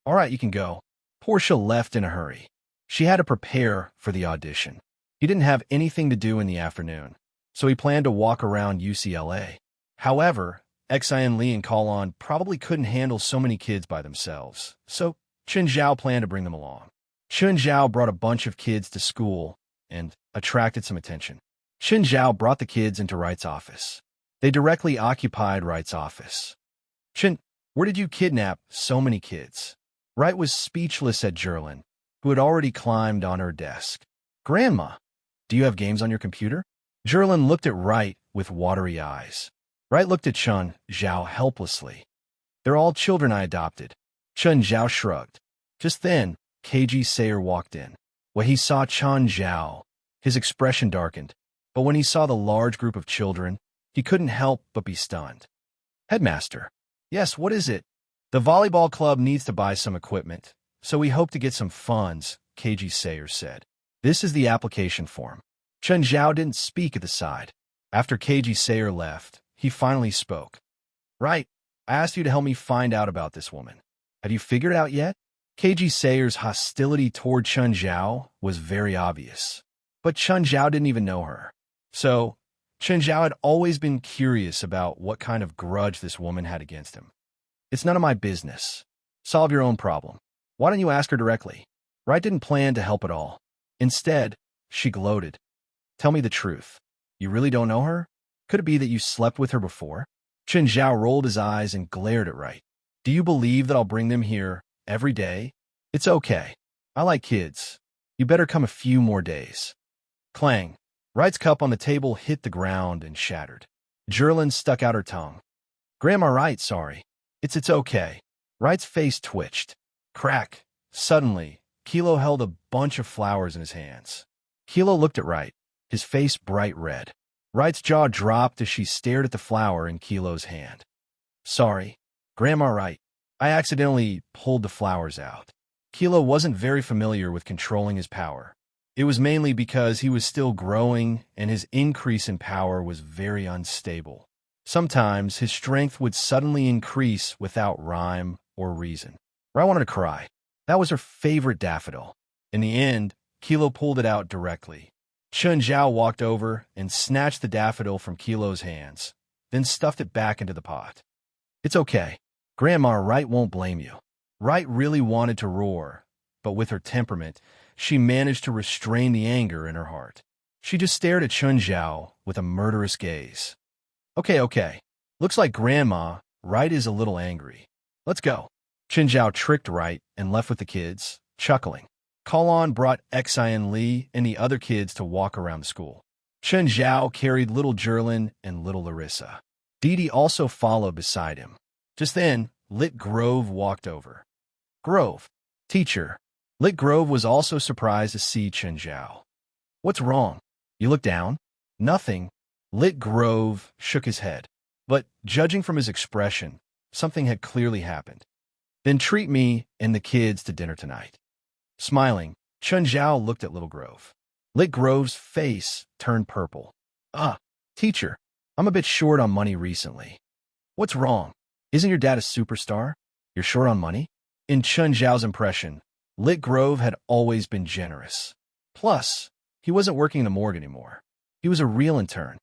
All right, you can go. Portia left in a hurry. She had to prepare for the audition. He didn't have anything to do in the afternoon, so he planned to walk around UCLA. However, Xian Li and Kalon probably couldn't handle so many kids by themselves, so Chun Zhao planned to bring them along. Chun Zhao brought a bunch of kids to school and attracted some attention. Chun Zhao brought the kids into Wright's office. They directly occupied Wright's office. Chun, where did you kidnap so many kids? Wright was speechless at Jerlin, who had already climbed on her desk. Grandma, do you have games on your computer? Jerlin looked at Wright with watery eyes. Wright looked at Chun Zhao helplessly. They're all children I adopted. Chun Zhao shrugged. Just then, KG Sayer walked in. When he saw Chun Zhao, his expression darkened, but when he saw the large group of children, he couldn't help but be stunned. Headmaster. Yes, what is it? The volleyball club needs to buy some equipment, so we hope to get some funds, KG Sayer said. This is the application form. Chun Zhao didn't speak at the side. After KG Sayer left, he finally spoke. Right, I asked you to help me find out about this woman. Have you figured it out yet? KG Sayer's hostility toward Chun Zhao was very obvious. But Chun Zhao didn't even know her. So, Chun Zhao had always been curious about what kind of grudge this woman had against him. It's none of my business. Solve your own problem. Why don't you ask her directly? Wright didn't plan to help at all. Instead, she gloated. Tell me the truth. You really don't know her? Could it be that you slept with her before? Chun Zhao rolled his eyes and glared at Wright. Do you believe that I'll bring them here every day? It's okay. I like kids. You better come a few more days. Clang. Wright's cup on the table hit the ground and shattered. Jerlin stuck out her tongue. Grandma Wright, sorry. It's okay. Wright's face twitched. Crack. Suddenly, Kilo held a bunch of flowers in his hands. Kilo looked at Wright, his face bright red. Wright's jaw dropped as she stared at the flower in Kilo's hand. Sorry, Grandma Wright. I accidentally pulled the flowers out. Kilo wasn't very familiar with controlling his power. It was mainly because he was still growing and his increase in power was very unstable. Sometimes his strength would suddenly increase without rhyme or reason. Wright wanted to cry. That was her favorite daffodil. In the end, Kilo pulled it out directly. Chun Zhao walked over and snatched the daffodil from Kilo's hands, then stuffed it back into the pot. It's okay. Grandma Wright won't blame you. Wright really wanted to roar, but with her temperament, she managed to restrain the anger in her heart. She just stared at Chun Zhao with a murderous gaze. Okay. Looks like Grandma Wright is a little angry. Let's go. Chun Zhao tricked Wright and left with the kids, chuckling. Kalon brought Xian Li and the other kids to walk around the school. Chun Zhao carried little Jerlin and little Larissa. Didi also followed beside him. Just then, Lit Grove walked over. Grove. Teacher. Lit Grove was also surprised to see Chun Zhao. What's wrong? You look down? Nothing. Lit Grove shook his head. But, judging from his expression, something had clearly happened. Then treat me and the kids to dinner tonight. Smiling, Chun Zhao looked at Little Grove. Lit Grove's face turned purple. Teacher, I'm a bit short on money recently. What's wrong? Isn't your dad a superstar? You're short on money? In Chun Zhao's impression, Lit Grove had always been generous. Plus, he wasn't working in the morgue anymore. He was a real intern.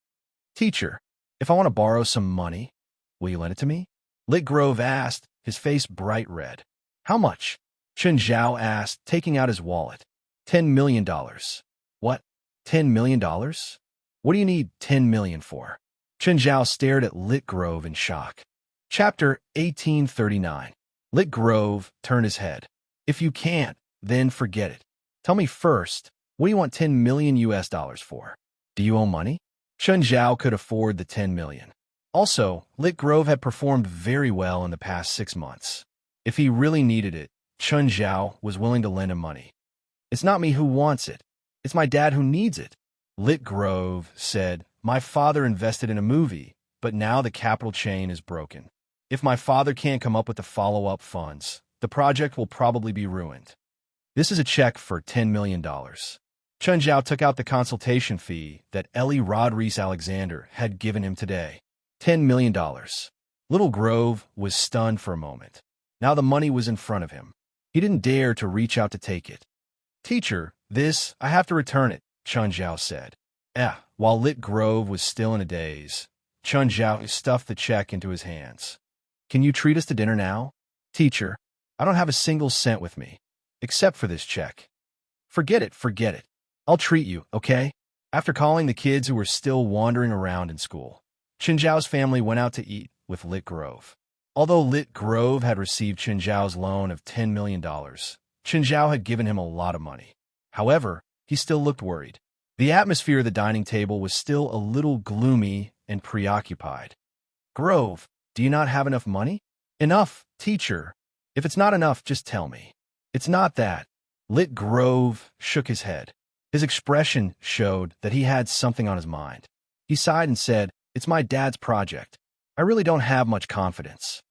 Teacher, if I want to borrow some money, will you lend it to me? Lit Grove asked, his face bright red. How much? Chun Zhao asked, taking out his wallet. $10 million. What? $10 million? What do you need $10 million for? Chun Zhao stared at Lit Grove in shock. Chapter 1839. Lit Grove turned his head. If you can't, then forget it. Tell me first, what do you want $10 million US for? Do you owe money? Chun Zhao could afford the $10 million. Also, Lit Grove had performed very well in the past 6 months. If he really needed it, Chun Zhao was willing to lend him money. It's not me who wants it. It's my dad who needs it. Lit Grove said, my father invested in a movie, but now the capital chain is broken. If my father can't come up with the follow-up funds, the project will probably be ruined. This is a check for $10 million. Chun Zhao took out the consultation fee that Ellie Rodriguez Alexander had given him today. $10 million. Little Grove was stunned for a moment. Now the money was in front of him. He didn't dare to reach out to take it. Teacher, I have to return it, Chun Zhao said. While Lit Grove was still in a daze, Chun Zhao stuffed the check into his hands. Can you treat us to dinner now? Teacher, I don't have a single cent with me, except for this check. Forget it. I'll treat you, okay? After calling the kids who were still wandering around in school, Chun Zhao's family went out to eat with Lit Grove. Although Lit Grove had received Chun Zhao's loan of $10 million, Chun Zhao had given him a lot of money. However, he still looked worried. The atmosphere of the dining table was still a little gloomy and preoccupied. Grove, do you not have enough money? Enough, teacher. If it's not enough, just tell me. It's not that. Lit Grove shook his head. His expression showed that he had something on his mind. He sighed and said, it's my dad's project. I really don't have much confidence.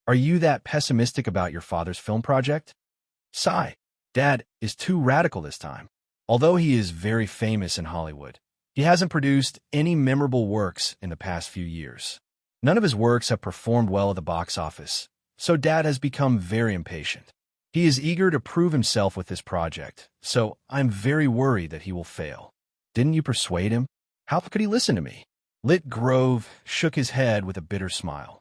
Are you that pessimistic about your father's film project? Sigh. Dad is too radical this time. Although he is very famous in Hollywood, he hasn't produced any memorable works in the past few years. None of his works have performed well at the box office, so Dad has become very impatient. He is eager to prove himself with this project, so I'm very worried that he will fail. Didn't you persuade him? How could he listen to me? Lit Grove shook his head with a bitter smile.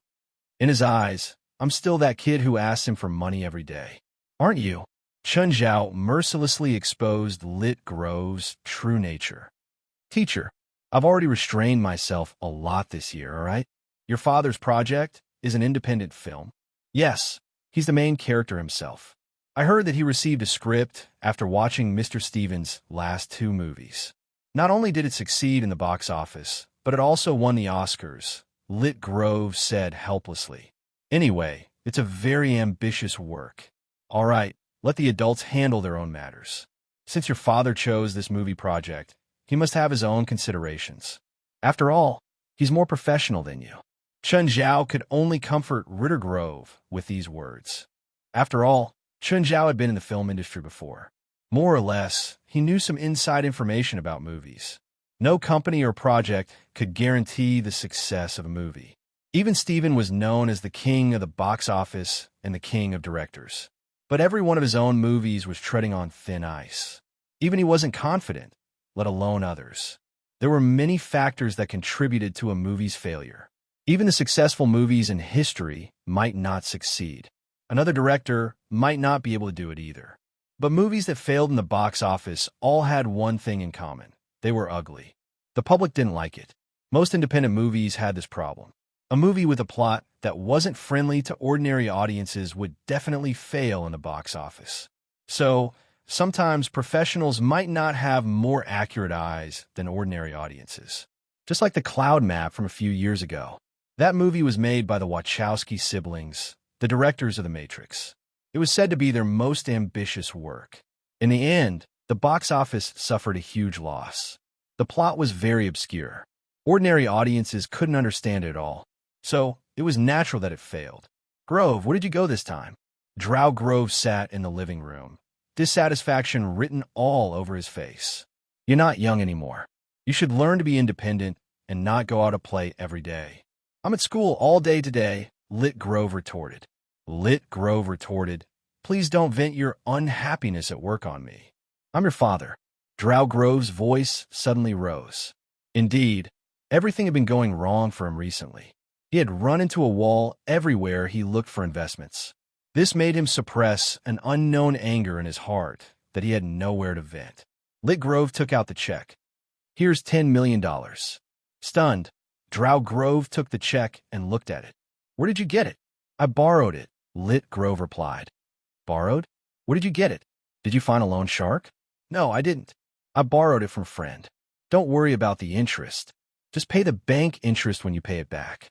In his eyes, I'm still that kid who asks him for money every day. Aren't you? Chun Zhao mercilessly exposed Lit Grove's true nature. Teacher, I've already restrained myself a lot this year, all right? Your father's project is an independent film. Yes, he's the main character himself. I heard that he received a script after watching Mr. Stevens' last 2 movies. Not only did it succeed in the box office, but it also won the Oscars, Lit Grove said helplessly. Anyway, it's a very ambitious work. All right, let the adults handle their own matters. Since your father chose this movie project, he must have his own considerations. After all, he's more professional than you. Chun Zhao could only comfort Ritter Grove with these words. After all, Chun Zhao had been in the film industry before. More or less, he knew some inside information about movies. No company or project could guarantee the success of a movie. Even Steven was known as the king of the box office and the king of directors. But every one of his own movies was treading on thin ice. Even he wasn't confident, let alone others. There were many factors that contributed to a movie's failure. Even the successful movies in history might not succeed. Another director might not be able to do it either. But movies that failed in the box office all had one thing in common. They were ugly. The public didn't like it. Most independent movies had this problem. A movie with a plot that wasn't friendly to ordinary audiences would definitely fail in the box office. So, sometimes professionals might not have more accurate eyes than ordinary audiences. Just like the Cloud Map from a few years ago. That movie was made by the Wachowski siblings, the directors of The Matrix. It was said to be their most ambitious work. In the end, the box office suffered a huge loss. The plot was very obscure. Ordinary audiences couldn't understand it at all. So, it was natural that it failed. Grove, where did you go this time? Drow Grove sat in the living room, dissatisfaction written all over his face. You're not young anymore. You should learn to be independent and not go out to play every day. I'm at school all day today, Lit Grove retorted. Lit Grove retorted, please don't vent your unhappiness at work on me. I'm your father. Drow Grove's voice suddenly rose. Indeed, everything had been going wrong for him recently. He had run into a wall everywhere he looked for investments. This made him suppress an unknown anger in his heart that he had nowhere to vent. Lit Grove took out the check. Here's $10 million. Stunned, Drow Grove took the check and looked at it. Where did you get it? I borrowed it, Lit Grove replied. Borrowed? Where did you get it? Did you find a loan shark? No, I didn't. I borrowed it from a friend. Don't worry about the interest. Just pay the bank interest when you pay it back.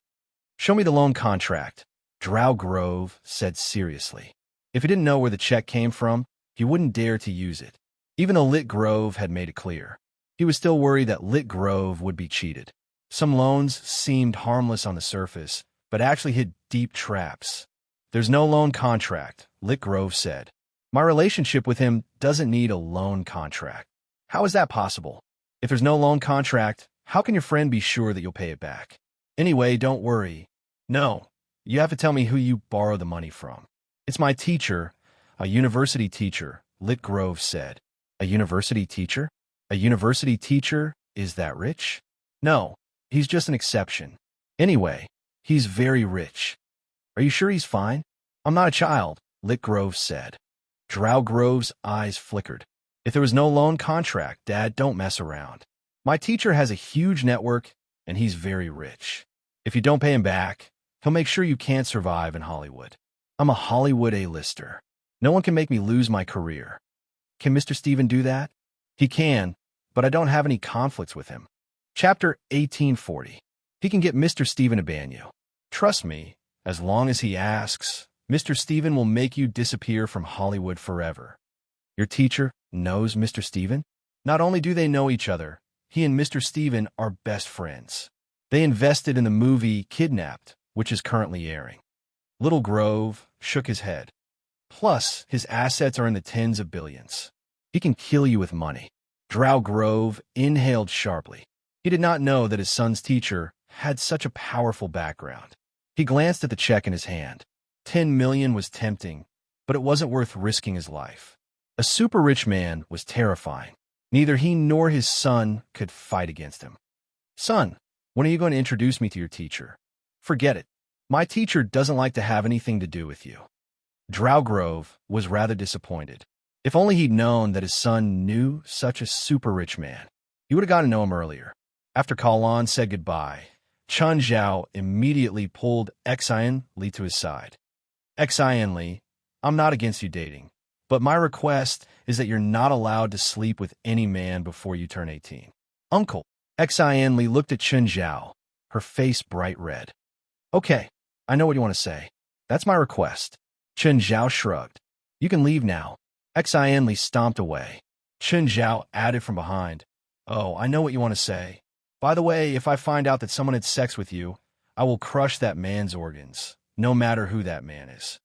Show me the loan contract, Drow Grove said seriously. If he didn't know where the check came from, he wouldn't dare to use it. Even though Lit Grove had made it clear, he was still worried that Lit Grove would be cheated. Some loans seemed harmless on the surface, but actually hid deep traps. There's no loan contract, Lit Grove said. My relationship with him doesn't need a loan contract. How is that possible? If there's no loan contract, how can your friend be sure that you'll pay it back? Anyway, don't worry. No, you have to tell me who you borrow the money from. It's my teacher, a university teacher, Lit Grove said. A university teacher? A university teacher is that rich? No, he's just an exception. Anyway, he's very rich. Are you sure he's fine? I'm not a child, Lit Grove said. Drow Grove's eyes flickered. If there was no loan contract, Dad, don't mess around. My teacher has a huge network, and he's very rich. If you don't pay him back, he'll make sure you can't survive in Hollywood. I'm a Hollywood A-lister. No one can make me lose my career. Can Mr. Steven do that? He can, but I don't have any conflicts with him. Chapter 1840. He can get Mr. Steven to ban you. Trust me, as long as he asks, Mr. Steven will make you disappear from Hollywood forever. Your teacher knows Mr. Steven? Not only do they know each other, he and Mr. Steven are best friends. They invested in the movie Kidnapped, which is currently airing. Little Grove shook his head. Plus, his assets are in the tens of billions. He can kill you with money. Drow Grove inhaled sharply. He did not know that his son's teacher had such a powerful background. He glanced at the check in his hand. 10 million was tempting, but it wasn't worth risking his life. A super rich man was terrifying. Neither he nor his son could fight against him. Son, when are you going to introduce me to your teacher? Forget it. My teacher doesn't like to have anything to do with you. Drow Grove was rather disappointed. If only he'd known that his son knew such a super rich man. He would have gotten to know him earlier. After Kalon said goodbye, Chun Zhao immediately pulled Xian Li to his side. Xian Li, I'm not against you dating, but my request is that you're not allowed to sleep with any man before you turn 18. Uncle, Xian Li looked at Chun Zhao, her face bright red. Okay, I know what you want to say. That's my request. Chun Zhao shrugged. You can leave now. Xian Li stomped away. Chun Zhao added from behind. Oh, I know what you want to say. By the way, if I find out that someone had sex with you, I will crush that man's organs, no matter who that man is.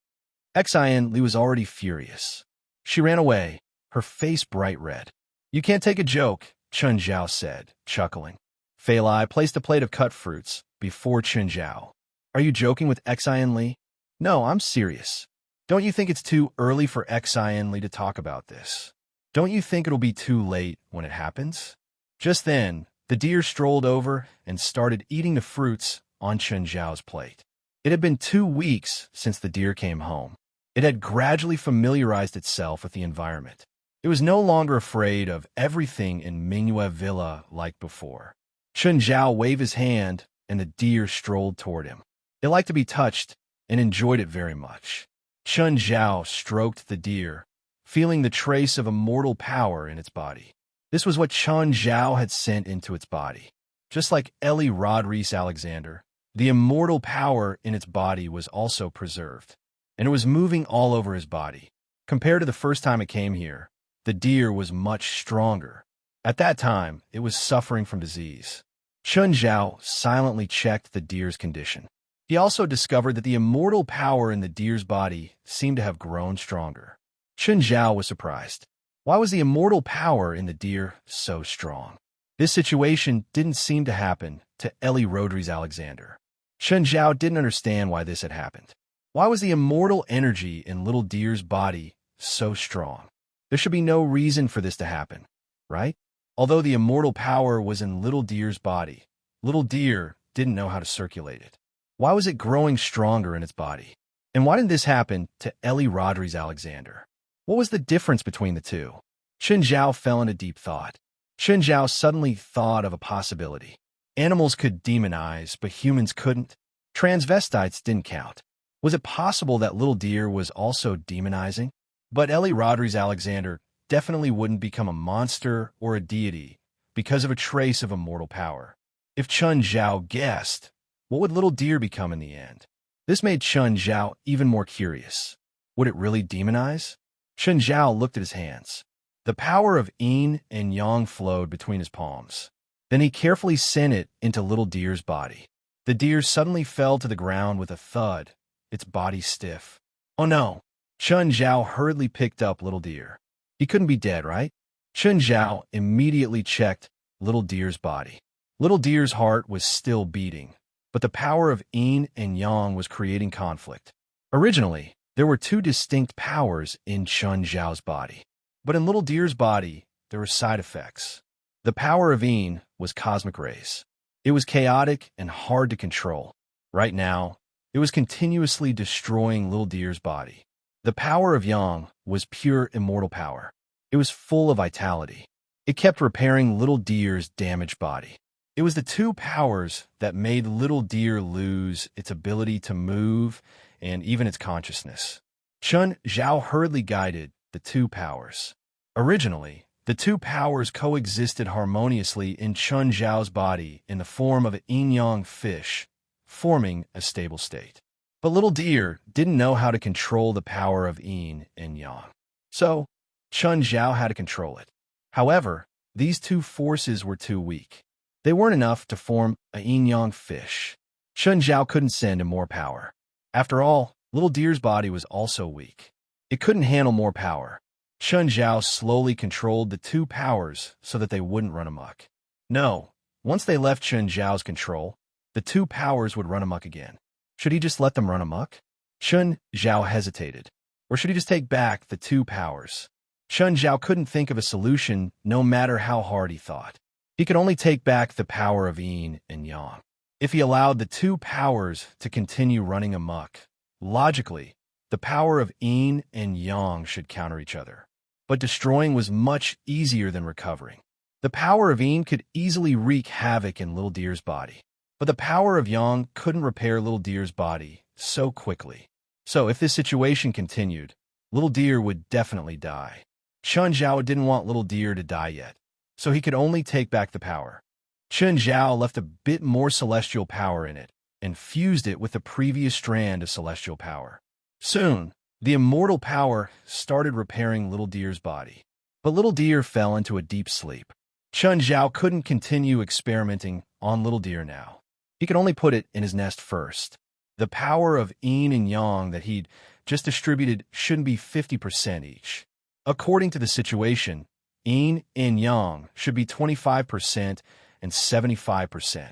Xian Li was already furious. She ran away, her face bright red. You can't take a joke, Chun Zhao said, chuckling. Fei Lai placed a plate of cut fruits before Chun Zhao. Are you joking with Xian Li? No, I'm serious. Don't you think it's too early for Xian Li to talk about this? Don't you think it'll be too late when it happens? Just then, the deer strolled over and started eating the fruits on Chun Zhao's plate. It had been 2 weeks since the deer came home. It had gradually familiarized itself with the environment. It was no longer afraid of everything in Mingyue Villa like before. Chun Zhao waved his hand, and the deer strolled toward him. It liked to be touched and enjoyed it very much. Chun Zhao stroked the deer, feeling the trace of immortal power in its body. This was what Chun Zhao had sent into its body. Just like Ellie Rodriguez Alexander, the immortal power in its body was also preserved, and it was moving all over his body. Compared to the first time it came here, the deer was much stronger. At that time, it was suffering from disease. Chun Zhao silently checked the deer's condition. He also discovered that the immortal power in the deer's body seemed to have grown stronger. Chun Zhao was surprised. Why was the immortal power in the deer so strong? This situation didn't seem to happen to Ellie Rodriguez Alexander. Chen Zhao didn't understand why this had happened. Why was the immortal energy in little deer's body so strong? There should be no reason for this to happen, right? Although the immortal power was in little deer's body, little deer didn't know how to circulate it. Why was it growing stronger in its body? And why didn't this happen to Ellie Rodriguez Alexander? What was the difference between the two? Chen Zhao fell into deep thought. Chen Zhao suddenly thought of a possibility. Animals could demonize, but humans couldn't. Transvestites didn't count. Was it possible that little deer was also demonizing? But Ellie Rodriguez Alexander definitely wouldn't become a monster or a deity because of a trace of immortal power. If Chen Zhao guessed, what would little deer become in the end? This made Chen Zhao even more curious. Would it really demonize? Chen Zhao looked at his hands. The power of yin and yang flowed between his palms. Then he carefully sent it into little deer's body. The deer suddenly fell to the ground with a thud, its body stiff. Oh no! Chen Zhao hurriedly picked up little deer. He couldn't be dead, right? Chen Zhao immediately checked little deer's body. Little deer's heart was still beating, but the power of yin and yang was creating conflict. Originally, there were two distinct powers in Chen Zhao's body. But in little deer's body, there were side effects. The power of yin was cosmic rays. It was chaotic and hard to control. Right now, it was continuously destroying little deer's body. The power of yang was pure immortal power. It was full of vitality. It kept repairing little deer's damaged body. It was the two powers that made little deer lose its ability to move and even its consciousness. Chen Zhao hurriedly guided the two powers. Originally, the two powers coexisted harmoniously in Chen Zhao's body in the form of a yin-yang fish, forming a stable state. But little deer didn't know how to control the power of yin and yang. So, Chen Zhao had to control it. However, these two forces were too weak. They weren't enough to form a yin-yang fish. Chen Zhao couldn't send him more power. After all, little deer's body was also weak. It couldn't handle more power. Chen Zhao slowly controlled the two powers so that they wouldn't run amok. No, once they left Chen Zhao's control, the two powers would run amok again. Should he just let them run amok? Chen Zhao hesitated. Or should he just take back the two powers? Chen Zhao couldn't think of a solution no matter how hard he thought. He could only take back the power of yin and yang. If he allowed the two powers to continue running amok, logically, the power of yin and yang should counter each other. But destroying was much easier than recovering. The power of yin could easily wreak havoc in little deer's body. But the power of yang couldn't repair little deer's body so quickly. So if this situation continued, little deer would definitely die. Chen Zhao didn't want little deer to die yet, so he could only take back the power. Chen Zhao left a bit more celestial power in it and fused it with the previous strand of celestial power. Soon, the immortal power started repairing little deer's body. But little deer fell into a deep sleep. Chen Zhao couldn't continue experimenting on little deer now. He could only put it in his nest first. The power of yin and yang that he'd just distributed shouldn't be 50% each. According to the situation, yin and yang should be 25% and 75%.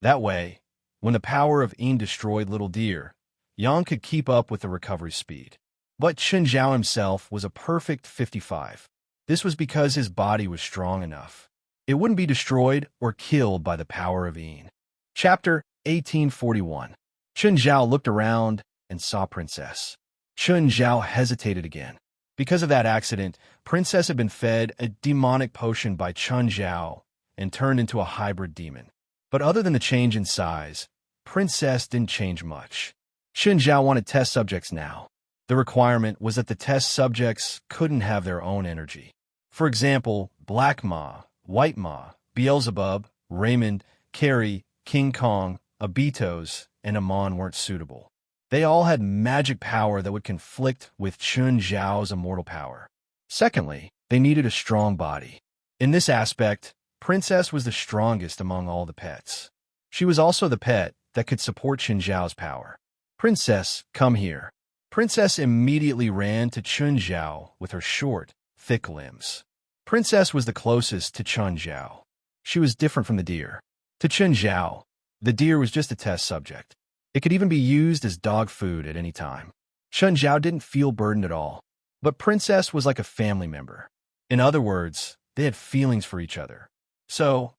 That way, when the power of yin destroyed little deer, yang could keep up with the recovery speed. But Chen Zhao himself was a perfect 55. This was because his body was strong enough. It wouldn't be destroyed or killed by the power of yin. Chapter 1841. Chen Zhao looked around and saw Princess. Chen Zhao hesitated again. Because of that accident, Princess had been fed a demonic potion by Chen Zhao and turned into a hybrid demon. But other than the change in size, Princess didn't change much. Chen Zhao wanted test subjects now. The requirement was that the test subjects couldn't have their own energy. For example, Black Ma, White Ma, Beelzebub, Raymond, Carrie, King Kong, Abitos, and Amon weren't suitable. They all had magic power that would conflict with Chen Zhao's immortal power. Secondly, they needed a strong body. In this aspect, Princess was the strongest among all the pets. She was also the pet that could support Chen Zhao's power. Princess, come here. Princess immediately ran to Chen Zhao with her short, thick limbs. Princess was the closest to Chun Zhao. She was different from the deer. To Chun Zhao, the deer was just a test subject. It could even be used as dog food at any time. Chun Zhao didn't feel burdened at all, but Princess was like a family member. In other words, they had feelings for each other. So,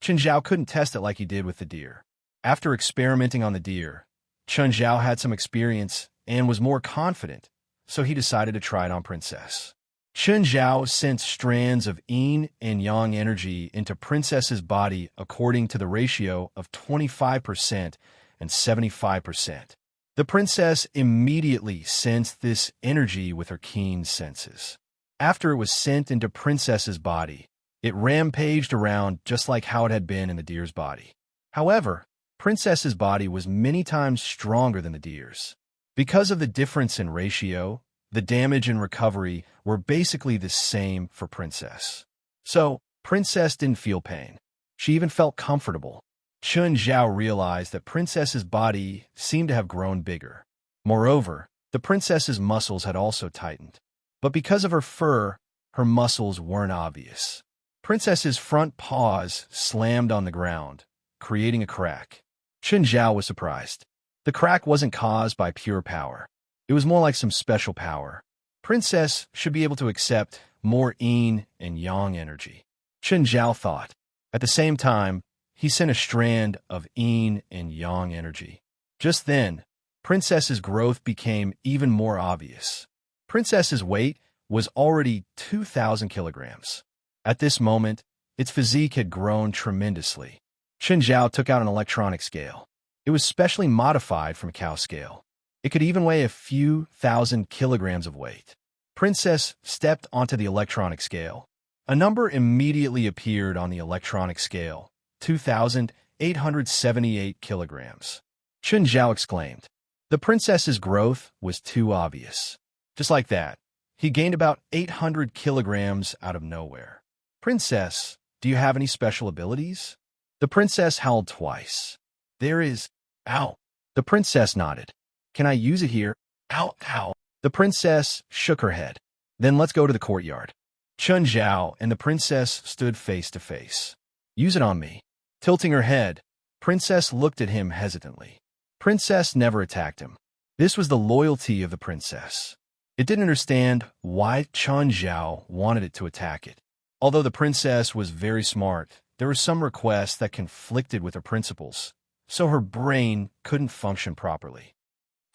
Chun Zhao couldn't test it like he did with the deer. After experimenting on the deer, Chun Zhao had some experience and was more confident, so he decided to try it on Princess. Chun Zhao sent strands of yin and yang energy into Princess's body according to the ratio of 25% and 75%. The princess immediately sensed this energy with her keen senses. After it was sent into Princess's body, it rampaged around just like how it had been in the deer's body. However, Princess's body was many times stronger than the deer's. Because of the difference in ratio, the damage and recovery were basically the same for Princess. So, Princess didn't feel pain. She even felt comfortable. Chun Zhao realized that Princess's body seemed to have grown bigger. Moreover, the princess's muscles had also tightened. But because of her fur, her muscles weren't obvious. Princess's front paws slammed on the ground, creating a crack. Chun Zhao was surprised. The crack wasn't caused by pure power. It was more like some special power. Princess should be able to accept more yin and yang energy. Chun Zhao thought. At the same time, he sent a strand of yin and yang energy. Just then, Princess's growth became even more obvious. Princess's weight was already 2,000 kilograms. At this moment, its physique had grown tremendously. Chun Zhao took out an electronic scale. It was specially modified from a cow scale. It could even weigh a few thousand kilograms of weight. Princess stepped onto the electronic scale. A number immediately appeared on the electronic scale, 2,878 kilograms. Chun Zhao exclaimed. The princess's growth was too obvious. Just like that, he gained about 800 kilograms out of nowhere. Princess, do you have any special abilities? The princess howled twice. There is. Ow. The princess nodded. Can I use it here? Ow, ow. The princess shook her head. Then let's go to the courtyard. Chun Zhao and the princess stood face to face. Use it on me. Tilting her head, Princess looked at him hesitantly. Princess never attacked him. This was the loyalty of the princess. It didn't understand why Chun Zhao wanted it to attack it. Although the princess was very smart, there were some requests that conflicted with her principles, so her brain couldn't function properly.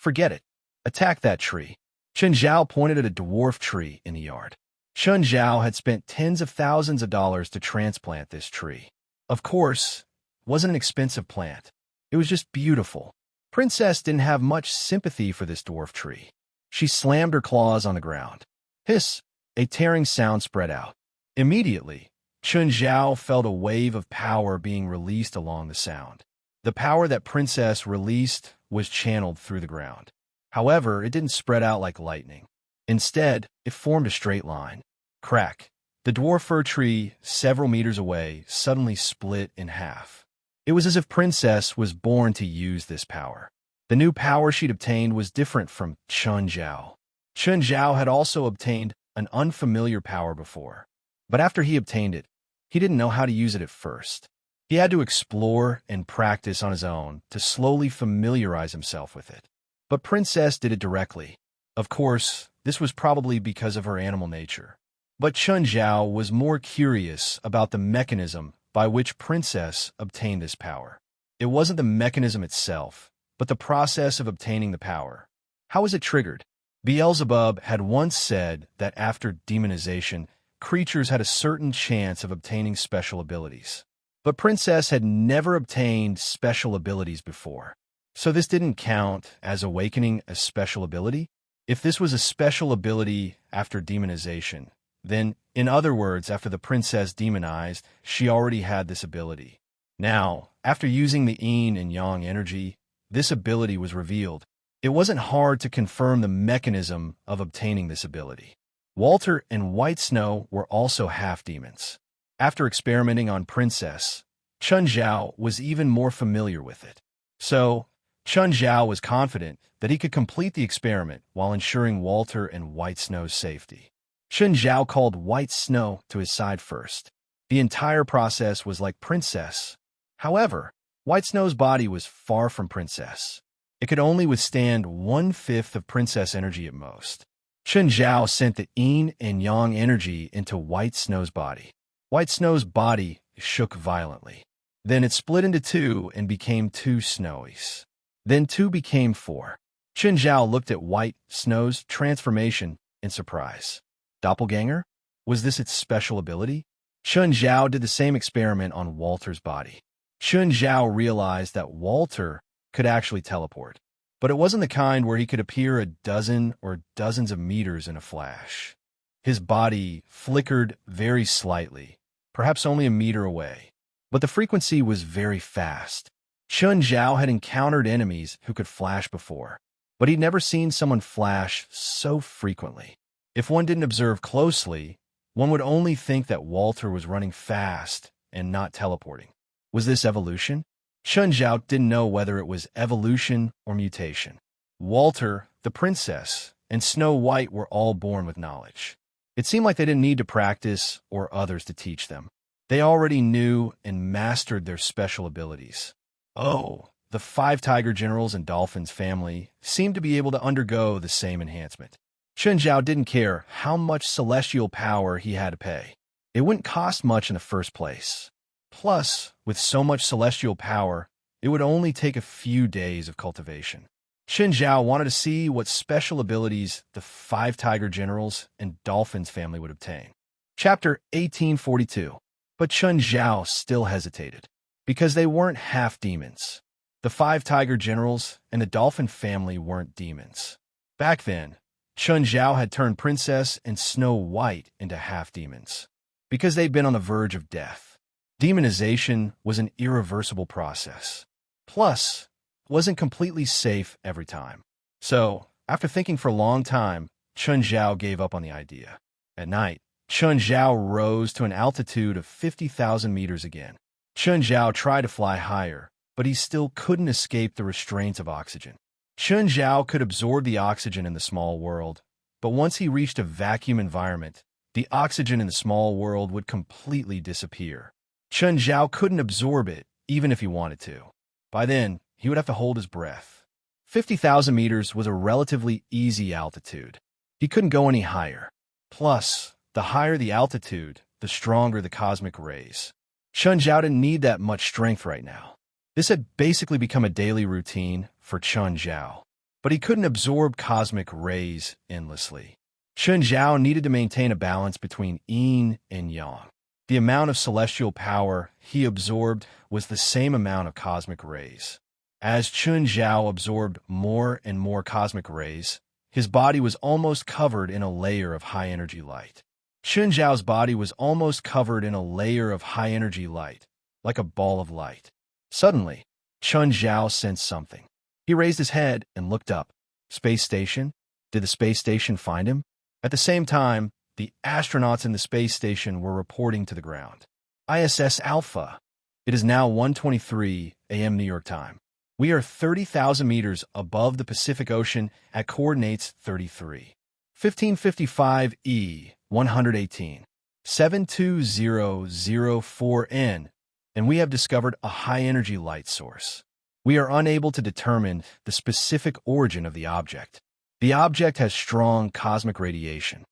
Forget it. Attack that tree. Chun Zhao pointed at a dwarf tree in the yard. Chun Zhao had spent tens of thousands of dollars to transplant this tree. Of course, it wasn't an expensive plant. It was just beautiful. Princess didn't have much sympathy for this dwarf tree. She slammed her claws on the ground. Hiss! A tearing sound spread out. Immediately, Chun Zhao felt a wave of power being released along the sound. The power that Princess released was channeled through the ground. However, it didn't spread out like lightning. Instead, it formed a straight line. Crack! The dwarf fir tree, several meters away, suddenly split in half. It was as if Princess was born to use this power. The new power she'd obtained was different from Chun Zhao. Chun Zhao had also obtained an unfamiliar power before. But after he obtained it, he didn't know how to use it at first. He had to explore and practice on his own to slowly familiarize himself with it. But Princess did it directly. Of course, this was probably because of her animal nature. But Chun Zhao was more curious about the mechanism by which Princess obtained this power. It wasn't the mechanism itself, but the process of obtaining the power. How was it triggered? Beelzebub had once said that after demonization, creatures had a certain chance of obtaining special abilities. But Princess had never obtained special abilities before. So this didn't count as awakening a special ability? If this was a special ability after demonization, then, in other words, after the princess demonized, she already had this ability. Now, after using the yin and yang energy, this ability was revealed. It wasn't hard to confirm the mechanism of obtaining this ability. Walter and White Snow were also half-demons. After experimenting on Princess, Chun Zhao was even more familiar with it. So, Chun Zhao was confident that he could complete the experiment while ensuring Walter and White Snow's safety. Chen Zhao called White Snow to his side first. The entire process was like princess. However, White Snow's body was far from princess. It could only withstand 1/5 of princess energy at most. Chen Zhao sent the yin and yang energy into White Snow's body. White Snow's body shook violently. Then it split into two and became two snowies. Then two became four. Chen Zhao looked at White Snow's transformation in surprise. Doppelganger? Was this its special ability? Chen Zhao did the same experiment on Walter's body. Chen Zhao realized that Walter could actually teleport, but it wasn't the kind where he could appear a dozen or dozens of meters in a flash. His body flickered very slightly, perhaps only a meter away, but the frequency was very fast. Chen Zhao had encountered enemies who could flash before, but he'd never seen someone flash so frequently. If one didn't observe closely, one would only think that Walter was running fast and not teleporting. Was this evolution? Chen Zhao didn't know whether it was evolution or mutation. Walter, the princess, and Snow White were all born with knowledge. It seemed like they didn't need to practice or others to teach them. They already knew and mastered their special abilities. Oh, the 5 tiger generals and dolphins family seemed to be able to undergo the same enhancement. Chen Zhao didn't care how much celestial power he had to pay. It wouldn't cost much in the first place. Plus, with so much celestial power, it would only take a few days of cultivation. Chen Zhao wanted to see what special abilities the 5 tiger generals and dolphins family would obtain. Chapter 1842. But Chen Zhao still hesitated, because they weren't half demons. The 5 tiger generals and the dolphin family weren't demons. Back then, Chen Zhao had turned Princess and Snow White into half-demons, because they'd been on the verge of death. Demonization was an irreversible process. Plus, it wasn't completely safe every time. So, after thinking for a long time, Chen Zhao gave up on the idea. At night, Chen Zhao rose to an altitude of 50,000 meters again. Chen Zhao tried to fly higher, but he still couldn't escape the restraints of oxygen. Chen Zhao could absorb the oxygen in the small world, but once he reached a vacuum environment, the oxygen in the small world would completely disappear. Chen Zhao couldn't absorb it, even if he wanted to. By then, he would have to hold his breath. 50,000 meters was a relatively easy altitude. He couldn't go any higher. Plus, the higher the altitude, the stronger the cosmic rays. Chen Zhao didn't need that much strength right now. This had basically become a daily routine for Chen Zhao, but he couldn't absorb cosmic rays endlessly. Chen Zhao needed to maintain a balance between yin and yang. The amount of celestial power he absorbed was the same amount of cosmic rays. As Chen Zhao absorbed more and more cosmic rays, his body was almost covered in a layer of high-energy light. Chen Zhao's body was almost covered in a layer of high-energy light, like a ball of light. Suddenly, Chen Zhao sensed something. He raised his head and looked up. Space station? Did the space station find him? At the same time, the astronauts in the space station were reporting to the ground. ISS Alpha. It is now 1:23 a.m. New York time. We are 30,000 meters above the Pacific Ocean at coordinates 33. 1555 E, 118. 72004N, and we have discovered a high-energy light source. We are unable to determine the specific origin of the object. The object has strong cosmic radiation.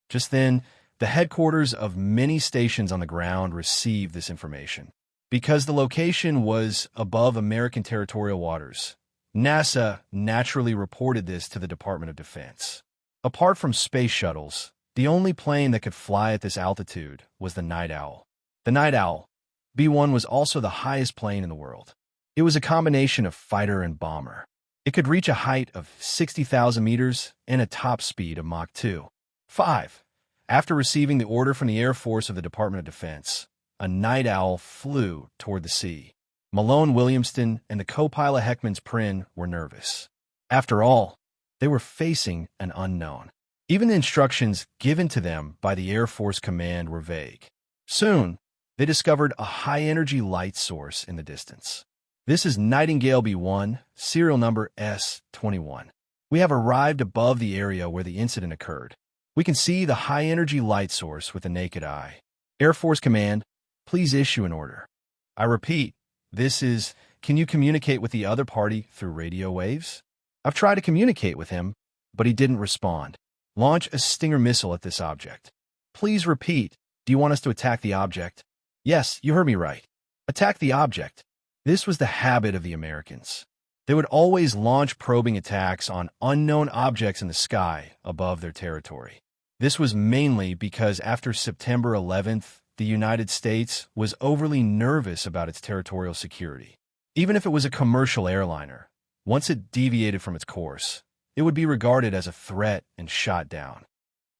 Just then, the headquarters of many stations on the ground received this information. Because the location was above American territorial waters, NASA naturally reported this to the Department of Defense. Apart from space shuttles, the only plane that could fly at this altitude was the Night Owl. The Night Owl, B-1, was also the highest plane in the world. It was a combination of fighter and bomber. It could reach a height of 60,000 meters and a top speed of Mach 2. 5. After receiving the order from the Air Force of the Department of Defense, a Night Owl flew toward the sea. Malone Williamston and the co-pilot Heckman's Prin were nervous. After all, they were facing an unknown. Even the instructions given to them by the Air Force Command were vague. Soon, they discovered a high-energy light source in the distance. This is Nightingale B-1, serial number S21. We have arrived above the area where the incident occurred. We can see the high-energy light source with the naked eye. Air Force Command, please issue an order. I repeat, can you communicate with the other party through radio waves? I've tried to communicate with him, but he didn't respond. Launch a Stinger missile at this object. Please repeat, do you want us to attack the object? Yes, you heard me right. Attack the object. This was the habit of the Americans. They would always launch probing attacks on unknown objects in the sky above their territory. This was mainly because after September 11th, the United States was overly nervous about its territorial security. Even if it was a commercial airliner, once it deviated from its course, it would be regarded as a threat and shot down.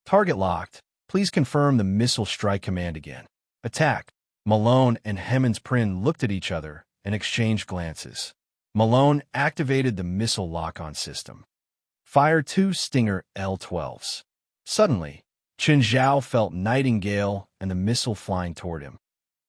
Target locked. Please confirm the missile strike command again. Attack. Malone and Hemmons Prin looked at each other and exchanged glances. Malone activated the missile lock-on system. Fire 2 Stinger L-12s. Suddenly, Chen Zhao felt Nightingale and the missile flying toward him.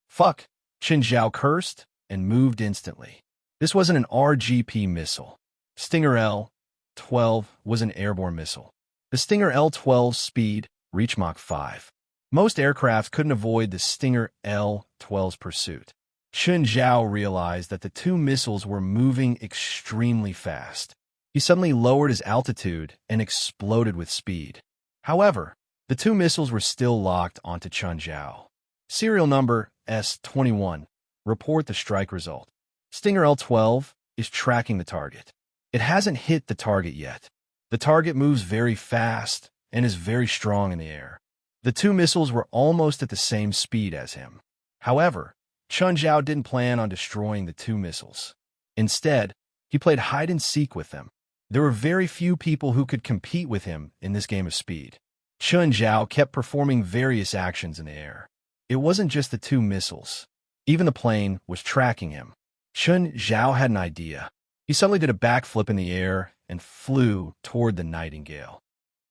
Fuck! Chen Zhao cursed and moved instantly. This wasn't an RGP missile. Stinger L-12 was an airborne missile. The Stinger L-12's speed reached Mach 5. Most aircraft couldn't avoid the Stinger L-12's pursuit. Chen Zhao realized that the two missiles were moving extremely fast. He suddenly lowered his altitude and exploded with speed. However, the two missiles were still locked onto Chen Zhao. Serial number S21. Report the strike result. Stinger L-12 is tracking the target. It hasn't hit the target yet. The target moves very fast and is very strong in the air. The two missiles were almost at the same speed as him. However, Chen Zhao didn't plan on destroying the two missiles. Instead, he played hide-and-seek with them. There were very few people who could compete with him in this game of speed. Chen Zhao kept performing various actions in the air. It wasn't just the two missiles. Even the plane was tracking him. Chen Zhao had an idea. He suddenly did a backflip in the air and flew toward the Nightingale.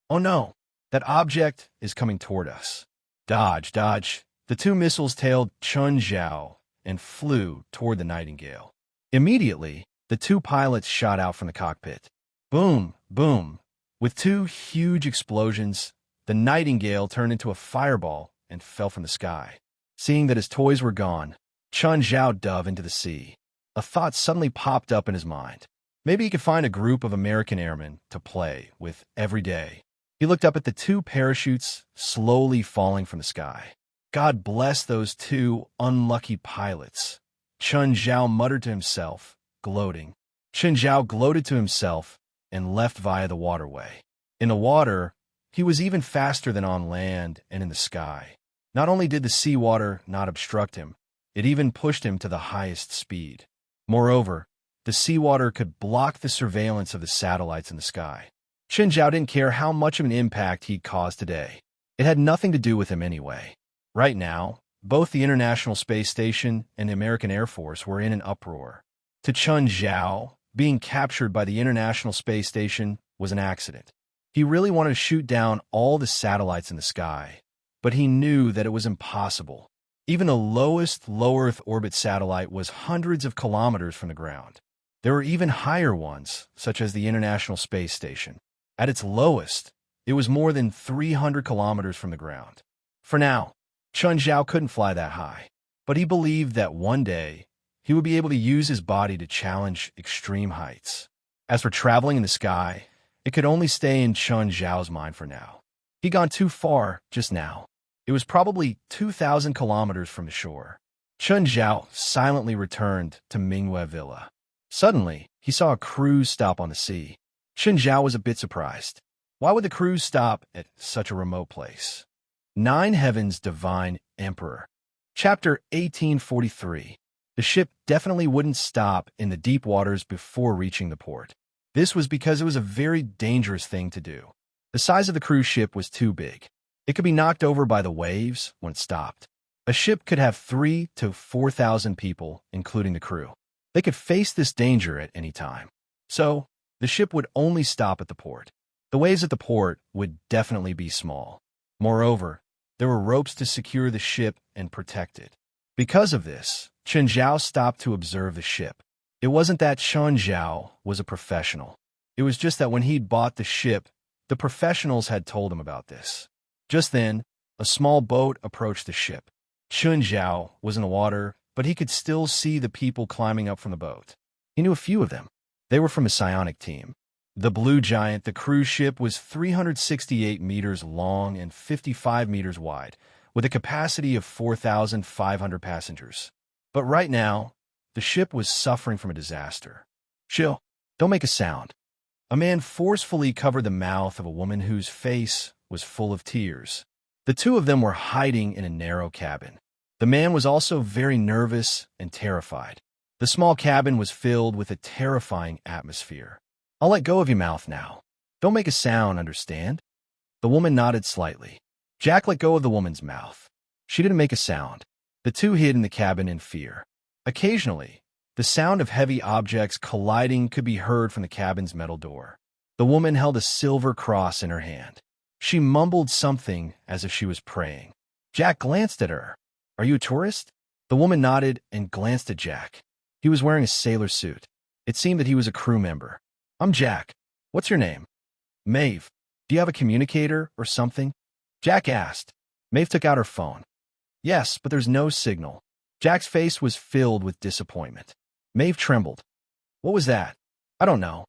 Oh no, that object is coming toward us. Dodge, dodge. The two missiles tailed Chen Zhao and flew toward the Nightingale. Immediately, the two pilots shot out from the cockpit. Boom, boom. With two huge explosions, the Nightingale turned into a fireball and fell from the sky. Seeing that his toys were gone, Chen Zhao dove into the sea. A thought suddenly popped up in his mind. Maybe he could find a group of American airmen to play with every day. He looked up at the two parachutes slowly falling from the sky. God bless those two unlucky pilots. Chen Zhao muttered to himself, gloating. Chen Zhao gloated to himself and left via the waterway. In the water, he was even faster than on land and in the sky. Not only did the seawater not obstruct him, it even pushed him to the highest speed. Moreover, the seawater could block the surveillance of the satellites in the sky. Chen Zhao didn't care how much of an impact he'd caused today. It had nothing to do with him anyway. Right now, both the International Space Station and the American Air Force were in an uproar. To Chen Zhao, being captured by the International Space Station was an accident. He really wanted to shoot down all the satellites in the sky, but he knew that it was impossible. Even the lowest low Earth orbit satellite was hundreds of kilometers from the ground. There were even higher ones, such as the International Space Station. At its lowest, it was more than 300 kilometers from the ground. For now, Chen Zhao couldn't fly that high, but he believed that one day he would be able to use his body to challenge extreme heights. As for traveling in the sky, it could only stay in Chen Zhao's mind for now. He'd gone too far just now. It was probably 2,000 kilometers from the shore. Chen Zhao silently returned to Mingyue Villa. Suddenly, he saw a cruise stop on the sea. Chen Zhao was a bit surprised. Why would the cruise stop at such a remote place? 9 Heaven's Divine Emperor. Chapter 1843. The ship definitely wouldn't stop in the deep waters before reaching the port. This was because it was a very dangerous thing to do. The size of the cruise ship was too big. It could be knocked over by the waves when it stopped. A ship could have 3,000 to 4,000 people, including the crew. They could face this danger at any time. So, the ship would only stop at the port. The waves at the port would definitely be small. Moreover, there were ropes to secure the ship and protect it. Because of this, Chen Zhao stopped to observe the ship. It wasn't that Chen Zhao was a professional. It was just that when he'd bought the ship, The professionals had told him about this. Just then, a small boat approached the ship. Chun Zhao was in the water, but he could still see the people climbing up from the boat. He knew a few of them. They were from his psionic team. The Blue Giant, the cruise ship, was 368 meters long and 55 meters wide, with a capacity of 4,500 passengers. But right now, the ship was suffering from a disaster. Chill. Don't make a sound. A man forcefully covered the mouth of a woman whose face was full of tears. The two of them were hiding in a narrow cabin. The man was also very nervous and terrified. The small cabin was filled with a terrifying atmosphere. I'll let go of your mouth now. Don't make a sound, understand? The woman nodded slightly. Jack let go of the woman's mouth. She didn't make a sound. The two hid in the cabin in fear. Occasionally, the sound of heavy objects colliding could be heard from the cabin's metal door. The woman held a silver cross in her hand. She mumbled something as if she was praying. Jack glanced at her. Are you a tourist? The woman nodded and glanced at Jack. He was wearing a sailor suit. It seemed that he was a crew member. I'm Jack. What's your name? Maeve. Do you have a communicator or something? Jack asked. Maeve took out her phone. Yes, but there's no signal. Jack's face was filled with disappointment. Maeve trembled. What was that? I don't know.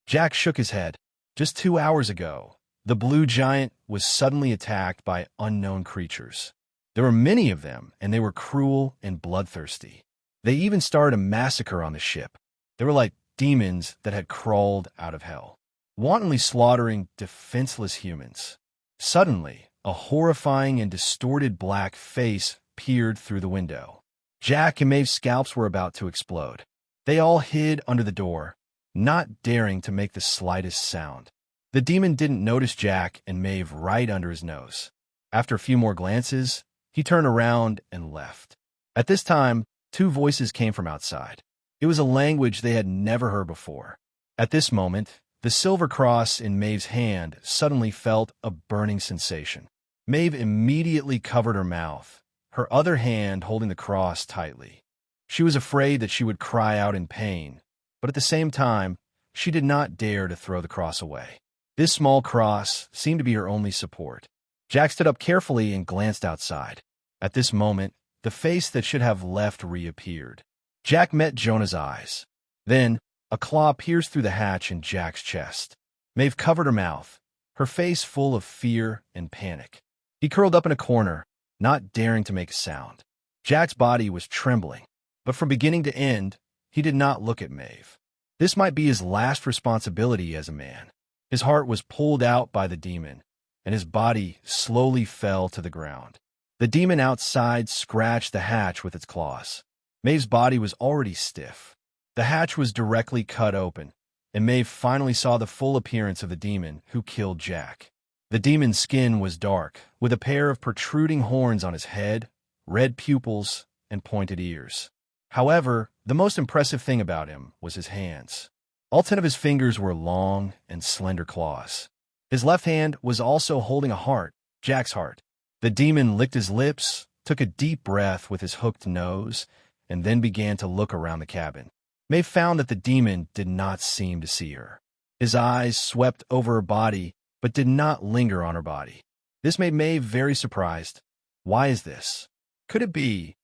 Jack shook his head. Just 2 hours ago, the Blue Giant was suddenly attacked by unknown creatures. There were many of them, and they were cruel and bloodthirsty. They even started a massacre on the ship. They were like demons that had crawled out of hell, wantonly slaughtering defenseless humans. Suddenly, a horrifying and distorted black face peered through the window. Jack and Maeve's scalps were about to explode. They all hid under the door, not daring to make the slightest sound. The demon didn't notice Jack and Maeve right under his nose. After a few more glances, he turned around and left. At this time, 2 voices came from outside. It was a language they had never heard before. At this moment, the silver cross in Maeve's hand suddenly felt a burning sensation. Maeve immediately covered her mouth, her other hand holding the cross tightly. She was afraid that she would cry out in pain, but at the same time, she did not dare to throw the cross away. This small cross seemed to be her only support. Jack stood up carefully and glanced outside. At this moment, the face that should have left reappeared. Jack met Jonah's eyes. Then, a claw pierced through the hatch in Jack's chest. Maeve covered her mouth, her face full of fear and panic. He curled up in a corner, not daring to make a sound. Jack's body was trembling, but from beginning to end, he did not look at Maeve. This might be his last responsibility as a man. His heart was pulled out by the demon, and his body slowly fell to the ground. The demon outside scratched the hatch with its claws. Maeve's body was already stiff. The hatch was directly cut open, and Maeve finally saw the full appearance of the demon who killed Jack. The demon's skin was dark, with a pair of protruding horns on his head, red pupils, and pointed ears. However, the most impressive thing about him was his hands. All 10 of his fingers were long and slender claws. His left hand was also holding a heart, Jack's heart. The demon licked his lips, took a deep breath with his hooked nose, and then began to look around the cabin. Maeve found that the demon did not seem to see her. His eyes swept over her body, but did not linger on her body. This made Maeve very surprised. Why is this? Could it be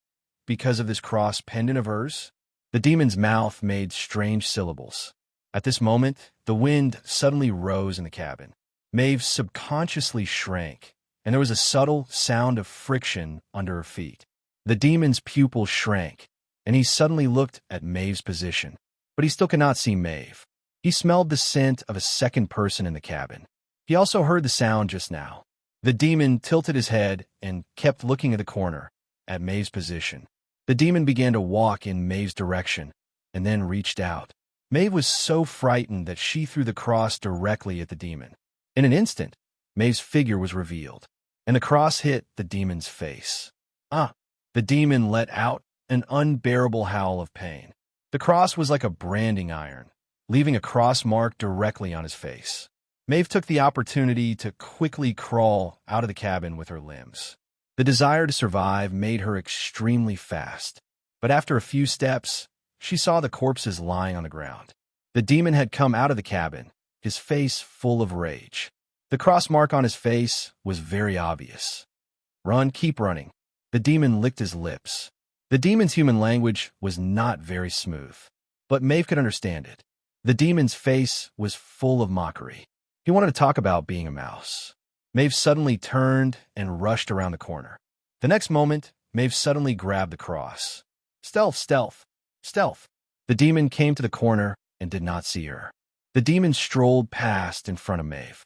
because of this cross pendant of hers? The demon's mouth made strange syllables. At this moment, the wind suddenly rose in the cabin. Maeve subconsciously shrank, and there was a subtle sound of friction under her feet. The demon's pupil shrank, and he suddenly looked at Maeve's position. But he still could not see Maeve. He smelled the scent of a second person in the cabin. He also heard the sound just now. The demon tilted his head and kept looking at the corner, at Maeve's position. The demon began to walk in Maeve's direction, and then reached out. Maeve was so frightened that she threw the cross directly at the demon. In an instant, Maeve's figure was revealed, and the cross hit the demon's face. The demon let out an unbearable howl of pain. The cross was like a branding iron, leaving a cross mark directly on his face. Maeve took the opportunity to quickly crawl out of the cabin with her limbs. The desire to survive made her extremely fast, but after a few steps, she saw the corpses lying on the ground. The demon had come out of the cabin, his face full of rage. The cross mark on his face was very obvious. Run, keep running. The demon licked his lips. The demon's human language was not very smooth, but Maeve could understand it. The demon's face was full of mockery. He wanted to talk about being a mouse. Maeve suddenly turned and rushed around the corner. The next moment, Maeve suddenly grabbed the cross. Stealth, stealth, stealth. The demon came to the corner and did not see her. The demon strolled past in front of Maeve.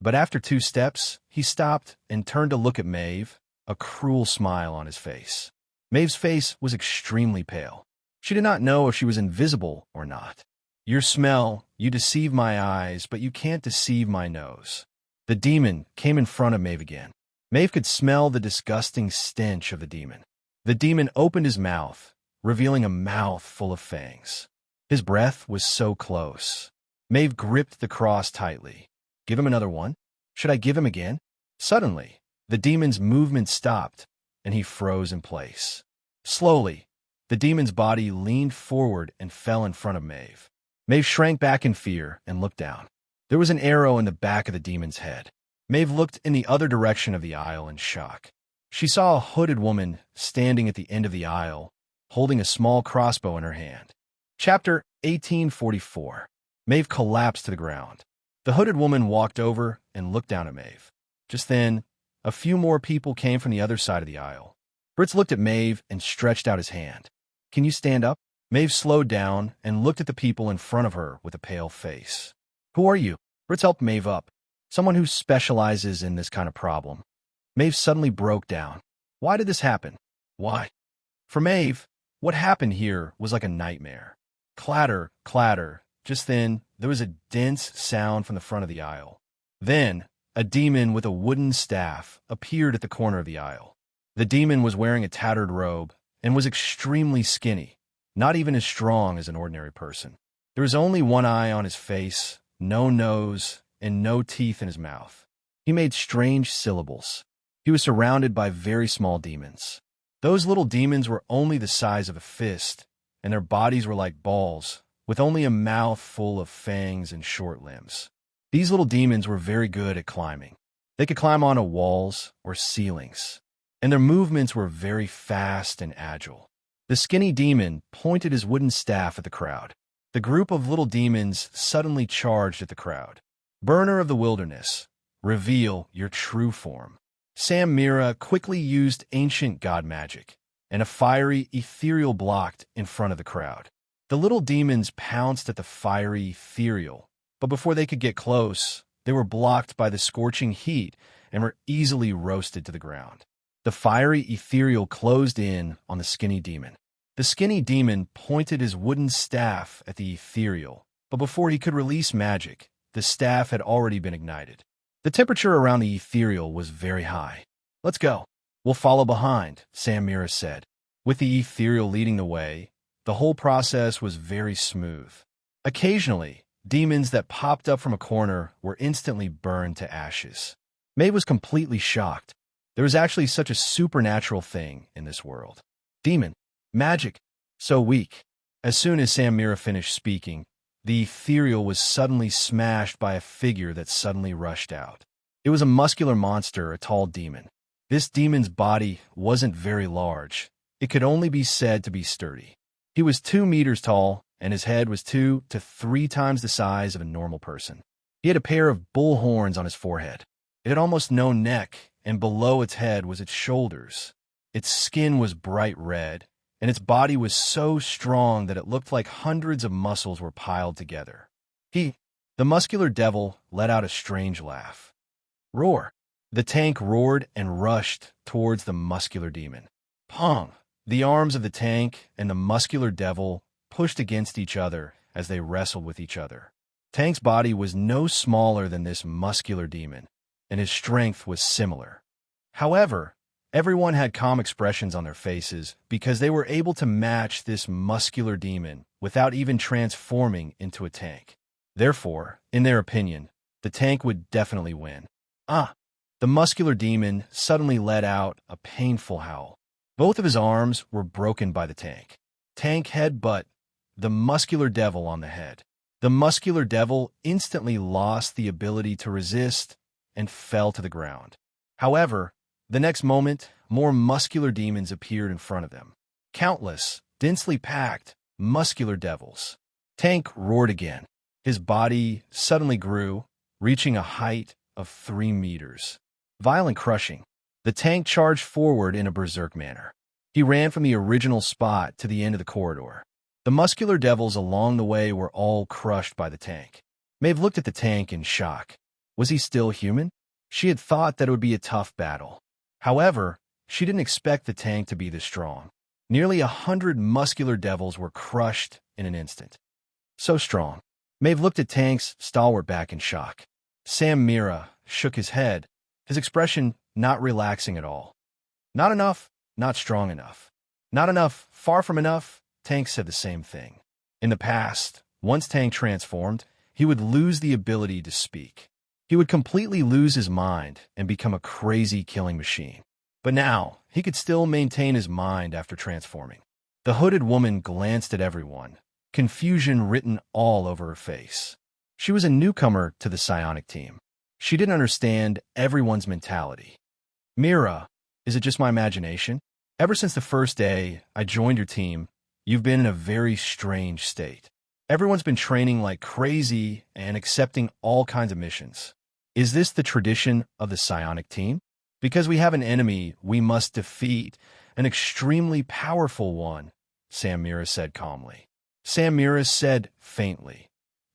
But after 2 steps, he stopped and turned to look at Maeve, a cruel smile on his face. Maeve's face was extremely pale. She did not know if she was invisible or not. Your smell, you deceive my eyes, but you can't deceive my nose. The demon came in front of Maeve again. Maeve could smell the disgusting stench of the demon. The demon opened his mouth, revealing a mouth full of fangs. His breath was so close. Maeve gripped the cross tightly. Give him another one? Should I give him again? Suddenly, the demon's movement stopped, and he froze in place. Slowly, the demon's body leaned forward and fell in front of Maeve. Maeve shrank back in fear and looked down. There was an arrow in the back of the demon's head. Maeve looked in the other direction of the aisle in shock. She saw a hooded woman standing at the end of the aisle, holding a small crossbow in her hand. Chapter 1844. Maeve collapsed to the ground. The hooded woman walked over and looked down at Maeve. Just then, a few more people came from the other side of the aisle. Fritz looked at Maeve and stretched out his hand. Can you stand up? Maeve slowed down and looked at the people in front of her with a pale face. Who are you? Fritz helped Maeve up. Someone who specializes in this kind of problem. Maeve suddenly broke down. Why did this happen? Why? For Maeve, what happened here was like a nightmare. Clatter, clatter. Just then, there was a dense sound from the front of the aisle. Then, a demon with a wooden staff appeared at the corner of the aisle. The demon was wearing a tattered robe and was extremely skinny, not even as strong as an ordinary person. There was only one eye on his face, no nose, and no teeth in his mouth. He made strange syllables. He was surrounded by very small demons. Those little demons were only the size of a fist, and their bodies were like balls, with only a mouth full of fangs and short limbs. These little demons were very good at climbing. They could climb onto walls or ceilings, and their movements were very fast and agile. The skinny demon pointed his wooden staff at the crowd. The group of little demons suddenly charged at the crowd. Burner of the wilderness, reveal your true form. Sam Mira quickly used ancient god magic, and a fiery ethereal blocked in front of the crowd. The little demons pounced at the fiery ethereal, but before they could get close, they were blocked by the scorching heat and were easily roasted to the ground. The fiery ethereal closed in on the skinny demon. The skinny demon pointed his wooden staff at the ethereal, but before he could release magic, the staff had already been ignited. The temperature around the ethereal was very high. Let's go. We'll follow behind, Sam Mira said. With the ethereal leading the way, the whole process was very smooth. Occasionally, demons that popped up from a corner were instantly burned to ashes. Maeve was completely shocked. There was actually such a supernatural thing in this world. Demon. Magic. So weak. As soon as Sam Mira finished speaking, the ethereal was suddenly smashed by a figure that suddenly rushed out. It was a muscular monster, a tall demon. This demon's body wasn't very large. It could only be said to be sturdy. He was 2 meters tall, and his head was 2 to 3 times the size of a normal person. He had a pair of bull horns on his forehead. It had almost no neck, and below its head was its shoulders. Its skin was bright red, and its body was so strong that it looked like hundreds of muscles were piled together. The muscular devil, let out a strange laugh. Roar! The tank roared and rushed towards the muscular demon. Pong! The arms of the tank and the muscular devil pushed against each other as they wrestled with each other. Tank's body was no smaller than this muscular demon, and his strength was similar. However, everyone had calm expressions on their faces because they were able to match this muscular demon without even transforming into a tank. Therefore, in their opinion, the tank would definitely win. The muscular demon suddenly let out a painful howl. Both of his arms were broken by the tank. Tank headbutt the muscular devil on the head. The muscular devil instantly lost the ability to resist and fell to the ground. However, the next moment, more muscular demons appeared in front of them. Countless, densely packed, muscular devils. Tank roared again. His body suddenly grew, reaching a height of 3 meters. Violent crushing. The tank charged forward in a berserk manner. He ran from the original spot to the end of the corridor. The muscular devils along the way were all crushed by the tank. Maeve looked at the tank in shock. Was he still human? She had thought that it would be a tough battle. However, she didn't expect the tank to be this strong. Nearly 100 muscular devils were crushed in an instant. So strong. Maeve looked at Tank's stalwart back in shock. Sam Mira shook his head, his expression not relaxing at all. Not enough, not strong enough. Not enough, far from enough, Tank said the same thing. In the past, once Tank transformed, he would lose the ability to speak. He would completely lose his mind and become a crazy killing machine. But now, he could still maintain his mind after transforming. The hooded woman glanced at everyone, confusion written all over her face. She was a newcomer to the psionic team. She didn't understand everyone's mentality. Mira, is it just my imagination? Ever since the first day I joined your team, you've been in a very strange state. Everyone's been training like crazy and accepting all kinds of missions. Is this the tradition of the psionic team? Because we have an enemy we must defeat, an extremely powerful one, Sam Mira said calmly. Sam Mira said faintly,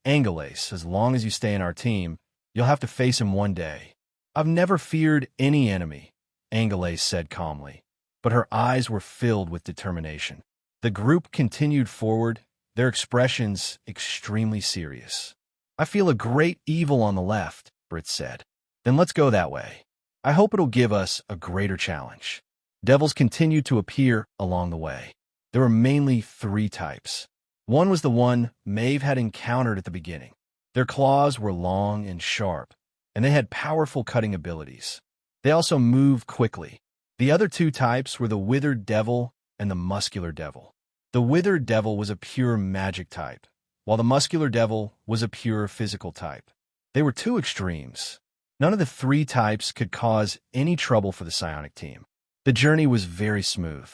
Angelace, as long as you stay in our team, you'll have to face him one day. I've never feared any enemy, Angelace said calmly, but her eyes were filled with determination. The group continued forward, their expressions extremely serious. I feel a great evil on the left, Britt said. Then let's go that way. I hope it'll give us a greater challenge. Devils continued to appear along the way. There were mainly 3 types. One was the one Maeve had encountered at the beginning. Their claws were long and sharp, and they had powerful cutting abilities. They also moved quickly. The other 2 types were the withered devil and the muscular devil. The withered devil was a pure magic type, while the muscular devil was a pure physical type. They were 2 extremes. None of the 3 types could cause any trouble for the psionic team. The journey was very smooth.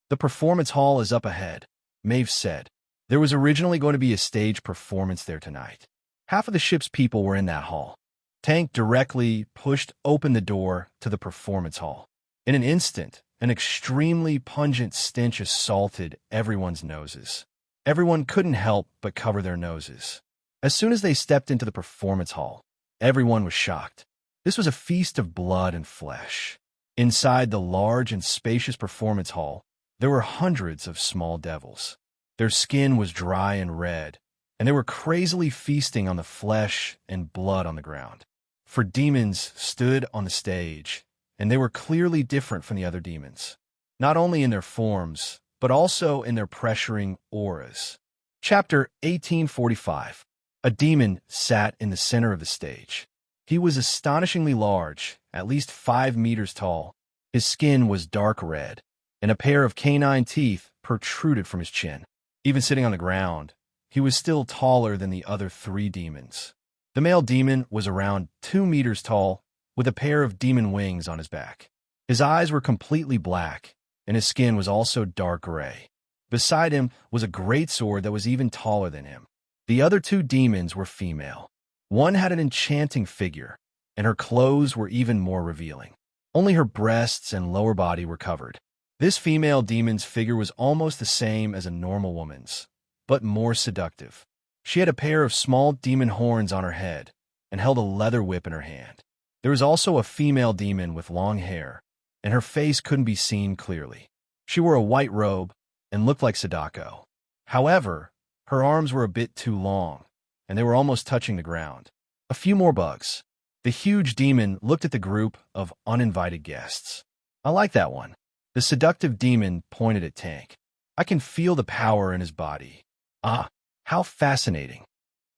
The performance hall is up ahead, Maeve said. There was originally going to be a stage performance there tonight. Half of the ship's people were in that hall. Tank directly pushed open the door to the performance hall. In an instant, an extremely pungent stench assaulted everyone's noses. Everyone couldn't help but cover their noses. As soon as they stepped into the performance hall, everyone was shocked. This was a feast of blood and flesh. Inside the large and spacious performance hall, there were hundreds of small devils. Their skin was dry and red, and they were crazily feasting on the flesh and blood on the ground. For demons stood on the stage, and they were clearly different from the other demons, not only in their forms, but also in their pressuring auras. Chapter 1845. A demon sat in the center of the stage. He was astonishingly large, at least 5 meters tall. His skin was dark red, and a pair of canine teeth protruded from his chin. Even sitting on the ground, he was still taller than the other 3 demons. The male demon was around 2 meters tall, with a pair of demon wings on his back. His eyes were completely black, and his skin was also dark gray. Beside him was a great sword that was even taller than him. The other 2 demons were female. One had an enchanting figure, and her clothes were even more revealing. Only her breasts and lower body were covered. This female demon's figure was almost the same as a normal woman's, but more seductive. She had a pair of small demon horns on her head and held a leather whip in her hand. There was also a female demon with long hair, and her face couldn't be seen clearly. She wore a white robe and looked like Sadako. However, her arms were a bit too long, and they were almost touching the ground. A few more bugs. The huge demon looked at the group of uninvited guests. I like that one. The seductive demon pointed at Tank. I can feel the power in his body. Ah, how fascinating.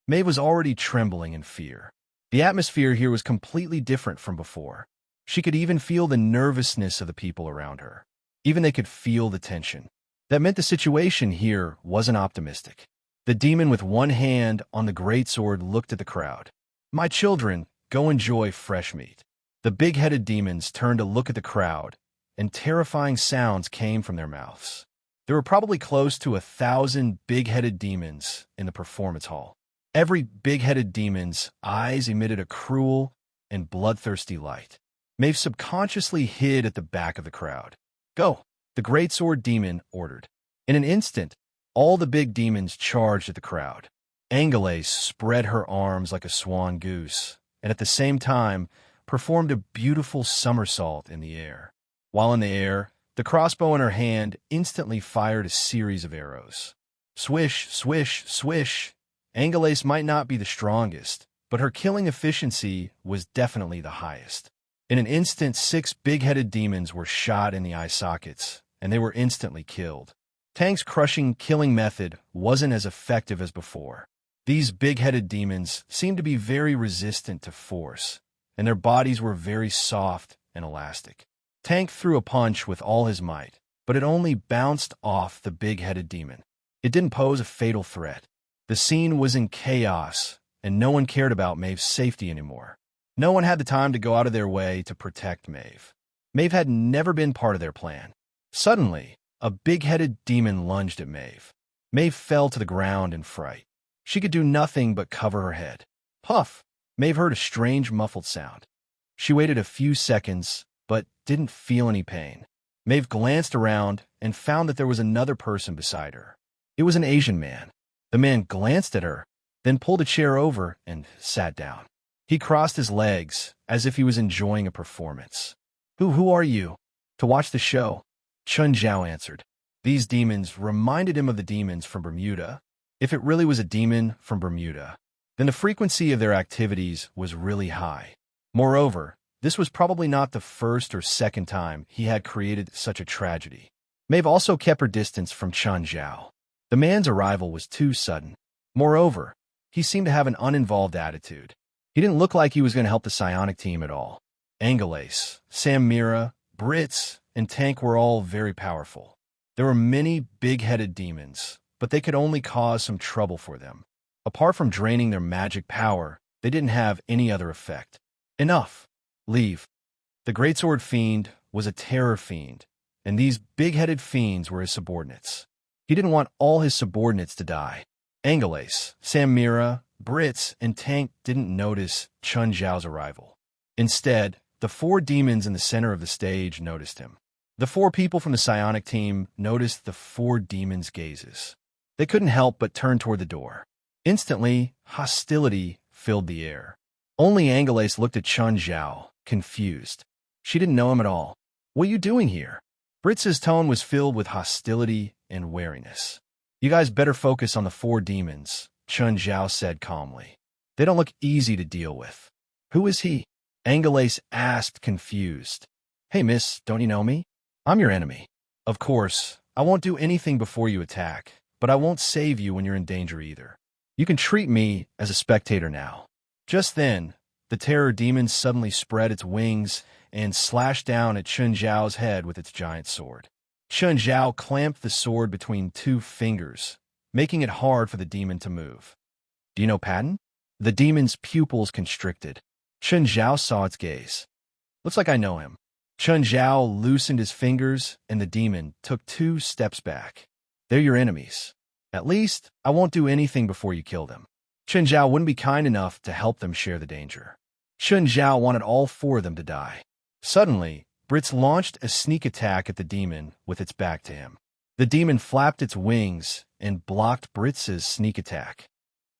Maeve was already trembling in fear. The atmosphere here was completely different from before. She could even feel the nervousness of the people around her. Even they could feel the tension. That meant the situation here wasn't optimistic. The demon with one hand on the greatsword looked at the crowd. "My children, go enjoy fresh meat." The big-headed demons turned to look at the crowd, and terrifying sounds came from their mouths. There were probably close to 1,000 big-headed demons in the performance hall. Every big-headed demon's eyes emitted a cruel and bloodthirsty light. Maeve subconsciously hid at the back of the crowd. "Go," the greatsword demon ordered. In an instant, all the big demons charged at the crowd. Angelace spread her arms like a swan goose, and at the same time performed a beautiful somersault in the air. While in the air, the crossbow in her hand instantly fired a series of arrows. Swish, swish, swish. Angelace might not be the strongest, but her killing efficiency was definitely the highest. In an instant, 6 big-headed demons were shot in the eye sockets, and they were instantly killed. Tank's crushing killing method wasn't as effective as before. These big-headed demons seemed to be very resistant to force, and their bodies were very soft and elastic. Tank threw a punch with all his might, but it only bounced off the big-headed demon. It didn't pose a fatal threat. The scene was in chaos, and no one cared about Maeve's safety anymore. No one had the time to go out of their way to protect Maeve. Maeve had never been part of their plan. Suddenly, a big-headed demon lunged at Maeve. Maeve fell to the ground in fright. She could do nothing but cover her head. Puff! Maeve heard a strange muffled sound. She waited a few seconds, but didn't feel any pain. Maeve glanced around and found that there was another person beside her. It was an Asian man. The man glanced at her, then pulled a chair over and sat down. He crossed his legs as if he was enjoying a performance. Who are you?" "To watch the show," Chun Zhao answered. These demons reminded him of the demons from Bermuda. If it really was a demon from Bermuda, then the frequency of their activities was really high. Moreover, this was probably not the first or second time he had created such a tragedy. Maeve also kept her distance from Chun Zhao. The man's arrival was too sudden. Moreover, he seemed to have an uninvolved attitude. He didn't look like he was going to help the psionic team at all. Angelace, Samira, Brits, and Tank were all very powerful. There were many big-headed demons, but they could only cause some trouble for them. Apart from draining their magic power, they didn't have any other effect. "Enough. Leave." The Greatsword Fiend was a terror fiend, and these big-headed fiends were his subordinates. He didn't want all his subordinates to die. Angelace, Samira, Brits, and Tank didn't notice Chun Zhao's arrival. Instead, the 4 demons in the center of the stage noticed him. The 4 people from the psionic team noticed the 4 demons' gazes. They couldn't help but turn toward the door. Instantly, hostility filled the air. Only Angelace looked at Chun Zhao, confused. She didn't know him at all. "What are you doing here?" Britz's tone was filled with hostility and wariness. "You guys better focus on the 4 demons," Chun Zhao said calmly. "They don't look easy to deal with." "Who is he?" Angelace asked, confused. "Hey, miss, don't you know me? I'm your enemy. Of course, I won't do anything before you attack, but I won't save you when you're in danger either. You can treat me as a spectator now." Just then, the terror demon suddenly spread its wings and slashed down at Chun Zhao's head with its giant sword. Chun Zhao clamped the sword between 2 fingers, making it hard for the demon to move. "Do you know Patton?" The demon's pupils constricted. Chun Zhao saw its gaze. "Looks like I know him." Chun Zhao loosened his fingers, and the demon took 2 steps back. "They're your enemies. At least, I won't do anything before you kill them." Chun Zhao wouldn't be kind enough to help them share the danger. Chun Zhao wanted all 4 of them to die. Suddenly, Brits launched a sneak attack at the demon with its back to him. The demon flapped its wings and blocked Britz's sneak attack.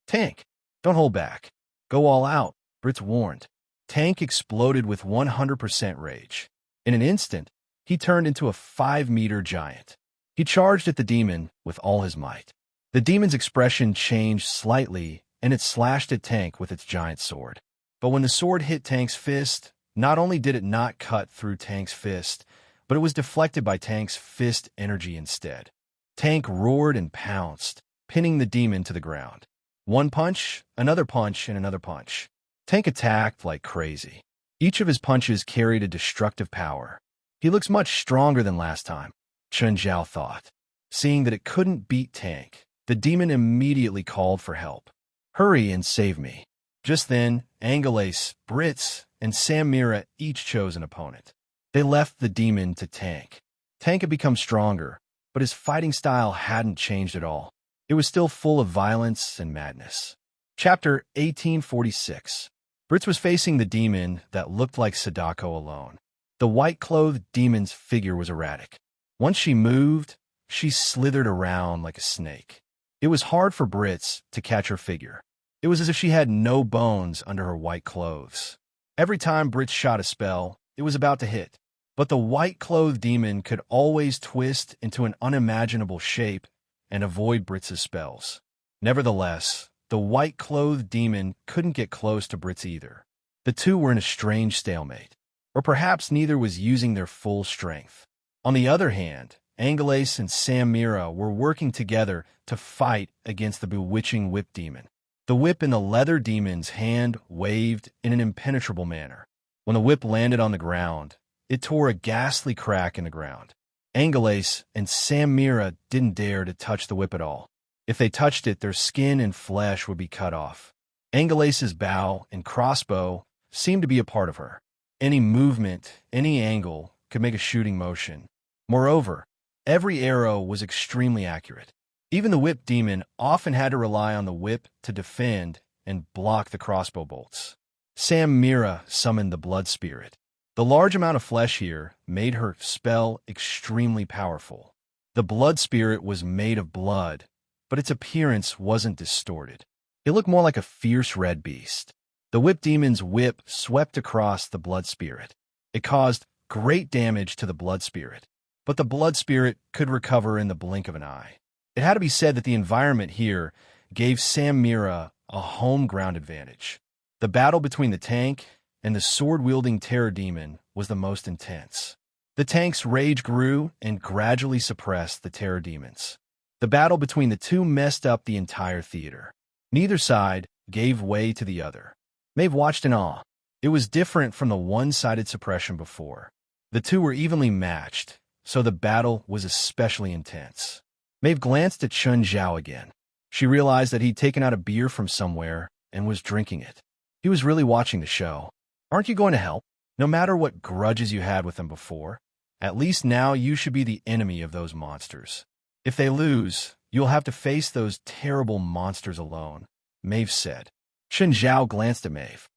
"Tank, don't hold back. Go all out," Brits warned. Tank exploded with 100% rage. In an instant, he turned into a 5-meter giant. He charged at the demon with all his might. The demon's expression changed slightly, and it slashed at Tank with its giant sword. But when the sword hit Tank's fist, not only did it not cut through Tank's fist, but it was deflected by Tank's fist energy instead. Tank roared and pounced, pinning the demon to the ground. One punch, and another punch. Tank attacked like crazy. Each of his punches carried a destructive power. He looks much stronger than last time, Chun Zhao thought. Seeing that it couldn't beat Tank, The demon immediately called for help. "Hurry and save me." Just then, Angelace, Brits, and Samira each chose an opponent. They left the demon to Tank. Tank had become stronger, but his fighting style hadn't changed at all. It was still full of violence and madness. Chapter 1846. Brits was facing the demon that looked like Sadako alone. The white-clothed demon's figure was erratic. Once she moved, she slithered around like a snake. It was hard for Brits to catch her figure. It was as if she had no bones under her white clothes. Every time Brits shot a spell, it was about to hit. But the white-clothed demon could always twist into an unimaginable shape and avoid Brits' spells. Nevertheless, the white-clothed demon couldn't get close to Brits either. The two were in a strange stalemate. Or perhaps neither was using their full strength. On the other hand, Angelace and Samira were working together to fight against the bewitching whip demon. The whip in the leather demon's hand waved in an impenetrable manner. When the whip landed on the ground, it tore a ghastly crack in the ground. Angelace and Samira didn't dare to touch the whip at all. If they touched it, their skin and flesh would be cut off. Angelace's bow and crossbow seemed to be a part of her. Any movement, any angle, could make a shooting motion. Moreover, every arrow was extremely accurate. Even the whip demon often had to rely on the whip to defend and block the crossbow bolts. Samira summoned the blood spirit. The large amount of flesh here made her spell extremely powerful. The blood spirit was made of blood, but its appearance wasn't distorted. It looked more like a fierce red beast. The whip demon's whip swept across the blood spirit. It caused great damage to the blood spirit, but the blood spirit could recover in the blink of an eye. It had to be said that the environment here gave Samira a home ground advantage. The battle between the tank and the sword-wielding terror demon was the most intense. The tank's rage grew and gradually suppressed the terror demons. The battle between the two messed up the entire theater. Neither side gave way to the other. Maeve watched in awe. It was different from the one-sided suppression before. The two were evenly matched, so the battle was especially intense. Maeve glanced at Chun Zhao again. She realized that he'd taken out a beer from somewhere and was drinking it. He was really watching the show. "Aren't you going to help? No matter what grudges you had with them before, at least now you should be the enemy of those monsters. If they lose, you'll have to face those terrible monsters alone," Maeve said. Chun Zhao glanced at Maeve.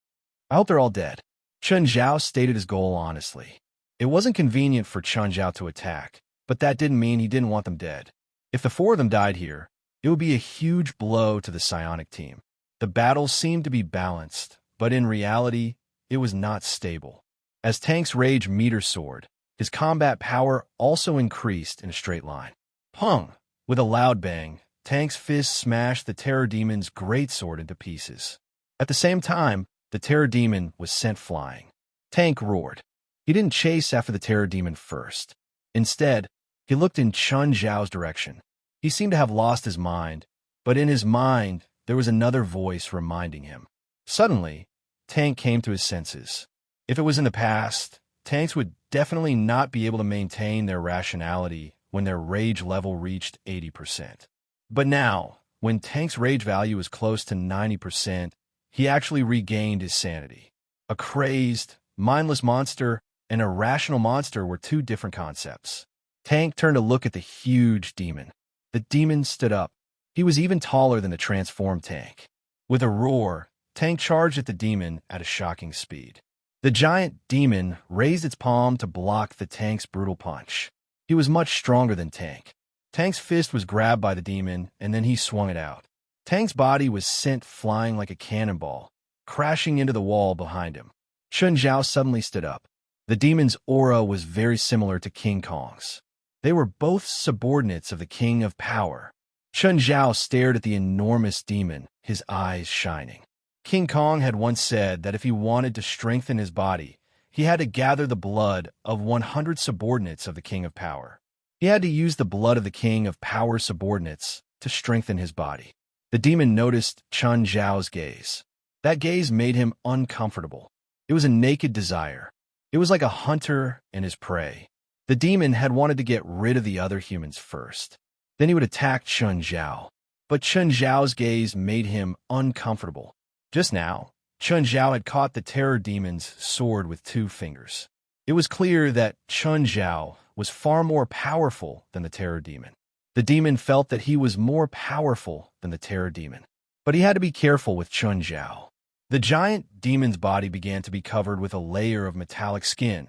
"I hope they're all dead." Chun Zhao stated his goal honestly. It wasn't convenient for Chun Zhao to attack, but that didn't mean he didn't want them dead. If the four of them died here, it would be a huge blow to the psionic team. The battle seemed to be balanced, but in reality, it was not stable. As Tank's rage meter soared, his combat power also increased in a straight line. Pung! With a loud bang, Tank's fist smashed the terror demon's greatsword into pieces. At the same time, the terror demon was sent flying. Tank roared. He didn't chase after the terror demon first. Instead, he looked in Chun Zhao's direction. He seemed to have lost his mind, but in his mind, there was another voice reminding him. Suddenly, Tank came to his senses. If it was in the past, tanks would definitely not be able to maintain their rationality when their rage level reached 80%. But now, when Tank's rage value was close to 90%, he actually regained his sanity. A crazed, mindless monster and a rational monster were two different concepts. Tank turned to look at the huge demon. The demon stood up. He was even taller than the transformed Tank. With a roar, Tank charged at the demon at a shocking speed. The giant demon raised its palm to block the Tank's brutal punch. He was much stronger than Tank. Tank's fist was grabbed by the demon, and then he swung it out. Tank's body was sent flying like a cannonball, crashing into the wall behind him. Chun Zhao suddenly stood up. The demon's aura was very similar to King Kong's. They were both subordinates of the King of Power. Chun Zhao stared at the enormous demon, his eyes shining. King Kong had once said that if he wanted to strengthen his body, he had to gather the blood of 100 subordinates of the King of Power. He had to use the blood of the King of Power subordinates to strengthen his body. The demon noticed Chun Zhao's gaze. That gaze made him uncomfortable. It was a naked desire. It was like a hunter and his prey. The demon had wanted to get rid of the other humans first. Then he would attack Chun Zhao. but Chen Zhao's gaze made him uncomfortable. Just now, Chen Zhao had caught the terror demon's sword with 2 fingers. It was clear that Chen Zhao was far more powerful than the terror demon. The demon felt that he was more powerful than the terror demon, but he had to be careful with Chen Zhao. The giant demon's body began to be covered with a layer of metallic skin,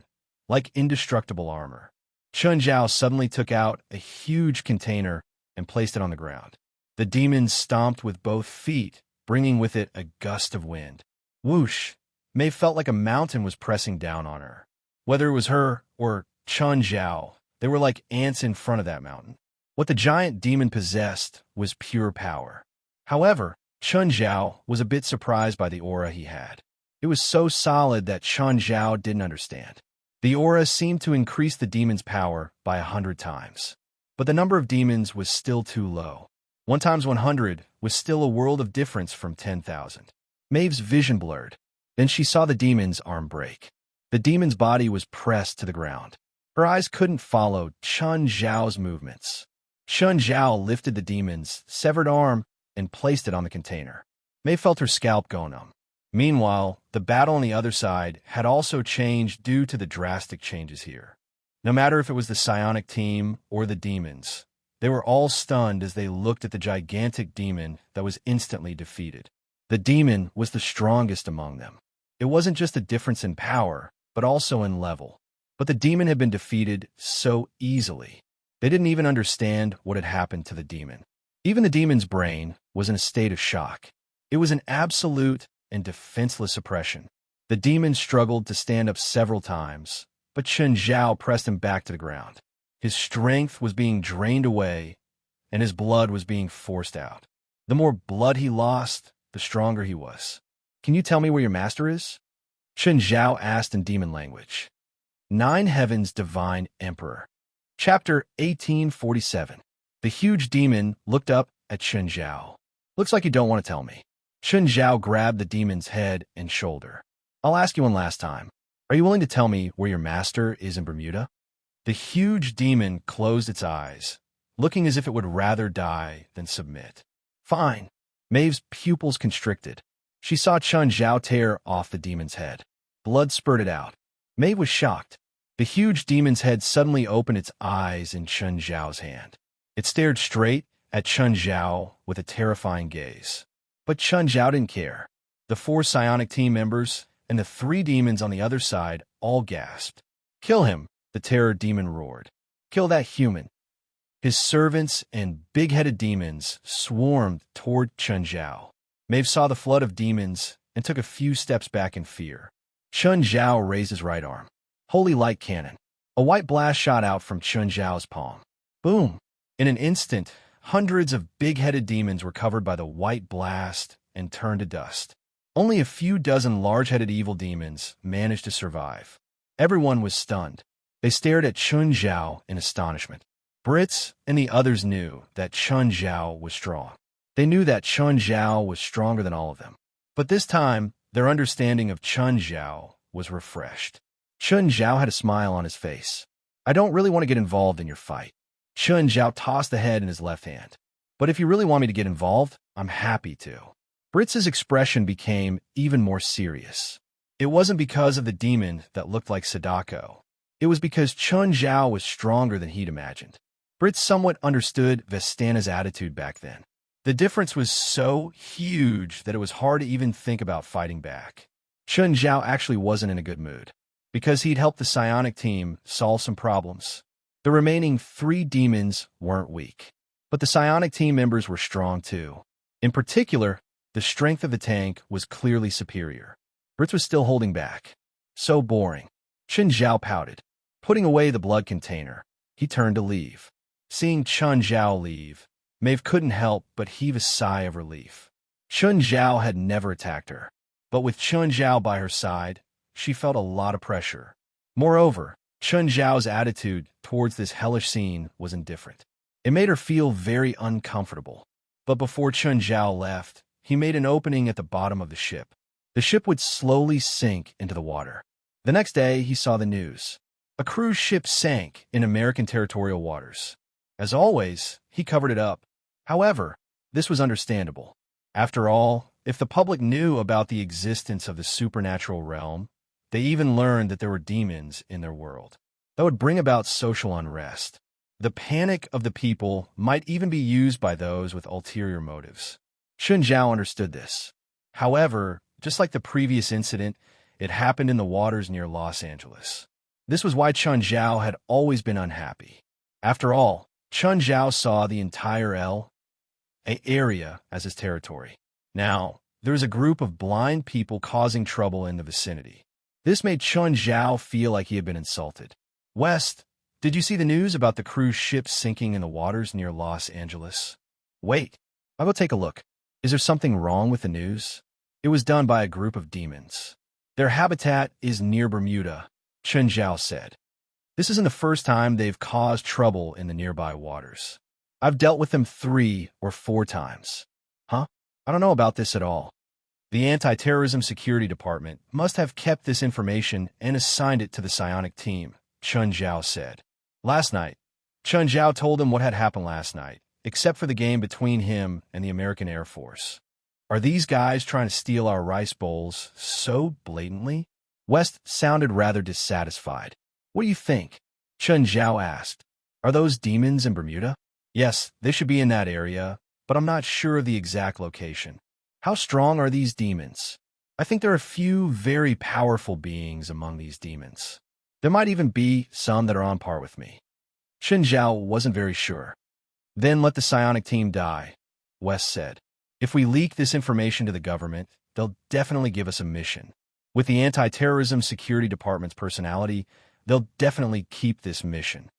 like indestructible armor. Chen Zhao suddenly took out a huge container and placed it on the ground. The demon stomped with both feet, bringing with it a gust of wind. Whoosh! Mei felt like a mountain was pressing down on her. Whether it was her or Chen Zhao, they were like ants in front of that mountain. What the giant demon possessed was pure power. However, Chen Zhao was a bit surprised by the aura he had. It was so solid that Chen Zhao didn't understand. The aura seemed to increase the demon's power by 100 times. But the number of demons was still too low. 1 times 100 was still a world of difference from 10,000. Maeve's vision blurred. Then she saw the demon's arm break. The demon's body was pressed to the ground. Her eyes couldn't follow Chen Zhao's movements. Chen Zhao lifted the demon's severed arm and placed it on the container. Mei felt her scalp go numb. Meanwhile, the battle on the other side had also changed due to the drastic changes here. No matter if it was the psionic team or the demons, they were all stunned as they looked at the gigantic demon that was instantly defeated. The demon was the strongest among them. It wasn't just a difference in power, but also in level. But the demon had been defeated so easily. They didn't even understand what had happened to the demon. Even the demon's brain was in a state of shock. It was an absolute and defenseless oppression. The demon struggled to stand up several times, but Chen Zhao pressed him back to the ground. His strength was being drained away, and his blood was being forced out. The more blood he lost, the stronger he was. "Can you tell me where your master is?" Chen Zhao asked in demon language. 9 Heavens Divine Emperor. Chapter 1847. The huge demon looked up at Chen Zhao. "Looks like you don't want to tell me." Chen Zhao grabbed the demon's head and shoulder. "I'll ask you one last time. Are you willing to tell me where your master is in Bermuda?" The huge demon closed its eyes, looking as if it would rather die than submit. "Fine." Maeve's pupils constricted. She saw Chen Zhao tear off the demon's head. Blood spurted out. Maeve was shocked. The huge demon's head suddenly opened its eyes in Chen Zhao's hand. It stared straight at Chen Zhao with a terrifying gaze. But Chen Zhao didn't care. The 4 psionic team members and the 3 demons on the other side all gasped. "Kill him," the terror demon roared. "Kill that human." His servants and big-headed demons swarmed toward Chen Zhao. Maeve saw the flood of demons and took a few steps back in fear. Chen Zhao raised his right arm. Holy light cannon. A white blast shot out from Chen Zhao's palm. Boom! In an instant, hundreds of big-headed demons were covered by the white blast and turned to dust. Only a few dozen large-headed evil demons managed to survive. Everyone was stunned. They stared at Chen Zhao in astonishment. Brits and the others knew that Chen Zhao was strong. They knew that Chen Zhao was stronger than all of them. But this time, their understanding of Chen Zhao was refreshed. Chen Zhao had a smile on his face. "I don't really want to get involved in your fight." Chen Zhao tossed the head in his left hand. "But if you really want me to get involved, I'm happy to." Britz's expression became even more serious. It wasn't because of the demon that looked like Sadako. It was because Chen Zhao was stronger than he'd imagined. Britz somewhat understood Vestana's attitude back then. The difference was so huge that it was hard to even think about fighting back. Chen Zhao actually wasn't in a good mood, because he'd helped the psionic team solve some problems. The remaining 3 demons weren't weak, but the psionic team members were strong too. In particular, the strength of the tank was clearly superior. Britz was still holding back. So boring. Chen Zhao pouted. Putting away the blood container, he turned to leave. Seeing Chen Zhao leave, Maeve couldn't help but heave a sigh of relief. Chen Zhao had never attacked her, but with Chen Zhao by her side, she felt a lot of pressure. Moreover, Chen Zhao's attitude towards this hellish scene was indifferent. It made her feel very uncomfortable. But before Chen Zhao left, he made an opening at the bottom of the ship. The ship would slowly sink into the water. The next day, he saw the news. A cruise ship sank in American territorial waters. As always, he covered it up. However, This was understandable. After all, if the public knew about the existence of the supernatural realm, they even learned that there were demons in their world. That would bring about social unrest. The panic of the people might even be used by those with ulterior motives. Chun Zhao understood this. However, just like the previous incident, it happened in the waters near Los Angeles. This was why Chun Zhao had always been unhappy. After all, Chun Zhao saw the entire area as his territory. Now, there was a group of blind people causing trouble in the vicinity. This made Chun Zhao feel like he had been insulted. West, did you see the news about the cruise ship sinking in the waters near Los Angeles? Wait, I'll go take a look. Is there something wrong with the news? It was done by a group of demons. Their habitat is near Bermuda, Chun Zhao said. This isn't the first time they've caused trouble in the nearby waters. I've dealt with them 3 or 4 times. Huh? I don't know about this at all. The Anti-Terrorism Security Department must have kept this information and assigned it to the psionic team, Chun Zhao said. Last night, Chun Zhao told him what had happened last night, except for the game between him and the American Air Force. Are these guys trying to steal our rice bowls so blatantly? West sounded rather dissatisfied. What do you think? Chun Zhao asked. Are those demons in Bermuda? Yes, they should be in that area, but I'm not sure of the exact location. How strong are these demons? I think there are a few very powerful beings among these demons. There might even be some that are on par with me. Chun Zhao wasn't very sure. Then let the psionic team die, West said. If we leak this information to the government, they'll definitely give us a mission. With the Anti-Terrorism Security Department's personality, they'll definitely keep this mission.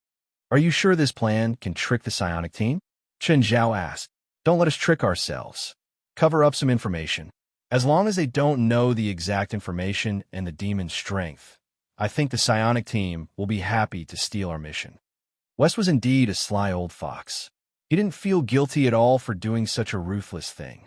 Are you sure this plan can trick the psionic team? Chun Zhao asked. Don't let us trick ourselves. Cover up some information. As long as they don't know the exact information and the demon's strength, I think the psionic team will be happy to steal our mission. West was indeed a sly old fox. He didn't feel guilty at all for doing such a ruthless thing.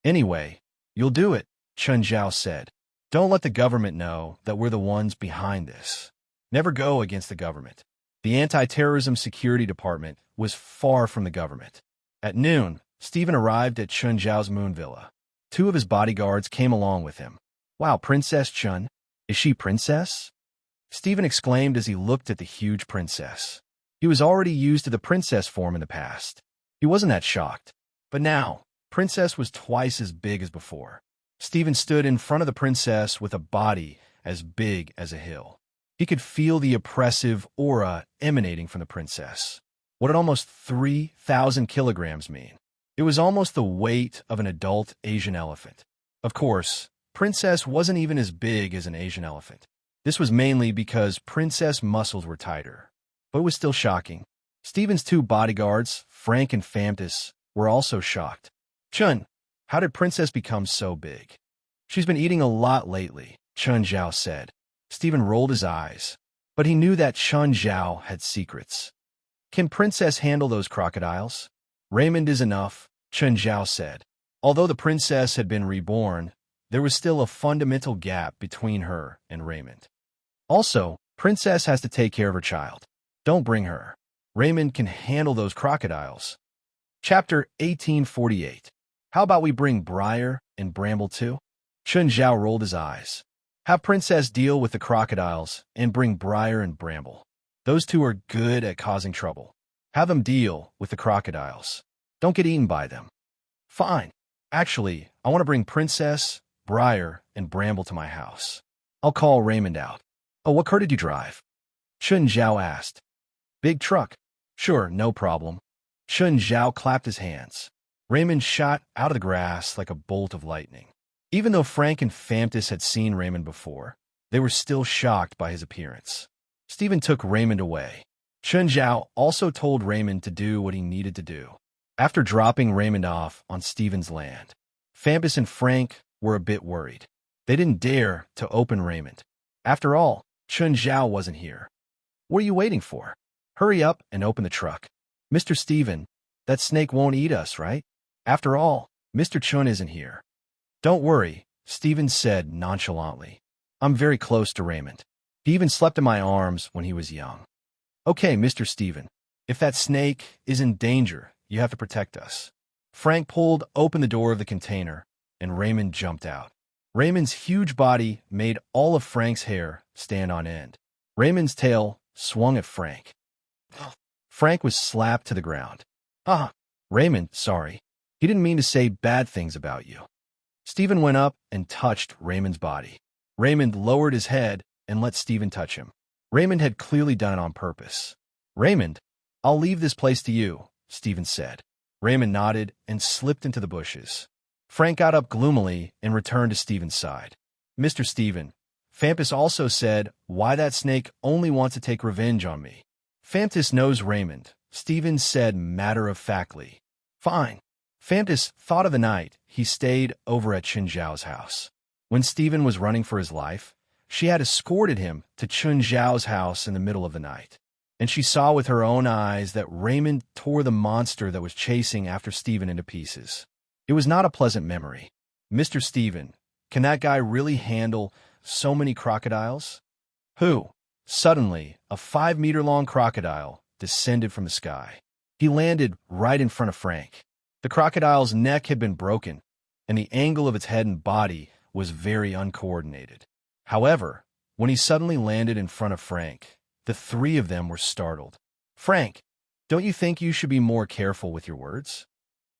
Anyway, you'll do it, Chun Zhao said. Don't let the government know that we're the ones behind this. Never go against the government. The Anti-Terrorism Security Department was far from the government. At noon, Stephen arrived at Chun Zhao's moon villa. 2 of his bodyguards came along with him. Wow, Princess Chun. Is she princess? Stephen exclaimed as he looked at the huge princess. He was already used to the princess form in the past. He wasn't that shocked. But now, Princess was twice as big as before. Stephen stood in front of the princess with a body as big as a hill. He could feel the oppressive aura emanating from the princess. What did almost 3,000 kilograms mean? It was almost the weight of an adult Asian elephant. Of course, Princess wasn't even as big as an Asian elephant. This was mainly because Princess muscles were tighter. But it was still shocking. Stephen's 2 bodyguards, Frank and Famtis, were also shocked. Chun, how did Princess become so big? She's been eating a lot lately, Chun Zhao said. Stephen rolled his eyes, but he knew that Chun Zhao had secrets. Can Princess handle those crocodiles? Raymond is enough, Chun Zhao said. Although the princess had been reborn, there was still a fundamental gap between her and Raymond. Also, Princess has to take care of her child. Don't bring her. Raymond can handle those crocodiles. Chapter 1848. How about we bring Briar and Bramble too? Chun Zhao rolled his eyes. Have Princess deal with the crocodiles and bring Briar and Bramble. Those 2 are good at causing trouble. Have them deal with the crocodiles. Don't get eaten by them. Fine. Actually, I want to bring Princess, Briar, and Bramble to my house. I'll call Raymond out. Oh, what car did you drive? Chun Zhao asked. Big truck. Sure, no problem. Chun Zhao clapped his hands. Raymond shot out of the grass like a bolt of lightning. Even though Frank and Famtis had seen Raymond before, they were still shocked by his appearance. Stephen took Raymond away. Chun Zhao also told Raymond to do what he needed to do. After dropping Raymond off on Stephen's land, Famtis and Frank were a bit worried. They didn't dare to open Raymond. After all, Chun Zhao wasn't here. What are you waiting for? Hurry up and open the truck. Mr. Stephen, that snake won't eat us, right? After all, Mr. Chun isn't here. Don't worry, Stephen said nonchalantly. I'm very close to Raymond. He even slept in my arms when he was young. Okay, Mr. Stephen, if that snake is in danger, you have to protect us. Frank pulled open the door of the container, and Raymond jumped out. Raymond's huge body made all of Frank's hair stand on end. Raymond's tail swung at Frank. Frank was slapped to the ground. Ah, Raymond, sorry. He didn't mean to say bad things about you. Stephen went up and touched Raymond's body. Raymond lowered his head and let Stephen touch him. Raymond had clearly done it on purpose. Raymond, I'll leave this place to you, Stephen said. Raymond nodded and slipped into the bushes. Frank got up gloomily and returned to Stephen's side. Mr. Stephen, Fampus also said, why that snake only wants to take revenge on me. Fampus knows Raymond, Stephen said matter-of-factly. Fine. Fampus thought of the night he stayed over at Chun Zhao's house. When Stephen was running for his life, she had escorted him to Chun Zhao's house in the middle of the night, and she saw with her own eyes that Raymond tore the monster that was chasing after Stephen into pieces. It was not a pleasant memory. Mr. Stephen, can that guy really handle so many crocodiles? Who? Suddenly, a 5-meter-long crocodile descended from the sky. He landed right in front of Frank. The crocodile's neck had been broken, and the angle of its head and body was very uncoordinated. However, when he suddenly landed in front of Frank, the three of them were startled. Frank, don't you think you should be more careful with your words?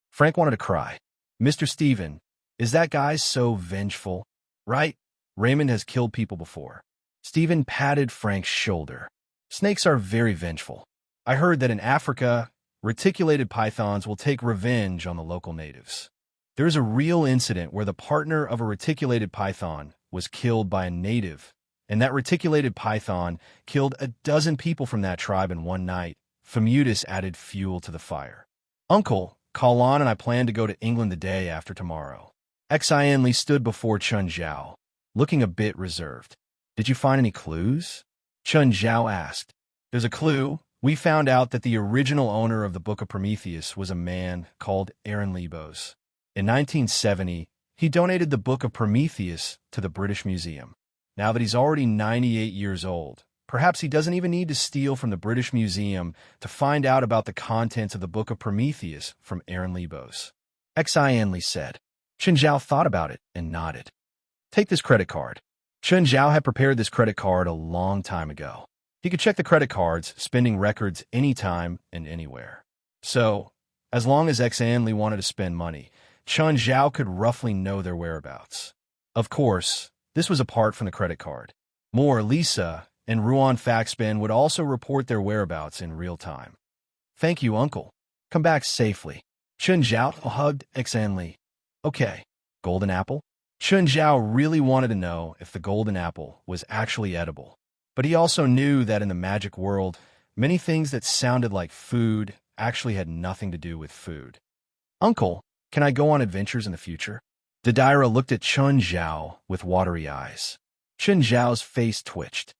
Frank wanted to cry. Mr. Stephen, is that guy so vengeful? Right? Raymond has killed people before. Stephen patted Frank's shoulder. Snakes are very vengeful. I heard that in Africa, reticulated pythons will take revenge on the local natives. There is a real incident where the partner of a reticulated python was killed by a native, and that reticulated python killed 12 people from that tribe in one night. Famutus added fuel to the fire. Uncle, Kalon and I plan to go to England the day after tomorrow. Xianli stood before Chun Zhao, looking a bit reserved. Did you find any clues? Chun Zhao asked. There's a clue. We found out that the original owner of the Book of Prometheus was a man called Aaron Lebos. In 1970, he donated the Book of Prometheus to the British Museum. Now that he's already 98 years old, perhaps he doesn't even need to steal from the British Museum to find out about the contents of the Book of Prometheus from Aaron Lebos. Xianli said. Chun Zhao thought about it and nodded. Take this credit card. Chun Zhao had prepared this credit card a long time ago. He could check the credit card's spending records anytime and anywhere. So, as long as Xianli wanted to spend money, Chun Zhao could roughly know their whereabouts. Of course, this was apart from the credit card. More, Lisa and Ruan Faxben would also report their whereabouts in real time. Thank you, Uncle. Come back safely. Chun Zhao hugged Xianli. Okay, golden apple? Chun Zhao really wanted to know if the golden apple was actually edible. But he also knew that in the magic world, many things that sounded like food actually had nothing to do with food. Uncle, can I go on adventures in the future? Dadaira looked at Chun Zhao with watery eyes. Chun Zhao's face twitched.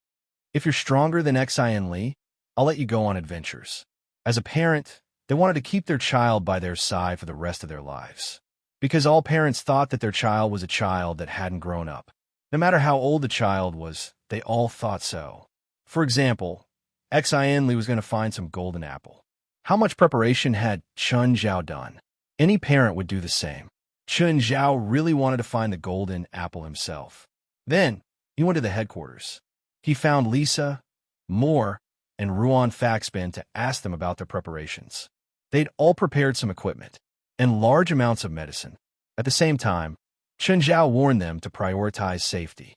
If you're stronger than Xianli, I'll let you go on adventures. As a parent, they wanted to keep their child by their side for the rest of their lives. Because all parents thought that their child was a child that hadn't grown up. No matter how old the child was, they all thought so. For example, Xianli was going to find some golden apple. How much preparation had Chun Zhao done? Any parent would do the same. Chun Zhao really wanted to find the golden apple himself. Then, he went to the headquarters. He found Lisa, Moore, and Ruan Faxben to ask them about their preparations. They'd all prepared some equipment and large amounts of medicine. At the same time, Chun Zhao warned them to prioritize safety.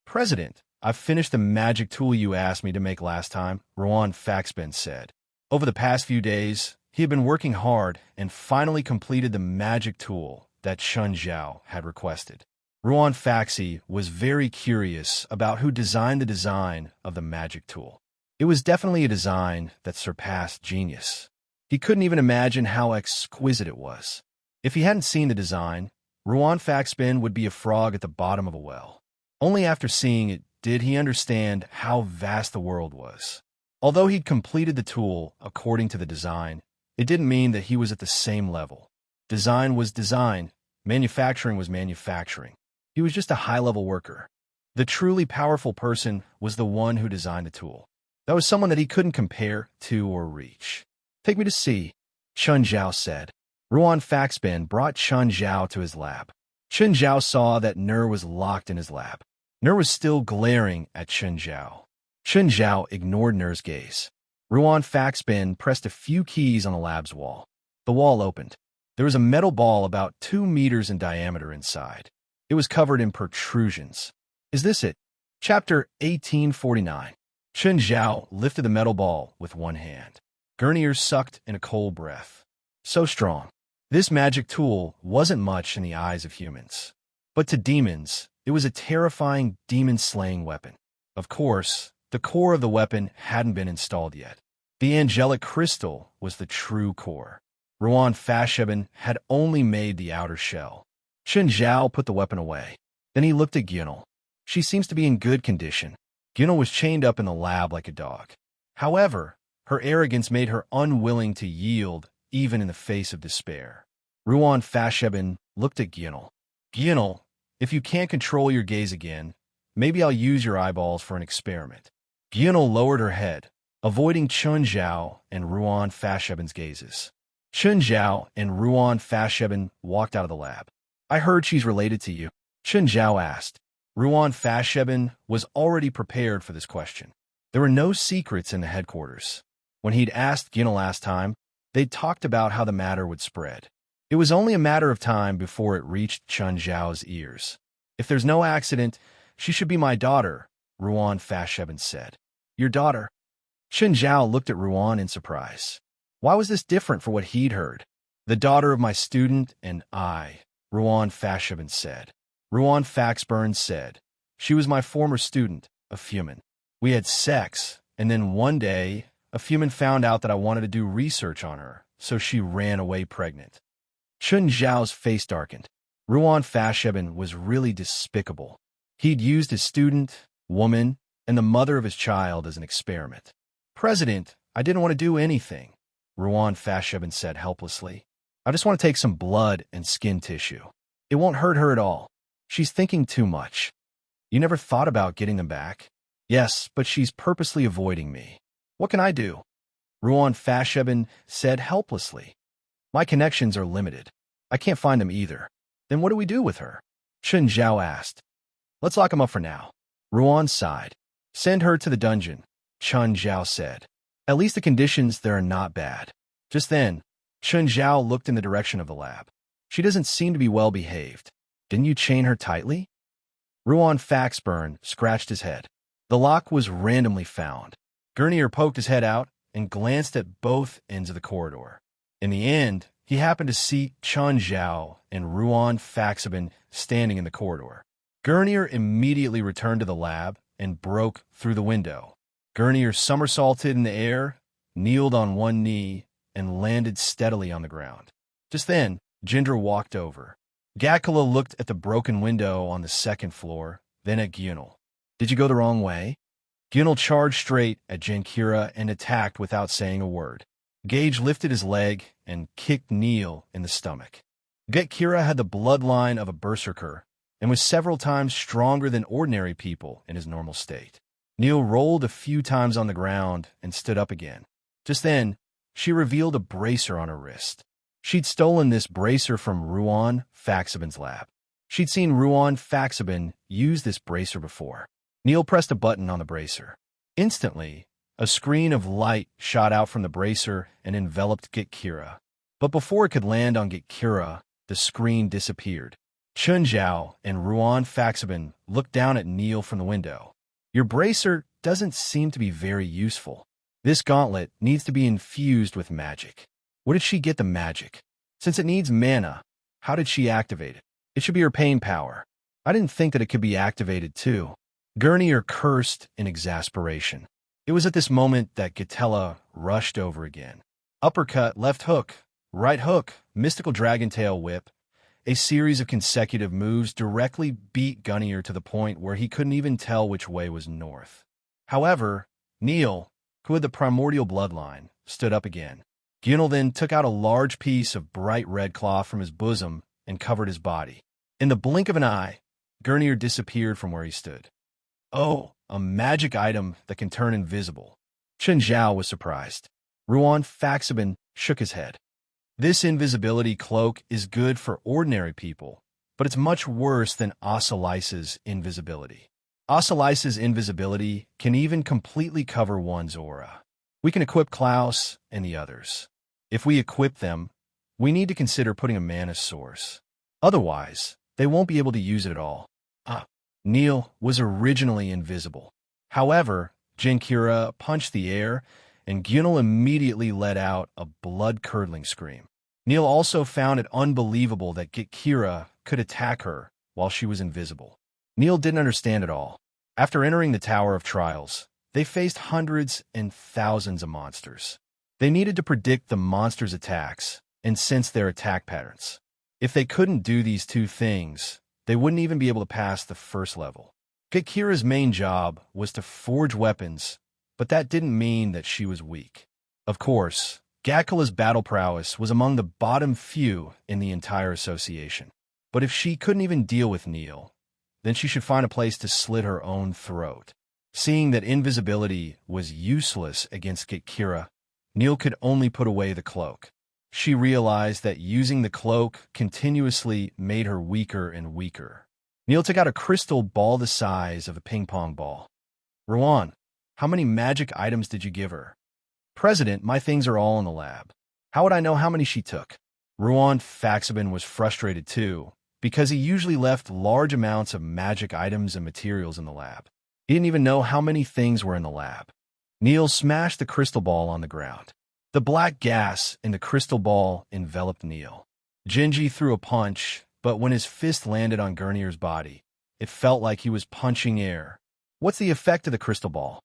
President, I've finished the magic tool you asked me to make last time, Ruan Faxben said. Over the past few days, he had been working hard and finally completed the magic tool that Chun Zhao had requested. Ruan Faxi was very curious about who designed the design of the magic tool. It was definitely a design that surpassed genius. He couldn't even imagine how exquisite it was. If he hadn't seen the design, Ruan Faxben would be a frog at the bottom of a well. Only after seeing it did he understand how vast the world was. Although he'd completed the tool according to the design, it didn't mean that he was at the same level. Design was design, manufacturing was manufacturing. He was just a high-level worker. The truly powerful person was the one who designed the tool. That was someone that he couldn't compare to or reach. Take me to see, Chun Zhao said. Ruan Faxbin brought Chun Zhao to his lab. Chun Zhao saw that Nur was locked in his lab. Nur was still glaring at Chun Zhao. Chun Zhao ignored Nur's gaze. Ruan Faxbin pressed a few keys on the lab's wall. The wall opened. There was a metal ball about 2 meters in diameter inside. It was covered in protrusions. Is this it? Chapter 1849. Chun Zhao lifted the metal ball with one hand. Gurnier sucked in a cold breath. So strong. This magic tool wasn't much in the eyes of humans. But to demons, it was a terrifying demon-slaying weapon. Of course, the core of the weapon hadn't been installed yet. The angelic crystal was the true core. Ruan Fasheben had only made the outer shell. Chun Zhao put the weapon away. Then he looked at Gyunel. She seems to be in good condition. Gyunel was chained up in the lab like a dog. However, her arrogance made her unwilling to yield even in the face of despair. Ruan Fasheben looked at Gyunel. Gyunel, if you can't control your gaze again, maybe I'll use your eyeballs for an experiment. Gyunel lowered her head, avoiding Chun Zhao and Ruan Fasheben's gazes. Chun Zhao and Ruan Fasheben walked out of the lab. I heard she's related to you. Chun Zhao asked. Ruan Fasheben was already prepared for this question. There were no secrets in the headquarters. When he'd asked Gyunel last time, they'd talked about how the matter would spread. It was only a matter of time before it reached Chun Zhao's ears. If there's no accident, she should be my daughter, Ruan Fasheben said. Your daughter? Chun Zhao looked at Ruan in surprise. Why was this different for what he'd heard? The daughter of my student and I, Ruan Fasheben said. Ruan Faxburn said. She was my former student, a Fumin. We had sex, and then one day, a Fumin found out that I wanted to do research on her, so she ran away pregnant. Chun Zhao's face darkened. Ruan Fasheben was really despicable. He'd used his student, woman, and the mother of his child as an experiment. President, I didn't want to do anything, Ruan Fasheben said helplessly. I just want to take some blood and skin tissue. It won't hurt her at all. She's thinking too much. You never thought about getting them back? Yes, but she's purposely avoiding me. What can I do? Ruan Fasheben said helplessly. My connections are limited. I can't find them either. Then what do we do with her? Chun Zhao asked. Let's lock him up for now. Ruan sighed. Send her to the dungeon, Chun Zhao said. At least the conditions there are not bad. Just then, Chun Zhao looked in the direction of the lab. She doesn't seem to be well behaved. Didn't you chain her tightly? Ruan Faxburn scratched his head. The lock was randomly found. Gurnier poked his head out and glanced at both ends of the corridor. In the end, he happened to see Chun Zhao and Ruan Faxeben standing in the corridor. Gurnier immediately returned to the lab and broke through the window. Gurnier somersaulted in the air, kneeled on one knee, and landed steadily on the ground. Just then, Jindra walked over. Gakula looked at the broken window on the second floor, then at Gyunel. Did you go the wrong way? Gyunel charged straight at Jinkira and attacked without saying a word. Gage lifted his leg and kicked Neil in the stomach. Getkira had the bloodline of a berserker and was several times stronger than ordinary people in his normal state. Neil rolled a few times on the ground and stood up again. Just then, she revealed a bracer on her wrist. She'd stolen this bracer from Ruan Faxeben's lab. She'd seen Ruan Faxeben use this bracer before. Neil pressed a button on the bracer. Instantly, a screen of light shot out from the bracer and enveloped Getkira. But before it could land on Getkira, the screen disappeared. Chun Zhao and Ruan Faxeben looked down at Neil from the window. Your bracer doesn't seem to be very useful. This gauntlet needs to be infused with magic. Where did she get the magic? Since it needs mana, how did she activate it? It should be her pain power. I didn't think that it could be activated too. Gurnier cursed in exasperation. It was at this moment that Gatella rushed over again. Uppercut, left hook, right hook, mystical dragon tail whip. A series of consecutive moves directly beat Gurnier to the point where he couldn't even tell which way was north. However, Neil, who had the primordial bloodline, stood up again. Gyunel then took out a large piece of bright red cloth from his bosom and covered his body. In the blink of an eye, Gurnier disappeared from where he stood. Oh, a magic item that can turn invisible. Chun Zhao was surprised. Ruan Faxeben shook his head. This invisibility cloak is good for ordinary people, but it's much worse than Ocelis's invisibility. Ocelis's invisibility can even completely cover one's aura. We can equip Klaus and the others. If we equip them, we need to consider putting a mana source. Otherwise, they won't be able to use it at all. Neil was originally invisible. However, Jinkira punched the air, and Gunil immediately let out a blood-curdling scream. Neil also found it unbelievable that Jinkira could attack her while she was invisible. Neil didn't understand it all. After entering the Tower of Trials, they faced hundreds and thousands of monsters. They needed to predict the monsters' attacks and sense their attack patterns. If they couldn't do these two things, they wouldn't even be able to pass the first level. Jinkira's main job was to forge weapons, but that didn't mean that she was weak. Of course, Gatkila's battle prowess was among the bottom few in the entire association. But if she couldn't even deal with Neil, then she should find a place to slit her own throat. Seeing that invisibility was useless against Jinkira, Neil could only put away the cloak. She realized that using the cloak continuously made her weaker and weaker. Neil took out a crystal ball the size of a ping-pong ball. "Rowan, how many magic items did you give her?" "President, my things are all in the lab." "How would I know how many she took?" Ruan Faxaban was frustrated too, because he usually left large amounts of magic items and materials in the lab. He didn't even know how many things were in the lab. Neil smashed the crystal ball on the ground. The black gas in the crystal ball enveloped Neil. Gingy threw a punch, but when his fist landed on Gurnier's body, it felt like he was punching air. "What's the effect of the crystal ball?"